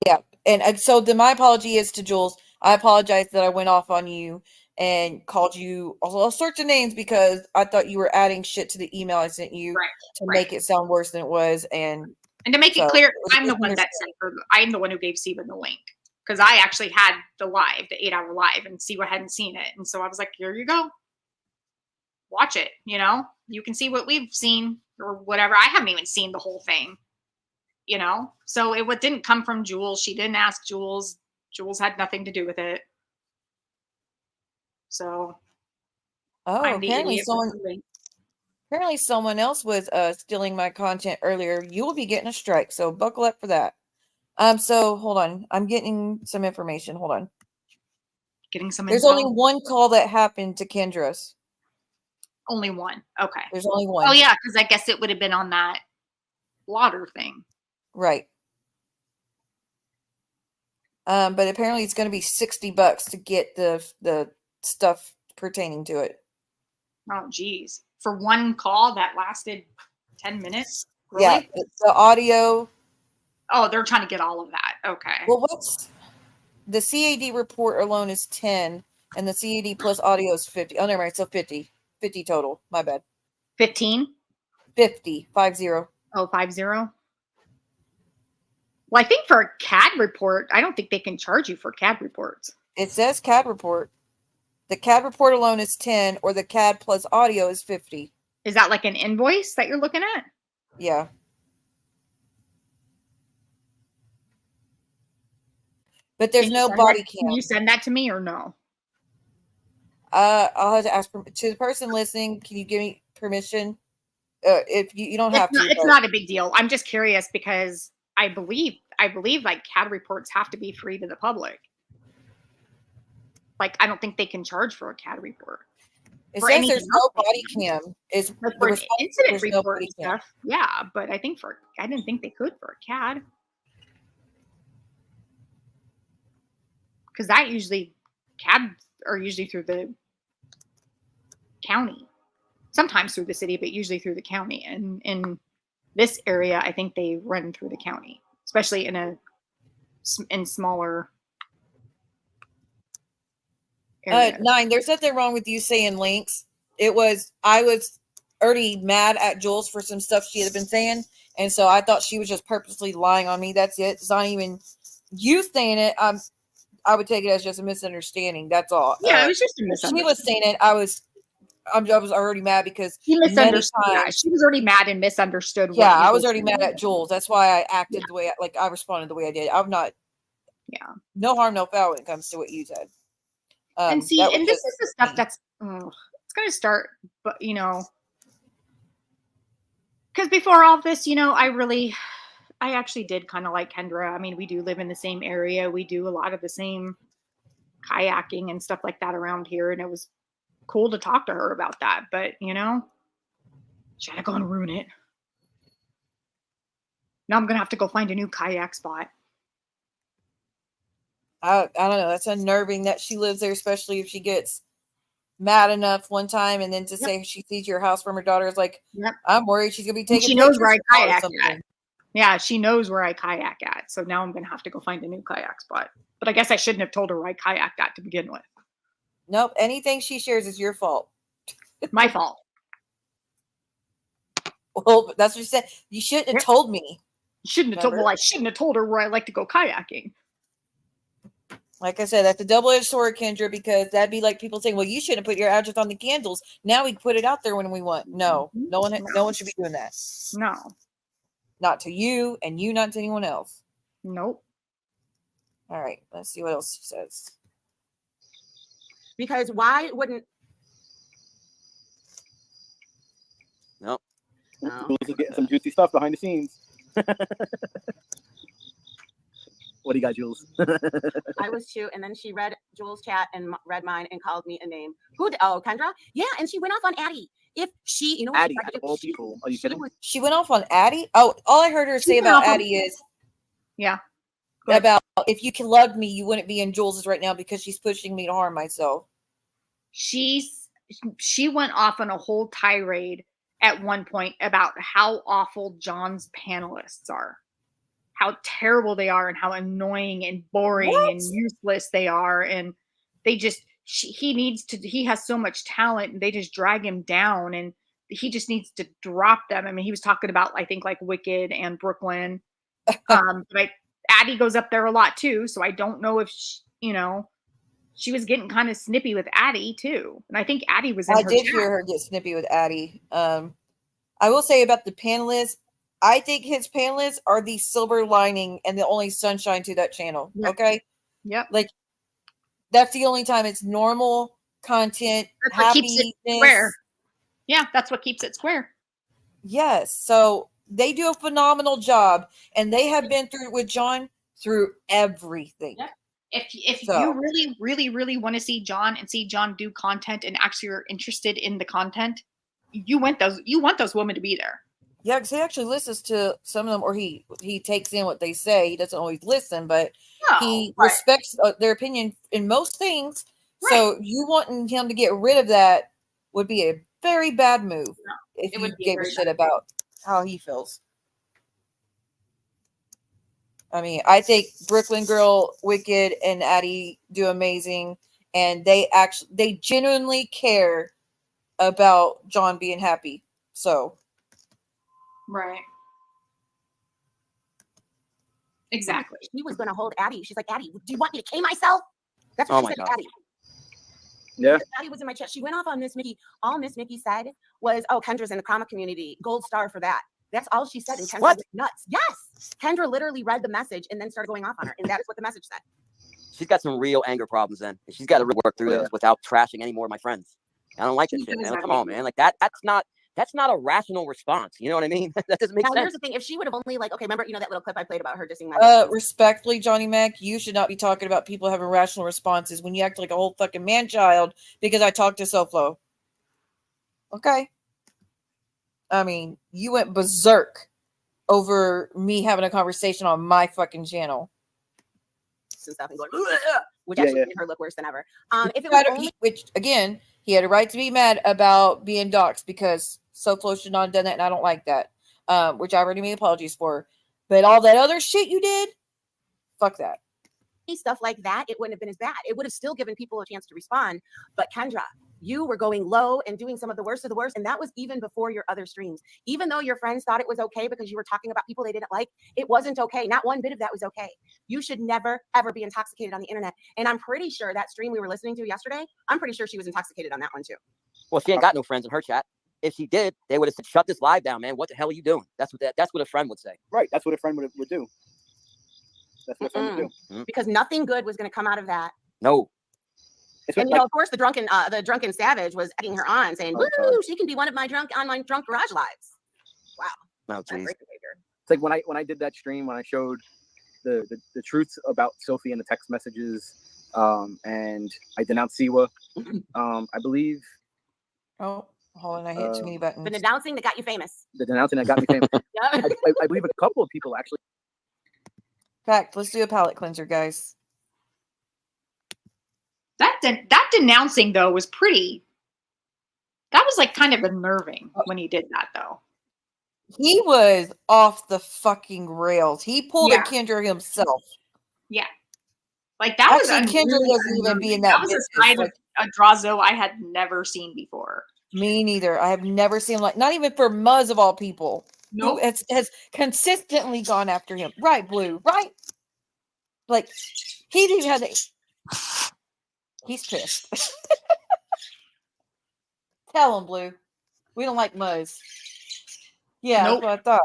Yeah. And so my apology is to Juelz. I apologize that I went off on you and called you all sorts of names because I thought you were adding shit to the email I sent you to make it sound worse than it was. And to make so it clear, it was I'm the one that sent her. I'm the one who gave Steven the link because I actually had the 8-hour live, and Steven hadn't seen it, and so I was like, "Here you go, watch it. You know, you can see what we've seen or whatever. I haven't even seen the whole thing, you know. So it didn't come from Juelz. She didn't ask Juelz. Juelz had nothing to do with it. So, apparently someone else was stealing my content earlier. You will be getting a strike, so buckle up for that. So hold on. I'm getting some information. Hold on. Getting some There's info? only one call that happened to Kendra's. Only one. Okay. There's only one. Oh yeah, because I guess it would have been on that blotter thing. Right. But apparently it's going to be $60 to get the stuff pertaining to it. Oh geez. For one call that lasted 10 minutes? Really? Yeah, the audio. Oh, they're trying to get all of that. Okay. Well, what's the CAD report alone is 10 and the CAD plus audio is 50. Oh, never mind. So 50 total. My bad. 15? 50. 50. Oh, 50? Well, I think for a CAD report, I don't think they can charge you for CAD reports. It says CAD report. The CAD report alone is 10 or the CAD plus audio is 50. Is that like an invoice that you're looking at? Yeah. But there's no body cam. Can you send that to me or no? I'll have to ask to the person listening. Can you give me permission? If you don't have to. It's not a big deal. I'm just curious because I believe like CAD reports have to be free to the public. Like I don't think they can charge for a CAD report. It says there's no body cam. For an incident report and stuff. Yeah, but I didn't think they could for a CAD. Because CAD are usually through the county. Sometimes through the city, but usually through the county. And in this area, I think they run through the county, especially in smaller areas. 9, there's nothing wrong with you saying links. I was already mad at Juelz for some stuff she had been saying. And so I thought she was just purposely lying on me. That's it. It's not even you saying it. I would take it as just a misunderstanding. That's all. Yeah, it was just a misunderstanding. She was saying it. I was already mad because she misunderstood. She was already mad and misunderstood. Yeah, I was already mad at Juelz. That's why I acted the way I responded the way I did. I'm not. Yeah. No harm, no foul when it comes to what you said. And this is the stuff that's it's going to start, but because before all this, I actually did kind of like Kendra. I mean, we do live in the same area. We do a lot of the same kayaking and stuff like that around here. And it was cool to talk to her about that. But, she had to go and ruin it. Now I'm going to have to go find a new kayak spot. I don't know. That's unnerving that she lives there, especially if she gets mad enough one time and then to say she sees your house from her daughter is like, I'm worried she's going to be taking She knows where I kayak at. Yeah, she knows where I kayak at. So now I'm going to have to go find a new kayak spot. But I guess I shouldn't have told her where I kayaked at to begin with. Nope. Anything she shares is your fault. My fault. Well, that's what she said. You shouldn't have told me. You shouldn't have told. Well, I shouldn't have told her where I like to go kayaking. Like I said, that's a double-edged sword, Kendra, because that'd be like people saying, well, you shouldn't put your address on the candles. Now we put it out there when we want. No one should be doing that. No. Not to you, and you not to anyone else. Nope. All right, let's see what else she says. Because why wouldn't... No. Juelz is getting some juicy stuff behind the scenes. What do you got, Juelz? I was too, and then she read Juelz' chat and read mine and called me a name. Kendra? Yeah, and she went off on Addie. If she, Addie, out of all people. Are you kidding? She went off on Addie? Oh, all I heard her say about Addie is Yeah. Good. About if you loved me, you wouldn't be in Juelz's right now because she's pushing me to harm myself. She went off on a whole tirade at one point about how awful John's panelists are, how terrible they are, and how annoying and boring and useless they are, and they just he has so much talent, and they just drag him down, and he just needs to drop them. I mean, he was talking about, I think, like Wicked and Brooklyn. But Addie goes up there a lot too, so I don't know if she was getting kind of snippy with Addie too, and I think Addie was in I her did chat. hear her get snippy with Addie. I will say about the panelists, I think his panelists are the silver lining and the only sunshine to that channel. Yep. Okay? Yep. Like, that's the only time it's normal content, That's what keeps it square. Yeah, that's what keeps it square. Yes. So they do a phenomenal job, and they have been through with John through everything. Yep. If you really, really, really want to see John and see John do content and actually are interested in the content, you want those women to be there. Yeah, because he actually listens to some of them, or he takes in what they say. He doesn't always listen, but he respects their opinion in most things. Right. So you wanting him to get rid of that would be a very bad move if you gave a shit about how he feels. I mean, I think Brooklyn Girl, Wicked, and Addie do amazing, and they genuinely care about John being happy. So, right, exactly. She was going to hold Addie. She's like, Addie, do you want me to K myself? That's what she said to Addie. Yeah. Addie was in my chat. She went off on Miss Mickey. All Miss Mickey said was, "Oh, Kendra's in the comic community. Gold star for that." That's all she said. And Kendra was nuts. Yes. Kendra literally read the message and then started going off on her. And that is what the message said. She's got some real anger problems then. She's got to work through those without trashing any more of my friends. I don't like this shit, man. Come on, man. Like that's not a rational response. You know what I mean? That doesn't make sense. Here's the thing. If she would have only remember, that little clip I played about her dissing my respectfully, Johnny Mac, you should not be talking about people having rational responses when you act like a whole fucking man-child because I talked to SoFlo. Okay? I mean, you went berserk over me having a conversation on my fucking channel. And stuff and going, which actually made her look worse than ever. If it was only- which again, he had a right to be mad about being doxxed because SoFlo should not have done that, and I don't like that. Which I already made apologies for. But all that other shit you did, fuck that. Stuff like that, it wouldn't have been as bad. It would have still given people a chance to respond. But Kendra, you were going low and doing some of the worst of the worst. And that was even before your other streams. Even though your friends thought it was okay because you were talking about people they didn't like, it wasn't okay. Not one bit of that was okay. You should never, ever be intoxicated on the internet. And I'm pretty sure that stream we were listening to yesterday, I'm pretty sure she was intoxicated on that one too. Well, she ain't got no friends in her chat. If she did, they would have said, "Shut this live down, man. What the hell are you doing?" That's what a friend would say. Right. That's what a friend would do. That's what a friend would do. Because nothing good was going to come out of that. No. And of course, the drunken savage was egging her on, saying, "Woo, she can be one of my drunk garage lives." Wow. Oh, geez. It's like when I did that stream, when I showed the truth about Sophie and the text messages, and I denounced Siwa. I believe. Oh, hold on! I hit too many buttons. The denouncing that got you famous. The denouncing that got me famous. I believe a couple of people actually. Fact. Let's do a palate cleanser, guys. That denouncing though was pretty. That was like kind of unnerving when he did that though. He was off the fucking rails. He pulled a Kendra himself. Yeah, like that was Kendra doesn't even be in that. That was a side of Drazo I had never seen before. Me neither. I have never seen not even for Muzz of all people. Nope. Who has consistently gone after him. Right, Blue. Right. Like he didn't have He's pissed. Tell him, Blue. We don't like Muzz. Yeah, That's what I thought.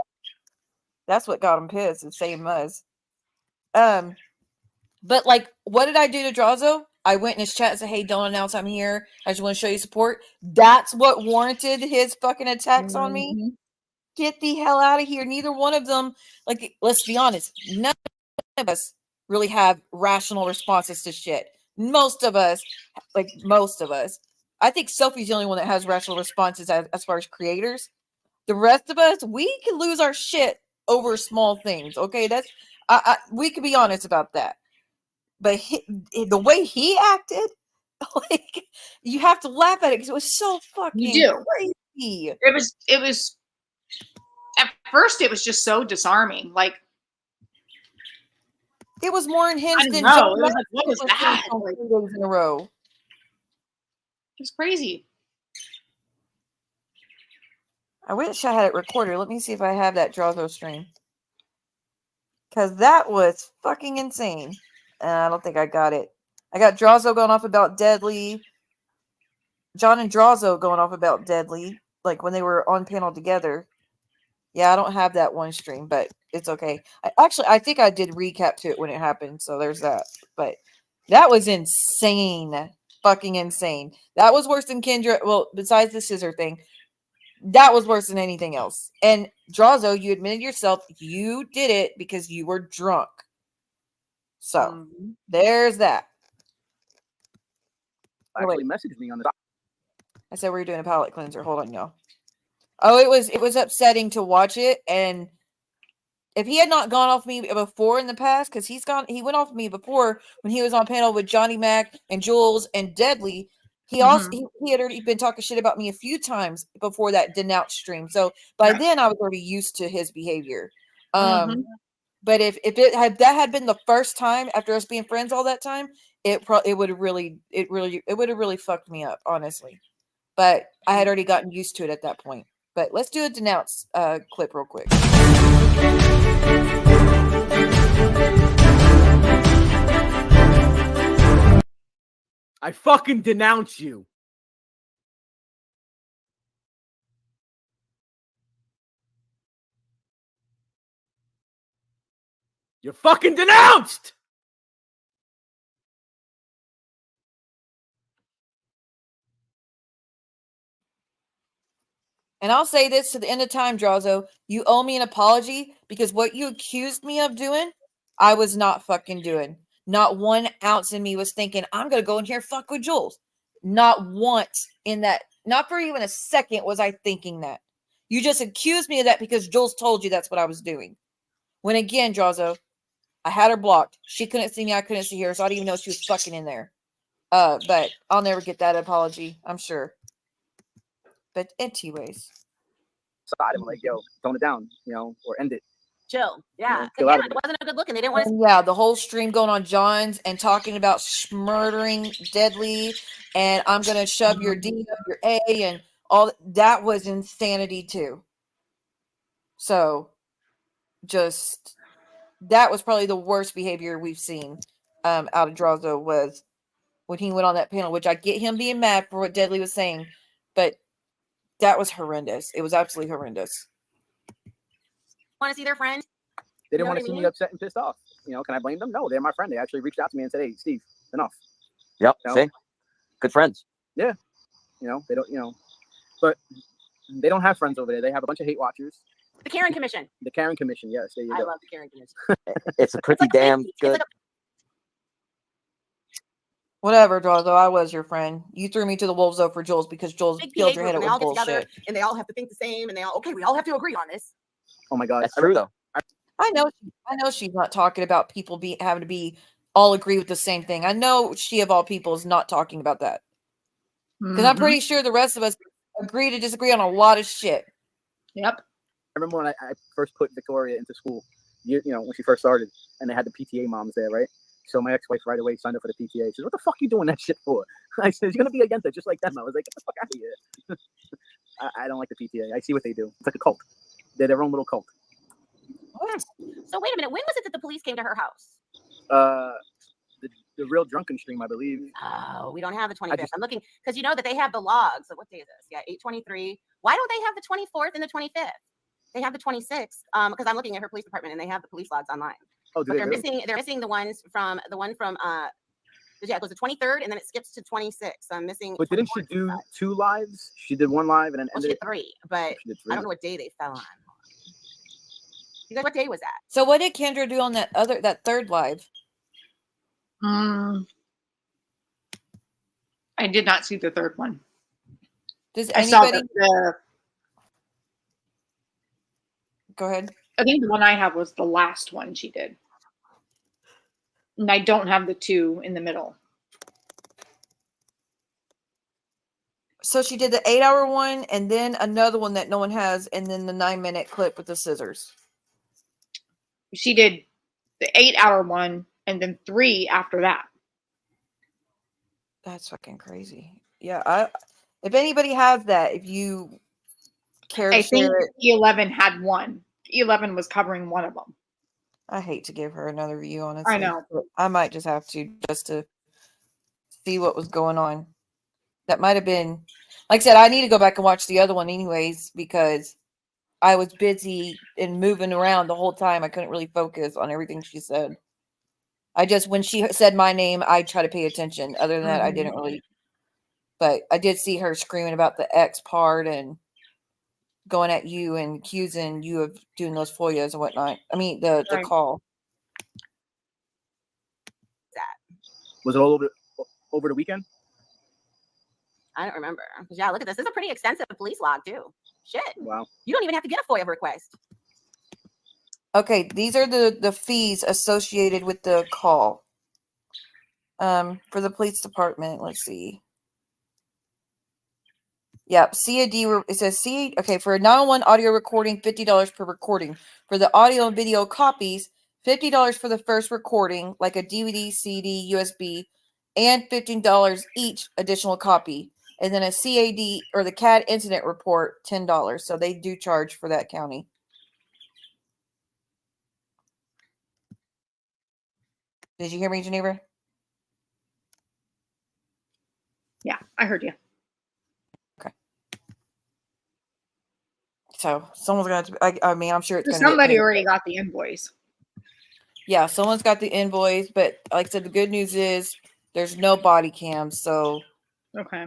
That's what got him pissed, is saying Muzz. But what did I do to Drazo? I went in his chat and said, "Hey, don't announce I'm here. I just want to show you support." That's what warranted his fucking attacks on me. Get the hell out of here. Neither one of them, let's be honest, none of us really have rational responses to shit. Most of us. I think Sophie's the only one that has rational responses as far as creators. The rest of us, we can lose our shit over small things. Okay, we could be honest about that. But the way he acted, like, you have to laugh at it because it was so fucking crazy. It was at first it was just so disarming. Like, it was more unhinged than John. It was like, what was that? Like, 3 days in a row. It's crazy. I wish I had it recorded. Let me see if I have that Drazo stream. Because that was fucking insane. And I don't think I got it. I got Drazo going off about Deadly. John and Drazo going off about Deadly. Like when they were on panel together. Yeah, I don't have that one stream, but it's okay. I think I did recap to it when it happened. So there's that. But that was insane. Fucking insane. That was worse than Kendra. Well, besides the scissor thing. That was worse than anything else. And Drazo, you admitted yourself you did it because you were drunk. So there's that. Actually messaged me on the. I said we were doing a palate cleanser. Hold on, y'all. Oh, it was upsetting to watch it. And if he had not gone off me before in the past, because he went off me before when he was on panel with Johnny Mac and Juelz and Deadly. He also he had already been talking shit about me a few times before that denounce stream. So by then I was already used to his behavior. But if that had been the first time after us being friends all that time, it would have really fucked me up, honestly. But I had already gotten used to it at that point. But let's do a denounce clip real quick. I fucking denounce you. You're fucking denounced! And I'll say this to the end of time, Drazo. You owe me an apology because what you accused me of doing, I was not fucking doing. Not 1 ounce in me was thinking, I'm going to go in here and fuck with Juelz. Not once in that, not for even a second was I thinking that. You just accused me of that because Juelz told you that's what I was doing. When again, Drazo, I had her blocked. She couldn't see me. I couldn't see her. So I didn't even know she was fucking in there. But I'll never get that apology, I'm sure. But anyways. Side him like, yo, tone it down, or end it. Chill. Yeah. It wasn't a good look and they didn't want to. Yeah, the whole stream going on John's and talking about murdering Deadly and I'm going to shove your D up your A and all that was insanity too. So just that was probably the worst behavior we've seen out of Drazo was when he went on that panel, which I get him being mad for what Deadly was saying, but that was horrendous. It was absolutely horrendous. Want to see their friend? They didn't want to see me upset and pissed off. Can I blame them? No, they're my friend. They actually reached out to me and said, "Hey, Steve, enough." Yep. See? Good friends. Yeah. They don't. But they don't have friends over there. They have a bunch of hate watchers. The Karen Commission. The Karen Commission. Yes, there you go. I love the Karen Commission. It's a pretty damn good. Whatever, Drazo, I was your friend. You threw me to the wolves though for Juelz because Juelz filled your head up with bullshit. And they all have to think the same, and we all have to agree on this. Oh my God, that's true though. I know she's not talking about people having to be all agree with the same thing. I know she of all people is not talking about that because I'm pretty sure the rest of us agree to disagree on a lot of shit. Yep. I remember when I first put Victoria into school, when she first started, and they had the PTA moms there, right? So my ex-wife right away signed up for the PTA. She said, "What the fuck are you doing that shit for?" I said, "You're gonna be against it just like them." I was like, "Get the fuck out of here." I don't like the PTA. I see what they do. It's like a cult. They're their own little cult. What? So wait a minute. When was it that the police came to her house? The real drunken stream, I believe. Oh, we don't have the 25th. I'm looking because you know that they have the logs. So what day is this? Yeah, 8/23. Why don't they have the 24th and the 25th? They have the 26th. Because I'm looking at her police department and they have the police logs online. Oh, but they're missing the one from yeah, it goes to 23rd and then it skips to 26th. So I'm missing. But didn't she do 2 lives? She did 1 live and then ended. She did 3, but I don't know what day they fell on. You guys, what day was that? So what did Kendra do on that third live? I did not see the third one. Does anybody? Go ahead. I think the one I have was the last one she did. And I don't have the 2 in the middle. So she did the 8-hour one and then another one that no one has, and then the 9-minute clip with the scissors. She did the 8-hour one and then 3 after that. That's fucking crazy. Yeah, if anybody has that, if you care to I think share it, E11 had 1. E11 was covering one of them. I hate to give her another view, honestly. I know. But I might just have to, just to see what was going on. That might have been, like I said, I need to go back and watch the other one anyways, because I was busy and moving around the whole time. I couldn't really focus on everything she said. I just, when she said my name, I try to pay attention. Other than that, I didn't really. But I did see her screaming about the X part and going at you and accusing you of doing those FOIAs and whatnot. I mean, the call. Was it all over the weekend? I don't remember. Yeah, look at this. This is a pretty extensive police log too. Shit. Wow. You don't even have to get a FOIA request. Okay, these are the fees associated with the call. For the police department, let's see. Yep, CAD, it says C, okay, for a 911 audio recording, $50 per recording. For the audio and video copies, $50 for the first recording, like a DVD, CD, USB, and $15 each additional copy. And then a CAD or the CAD incident report, $10. So they do charge for that county. Did you hear me, Ginevra? Yeah, I heard you. Okay. So someone's going to, I mean, I'm sure it's going to somebody already got the invoice. Yeah, someone's got the invoice, but like I said, the good news is there's no body cams. So okay.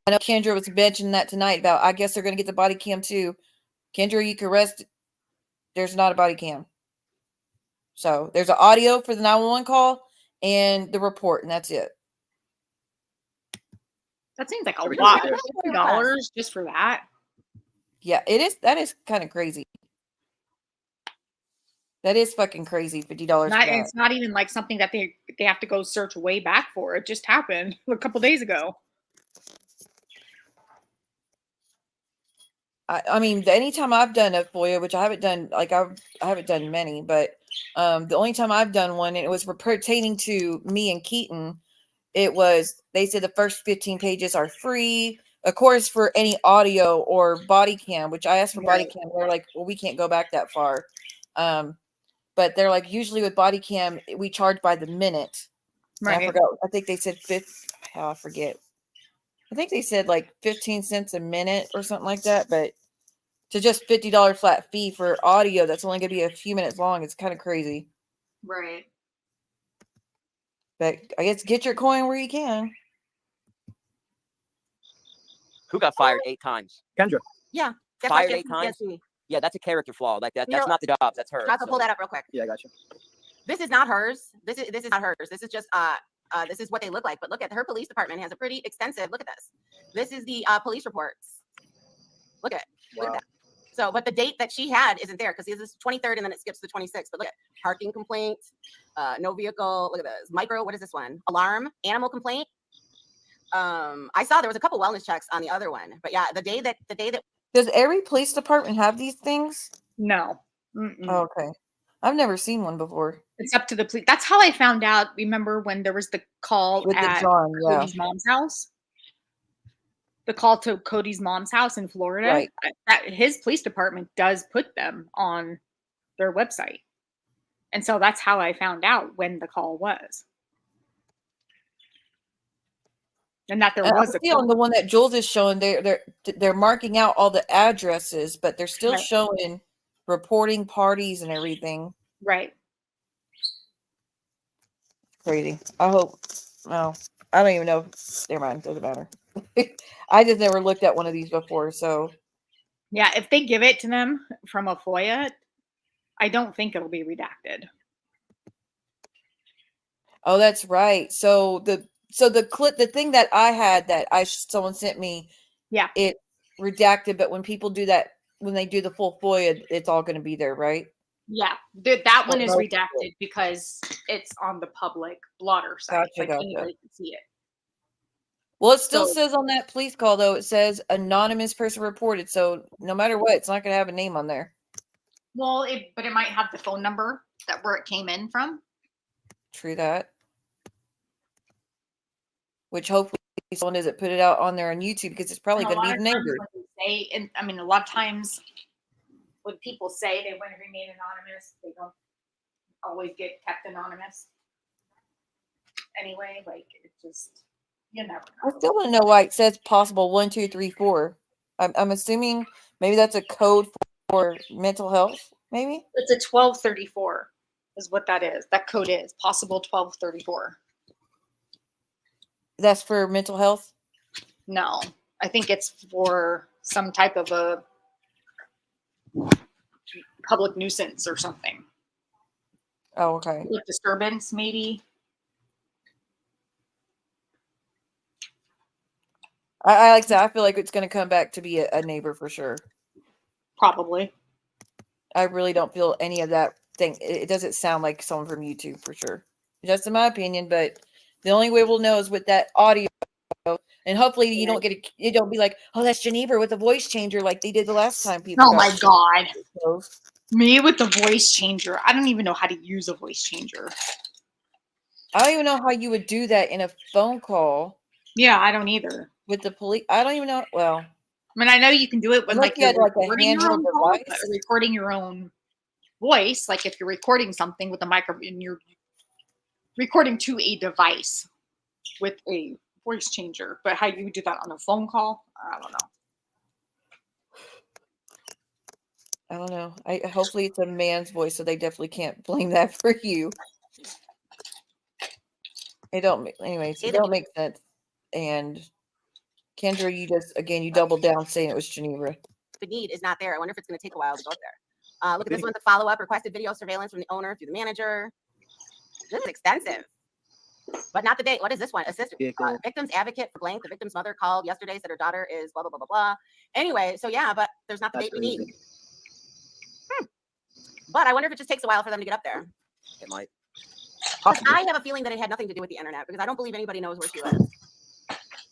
I know Kendra was mentioning that tonight about, I guess they're going to get the body cam too. Kendra, you can rest. There's not a body cam. So there's an audio for the 911 call and the report, and that's it. That seems like a lot. $50 just for that. Yeah, it is. That is kind of crazy. That is fucking crazy. $50. It's not even like something that they have to go search way back for. It just happened a couple days ago. I mean, anytime I've done a FOIA, which I haven't done, like I haven't done many, but the only time I've done one, and it was pertaining to me and Keaton, it was, they said the first 15 pages are free, of course, for any audio or body cam, which I asked for body cam. They're like, well, we can't go back that far. But they're like, usually with body cam, we charge by the minute. Right. I forgot. I think they said I forget. I think they said like 15 cents a minute or something like that. But to just $50 flat fee for audio, that's only going to be a few minutes long. It's kind of crazy. Right. But I guess get your coin where you can. Who got fired 8 times? Kendra. Yeah. Fired 8 times? Yeah, that's a character flaw. Like that's not the job. That's her. I can pull that up real quick. Yeah, I got you. This is not hers. This is not hers. This is just this is what they look like. But look at her police department has a pretty extensive. Look at this. This is the police reports. Look at that. So, but the date that she had isn't there because this is 23rd and then it skips to the 26th. But look at parking complaint, no vehicle. Look at this micro. What is this one? Alarm, animal complaint. I saw there was a couple wellness checks on the other one, but yeah, the day that. Does every police department have these things? No. Oh, okay. I've never seen one before. It's up to the police. That's how I found out. Remember when there was the call with at Cody's mom's house? The call to Cody's mom's house in Florida. Right. That his police department does put them on their website. And so that's how I found out when the call was. And that there was a on the one that Juelz is showing, they're marking out all the addresses, but they're still showing reporting parties and everything. Right. Crazy. I hope. Well, I don't even know. Never mind. Doesn't matter. I just never looked at one of these before. So, yeah, if they give it to them from a FOIA, I don't think it'll be redacted. Oh, that's right. So the clip, the thing that I had that someone sent me, yeah, it redacted. But when people do that, when they do the full FOIA, it's all going to be there, right? Yeah, that one is Oh, redacted because it's on the public blotter site. Gotcha, gotcha. Anybody can see it. Well, it still So- says on that police call, though, it says anonymous person reported. So no matter what, it's not going to have a name on there. Well, but it might have the phone number where it came in from. True that. Which hopefully someone doesn't put it out on there on YouTube because it's probably going to be neighbors. A lot of times when people say they want to remain anonymous, they don't always get kept anonymous. Anyway, like it just, you never know. I still want to know why it says possible 1, 2, 3, 4. I'm assuming maybe that's a code for mental health. Maybe It's a 1234 is what that is. That code is possible 1234. that's for mental health. No, I think it's for some type of a public nuisance or something. Oh, okay. Public disturbance, maybe. I like that. I feel like it's going to come back to be a neighbor for sure. Probably. I really don't feel any of that thing. It doesn't sound like someone from YouTube for sure. Just in my opinion, but the only way we'll know is with that audio. And hopefully you don't you don't be like, oh, that's Ginevra with the voice changer like they did the last time people. Oh my God. Me with the voice changer. I don't even know how to use a voice changer. I don't even know how you would do that in a phone call. Yeah, I don't either. With the police. I don't even know. Well, I mean, I know you can do it when like you're recording your own device. recording your own voice. Like if you're recording something with a microphone and you're recording to a device with a voice changer, but how you do that on a phone call, I don't know. I don't know. Hopefully it's a man's voice, so they definitely can't blame that for you. It don't. Anyways, it don't make sense. And Kendra, you doubled down saying it was Ginevra. The need is not there. I wonder if it's going to take a while to go there. Look at this one. The follow-up requested video surveillance from the owner through the manager. This is extensive. But not the date. What is this one? Assist victim's advocate for blank. The victim's mother called yesterday, said her daughter is blah, blah, blah, blah, blah. Anyway, so yeah, but there's not the date we need. But I wonder if it just takes a while for them to get up there. It might. I have a feeling that it had nothing to do with the internet because I don't believe anybody knows where she lives.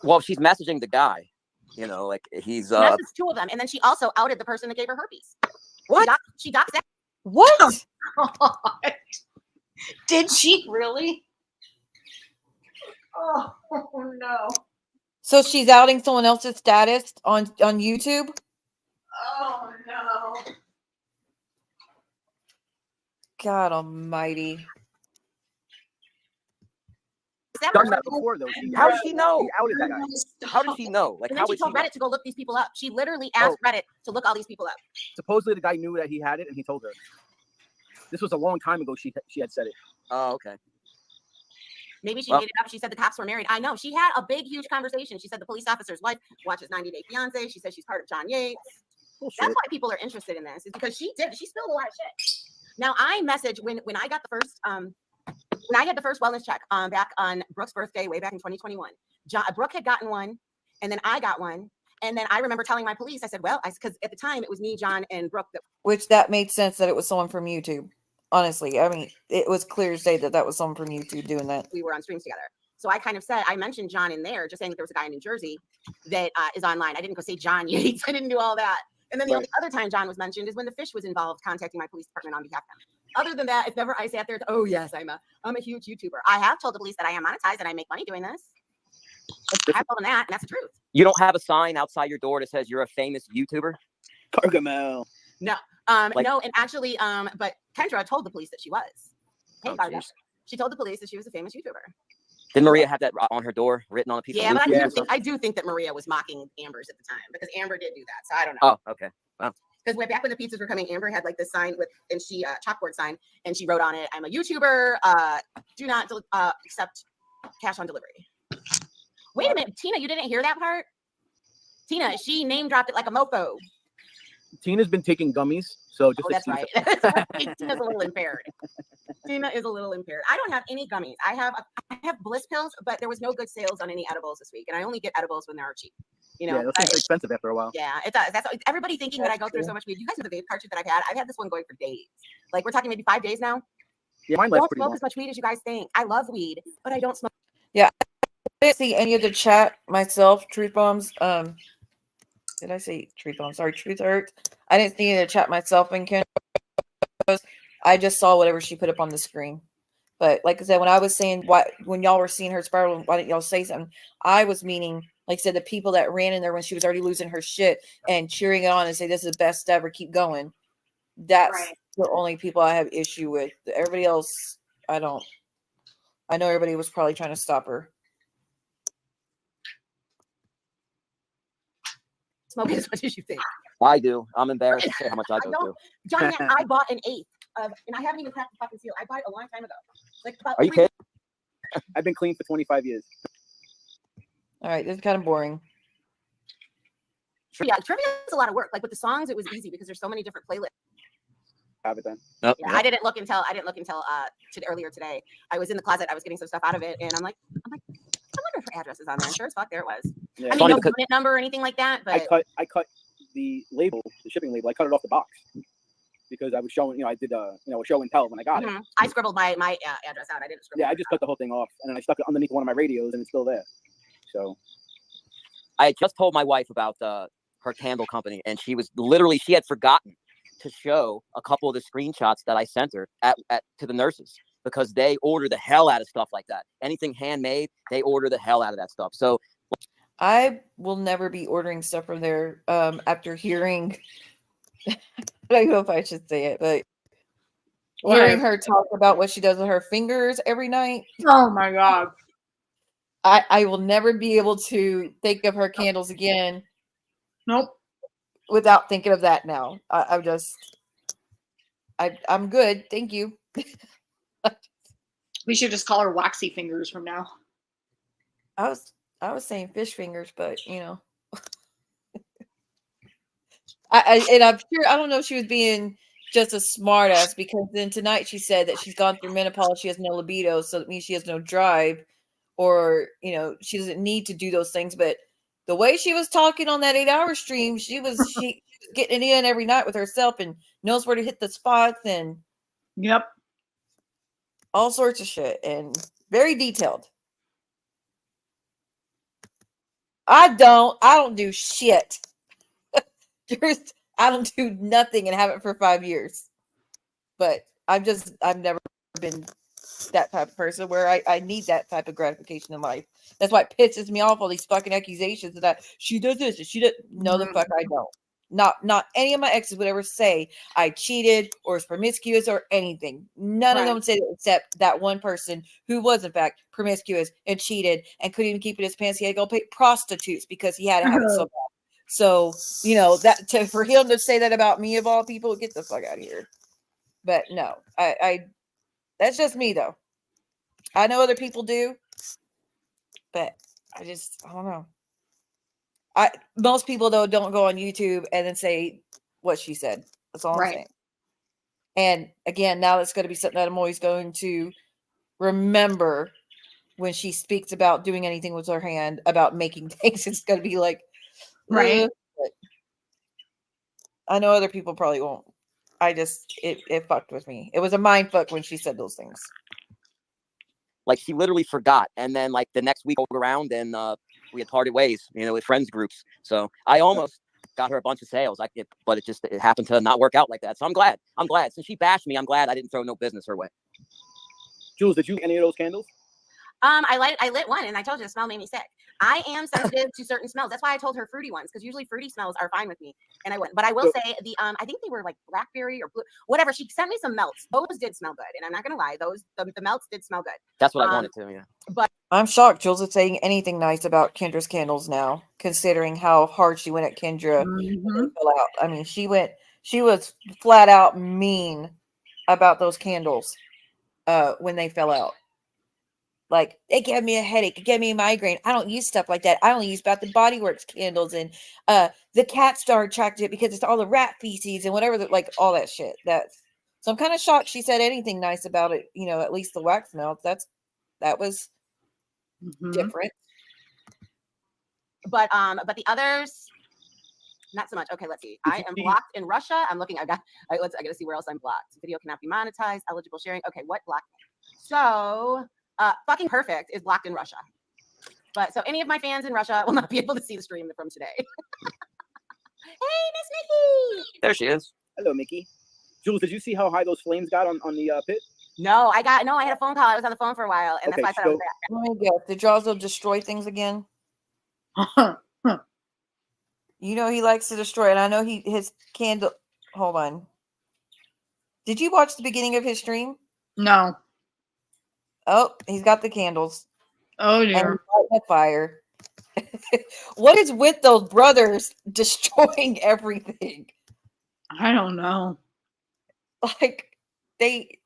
Well, she's messaging the guy. You know, like he's messaged two of them, and then she also outed the person that gave her herpes. What? She doxed that. What? God. Did she really? Oh no. So she's outing someone else's status on YouTube? Oh no. God almighty. Done that before though. How does she know? She outed that guy. How does she know? Like, And how then she would she told know? Reddit to go look these people up. She literally asked Reddit to look all these people up. Supposedly the guy knew that he had it and he told her. This was a long time ago. She had said it. Oh, okay. Maybe she made it up. She said the cops were married. I know. She had a big, huge conversation. She said the police officer's wife watches 90 Day Fiance. She said she's part of John Yates. Bullshit. That's why people are interested in this, is because she spilled a lot of shit. Now I messaged when I got the first when I had the first wellness check back on Brooke's birthday way back in 2021. Brooke had gotten one, and then I got one. And then I remember telling my police, I said, well, because at the time it was me, John, and Brooke. Which that made sense that it was someone from YouTube. Honestly, I mean, it was clear as day that was someone from YouTube doing that. We were on streams together. So I kind of said, I mentioned John in there, just saying that there was a guy in New Jersey that is online. I didn't go say John Yates. I didn't do all that. And then the only other time John was mentioned is when the fish was involved contacting my police department on behalf of them. Other than that, if ever I sat there, oh yes, I'm a huge YouTuber. I have told the police that I am monetized and I make money doing this. I've told them that, and that's the truth. You don't have a sign outside your door that says you're a famous YouTuber? Gargamel. No. No, and actually, but Kendra told the police that she was. Hey, she told the police that she was a famous YouTuber. Did Maria have that on her door written on a piece of but wood? I do think that Maria was mocking Amber's at the time because Amber did do that. So I don't know. Oh, okay. Wow. Because way back when the pizzas were coming, Amber had like this sign and she chalkboard sign, and she wrote on it, "I'm a YouTuber. Do not accept cash on delivery." Wait a minute, Tina, you didn't hear that part? Tina, she name dropped it like a mofo. Tina's been taking gummies, so just. Oh, that's right. Tina's a little impaired. Tina is a little impaired. I don't have any gummies. I have Bliss pills, but there was no good sales on any edibles this week, and I only get edibles when they're cheap. You know, Yeah, those things are expensive after a while. yeah, it does. That's everybody thinking that I go through true. so much weed. You guys know the vape cartridge that I've had? I've had this one going for days. Like we're talking maybe 5 days now. Yeah, mine I lasts don't pretty smoke long. as much weed as you guys think. I love weed, but I don't smoke. I didn't see any of the chat myself. Truth bombs. Did I say truth bombs? Sorry, truth hurt. I didn't see any of the chat myself. And I just saw whatever she put up on the screen. But like I said, when I was saying when y'all were seeing her spiral, why didn't y'all say something? I was meaning, like I said, the people that ran in there when she was already losing her shit and cheering it on and say, "This is the best ever, keep going." That's Right. the only people I have issue with. Everybody else, I don't. I know everybody was probably trying to stop her. Smoke as much as you think. I do. I'm embarrassed to say how much I go through. Johnny, I bought an eighth of, and I haven't even cracked the fucking seal. I bought it a long time ago. Like about Are you 3 kidding? I've been clean for 25 years. All right, this is kind of boring. Yeah, trivia is a lot of work. Like with the songs, it was easy because there's so many different playlists. Have it then. Nope. Yeah, I didn't look until earlier today. I was in the closet. I was getting some stuff out of it, and I'm like, I wonder if her address is on there. And sure as fuck, there it was. Yeah. I mean, Funny no because- unit number or anything like that. But I cut the label, the shipping label. I cut it off the box because I was showing, I did show and tell when I got it. I scribbled my address out. I didn't scribble. Yeah, I just cut the whole thing off, and then I stuck it underneath one of my radios, and it's still there. So I had just told my wife about her candle company, and she had forgotten to show a couple of the screenshots that I sent her to the nurses, because they order the hell out of stuff like that. Anything handmade, they order the hell out of that stuff. So I will never be ordering stuff from there after hearing. I don't know if I should say it, but hearing her talk about what she does with her fingers every night. Oh my God. I will never be able to think of her candles again. Nope. Without thinking of that now. I'm good. Thank you. We should just call her Waxy Fingers from now. I was saying fish fingers, but I'm sure, I don't know if she was being just a smart ass, because then tonight she said that she's gone through menopause, she has no libido, so that means she has no drive, or she doesn't need to do those things. But the way she was talking on that 8-hour stream, she was getting it in every night with herself and knows where to hit the spots and Yep. all sorts of shit, and very detailed. I don't do shit. I don't do nothing and haven't for 5 years. But I've never been that type of person where I need that type of gratification in life. That's why it pisses me off, all these fucking accusations that she does this and she does. No, the fuck I don't. Not any of my exes would ever say I cheated or was promiscuous or anything. None of them said it, except that one person who was in fact promiscuous and cheated and couldn't even keep it in his pants. He had to go pay prostitutes because he had to have it so bad. So for him to say that about me of all people, get the fuck out of here. But no, I that's just me though. I know other people do, but I don't know. Most people though don't go on YouTube and then say what she said. That's all I'm saying. And again, now that's going to be something that I'm always going to remember when she speaks about doing anything with her hand, about making things. It's going to be like, Right. But I know other people probably won't. It fucked with me. It was a mind fuck when she said those things. like she literally forgot, and then like the next week rolled around and we had parted ways, with friends groups. So I almost got her a bunch of sales, but it happened to not work out like that. So I'm glad. Since she bashed me, I'm glad I didn't throw no business her way. Jules, did you get any of those candles? I lit one, and I told you the smell made me sick. I am sensitive to certain smells. That's why I told her fruity ones, because usually fruity smells are fine with me. And I wouldn't. But I will say I think they were like blackberry or blue, whatever. She sent me some melts. Those did smell good, and I'm not gonna lie, the melts did smell good. That's what I wanted to. Yeah. But I'm shocked Jules is saying anything nice about Kendra's candles now, considering how hard she went at Kendra when they fell out. I mean, she was flat out mean about those candles when they fell out. Like, it gave me a headache. It gave me a migraine. I don't use stuff like that. I only use Bath and Body Works candles, and the cats are attracted to it because it's all the rat feces and whatever, like all that shit. So I'm kind of shocked she said anything nice about it. At least the wax melt. That was different. But the others, not so much. Okay, let's see. I am blocked in Russia. I'm looking. I gotta see where else I'm blocked. Video cannot be monetized. Eligible sharing. Okay, what blocked me? So, fucking perfect is blocked in Russia. But so any of my fans in Russia will not be able to see the stream from today. Hey, Miss Mickey. There she is. Hello, Mickey. Jules, did you see how high those flames got on the pit? No, I had a phone call. I was on the phone for a while, and Okay, that's why I thought I was there. Let me guess. Did Joslo destroy things again? You know he likes to destroy, and I know his candle. Hold on. Did you watch the beginning of his stream? No. Oh, he's got the candles. Oh And dear. he's lighting a fire. What is with those brothers destroying everything? I don't know. Like they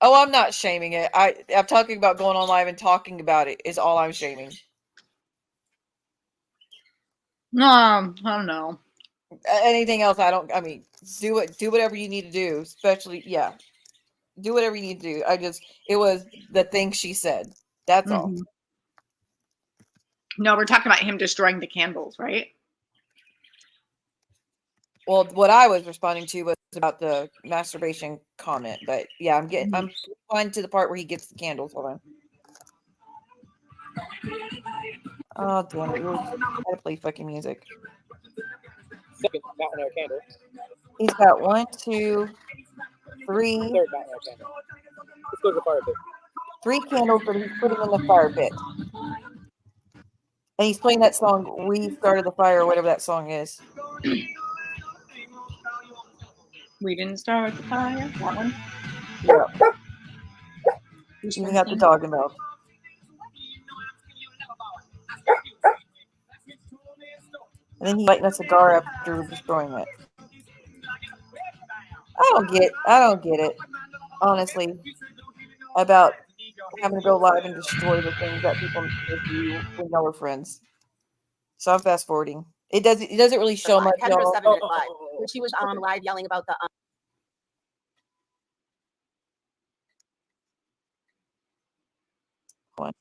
Oh, I'm not shaming it. I'm talking about going on live and talking about it is all I'm shaming. No, I don't know. Anything else, I mean, do whatever you need to do, especially, yeah. Do whatever you need to do. It was the thing she said. That's all. Mhm. No, we're talking about him destroying the candles, right? Well, what I was responding to was about the masturbation comment, but yeah, I'm fine to the part where he gets the candles. Hold on. Oh damn it! I gotta play fucking music. Second mountain air candle. He's got 1, 2, 3. Third mountain air candle. Let's go to the fire pit. 3 candles that he's putting in the fire pit, and he's playing that song "We Started the Fire" or whatever that song is. We didn't start the fire. That one. Yeah. You got the dog involved. And then he's lighting a cigar after destroying it. I don't get it, honestly, about having to go live and destroy the things that people do when y'all are friends. So I'm fast forwarding. It doesn't really show much. Kendra's Y'all. 7-minute live. She was live yelling about the What?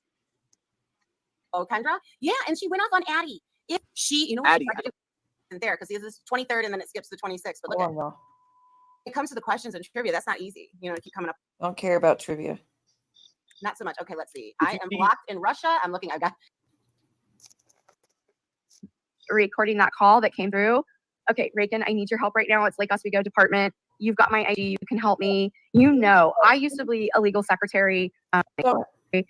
Oh, Kendra? Yeah, and she went off on Addie. If she, what Addie. she tried to do isn't there because this is 23rd and then it skips to 26th. But look, Hold on, y'all. it comes to the questions and trivia. That's not easy. To keep coming up. I don't care about trivia. Not so much. Okay, let's see. I am blocked in Russia. I'm looking. I got recording that call that came through. Okay, Reagan, I need your help right now. It's Lake Oswego Department. You've got my ID. You can help me. I used to be a legal secretary. please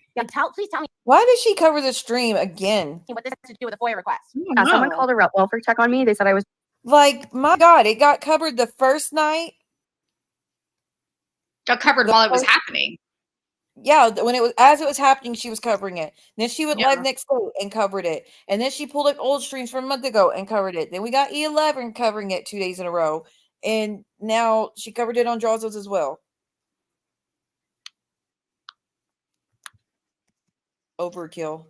tell me Why did she cover the stream again? what this has to do with a FOIA request. Someone called a welfare check on me. They said I was Like, my God, it got covered the first night. Got covered while it was happening. Yeah, when it was happening, she was covering it. Then she went Yeah. live next day and covered it. And then she pulled up old streams from a month ago and covered it. Then we got E11 covering it 2 days in a row. And now she covered it on Jaws's as well. Overkill.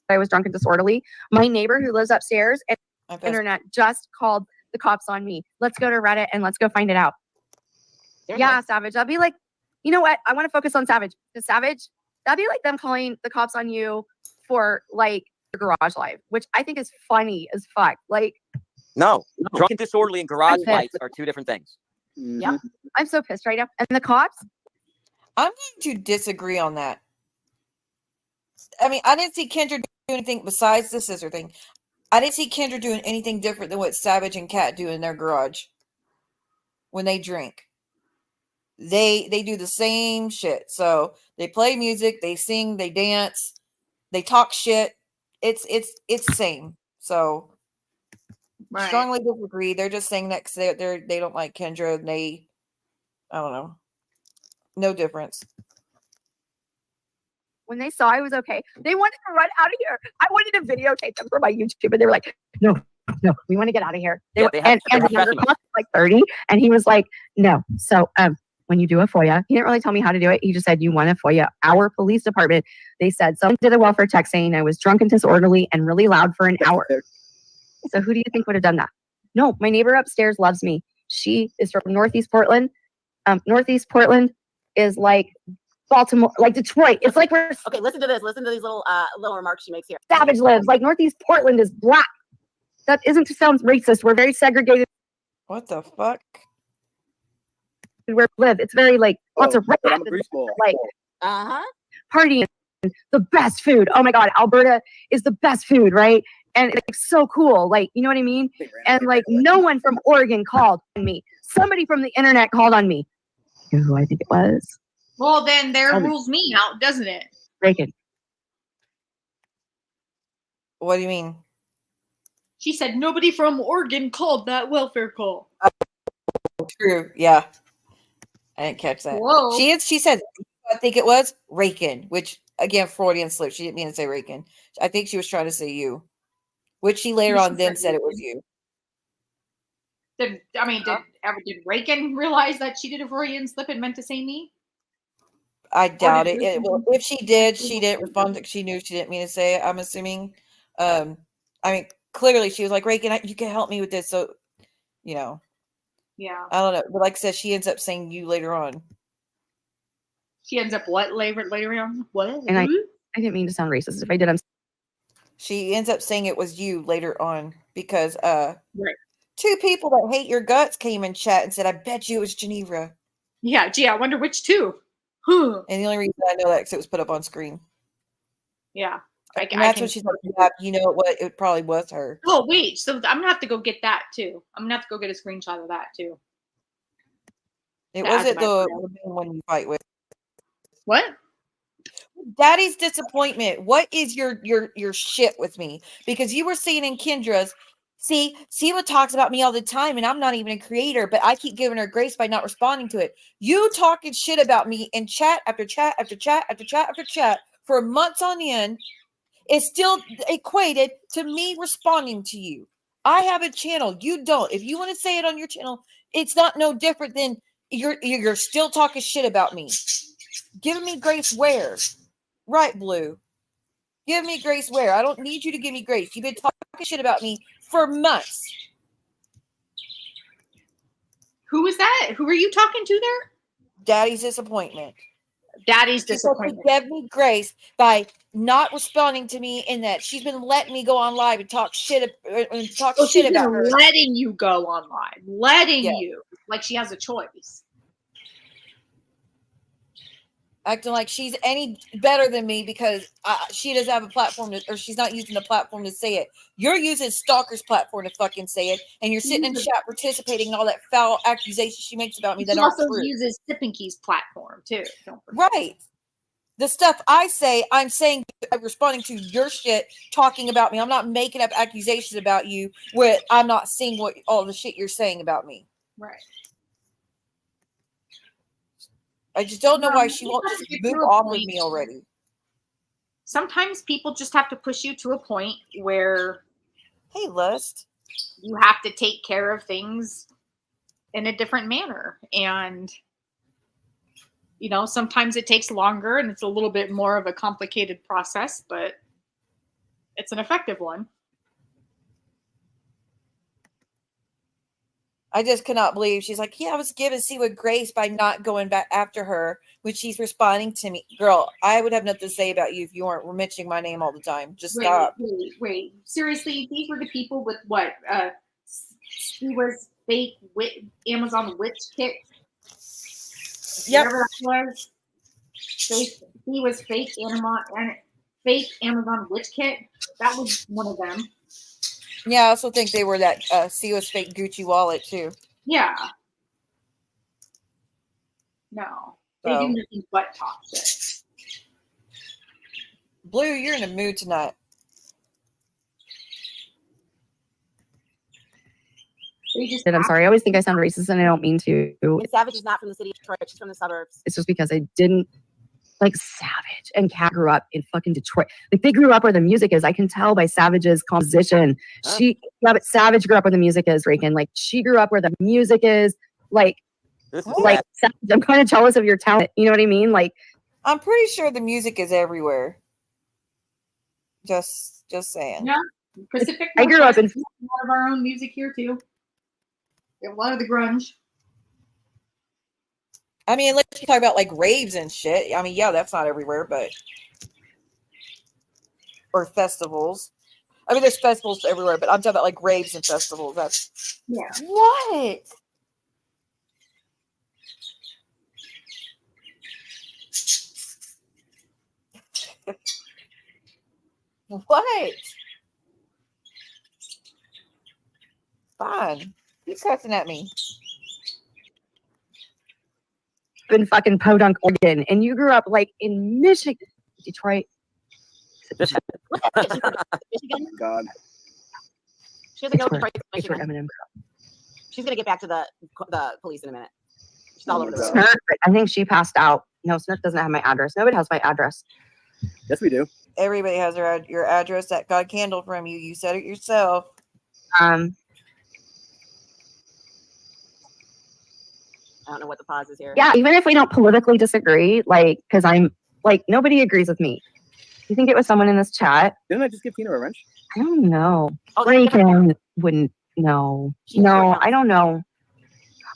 I was drunk and disorderly. My neighbor who lives upstairs and I fast- internet just called the cops on me. Let's go to Reddit and let's go find it out. Yeah, Savage. I'll be like, you know what? I want to focus on Savage. The Savage, that'd be like them calling the cops on you for like your garage life, which I think is funny as fuck. Like, No, drunk and disorderly and garage pissed. lights are two different things. Yep. I'm so pissed right now. And the cops, I'm going to disagree on that. I mean, I didn't see Kendra do anything besides the scissor thing. I didn't see Kendra doing anything different than what Savage and Kat do in their garage when they drink. They do the same shit. So they play music, they sing, they dance, they talk shit. It's the same. So Right. strongly disagree. They're just saying that 'cause they don't like Kendra. And I don't know. No difference. when they saw I was okay, they wanted to run out of here. I wanted to videotape them for my YouTube, and they were like, no, we want to get out of here. Yeah, they have and the younger professionals. cops was like 30, and he was like, no. So when you do a FOIA, he didn't really tell me how to do it. He just said, you want a FOIA. Our police department, they said someone did a welfare check saying I was drunk and disorderly and really loud for an hour. So who do you think would have done that? No, my neighbor upstairs loves me. She is from Northeast Portland. Northeast Portland is like Baltimore, like Detroit. It's like where Okay, listen to this. Listen to these little remarks she makes here. Savage lives. Like Northeast Portland is black. That isn't to sound racist. We're very segregated What the fuck? where we live. It's very like lots of but I'm a greaseball. like Uh-huh. partying, the best food. Oh my God, Alberta is the best food, right? And it's so cool. Like, you know what I mean? And like no one from Oregon called on me. Somebody from the internet called on me. You know who I think it was? Well, then there rules me out, doesn't it? Reagan. What do you mean? She said nobody from Oregon called that welfare call. True. Yeah. I didn't catch that. Whoa. She said, I think it was Reagan, which again, Freudian slip. She didn't mean to say Reagan. I think she was trying to say you, which she later on then said it was you. Did Reagan realize that she did a Freudian slip and meant to say me? I doubt it. Well, if she did, she didn't respond. She knew she didn't mean to say it, I'm assuming. I mean, clearly she was like, Reagan, you can help me with this. So, you know. Yeah. I don't know. But like I said, she ends up saying you later on. She ends up what later on? What? And I didn't mean to sound racist. If I did, I'm She ends up saying it was you later on because right. Two people that hate your guts came in chat and said, I bet you it was Ginevra. Yeah, gee, I wonder which two. Huh. And the only reason I know that because it was put up on screen. Yeah. And that's what she's like, yeah, you know what? It probably was her. Oh, wait. So I'm going to have to go get that too. I'm going to have to go get a screenshot of that too. It wasn't the main one you fight with. What? Daddy's disappointment. What is your shit with me? Because you were saying in Kendra's, see what talks about me all the time, and I'm not even a creator, but I keep giving her grace by not responding to it. You talking shit about me in chat after chat after chat after chat after chat for months on end is still equated to me responding to you. I have a channel. You don't. If you want to say it on your channel, it's not no different than you're still talking shit about me. Giving me grace where? Right, Blue. Give me grace where? I don't need you to give me grace. You've been talking shit about me for months. Who was that? Who were you talking to there? Daddy's disappointment. Daddy's disappointment. Give me grace by not responding to me in that she's been letting me go on live and talk shit about her. Letting you go on live. Letting you. Like she has a choice. Acting like she's any better than me because she doesn't have a platform or she's not using the platform to say it. You're using Stalker's platform to fucking say it, and you're sitting in chat participating in all that foul accusation she makes about me that aren't true. She also uses Sippinky's platform too. Right. The stuff I say, I'm responding to your shit, talking about me. I'm not making up accusations about you where I'm not seeing what all the shit you're saying about me. Right. I just don't know why she won't just move off with me already. Sometimes people just have to push you to a point where, hey, Lust, you have to take care of things in a different manner. And, you know, sometimes it takes longer and it's a little bit more of a complicated process, but it's an effective one. I just cannot believe she's like, yeah, I was giving Siwa grace by not going back after her when she's responding to me. Girl, I would have nothing to say about you if you weren't mentioning my name all the time. Just stop. Wait. Seriously, these were the people with what? Siwa's fake Amazon witch kit. Yep. Whatever that was. He was fake Amazon witch kit. That was one of them. Yeah, I also think they were that Siwa's fake Gucci wallet too. Yeah. No. They didn't do butt talk shit. Blue, you're in a mood tonight. I'm sorry. I always think I sound racist and I don't mean to. Savage is not from the city of Detroit. She's from the suburbs. It's just because I didn't like Savage and Kat grew up in fucking Detroit. Like they grew up where the music is. I can tell by Savage's composition. But Savage grew up where the music is, Reagan. Like she grew up where the music is. Like Savage, I'm kind of jealous of your talent. You know what I mean? Like I'm pretty sure the music is everywhere. Just saying. Yeah. Pacific I grew up in a lot of our own music here too. A lot of the grunge. I mean, unless you talk about like raves and shit. I mean, yeah, that's not everywhere, but or festivals. I mean, there's festivals everywhere, but I'm talking about like raves and festivals. That's what. What? Fine. Keep cussing at me. In fucking Podunk, Oregon, and you grew up like in Michigan, Detroit. Michigan. God. She doesn't know It's where- Detroit, it's where Michigan. Eminem. She's gonna get back to the police in a minute. She's all over the road. Snurf, I think she passed out. No, Snurf doesn't have my address. Nobody has my address. Yes, we do. Everybody has your address that got candle from you. You said it yourself. I don't know what the pause is here. Yeah, even if we don't politically disagree, like, because I'm like, nobody agrees with me. You think it was someone in this chat? Didn't I just give Tina a wrench? I don't know. Oh, Reagan wouldn't know. She No, never I don't know.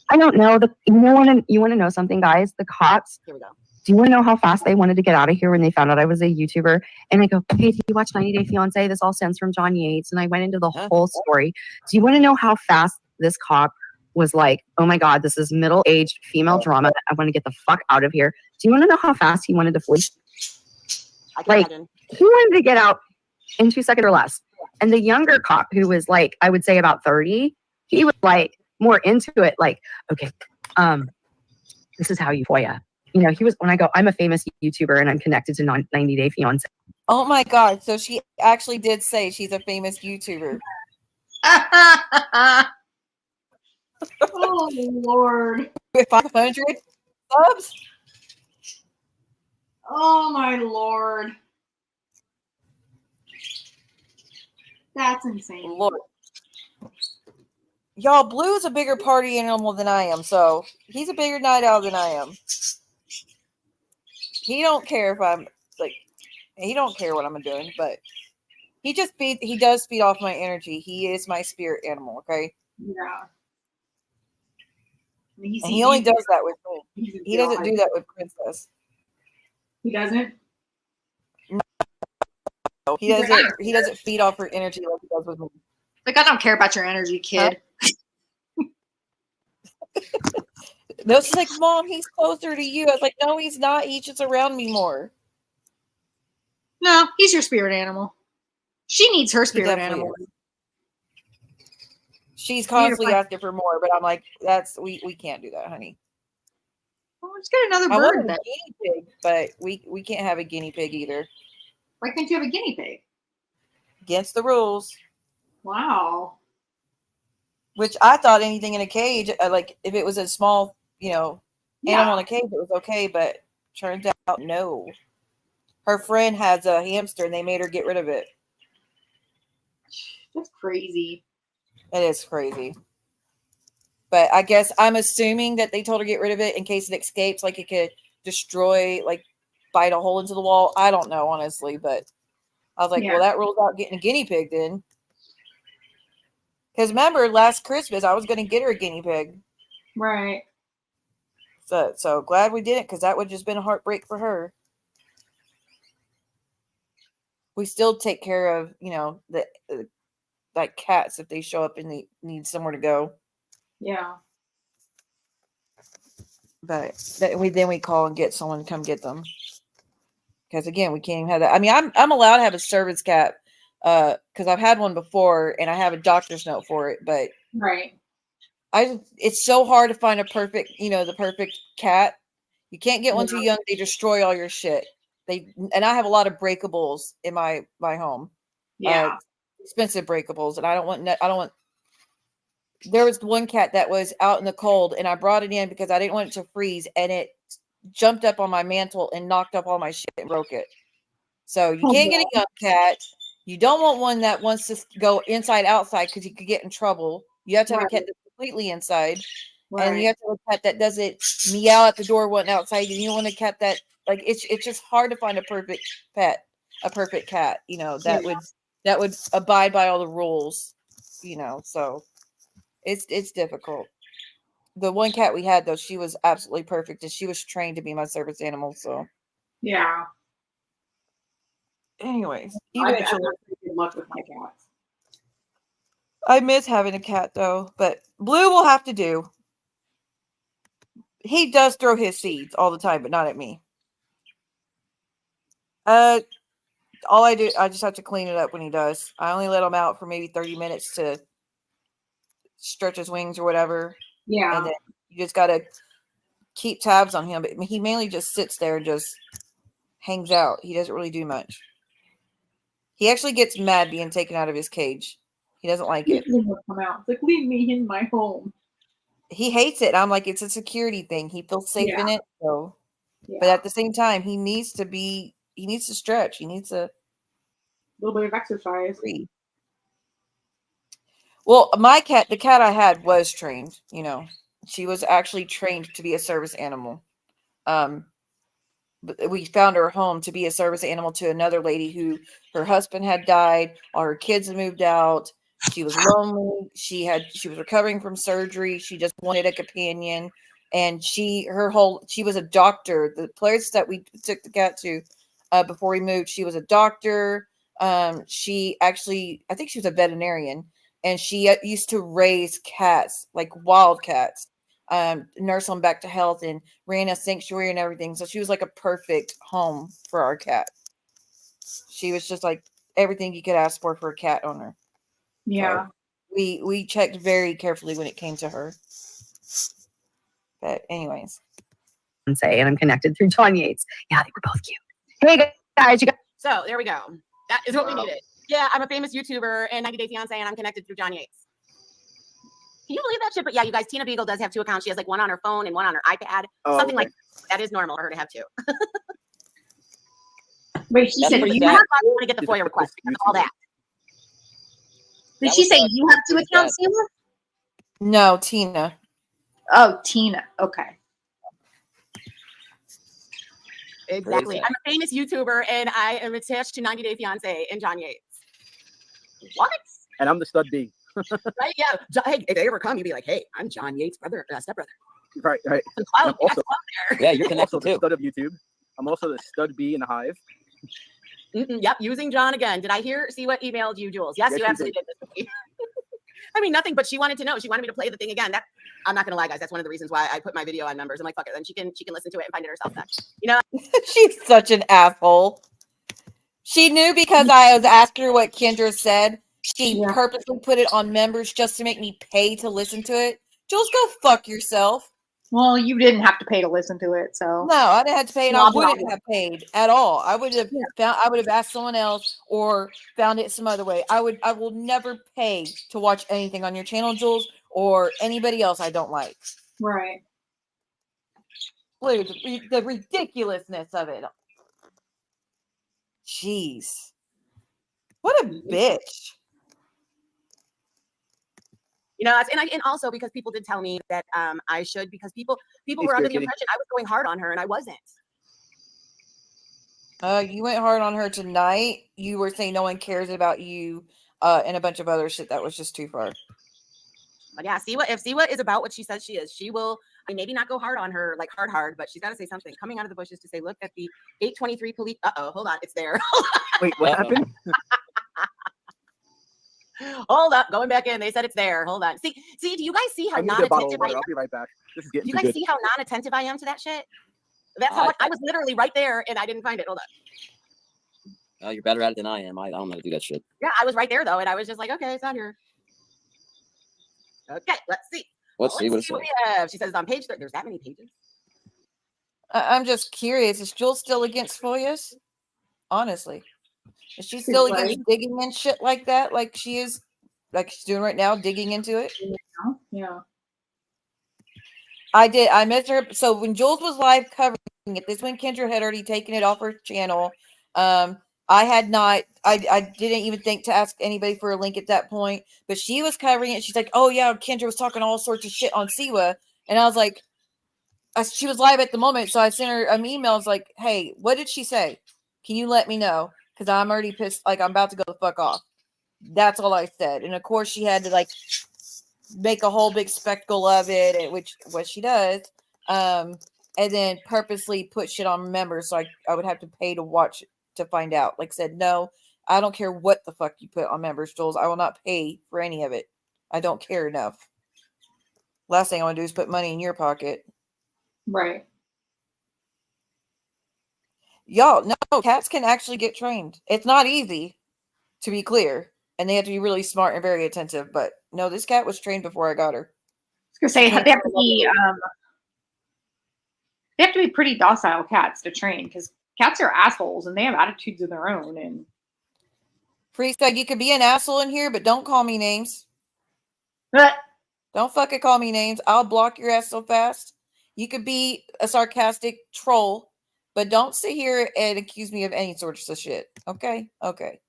I don't know. You want to know something, guys? The cops. Here we go. Do you want to know how fast they wanted to get out of here when they found out I was a YouTuber? And I go, hey, did you watch 90 Day Fiance? This all stems from John Yates. And I went into the whole story. Do you want to know how fast this cop was like, oh my God, this is middle-aged female drama. I want to get the fuck out of here. Do you want to know how fast he wanted to flee? I can Like, imagine. he wanted to get out in 2 seconds or less. And the younger cop, who was like, I would say about 30, he was like more into it. Like, okay, this is how you FOIA. You know, he was, when I go, I'm a famous YouTuber and I'm connected to 90 Day Fiance. Oh my God. So she actually did say she's a famous YouTuber. Oh Lord. With 500 subs? Oh my Lord. That's insane. Lord. Y'all, Blue's a bigger party animal than I am, so he's a bigger night owl than I am. He don't care if I'm like, he don't care what I'm doing, but he does feed off my energy. He is my spirit animal, okay? Yeah. And he only does that with me. He doesn't do that with Princess. He doesn't? No, he doesn't feed off her energy like he does with me. Like, I don't care about your energy, kid. No, she's like, Mom, he's closer to you. I was like, no, he's not. He's just around me more. No, he's your spirit animal. She needs her He spirit definitely animal. is. She's constantly asking for more, but I'm like, we can't do that, honey. Well, let's get another I want bird a then. guinea pig, but we can't have a guinea pig either. Why can't you have a guinea pig? Against the rules. Wow. Which I thought anything in a cage, like if it was a small, animal in a cage, it was okay. But turns out, no. Her friend has a hamster, and they made her get rid of it. That's crazy. It is crazy. But I guess I'm assuming that they told her to get rid of it in case it escapes, like it could destroy, like bite a hole into the wall. I don't know, honestly, but I was like, well, that rules out getting a guinea pig then. Because remember, last Christmas, I was going to get her a guinea pig. Right. So glad we didn't, because that would just been a heartbreak for her. We still take care of, the like cats if they show up and they need somewhere to go. Yeah. But then we call and get someone to come get them. Because again, we can't even have that. I mean, I'm allowed to have a service cat because I've had one before and I have a doctor's note for it. But right, it's so hard to find a perfect, the perfect cat. You can't get one too young; they destroy all your shit. And I have a lot of breakables in my home. Yeah, expensive breakables, and I don't want. There was one cat that was out in the cold, and I brought it in because I didn't want it to freeze, and it jumped up on my mantle and knocked up all my shit and broke it. So you can't get a young cat. You don't want one that wants to go inside outside because you could get in trouble. You have to have a cat that's completely inside, and you have to have a cat that doesn't meow at the door wanting outside. And you don't want a cat that it's just hard to find a perfect pet, a perfect cat. That would abide by all the rules. So it's difficult. the one cat we had though, she was absolutely perfect, and she was trained to be my service animal. So, Yeah. anyways, I've even had pretty good luck with my cats. I miss having a cat though, but Blue will have to do. He does throw his seeds all the time, but not at me. All I do, I just have to clean it up when he does. I only let him out for maybe 30 minutes to stretch his wings or whatever. Yeah. And then you just got to keep tabs on him. But he mainly just sits there and just hangs out. He doesn't really do much. He actually gets mad being taken out of his cage. He doesn't like it. Come out. It's like, leave me in my home. He hates it. I'm like, it's a security thing. He feels safe in it. So, but at the same time, he needs to stretch. He needs a little bit of exercise. Free. Well, my cat, the cat I had was trained, you know, she was actually trained to be a service animal. But we found her home to be a service animal to another lady who her husband had died. All her kids had moved out. She was lonely. She was recovering from surgery. She just wanted a companion. And she was a doctor. The place that we took the cat to before we moved, she was a doctor. She actually, I think she was a veterinarian, and she used to raise cats, like wild cats, nurse them back to health, and ran a sanctuary and everything. So she was like a perfect home for our cat. She was just like everything you could ask for a cat owner. Yeah. So we checked very carefully when it came to her. But anyways. And I'm connected through John Yates. Yeah, they were both cute. Hey guys, So there we go. That is what we needed. Yeah, I'm a famous YouTuber and 90 Day Fiance, and I'm connected through John Yates. Can you believe that shit? But yeah, you guys, Tina Beagle does have 2 accounts. She has like one on her phone and one on her iPad. Something like that is normal for her to have 2. Wait, she said you want to get the FOIA request because of all that. Did she say you have 2 accounts, Sheila? No, Tina. Oh, Tina. Okay. Exactly. I'm a famous YouTuber and I am attached to 90 Day Fiance and John Yates. What? And I'm the stud B. Right? Yeah. Hey, if they ever come, you'd be like, hey, I'm John Yates' stepbrother. Right. Also, yeah, you're connected also too. The stud of YouTube. I'm also the stud B in the Hive. Yep, using John again. Did I see what emailed you, Juelz? Yes, you absolutely did. I mean, nothing, but she wanted to know. She wanted me to play the thing again. I'm not gonna lie, guys. That's one of the reasons why I put my video on members. I'm like, fuck it, then she can listen to it and find it herself then. You know? She's such an asshole. She knew because I was asking her what Kendra said. She purposely put it on members just to make me pay to listen to it. Juelz, go fuck yourself. Well, you didn't have to pay to listen to it, so no, I didn't have to pay, and I wouldn't have paid at all. I would have asked someone else or found it some other way. I will never pay to watch anything on your channel, Juelz, or anybody else I don't like. Right. The ridiculousness of it. Jeez. What a bitch. You know, and also because people did tell me that I should, because people were under the impression I was going hard on her, and I wasn't. You went hard on her tonight. You were saying no one cares about you, and a bunch of other shit that was just too far. But yeah, if Siwa is about what she says she is, she will. I mean, maybe not go hard on her, like hard, but she's got to say something. Coming out of the bushes to say, look at the 823 police. Hold on, it's there. Wait, what happened? Hold up, going back in. They said it's there. Hold on. See, do you guys see how non-attentive I am? I'll be right back. This is getting Do you guys see how non-attentive I am to that shit? That's how much I was literally right there and I didn't find it. Hold on. You're better at it than I am. I don't know how to do that shit. Yeah, I was right there though, and I was just like, okay, it's not here. Okay, let's see. Let's see what we have. She says it's on page 30. There's that many pages. I'm just curious. Is Juelz still against FOIAs? Honestly. Is she still against digging in shit like that? Like she is, like she's doing right now, digging into it? Yeah. I missed her. So when Juelz was live covering it, this when Kendra had already taken it off her channel. I didn't even think to ask anybody for a link at that point, but she was covering it. She's like, oh yeah, Kendra was talking all sorts of shit on Siwa. And I was like, she was live at the moment. So I sent her an email. I was like, hey, what did she say? Can you let me know? Because I'm already pissed. Like I'm about to go the fuck off. That's all I said. And of course she had to like make a whole big spectacle of it, and which what she does, and then purposely put shit on members, so I would have to pay to watch it to find out. Like I said, no, I don't care what the fuck you put on members, Jules. I will not pay for any of it. I don't care enough. Last thing I want to do is put money in your pocket. Right. Y'all, no, cats can actually get trained. It's not easy, to be clear, and they have to be really smart and very attentive. But no, this cat was trained before I got her. I was gonna say they have to be pretty docile cats to train, because cats are assholes and they have attitudes of their own. And Priest said you could be an asshole in here, but don't call me names. but Don't fucking call me names. I'll block your ass so fast. You could be a sarcastic troll, but don't sit here and accuse me of any sorts of shit. Okay? Okay.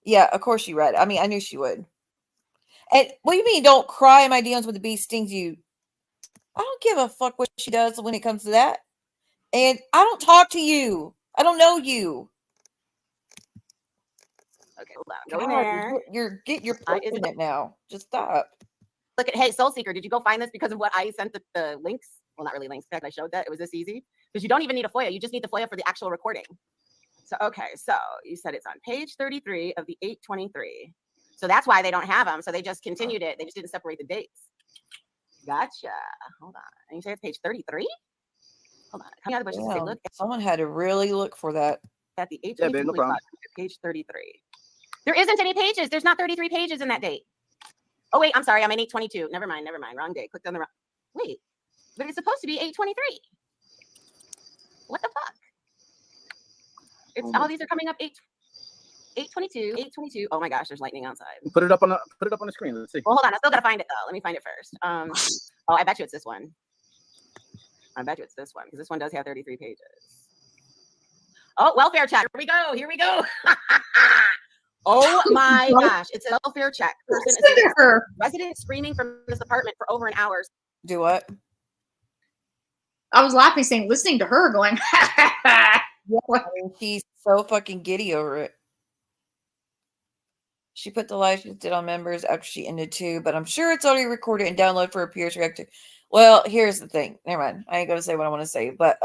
Yeah, of course you read. I mean, I knew she would. And what do you mean don't cry in my DMs when the bee stings you? I don't give a fuck what she does when it comes to that. And I don't talk to you. I don't know you. Okay, hold on. Go in there. You're pushing it now. Just stop. Look at, hey, Soul Seeker, did you go find this because of what I sent the links? Well, not really links. In fact, I showed that. It was this easy. Because you don't even need a FOIA. You just need the FOIA for the actual recording. So, okay. So you said it's on page 33 of the 823. So that's why they don't have them. So they just continued it. They just didn't separate the dates. Gotcha. Hold on. And you say it's page 33? Hold on. How many other bushes say look? Someone had to really look for that. At the 823 page 33. There isn't any pages. There's not 33 pages in that date. Oh, wait, I'm sorry. I'm in 822. Never mind. Wrong day. Clicked on the wrong. Wait, but it's supposed to be 823. What the fuck? It's all these are coming up 822. Oh my gosh, there's lightning outside. Put it up on the screen. Let's see. Well, hold on. I still gotta find it though. Let me find it first. Oh, I bet you it's this one. Because this one does have 33 pages. Oh, welfare check. Here we go. Oh my gosh, it's a welfare check. Person is a resident screaming from this apartment for over an hour. Do what? I was laughing, saying, listening to her going, She's so fucking giddy over it. She put the live she did on members after she ended too, but I'm sure it's already recorded and downloaded for her peers to react to. Well, here's the thing. Never mind. I ain't gonna say what I want to say, but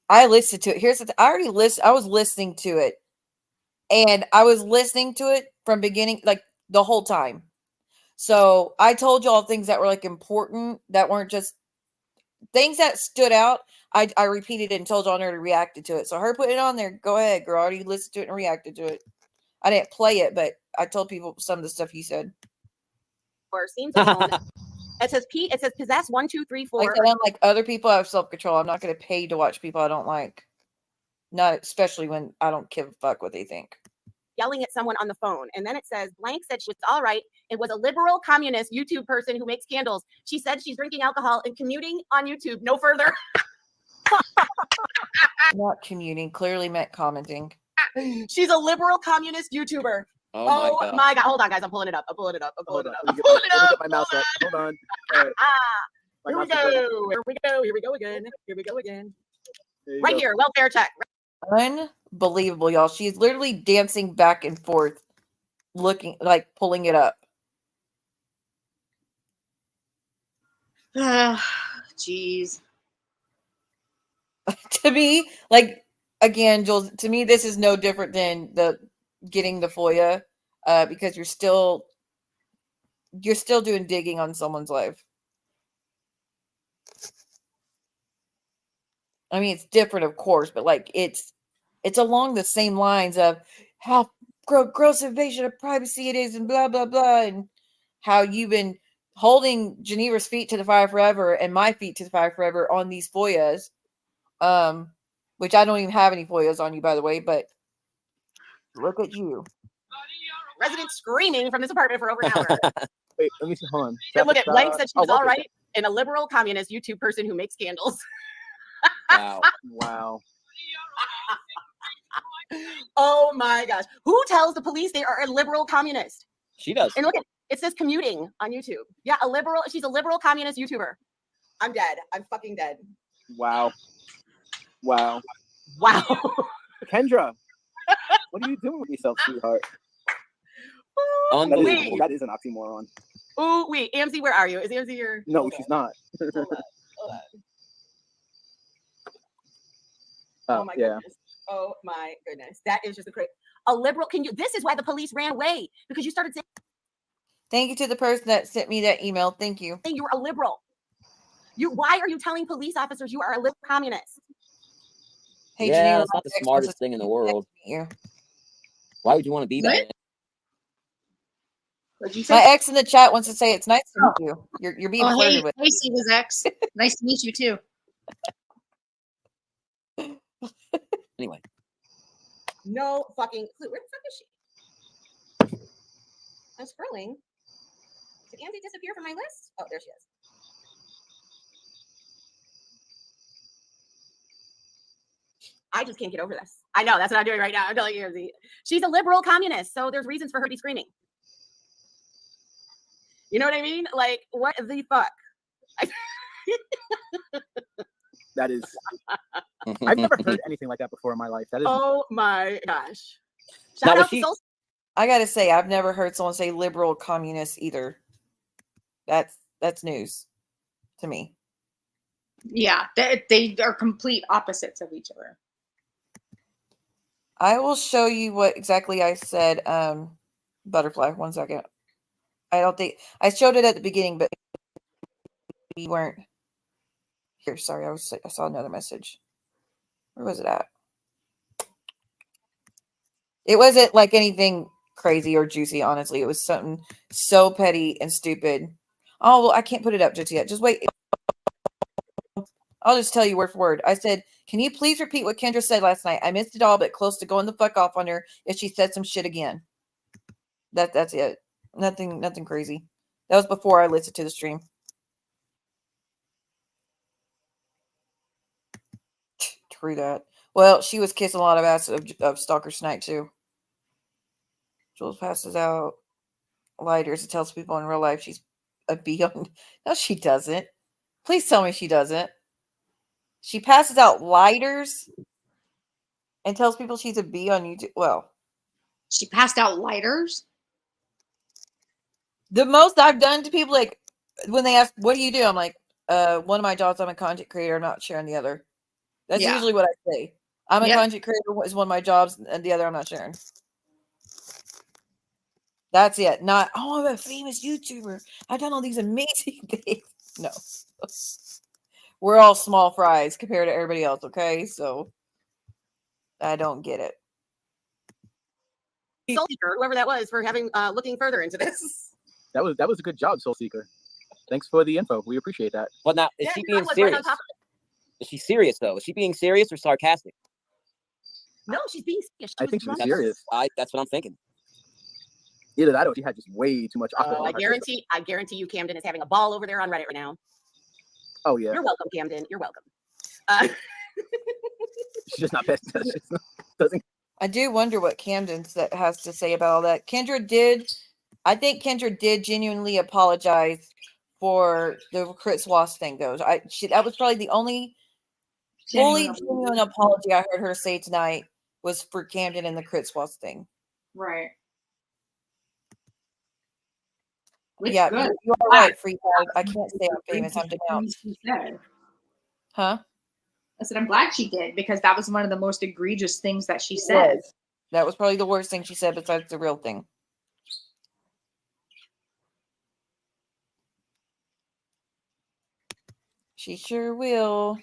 I listened to it. Here's the I was listening to it. And I was listening to it from beginning, like the whole time. So I told you all things that were like important, that weren't just things that stood out. I repeated it and told y'all her to react to it. So her putting it on there, go ahead, girl. I already listened to it and reacted to it. I didn't play it, but I told people some of the stuff you said. Or seems alone. It says possess 1, 2, 3, 4. Like I said, like other people have self-control. I'm not going to pay to watch people I don't like. Not especially when I don't give a fuck what they think. Yelling at someone on the phone. And then it says, blank said she was all right. It was a liberal communist YouTube person who makes candles. She said she's drinking alcohol and commuting on YouTube. No further. Not commuting. Clearly meant commenting. She's a liberal communist YouTuber. Oh my God. Hold on, guys. I'm pulling it up. Hold on. Hold on. Here we go again. Right here. Welfare check. Unbelievable, y'all. She's literally dancing back and forth, looking like pulling it up. Jeez. To me, like again, Jules, to me, this is no different than getting the FOIA, because you're still doing digging on someone's life. I mean, it's different, of course, but like it's along the same lines of how gross invasion of privacy it is, and blah blah blah, and how you've been holding Ginevra's feet to the fire forever and my feet to the fire forever on these FOIAs, which I don't even have any FOIAs on you, by the way. But look at you, resident screaming from this apartment for over an hour. Wait, let me see. Hold on. And look at blank said she was all right, and a liberal communist YouTube person who makes candles. Wow. Oh my gosh. Who tells the police they are a liberal communist? She does. And look at it says commuting on YouTube. Yeah, she's a liberal communist YouTuber. I'm dead. I'm fucking dead. Wow. Kendra, what are you doing with yourself, sweetheart? Unbelievable. That is an oxymoron. Oh, wait, AMC, where are you? Is AMC your? No, she's not. Hold on. Oh my yeah. goodness. Oh my goodness. That is just a great. A liberal. This is why the police ran away, because you started saying Thank you to the person that sent me that email. Thank you. you were a liberal. Why are you telling police officers you are a liberal communist? Hey, Yeah, Ginevra, it's not the my ex smartest wants thing in the to world. meet you. Why would you want to be that? What'd you say? My ex in the chat wants to say it's nice to meet you. You're being Oh, flirted hey, with. Casey was X. Nice to meet you too. Anyway, No fucking clue. Where the fuck is she? I'm scrolling. Did Andy disappear from my list? Oh, there she is. I just can't get over this. I know, that's what I'm doing right now. I'm telling you, she's a liberal communist, so there's reasons for her to be screaming. You know what I mean? Like, what the fuck? That is. I've never heard anything like that before in my life. That is. Oh my gosh! Now, Shout was out to she- Soul. I gotta say, I've never heard someone say liberal communist either. That's news to me. Yeah, they are complete opposites of each other. I will show you what exactly I said. Butterfly, 1 second. I don't think I showed it at the beginning, but we weren't here. Sorry, I saw another message. Where was it at? It wasn't like anything crazy or juicy, honestly. It was something so petty and stupid. Oh, well, I can't put it up just yet. Just wait. I'll just tell you word for word. I said, can you please repeat what Kendra said last night? I missed it all, but close to going the fuck off on her if she said some shit again. That's it. Nothing crazy. That was before I listened to the stream. True that. Well, she was kissing a lot of ass of Stalker Snipe too. Juelz passes out lighters and tells people in real life she's a beyond. No, she doesn't. Please tell me she doesn't. She passes out lighters and tells people she's a bee on YouTube. Well, She passed out lighters. the most I've done to people, like when they ask, "What do you do?" I'm like, one of my jobs, I'm a content creator. I'm not sharing the other. That's Yeah. usually what I say. I'm a Yep. content creator is one of my jobs, and the other I'm not sharing. That's it. Not, oh, I'm a famous YouTuber. I've done all these amazing things. No. We're all small fries compared to everybody else, okay? So I don't get it. Soul Seeker, whoever that was, for having looking further into this. That was a good job, Soul Seeker. Thanks for the info. We appreciate that. But now, is Yeah, she I being was right on serious? top of Is she serious though? Is she being serious or sarcastic? No, she's being serious. I think she was drunk. serious. That's what I'm thinking. Either that or she had just way too much alcohol. I in her system. guarantee you, Camden is having a ball over there on Reddit right now. Oh yeah. You're welcome, Camden. You're welcome. She's just not pissed. Doesn't. I do wonder what Camden has to say about all that. I think Kendra did genuinely apologize for the Chris Wass thing, though. That was probably the only fully genuine apology I heard her say tonight was for Camden and the Chris Wass thing. Right. Yeah, good. you are right, Free Dog. I can't say I'm famous. I'm denounced. She said. Huh? I said, I'm glad she did, because that was one of the most egregious things that she said. That was probably the worst thing she said besides the real thing. She sure will.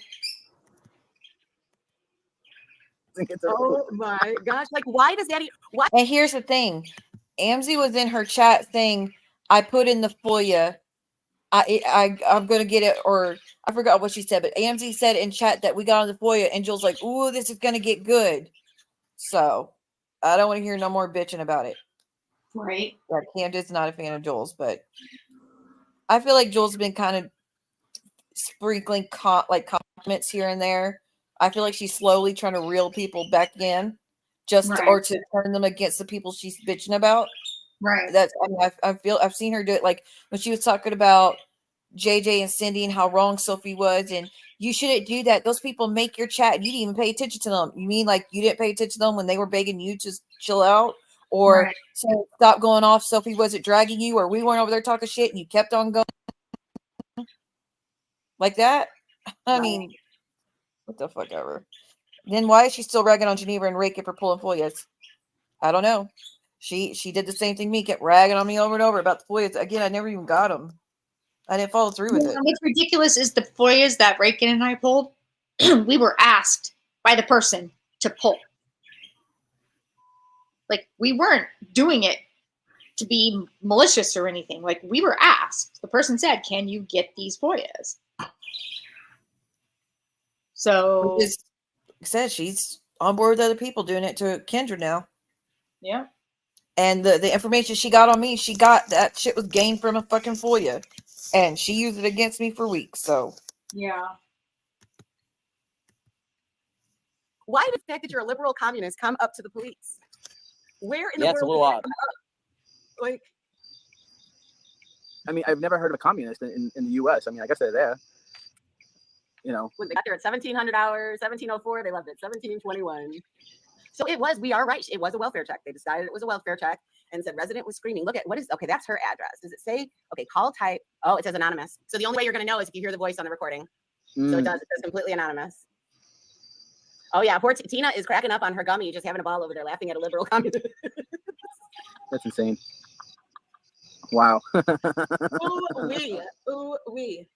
Oh my gosh! Like, why does Daddy? Why? And here's the thing. Amzi was in her chat saying, I put in the FOIA. I'm going to get it, or I forgot what she said, but AMZ said in chat that we got on the FOIA, and Juelz like, ooh, this is going to get good. So I don't want to hear no more bitching about it. Right. Yeah, Camden's not a fan of Juelz, but I feel like Juelz has been kind of sprinkling comments here and there. I feel like she's slowly trying to reel people back in, or to turn them against the people she's bitching about. Right. I've seen her do it, like when she was talking about JJ and Cindy and how wrong Sophie was, and you shouldn't do that. Those people make your chat and you didn't even pay attention to them. You mean like you didn't pay attention to them when they were begging you to chill out? or Right. so stop going off. Sophie wasn't dragging you, or we weren't over there talking shit and you kept on going like that. I mean, what the fuck ever. Then why is she still ragging on Ginevra and Raking for pulling FOIAs? I don't know. She did the same thing me, kept ragging on me over and over about the FOIAs. Again, I never even got them. I didn't follow through with it. What's ridiculous is the FOIAs that Rakin and I pulled, we were asked by the person to pull. Like, we weren't doing it to be malicious or anything. Like, we were asked. The person said, can you get these FOIAs? So, Like I said, she's on board with other people doing it to Kendra now. yeah. And the information she got on me, she got that shit was gained from a fucking FOIA. And she used it against me for weeks. So, Yeah. Why does the fact that you're a liberal communist come up to the police? Where in the Yeah, world it's a little odd. Like, I mean, I've never heard of a communist in the U.S. I mean, I guess they're there. You know, when they got there at 1700 hours, 1704, they left at 1721. So it was, we are right. It was a welfare check. They decided it was a welfare check and said resident was screaming. Look at what is, okay, that's her address. Does it say, okay, call type? Oh, it says anonymous. So the only way you're going to know is if you hear the voice on the recording. So it says completely anonymous. Oh yeah, poor Tina is cracking up on her gummy, just having a ball over there, laughing at a liberal communist. That's insane. Wow. Ooh wee.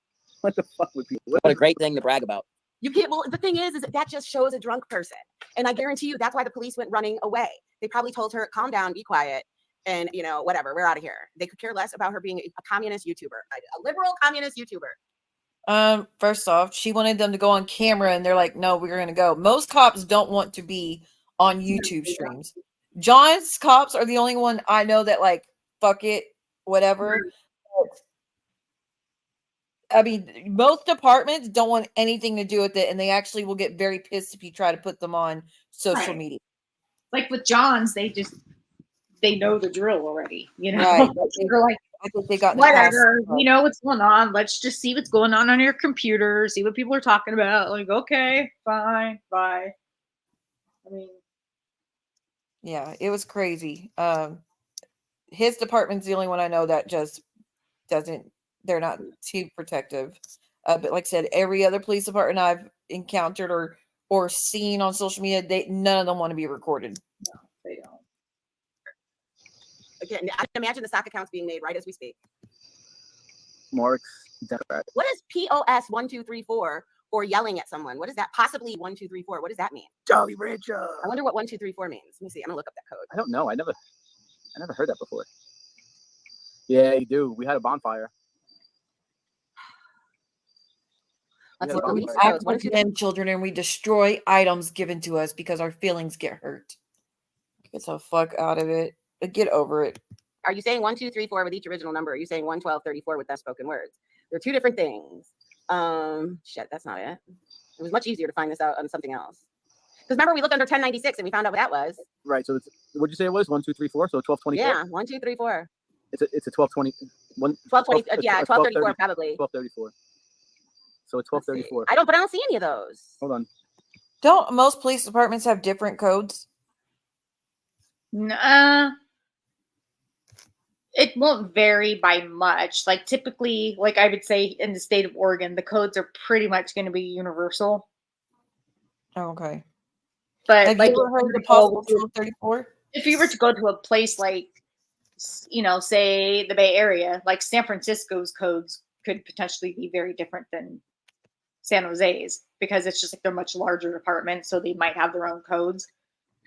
What the fuck would people? What a great thing to brag about. You can't. Well, the thing is that just shows a drunk person, and I guarantee you that's why the police went running away. They probably told her, "Calm down, be quiet, and whatever. We're out of here." They could care less about her being a communist YouTuber, a liberal communist YouTuber. First off, she wanted them to go on camera, and they're like, "No, we're going to go." Most cops don't want to be on YouTube streams. John's cops are the only one I know that like, fuck it, whatever. I mean, most departments don't want anything to do with it, and they actually will get very pissed if you try to put them on social media. Like with John's, they know the drill already, Right. They're like, I think they got whatever, we know what's going on. Let's just see what's going on your computer, see what people are talking about. Like, okay, fine, bye. I mean, yeah, it was crazy. His department's the only one I know that just doesn't. They're not too protective. But like I said, every other police department I've encountered or seen on social media, none of them want to be recorded. no, they don't. Again, I can imagine the stock accounts being made right as we speak. Marks, Democrat. What is POS 1234 or yelling at someone? What is that? Possibly 1234. What does that mean? Jolly Rancher. I wonder what 1234 means. Let me see. I'm gonna look up that code. I don't know. I never heard that before. Yeah, you do. We had a bonfire. Let's Yeah, look at we these are. codes. We condemn children and we destroy items given to us because our feelings get hurt. Get the fuck out of it. Get over it. Are you saying 1234 with each original number? Or are you saying 11234 with that spoken words? They're two different things. Shit, that's not it. It was much easier to find this out on something else. Because remember, we looked under 1096 and we found out what that was. Right. So what'd you say it was? 1, 2, 3, 4. So 1224. Yeah, 1, 2, 3, 4. It's a 1220. 1220. Yeah, 1234 probably. 1234. So it's 1234. But I don't see any of those. Hold on. Don't most police departments have different codes? Nah. It won't vary by much. Like typically, like I would say in the state of Oregon, the codes are pretty much going to be universal. Oh, okay. But Have like, you ever heard of the possible 1234? if you were to go to a place like, say the Bay Area, like San Francisco's codes could potentially be very different than San Jose's because it's just like they're much larger departments, so they might have their own codes.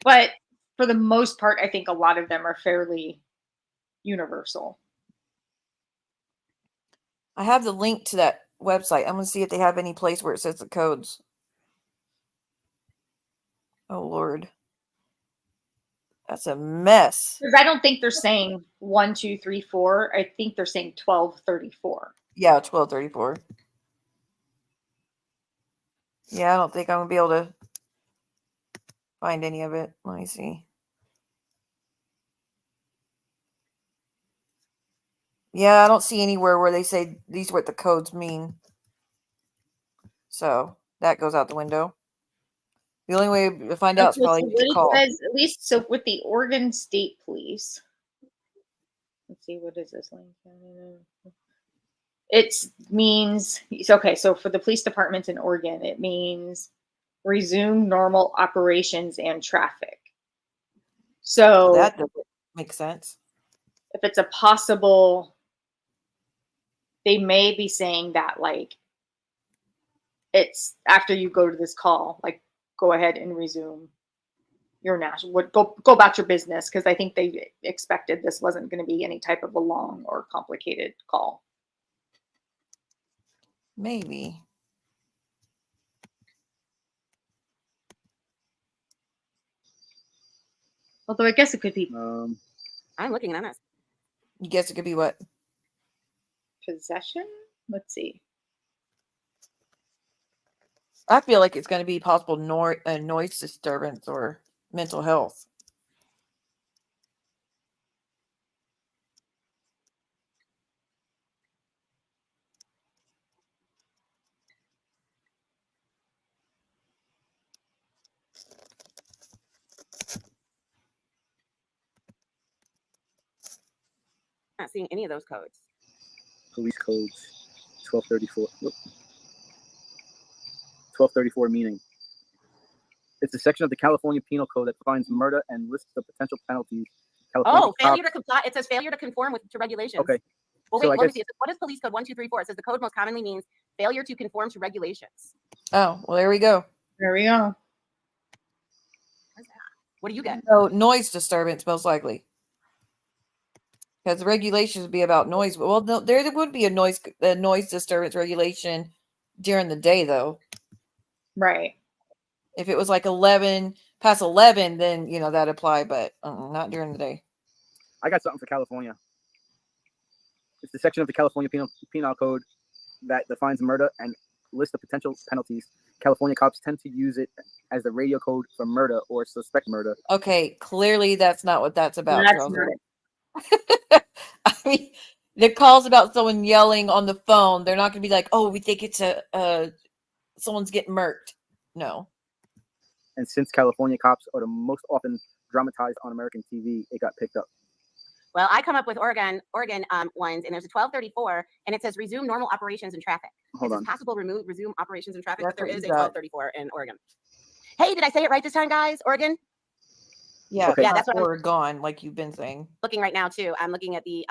But for the most part, I think a lot of them are fairly universal. I have the link to that website. I'm going to see if they have any place where it says the codes. Oh, Lord. That's a mess. Because I don't think they're saying 1, 2, 3, 4. I think they're saying 1234. Yeah, 1234. Yeah, I don't think I'm going to be able to find any of it. Let me see. Yeah, I don't see anywhere where they say these are what the codes mean. So that goes out the window. The only way to find out is Okay, probably so to what it call. says, at least so with the Oregon State Police. Let's see, what is this link? It means okay. So for the police departments in Oregon, it means resume normal operations and traffic. So That doesn't make sense. if it's a possible, they may be saying that like it's after you go to this call, like go ahead and resume your national, go about your business, because I think they expected this wasn't going to be any type of a long or complicated call. Maybe. Although I guess it could be I'm looking at it. You guess it could be what? possession. Let's see. I feel like it's going to be possible noise disturbance or mental health. Not seeing any of those codes. Police codes 1234. 1234 meaning. It's a section of the California Penal Code that defines murder and lists the potential penalties. California Failure to comply. It says failure to conform to regulations. Okay. Well, So wait, I let me guess- see. What is police code 1234? It says the code most commonly means failure to conform to regulations. Oh, well, there we go. There we go. What do you get? So noise disturbance, most likely. Because the regulations would be about noise. Well, no, there would be a noise disturbance regulation during the day, though. Right. If it was like 11, past 11, then, that'd apply, but not during the day. I got something for California. It's the section of the California Penal Code that defines murder and lists the potential penalties. California cops tend to use it as the radio code for murder or suspect murder. Okay, clearly that's not what that's about. That's Charles. not it. I mean, the calls about someone yelling on the phone, they're not going to be like, oh, we think it's someone's getting murked. No. And since California cops are the most often dramatized on American TV, it got picked up. Well, I come up with Oregon ones, and there's a 1234, and it says resume normal operations and traffic. Hold on. It's possible resume operations and traffic, That's but there what is a you got. 1234 in Oregon. Hey, did I say it right this time, guys? Oregon? Yeah, Okay. Yeah, that's what I'm Oregon, like you've been saying. looking right now, too. I'm looking at the,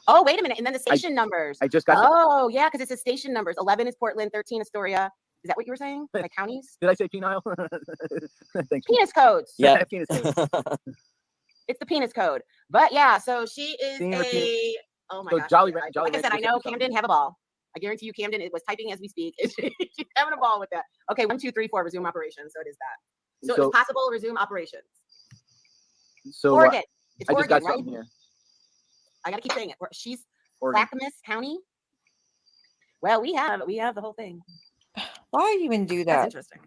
oh, wait a minute. And then the station numbers. I just got. Oh, yeah, because it says station numbers. 11 is Portland, 13 Astoria. Is that what you were saying? Like counties? Did I say penile? Thank you. Penis codes. Yeah. Penis codes. It's the penis code. But yeah, so she is Seeing her penis. oh my So gosh. Jolly like Rancher I said, I was know something. Camden, have a ball. I guarantee you Camden was typing as we speak. She's having a ball with that. Okay, 1, 2, 3, 4, resume operations. So it is that. So, it's possible resume operations. So Oregon. It's I just Oregon, got right? something here. I gotta keep saying it. She's Oregon. Clackamas County. Well, we have the whole thing. Why even do That's that? interesting.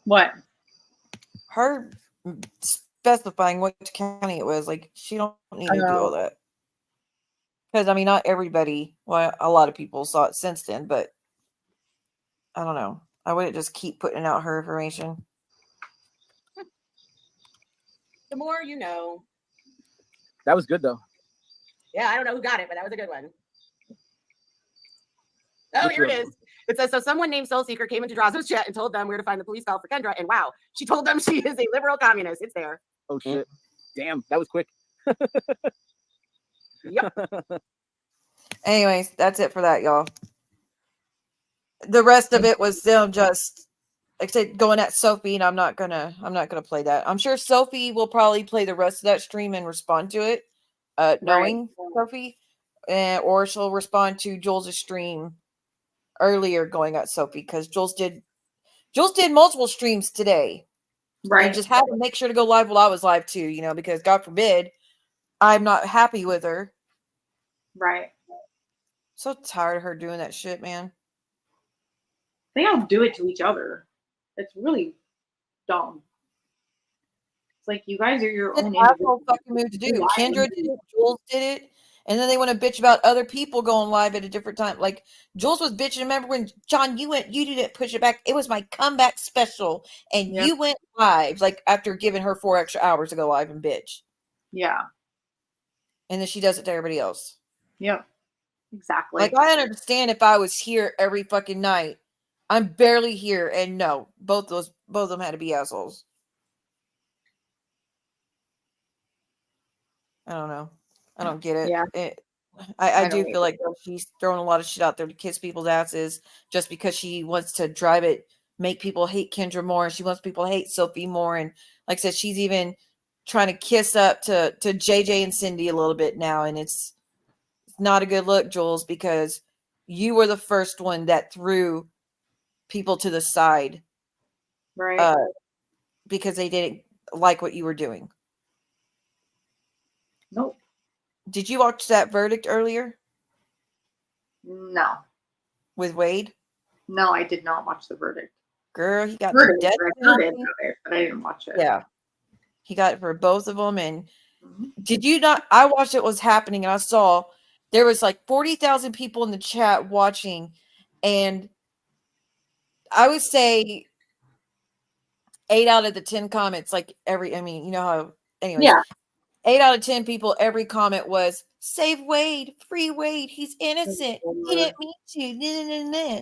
What? Her specifying which county it was, like, she don't need to do all that. Because, I mean, not everybody, well, a lot of people saw it since then, but I don't know. I wouldn't just keep putting out her information. The more you know. That was good though. Yeah, I don't know who got it, but that was a good one. Oh, Which here it one? is. It says, so someone named Soul Seeker came into Drazo's chat and told them where to find the police call for Kendra. And wow, she told them she is a liberal communist. It's there. Oh shit. Damn, that was quick. Yep. Anyways, that's it for that, y'all. The rest of it was them just, like I said, going at Sophie, and I'm not gonna play that. I'm sure Sophie will probably play the rest of that stream and respond to it, knowing Sophie, or she'll respond to Juelz' stream earlier going at Sophie, because Juelz did multiple streams today. Right. And just had to make sure to go live while I was live too, because God forbid I'm not happy with her. Right. So tired of her doing that shit, man. They all do it to each other. It's really dumb. It's like you guys are your own I have no individual. fucking move to do. Kendra did it, Juelz did it, And then they want to bitch about other people going live at a different time. Like Juelz was bitching. Remember when John, you didn't push it back. It was my comeback special. And Yep. you went live, like after giving her 4 extra hours to go live and bitch. Yeah. And then she does it to everybody else. Yep. Exactly. Like I understand if I was here every fucking night. I'm barely here. And no, both of them had to be assholes. I don't know. I don't get it. Yeah. I do feel like she's throwing a lot of shit out there to kiss people's asses just because she wants to drive it, make people hate Kendra more. And she wants people to hate Sophie more. And like I said, she's even trying to kiss up to JJ and Cindy a little bit now. And it's not a good look, Juelz, because you were the first one that threw people to the side. Right. Because they didn't like what you were doing. Nope. Did you watch that verdict earlier No. with Wade? No, I did not watch the verdict. Girl, he got Heard the death it, I heard penalty. it, but I didn't watch it. Yeah. He got it for both of them. And Mhm. did you not? I watched it was happening and I saw there was like 40,000 people in the chat watching. And I would say 8 out of the 10 comments, like you know how, anyways. Yeah. 8 out of 10 people, every comment was, save Wade, free Wade, he's innocent. He didn't mean to. Nah, nah, nah.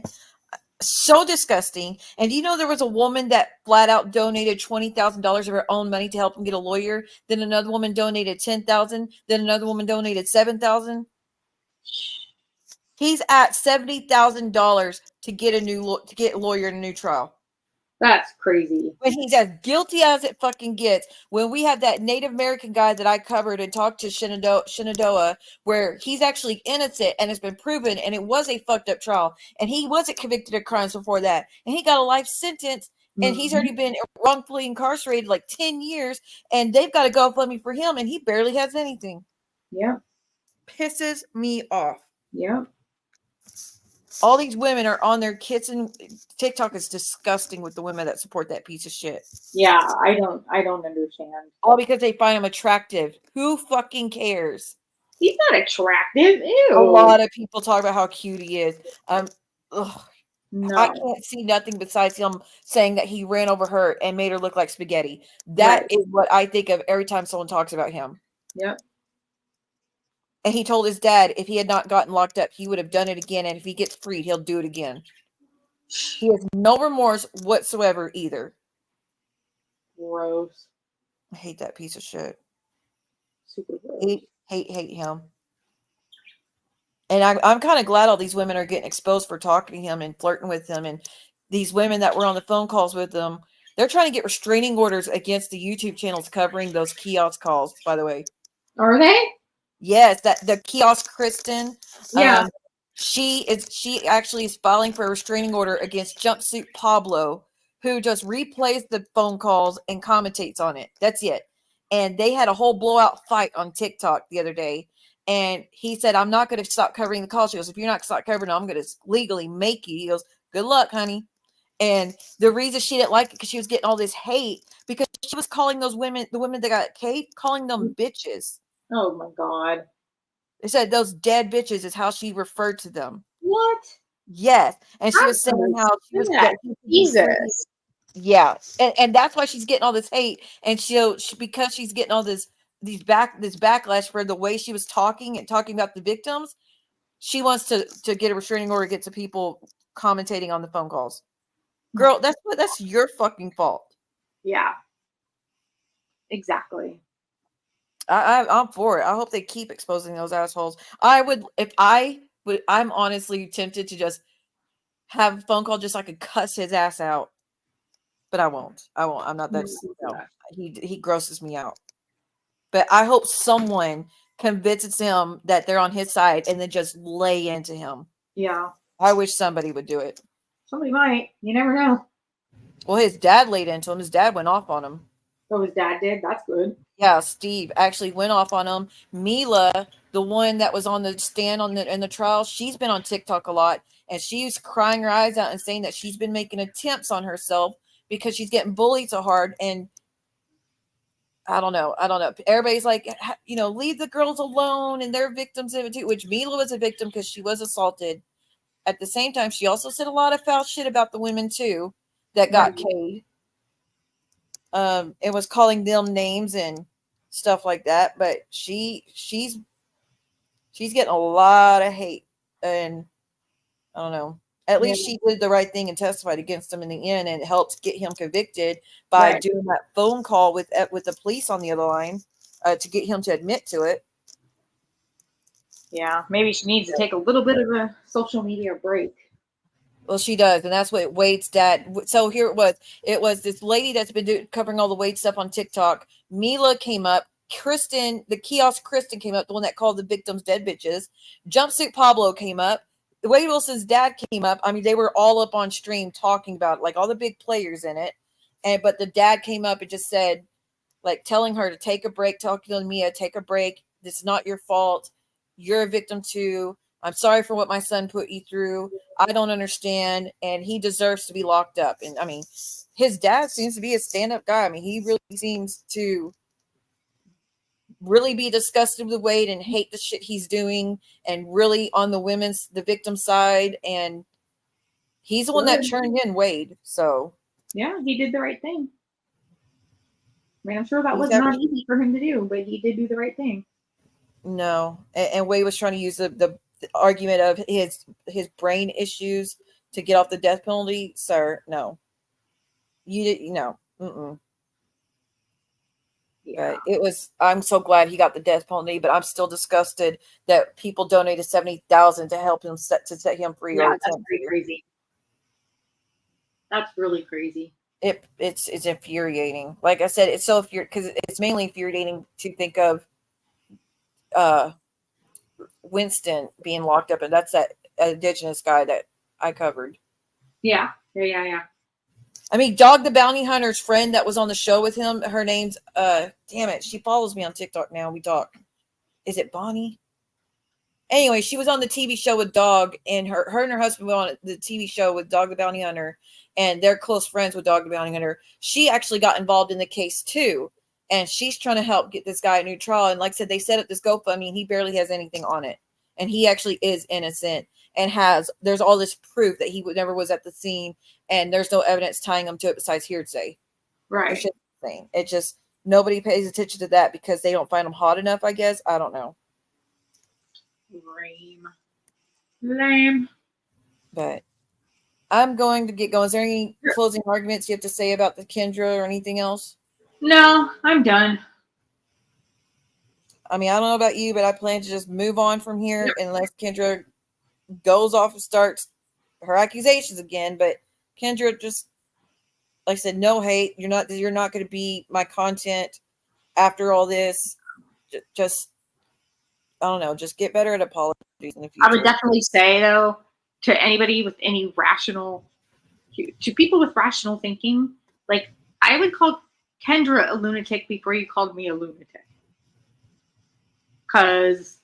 So disgusting. And you know there was a woman that flat out donated $20,000 of her own money to help him get a lawyer. Then another woman donated $10,000. Then another woman donated $7,000. He's at $70,000 to get a lawyer in a new trial. That's crazy. When he's as guilty as it fucking gets. When we have that Native American guy that I covered and talked to Shenandoah, where he's actually innocent and has been proven, and it was a fucked up trial, and he wasn't convicted of crimes before that, and he got a life sentence, and he's already been wrongfully incarcerated like 10 years, and they've got to go GoFundMe for him, and he barely has anything. Yeah. Pisses me off. Yeah. All these women are on their kids, and TikTok is disgusting with the women that support that piece of shit. Yeah, I don't understand. All because they find him attractive. Who fucking cares? He's not attractive. Ew. A lot of people talk about how cute he is. No. I can't see nothing besides him saying that he ran over her and made her look like spaghetti. That is what I think of every time someone talks about him. Yep. And he told his dad if he had not gotten locked up, he would have done it again. And if he gets freed, he'll do it again. He has no remorse whatsoever either. Gross. I hate that piece of shit. Super gross. Hate him. And I'm kind of glad all these women are getting exposed for talking to him and flirting with him. And these women that were on the phone calls with him, they're trying to get restraining orders against the YouTube channels covering those kiosk calls, by the way. Are they? Yes, that the kiosk Kristen. Yeah. She actually is filing for a restraining order against Jumpsuit Pablo, who just replays the phone calls and commentates on it. That's it. And they had a whole blowout fight on TikTok the other day. And he said, I'm not going to stop covering the calls. She goes, if you're not going to stop covering them, I'm going to legally make you. He goes, good luck, honey. And the reason she didn't like it because she was getting all this hate because she was calling those women, the women that got hate, calling them bitches. Oh my God. They said those dead bitches is how she referred to them. What? Yes. And she was saying how she was Jesus. Yeah. And that's why she's getting all this hate. And she because she's getting all this backlash for the way she was talking about the victims, she wants to get a restraining order against the people commentating on the phone calls. Girl, that's your fucking fault. Yeah. Exactly. I'm for it. I hope they keep exposing those assholes. I'm honestly tempted to just have a phone call just so I could cuss his ass out. But I won't. I'm not that. No. He grosses me out. But I hope someone convinces him that they're on his side and then just lay into him. Yeah. I wish somebody would do it. Somebody might. You never know. Well, his dad laid into him. His dad went off on him. So his dad did? That's good. Yeah, Steve actually went off on him. Mila, the one that was on the stand in the trial, she's been on TikTok a lot, and she's crying her eyes out and saying that she's been making attempts on herself because she's getting bullied so hard. And I don't know. Everybody's like, leave the girls alone, and they're victims of it too. Which Mila was a victim because she was assaulted. At the same time, she also said a lot of foul shit about the women too that got K'd. It was calling them names and stuff like that. But she's getting a lot of hate, and I don't know. At least she did the right thing and testified against him in the end, and it helped get him convicted by doing that phone call with the police on the other line to get him to admit to it. Yeah, maybe she needs to take a little bit of a social media break. Well, she does, and that's what Wade's dad. So here it was. It was this lady that's been covering all the Wade stuff on TikTok. Mila came up. Kristen, the kiosk Kristen came up, the one that called the victims dead bitches. Jumpsuit Pablo came up. Wade Wilson's dad came up. I mean, they were all up on stream talking about it, like all the big players in it. But the dad came up and just said, like, telling her to take a break, talking to Mia, take a break. This is not your fault. You're a victim too. I'm sorry for what my son put you through. I don't understand. And he deserves to be locked up. And I mean, his dad seems to be a stand-up guy. I mean, he really seems to really be disgusted with Wade and hate the shit he's doing, and really on the victim side. And he's the one that turned in Wade. So yeah, he did the right thing. I mean, I'm sure that was not easy for him to do, but he did do the right thing. No, and Wade was trying to use the argument of his brain issues to get off the death penalty. Sir, no, you didn't. No, yeah. I'm so glad he got the death penalty, but I'm still disgusted that people donated $70,000 to help him set him free. Yeah, that's pretty crazy. That's really crazy. It's infuriating. Like I said, it's so because it's mainly infuriating to think of Winston being locked up, and that's that indigenous guy that I covered. Yeah. I mean, Dog the Bounty Hunter's friend that was on the show with him, her name's damn it, she follows me on TikTok now. We talk. Is it Bonnie? Anyway, she was on the TV show with Dog, and her and her husband went on the TV show with Dog the Bounty Hunter, and they're close friends with Dog the Bounty Hunter. She actually got involved in the case too, and she's trying to help get this guy a new trial. And like I said, they set up this GoFundMe. He barely has anything on it, and he actually is innocent, and there's all this proof that he never was at the scene, and there's no evidence tying him to it besides hearsay. Right. It's just insane. It just nobody pays attention to that because they don't find him hot enough, I guess. I don't know. Lame. But I'm going to get going. Is there any closing arguments you have to say about the Kendra or anything else? No, I'm done. I mean, I don't know about you, but I plan to just move on from here unless Kendra goes off and starts her accusations again. But Kendra, just like I said, no hate. You're not going to be my content after all this. Just I don't know. Just get better at apologies in the future. I would definitely say, though, to anybody with any to people with rational thinking, like, I would call Kendra a lunatic before you called me a lunatic. Because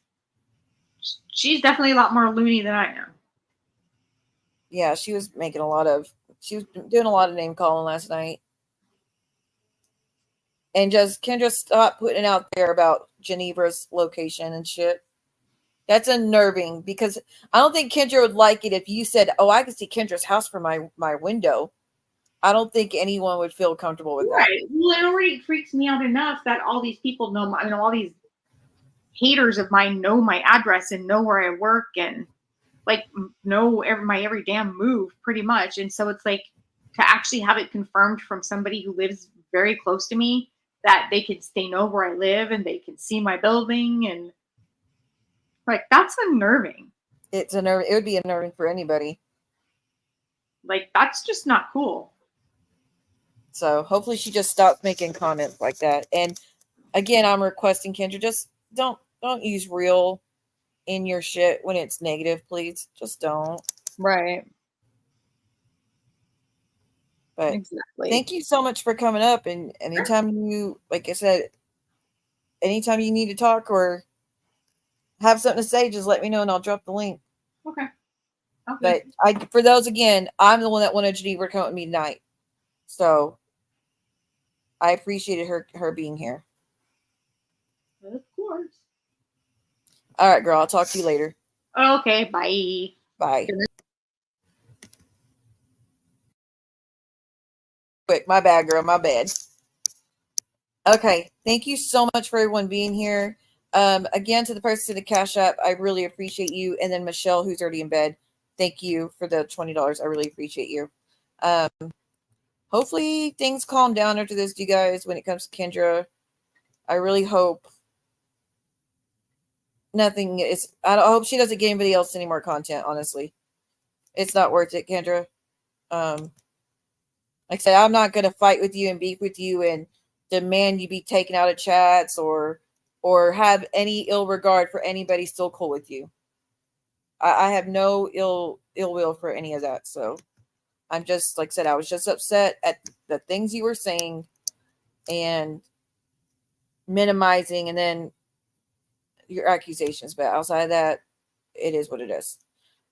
she's definitely a lot more loony than I am. Yeah, she was doing a lot of name calling last night. And just Kendra, stop putting it out there about Ginevra's location and shit. That's unnerving because I don't think Kendra would like it if you said, "Oh, I can see Kendra's house from my window." I don't think anyone would feel comfortable with that. Right. Well, it already freaks me out enough that all these people know all these haters of mine know my address and know where I work and like know my every damn move pretty much. And so it's like to actually have it confirmed from somebody who lives very close to me that they know where I live and they can see my building, and like that's unnerving. It would be unnerving for anybody. Like that's just not cool. So hopefully she just stops making comments like that. And again, I'm requesting Kendra, just don't use real in your shit when it's negative, please. Just don't. Right. But exactly. Thank you so much for coming up. And anytime like I said, anytime you need to talk or have something to say, just let me know and I'll drop the link. Okay. But for those, again, I'm the one that wanted Ginevra to come with me tonight. So I appreciated her being here. All right, girl. I'll talk to you later. Okay, bye. Bye. Quick, my bad, girl. My bad. Okay, thank you so much for everyone being here. Again, to the person in the Cash App, I really appreciate you. And then Michelle, who's already in bed, thank you for the $20. I really appreciate you. Hopefully things calm down after this, you guys, when it comes to Kendra. I really hope nothing is. I hope she doesn't get anybody else any more content, honestly. It's not worth it, Kendra. Like I said, I'm not going to fight with you and beef with you and demand you be taken out of chats or have any ill regard for anybody still cool with you. I have no ill will for any of that. So I'm just, like I said, I was just upset at the things you were saying and minimizing and then your accusations. But outside of that, it is what it is.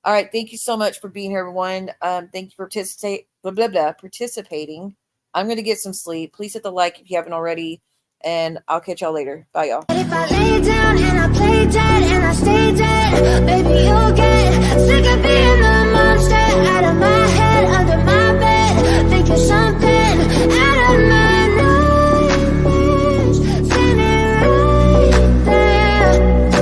All right. Thank you so much for being here, everyone. Thank you for participating. I'm going to get some sleep. Please hit the like if you haven't already. And I'll catch y'all later. Bye, y'all. If I lay down and I play dead and I stay dead, baby, you'll get sick of being the monster out of my head, under my bed, thinking something out of my nightmares, standing right there.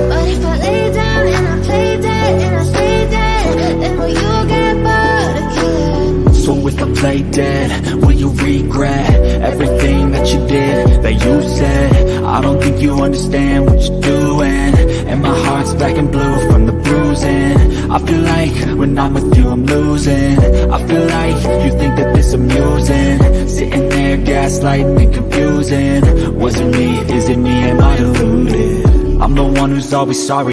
But if I lay down and I play dead and I stay dead, then will you get bored of killing? So if I play dead, will you regret everything that you did, that you said? I don't think you understand what you're doing, and my heart's black and blue from the bruising. I feel like when I'm with you I'm losing. I feel like you think that this amusing, sitting there gaslighting and confusing. Was it me? Is it me? Am I deluded? I'm the one who's always sorry.